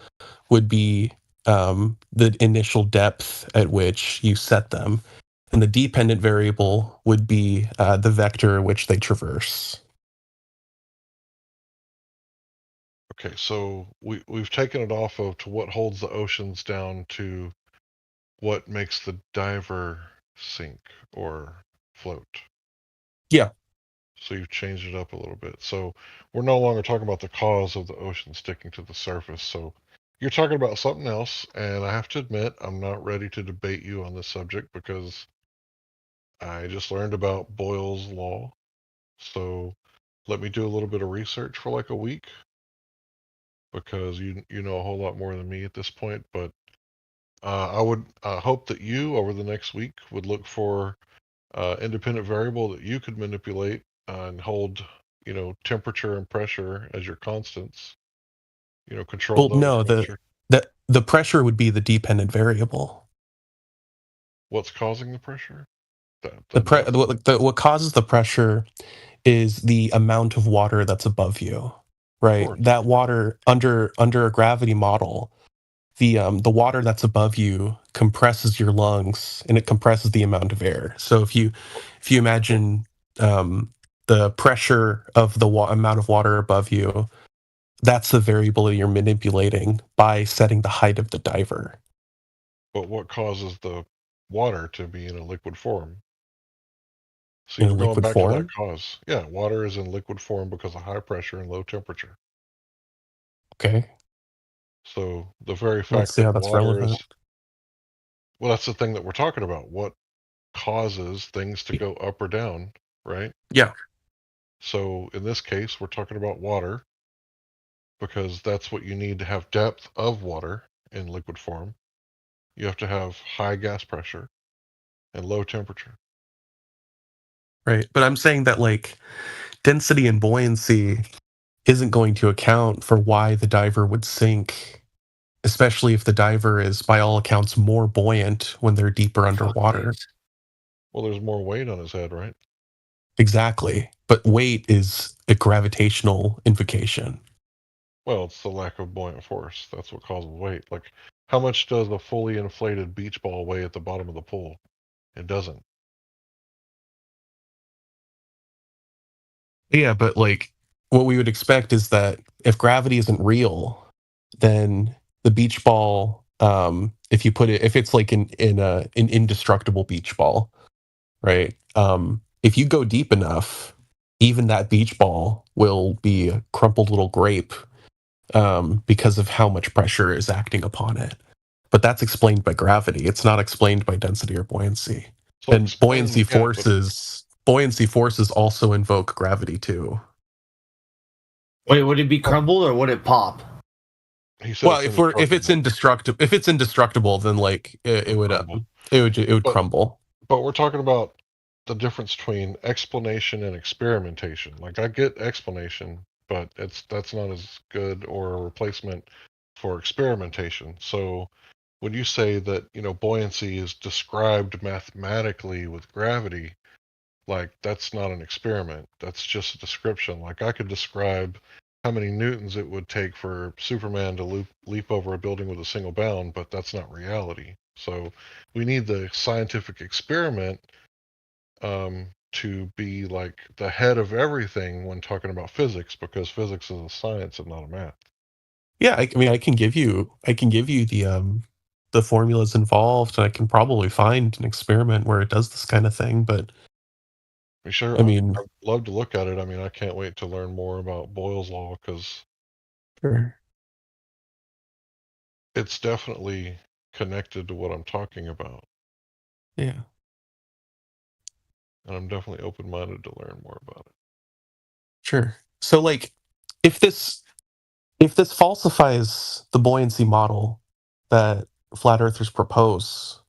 would be the initial depth at which you set them. And the dependent variable would be the vector at which they traverse. Okay, so we've taken it off of to what holds the oceans down to what makes the diver sink or float. Yeah. So you've changed it up a little bit. So we're no longer talking about the cause of the ocean sticking to the surface. So you're talking about something else, and I have to admit, I'm not ready to debate you on this subject because I just learned about Boyle's law. So let me do a little bit of research for like a week, because you know a whole lot more than me at this point. But I would hope that you, over the next week, would look for independent variable that you could manipulate and hold, temperature and pressure as your constants. Control those. No, the pressure would be the dependent variable. What's causing the pressure? What causes the pressure is the amount of water that's above you, right? That water under a gravity model, the water that's above you compresses your lungs, and it compresses the amount of air. So if you imagine the pressure of the amount of water above you, that's the variable that you're manipulating by setting the height of the diver. But what causes the water to be in a liquid form? So In you're a going liquid back to form? that cause. Yeah, water is in liquid form because of high pressure and low temperature. Okay. So the very Let's fact see how that that's water relevant. is, well, that's the thing that we're talking about. What causes things to go up or down, right? Yeah. So in this case, we're talking about water, because that's what you need to have depth of water in liquid form. You have to have high gas pressure and low temperature. Right. But I'm saying that like density and buoyancy isn't going to account for why the diver would sink, especially if the diver is, by all accounts, more buoyant when they're deeper underwater. Well, there's more weight on his head, right? Exactly. But weight is a gravitational invocation. Well, it's the lack of buoyant force. That's what causes weight. Like, How much does a fully inflated beach ball weigh at the bottom of the pool? It doesn't. Yeah, but like what we would expect is that if gravity isn't real, then the beach ball, if you put it, if it's like an indestructible beach ball, right? If you go deep enough, even that beach ball will be a crumpled little grape, because of how much pressure is acting upon it. But that's explained by gravity. It's not explained by density or buoyancy. So And buoyancy yeah, forces also invoke gravity too. Wait, would it be crumbled or would it pop? Well, if it's indestructible, then like it would crumble. But we're talking about the difference between explanation and experimentation. Like I get explanation, but that's not as good or a replacement for experimentation. So when you say that, buoyancy is described mathematically with gravity, like that's not an experiment. That's just a description. Like I could describe how many newtons it would take for Superman to leap over a building with a single bound, but that's not reality. So we need the scientific experiment to be like the head of everything when talking about physics, because physics is a science and not a math. Yeah, I mean, I can give you the formulas involved, and I can probably find an experiment where it does this kind of thing. But Sure, I mean, I'd love to look at it. I mean, I can't wait to learn more about Boyle's law because sure. It's definitely connected to what I'm talking about. Yeah. And I'm definitely open-minded to learn more about it. Sure. So like if this falsifies the buoyancy model that flat earthers propose,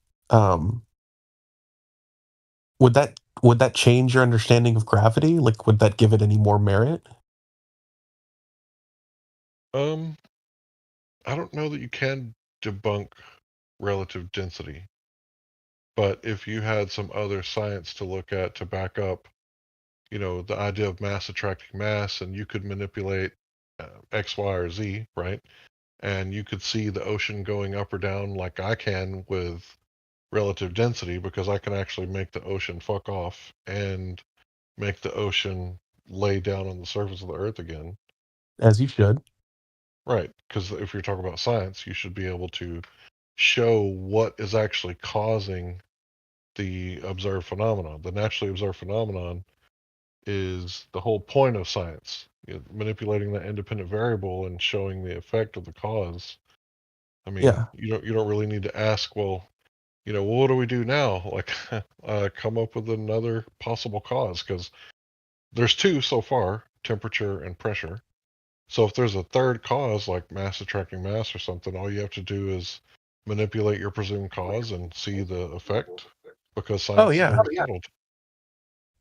would that change your understanding of gravity? Like would that give it any more merit? I don't know that you can debunk relative density. But if you had some other science to look at to back up, the idea of mass attracting mass, and you could manipulate X, Y, or Z, right? And you could see the ocean going up or down like I can with relative density, because I can actually make the ocean fuck off and make the ocean lay down on the surface of the earth again. As you should. Right, because if you're talking about science, you should be able to show what is actually causing the observed phenomenon. The naturally observed phenomenon is the whole point of science. Manipulating that independent variable and showing the effect of the cause. I mean, Yeah. you don't really need to ask, well, what do we do now? Like, come up with another possible cause, because there's two so far: temperature and pressure. So if there's a third cause, like mass attracting mass or something, all you have to do is manipulate your presumed cause and see the effect, because science is settled.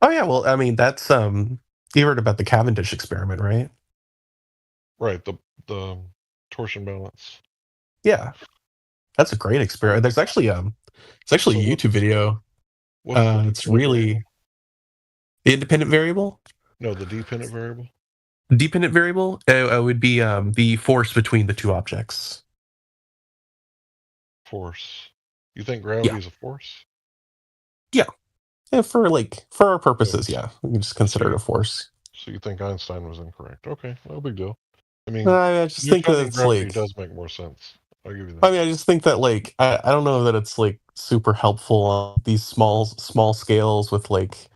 Oh yeah, well, I mean, that's you heard about the Cavendish experiment, right? Right, the torsion balance. Yeah. That's a great experiment. There's actually it's actually a YouTube video. It's really the independent variable? No, the dependent variable. Dependent variable would be the force between the two objects. Force. You think gravity is a force? Yeah. Yeah, for our purposes, yeah. We can just consider it a force. So you think Einstein was incorrect? Okay, no big deal. I mean, I just think that it's gravity like does make more sense. I'll give you that. I mean, I just think that like I don't know that it's like super helpful on these small scales with like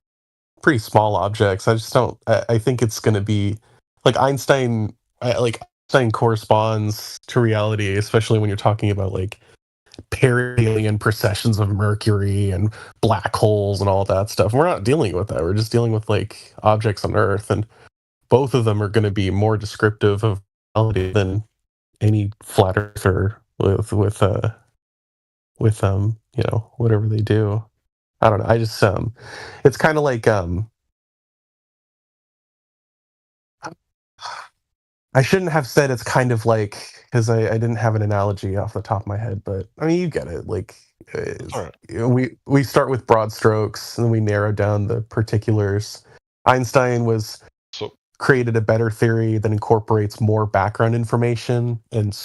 pretty small objects. I just don't. I think it's going to be like Einstein. Einstein corresponds to reality, especially when you're talking about like perihelion precessions of Mercury and black holes and all that stuff. We're not dealing with that. We're just dealing with like objects on Earth, and both of them are going to be more descriptive of reality than any flat earther with whatever they do. I don't know. I just it's kind of like I shouldn't have said it's kind of like, because I didn't have an analogy off the top of my head, but I mean you get it. Like we start with broad strokes and then we narrow down the particulars. Einstein was created a better theory that incorporates more background information, and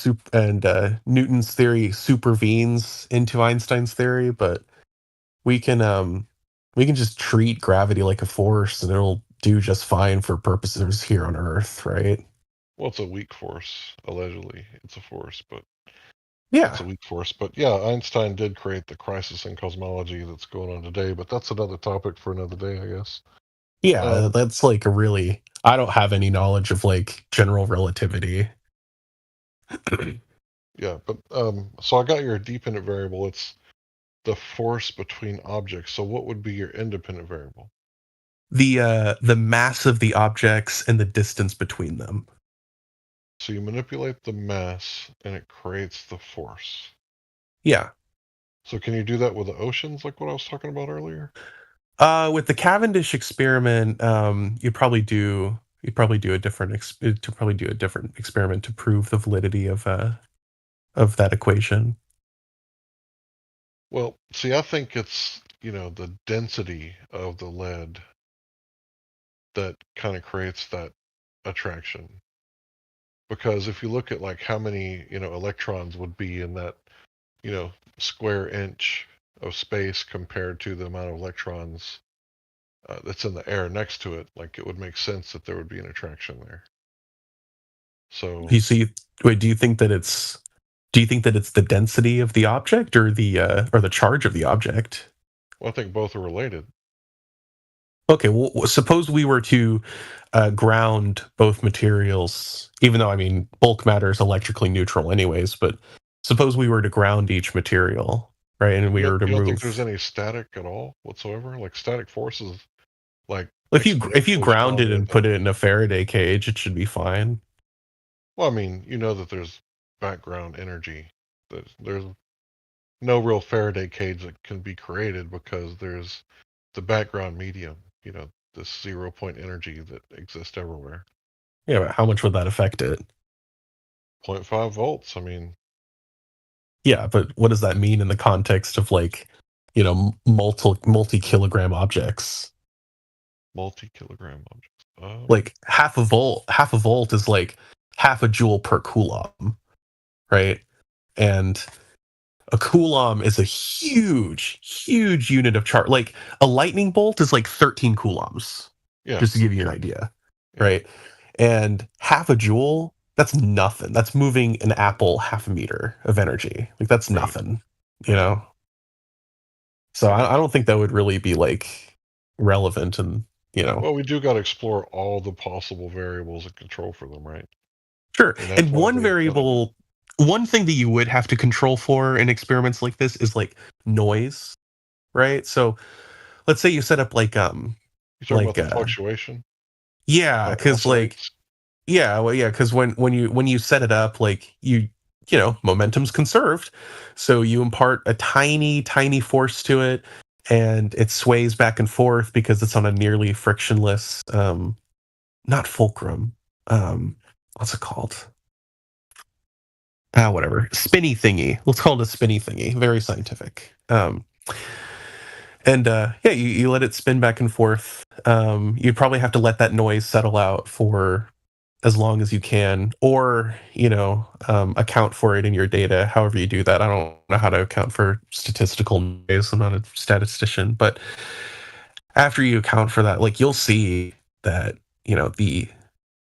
Newton's theory supervenes into Einstein's theory, but we can just treat gravity like a force and it'll do just fine for purposes here on Earth, right? Well, it's a weak force, allegedly. It's a force, but yeah, it's a weak force. But yeah, Einstein did create the crisis in cosmology that's going on today, but that's another topic for another day, I guess. Yeah, that's like a really. I don't have any knowledge of like general relativity. Yeah, but so I got your dependent variable. It's the force between objects. So what would be your independent variable? The mass of the objects and the distance between them. So you manipulate the mass and it creates the force. Yeah. So can you do that with the oceans, like what I was talking about earlier? With the Cavendish experiment, you'd probably do a different experiment to prove the validity of that equation. Well, see, I think it's, the density of the lead that kind of creates that attraction. Because if you look at like how many, electrons would be in that, square inch of space compared to the amount of electrons that's in the air next to it, like it would make sense that there would be an attraction there. So You see, wait, do you think that it's the density of the object or the charge of the object? Well, I think both are related. Okay, well, suppose we were to ground both materials, even though, I mean, bulk matter is electrically neutral anyways, but suppose we were to ground each material, right, and we were to You don't move... think there's any static at all whatsoever? Like static forces, like... If you ground it and put it in a Faraday cage, it should be fine. Well, I mean, you know that there's background energy. There's no real Faraday cage that can be created because there's the background medium, this 0 point energy that exists everywhere. Yeah, but how much would that affect it? 0.5 volts. I mean... Yeah, but what does that mean in the context of like, multi-kilogram objects? Multi-kilogram objects. Like half a volt is like half a joule per coulomb, right? And a coulomb is a huge unit of charge. Like a lightning bolt is like 13 coulombs. Yeah. Just to give you an idea, right? And half a joule, that's nothing. That's moving an apple half a meter of energy. Like that's nothing, So I don't think that would really be like relevant, and Well, we do got to explore all the possible variables and control for them, right? Sure. And one thing that you would have to control for in experiments like this is like noise, right? So let's say you set up like you talking about the fluctuation? Yeah, because because when you set it up, like momentum's conserved, so you impart a tiny force to it, and it sways back and forth because it's on a nearly frictionless, not fulcrum, what's it called? Whatever, spinny thingy. Let's call it a spinny thingy. Very scientific. You let it spin back and forth. You'd probably have to let that noise settle out for as long as you can, or account for it in your data. However you do that, I don't know how to account for statistical noise. I'm not a statistician, but after you account for that, like you'll see that the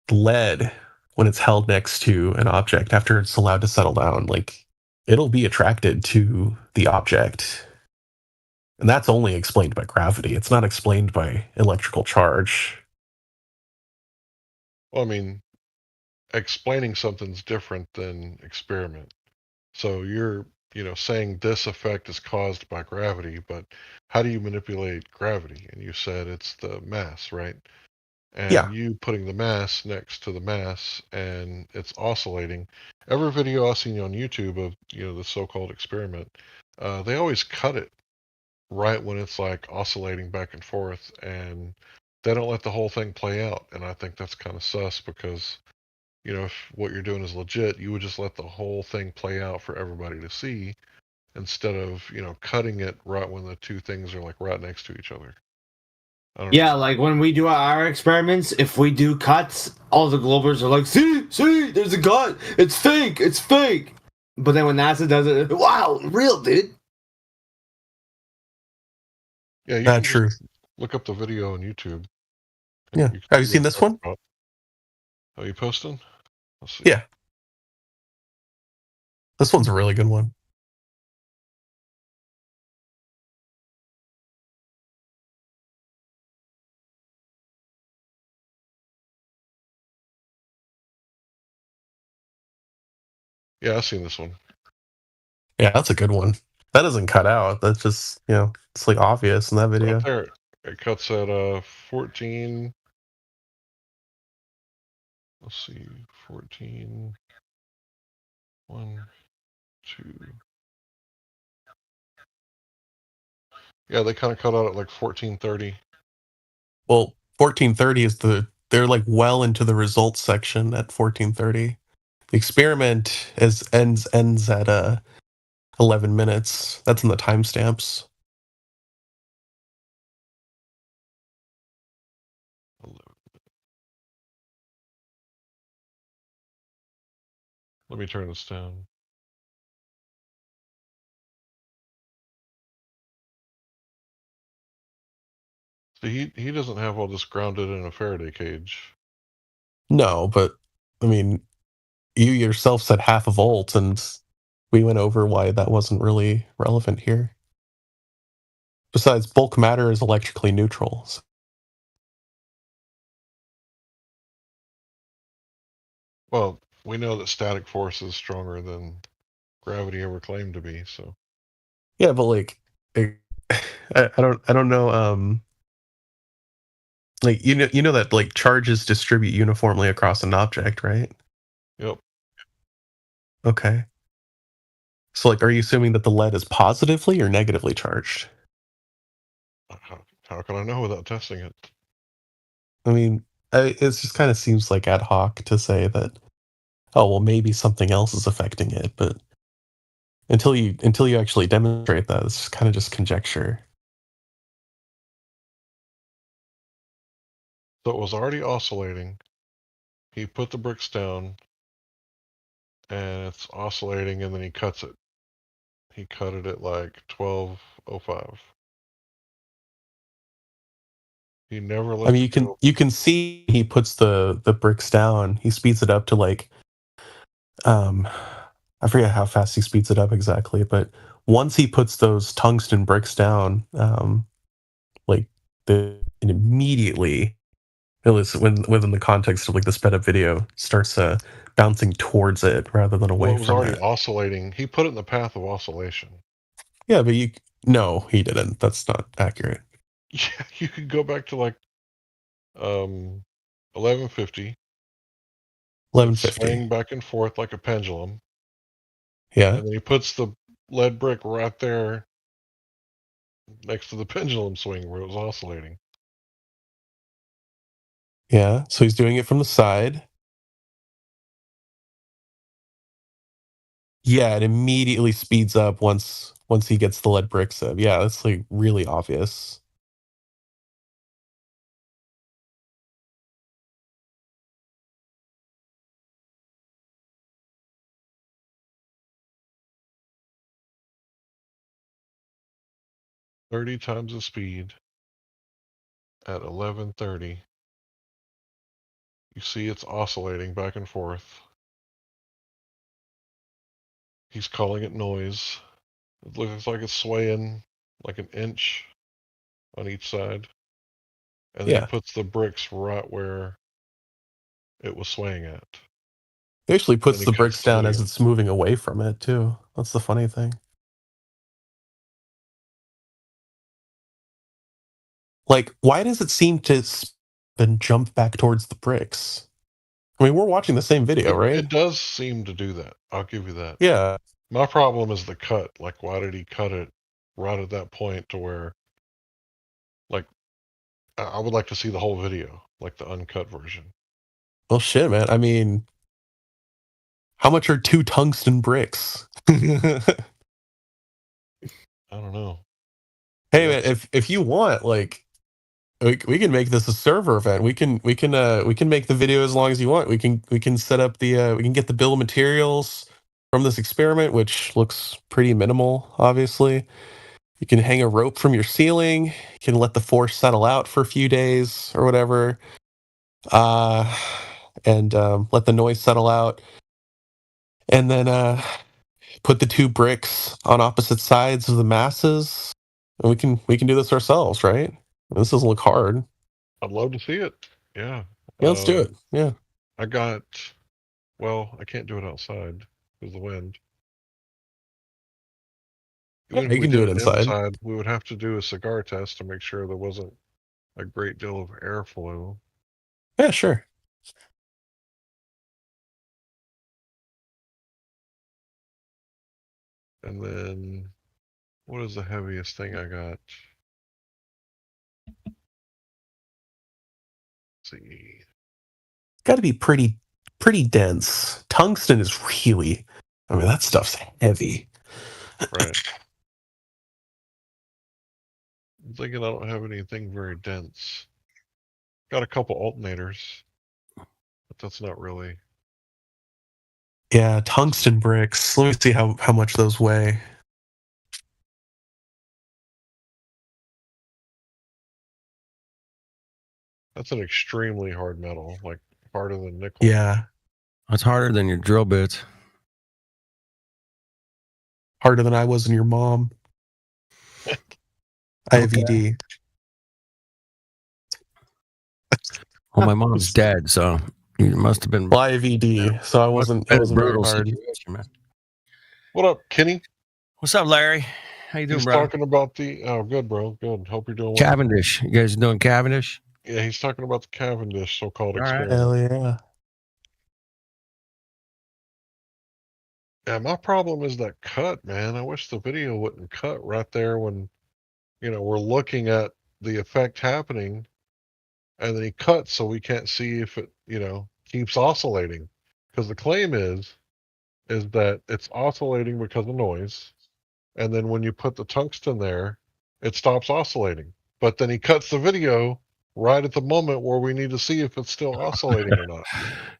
lead, when it's held next to an object after it's allowed to settle down, like it'll be attracted to the object. And that's only explained by gravity. It's not explained by electrical charge. Well, I mean, explaining something's different than experiment. So you're, saying this effect is caused by gravity, but how do you manipulate gravity? And you said it's the mass, right? And you putting the mass next to the mass and it's oscillating. Every video I've seen on YouTube of, the so-called experiment, they always cut it right when it's like oscillating back and forth, and they don't let the whole thing play out. And I think that's kind of sus because, if what you're doing is legit, you would just let the whole thing play out for everybody to see instead of, cutting it right when the two things are like right next to each other. Yeah, like when we do our experiments, if we do cuts, all the globers are like, see, there's a cut. It's fake. But then when NASA does it, wow, real, dude. Yeah, you Not can true. just look up the video on YouTube. Yeah. You can Have you see seen what this I'm one? talking about. Are you posting? Let's see. Yeah. This one's a really good one. Yeah, I've seen this one. Yeah, that's a good one. That doesn't cut out. That's just, it's like obvious in that video. Right there. It cuts at 14. Let's see. 14. 1, 2. Yeah, they kind of cut out at like 14:30. Well, 14:30 is they're like well into the results section at 14:30. The experiment ends at 11 minutes. That's in the timestamps. Let me turn this down. See, he doesn't have all this grounded in a Faraday cage. No, but I mean, you yourself said half a volt, and we went over why that wasn't really relevant here. Besides, bulk matter is electrically neutral. Well, we know that static force is stronger than gravity ever claimed to be, so. Yeah, but like, I don't know. Like you know that like charges distribute uniformly across an object, right? Yep. Okay. So like, are you assuming that the lead is positively or negatively charged? How can I know without testing it? I mean, it just kind of seems like ad hoc to say that, oh well, maybe something else is affecting it, but until you actually demonstrate that, it's kind of just conjecture. So it was already oscillating. He put the bricks down, and it's oscillating, and then he cuts it. He cut it at like 12:05. He never let I mean, you can see he puts the bricks down. He speeds it up to like, I forget how fast he speeds it up exactly, but once he puts those tungsten bricks down, like it immediately, at least within the context of like the sped up video, starts bouncing towards it rather than away Well, it was from already it. oscillating. He put it in the path of oscillation. Yeah, but no, he didn't. That's not accurate. Yeah, you could go back to like 11:50. 11:50. Swing back and forth like a pendulum. Yeah. And then he puts the lead brick right there next to the pendulum swing where it was oscillating. Yeah, so he's doing it from the side. Yeah, it immediately speeds up once he gets the lead bricks up. Yeah, that's like really obvious. "30 times the speed at 11:30. You see it's oscillating back and forth. He's calling it noise. It looks like it's swaying like an inch on each side. And then Yeah. he puts the bricks right where it was swaying at. He actually puts Then he the cuts bricks the down as video. it's moving away from it too. That's the funny thing. Like, why does it seem to then jump back towards the bricks? I mean, we're watching the same video, right? It does seem to do that. I'll give you that. Yeah. My problem is the cut. Like, why did he cut it right at that point to where, like, I would like to see the whole video, like the uncut version. Well, shit, man. I mean, how much are 2 tungsten bricks? I don't know. Hey, man, if you want, like, we can make this a server event. We can make the video as long as you want. We can set up the we can get the bill of materials from this experiment, which looks pretty minimal, obviously. You can hang a rope from your ceiling. You can let the force settle out for a few days or whatever, and let the noise settle out, and then put the 2 bricks on opposite sides of the masses. And we can do this ourselves, right? This doesn't look hard. I'd love to see it. Yeah. Yeah, let's do it. Yeah. I can't do it outside because of the wind. Yeah, Even you if we can do did it inside. we would have to do a cigar test to make sure there wasn't a great deal of airflow. Yeah, sure. And then, what is the heaviest thing I got? Let's see. Got to be pretty dense. Tungsten is really, I mean, that stuff's heavy. Right. I'm thinking I don't have anything very dense. Got a couple alternators, but that's not really. Yeah, tungsten bricks. Let me see how much those weigh. That's an extremely hard metal, like harder than nickel. Yeah. That's harder than your drill bits. Harder than I was in your mom. IVD. Well, my mom's dead, so you must have been. Well, IVD, so I wasn't. It wasn't very hard. Situation, man. What up, Kenny? What's up, Larry? How you doing, He's bro? talking about the. Oh, good, bro. Good. Hope you're doing well. Cavendish. You guys doing Cavendish? Yeah, he's talking about the Cavendish so-called All right. experiment. Hell yeah. Yeah, my problem is that cut, man. I wish the video wouldn't cut right there when, we're looking at the effect happening, and then he cuts so we can't see if it, keeps oscillating. Because the claim is that it's oscillating because of noise, and then when you put the tungsten there, it stops oscillating. But then he cuts the video right at the moment where we need to see if it's still oscillating or not.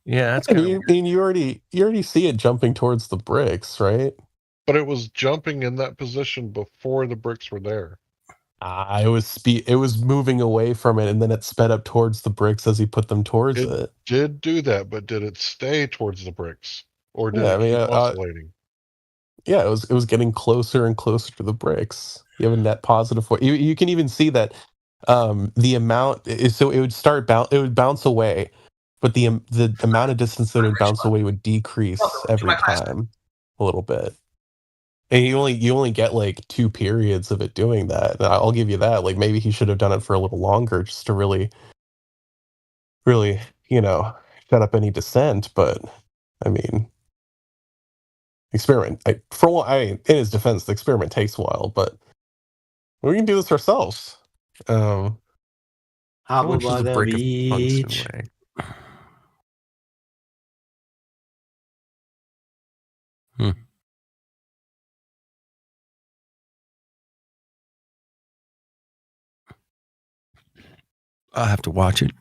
Yeah, that's kind of. You already see it jumping towards the bricks, right? But it was jumping in that position before the bricks were there. It was moving away from it, and then it sped up towards the bricks as he put them towards it. It did do that, but did it stay towards the bricks, or did it keep oscillating? Yeah, it was getting closer and closer to the bricks. You have a net positive force. You can even see that the amount is, so it would bounce away, but the amount of distance that it would bounce away would decrease every time a little bit. And you only get like 2 periods of it doing that. And I'll give you that. Like maybe he should have done it for a little longer just to really shut up any dissent. But I mean, experiment. In his defense, the experiment takes a while, but we can do this ourselves. How much does a break of tungsten weigh? I'll have to watch it.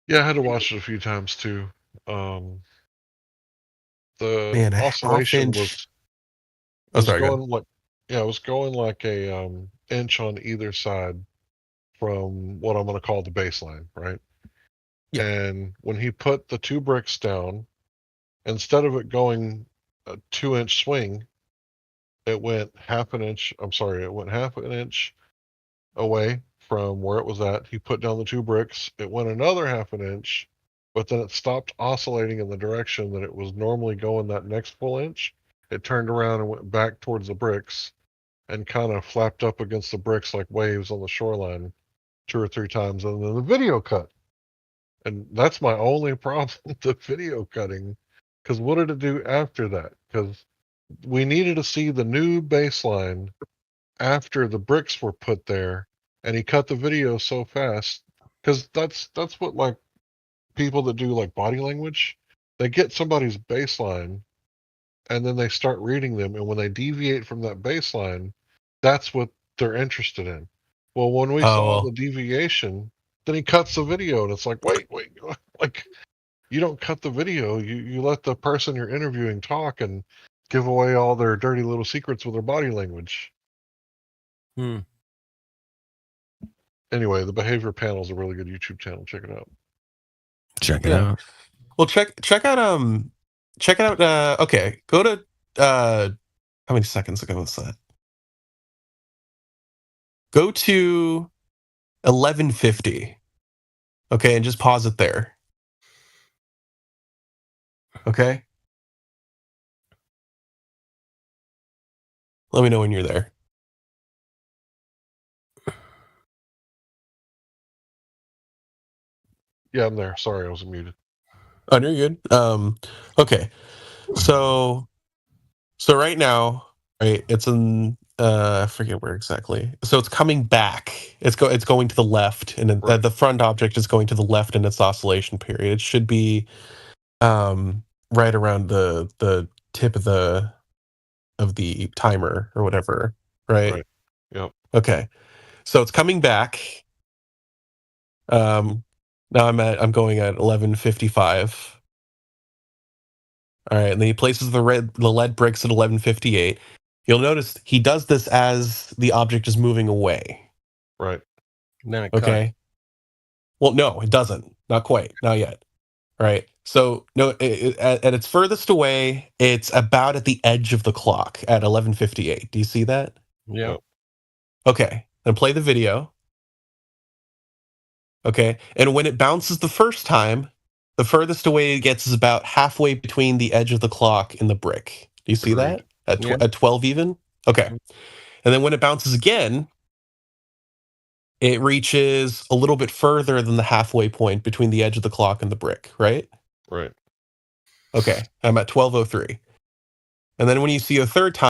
Yeah, I had to watch it a few times too. The Man, a oscillation half-inch. was Sorry, go going it was going like a inch on either side from what I'm going to call the baseline, right? Yeah. And when he put the 2 bricks down, instead of it going a 2-inch swing, it went half an inch away from where it was at. He put down the 2 bricks. It went another half an inch, but then it stopped oscillating in the direction that it was normally going that next full inch. It turned around and went back towards the bricks and kind of flapped up against the bricks like waves on the shoreline 2 or 3 times. And then the video cut. And that's my only problem with the video cutting. Because what did it do after that? Because we needed to see the new baseline after the bricks were put there, and he cut the video so fast because that's what people that do like body language, they get somebody's baseline and then they start reading them. And when they deviate from that baseline, that's what they're interested in. Well, when we saw the deviation, then he cuts the video and it's like, wait, like you don't cut the video. You let the person you're interviewing talk and give away all their dirty little secrets with their body language. Anyway, the Behavior Panel is a really good YouTube channel. Check it out. Check it out. Well, check out. Okay, go to. How many seconds ago was that? Go to 11:50. Okay, and just pause it there. Okay. Let me know when you're there. Yeah, I'm there. Sorry, I was muted. Oh, no, you're good. Okay. So right now, right, it's in I forget where exactly. So it's coming back. It's going to the left, and the front object is going to the left in its oscillation period. It should be right around the tip of the timer or whatever, right? Yep. Okay. So it's coming back. Now I'm going at 11:55. All right, and then he places the lead bricks at 11:58. You'll notice he does this as the object is moving away. Right. Then Okay. Well, no, it doesn't. Not quite. Not yet. Right. So no, at its furthest away, it's about at the edge of the clock at 11:58. Do you see that? Yeah. Okay. Then play the video. Okay. And when it bounces the first time, the furthest away it gets is about halfway between the edge of the clock and the brick. Do you see that? At 12 even? Okay. And then when it bounces again, it reaches a little bit further than the halfway point between the edge of the clock and the brick, right? Right. Okay. I'm at 12:03. And then when you see a third time,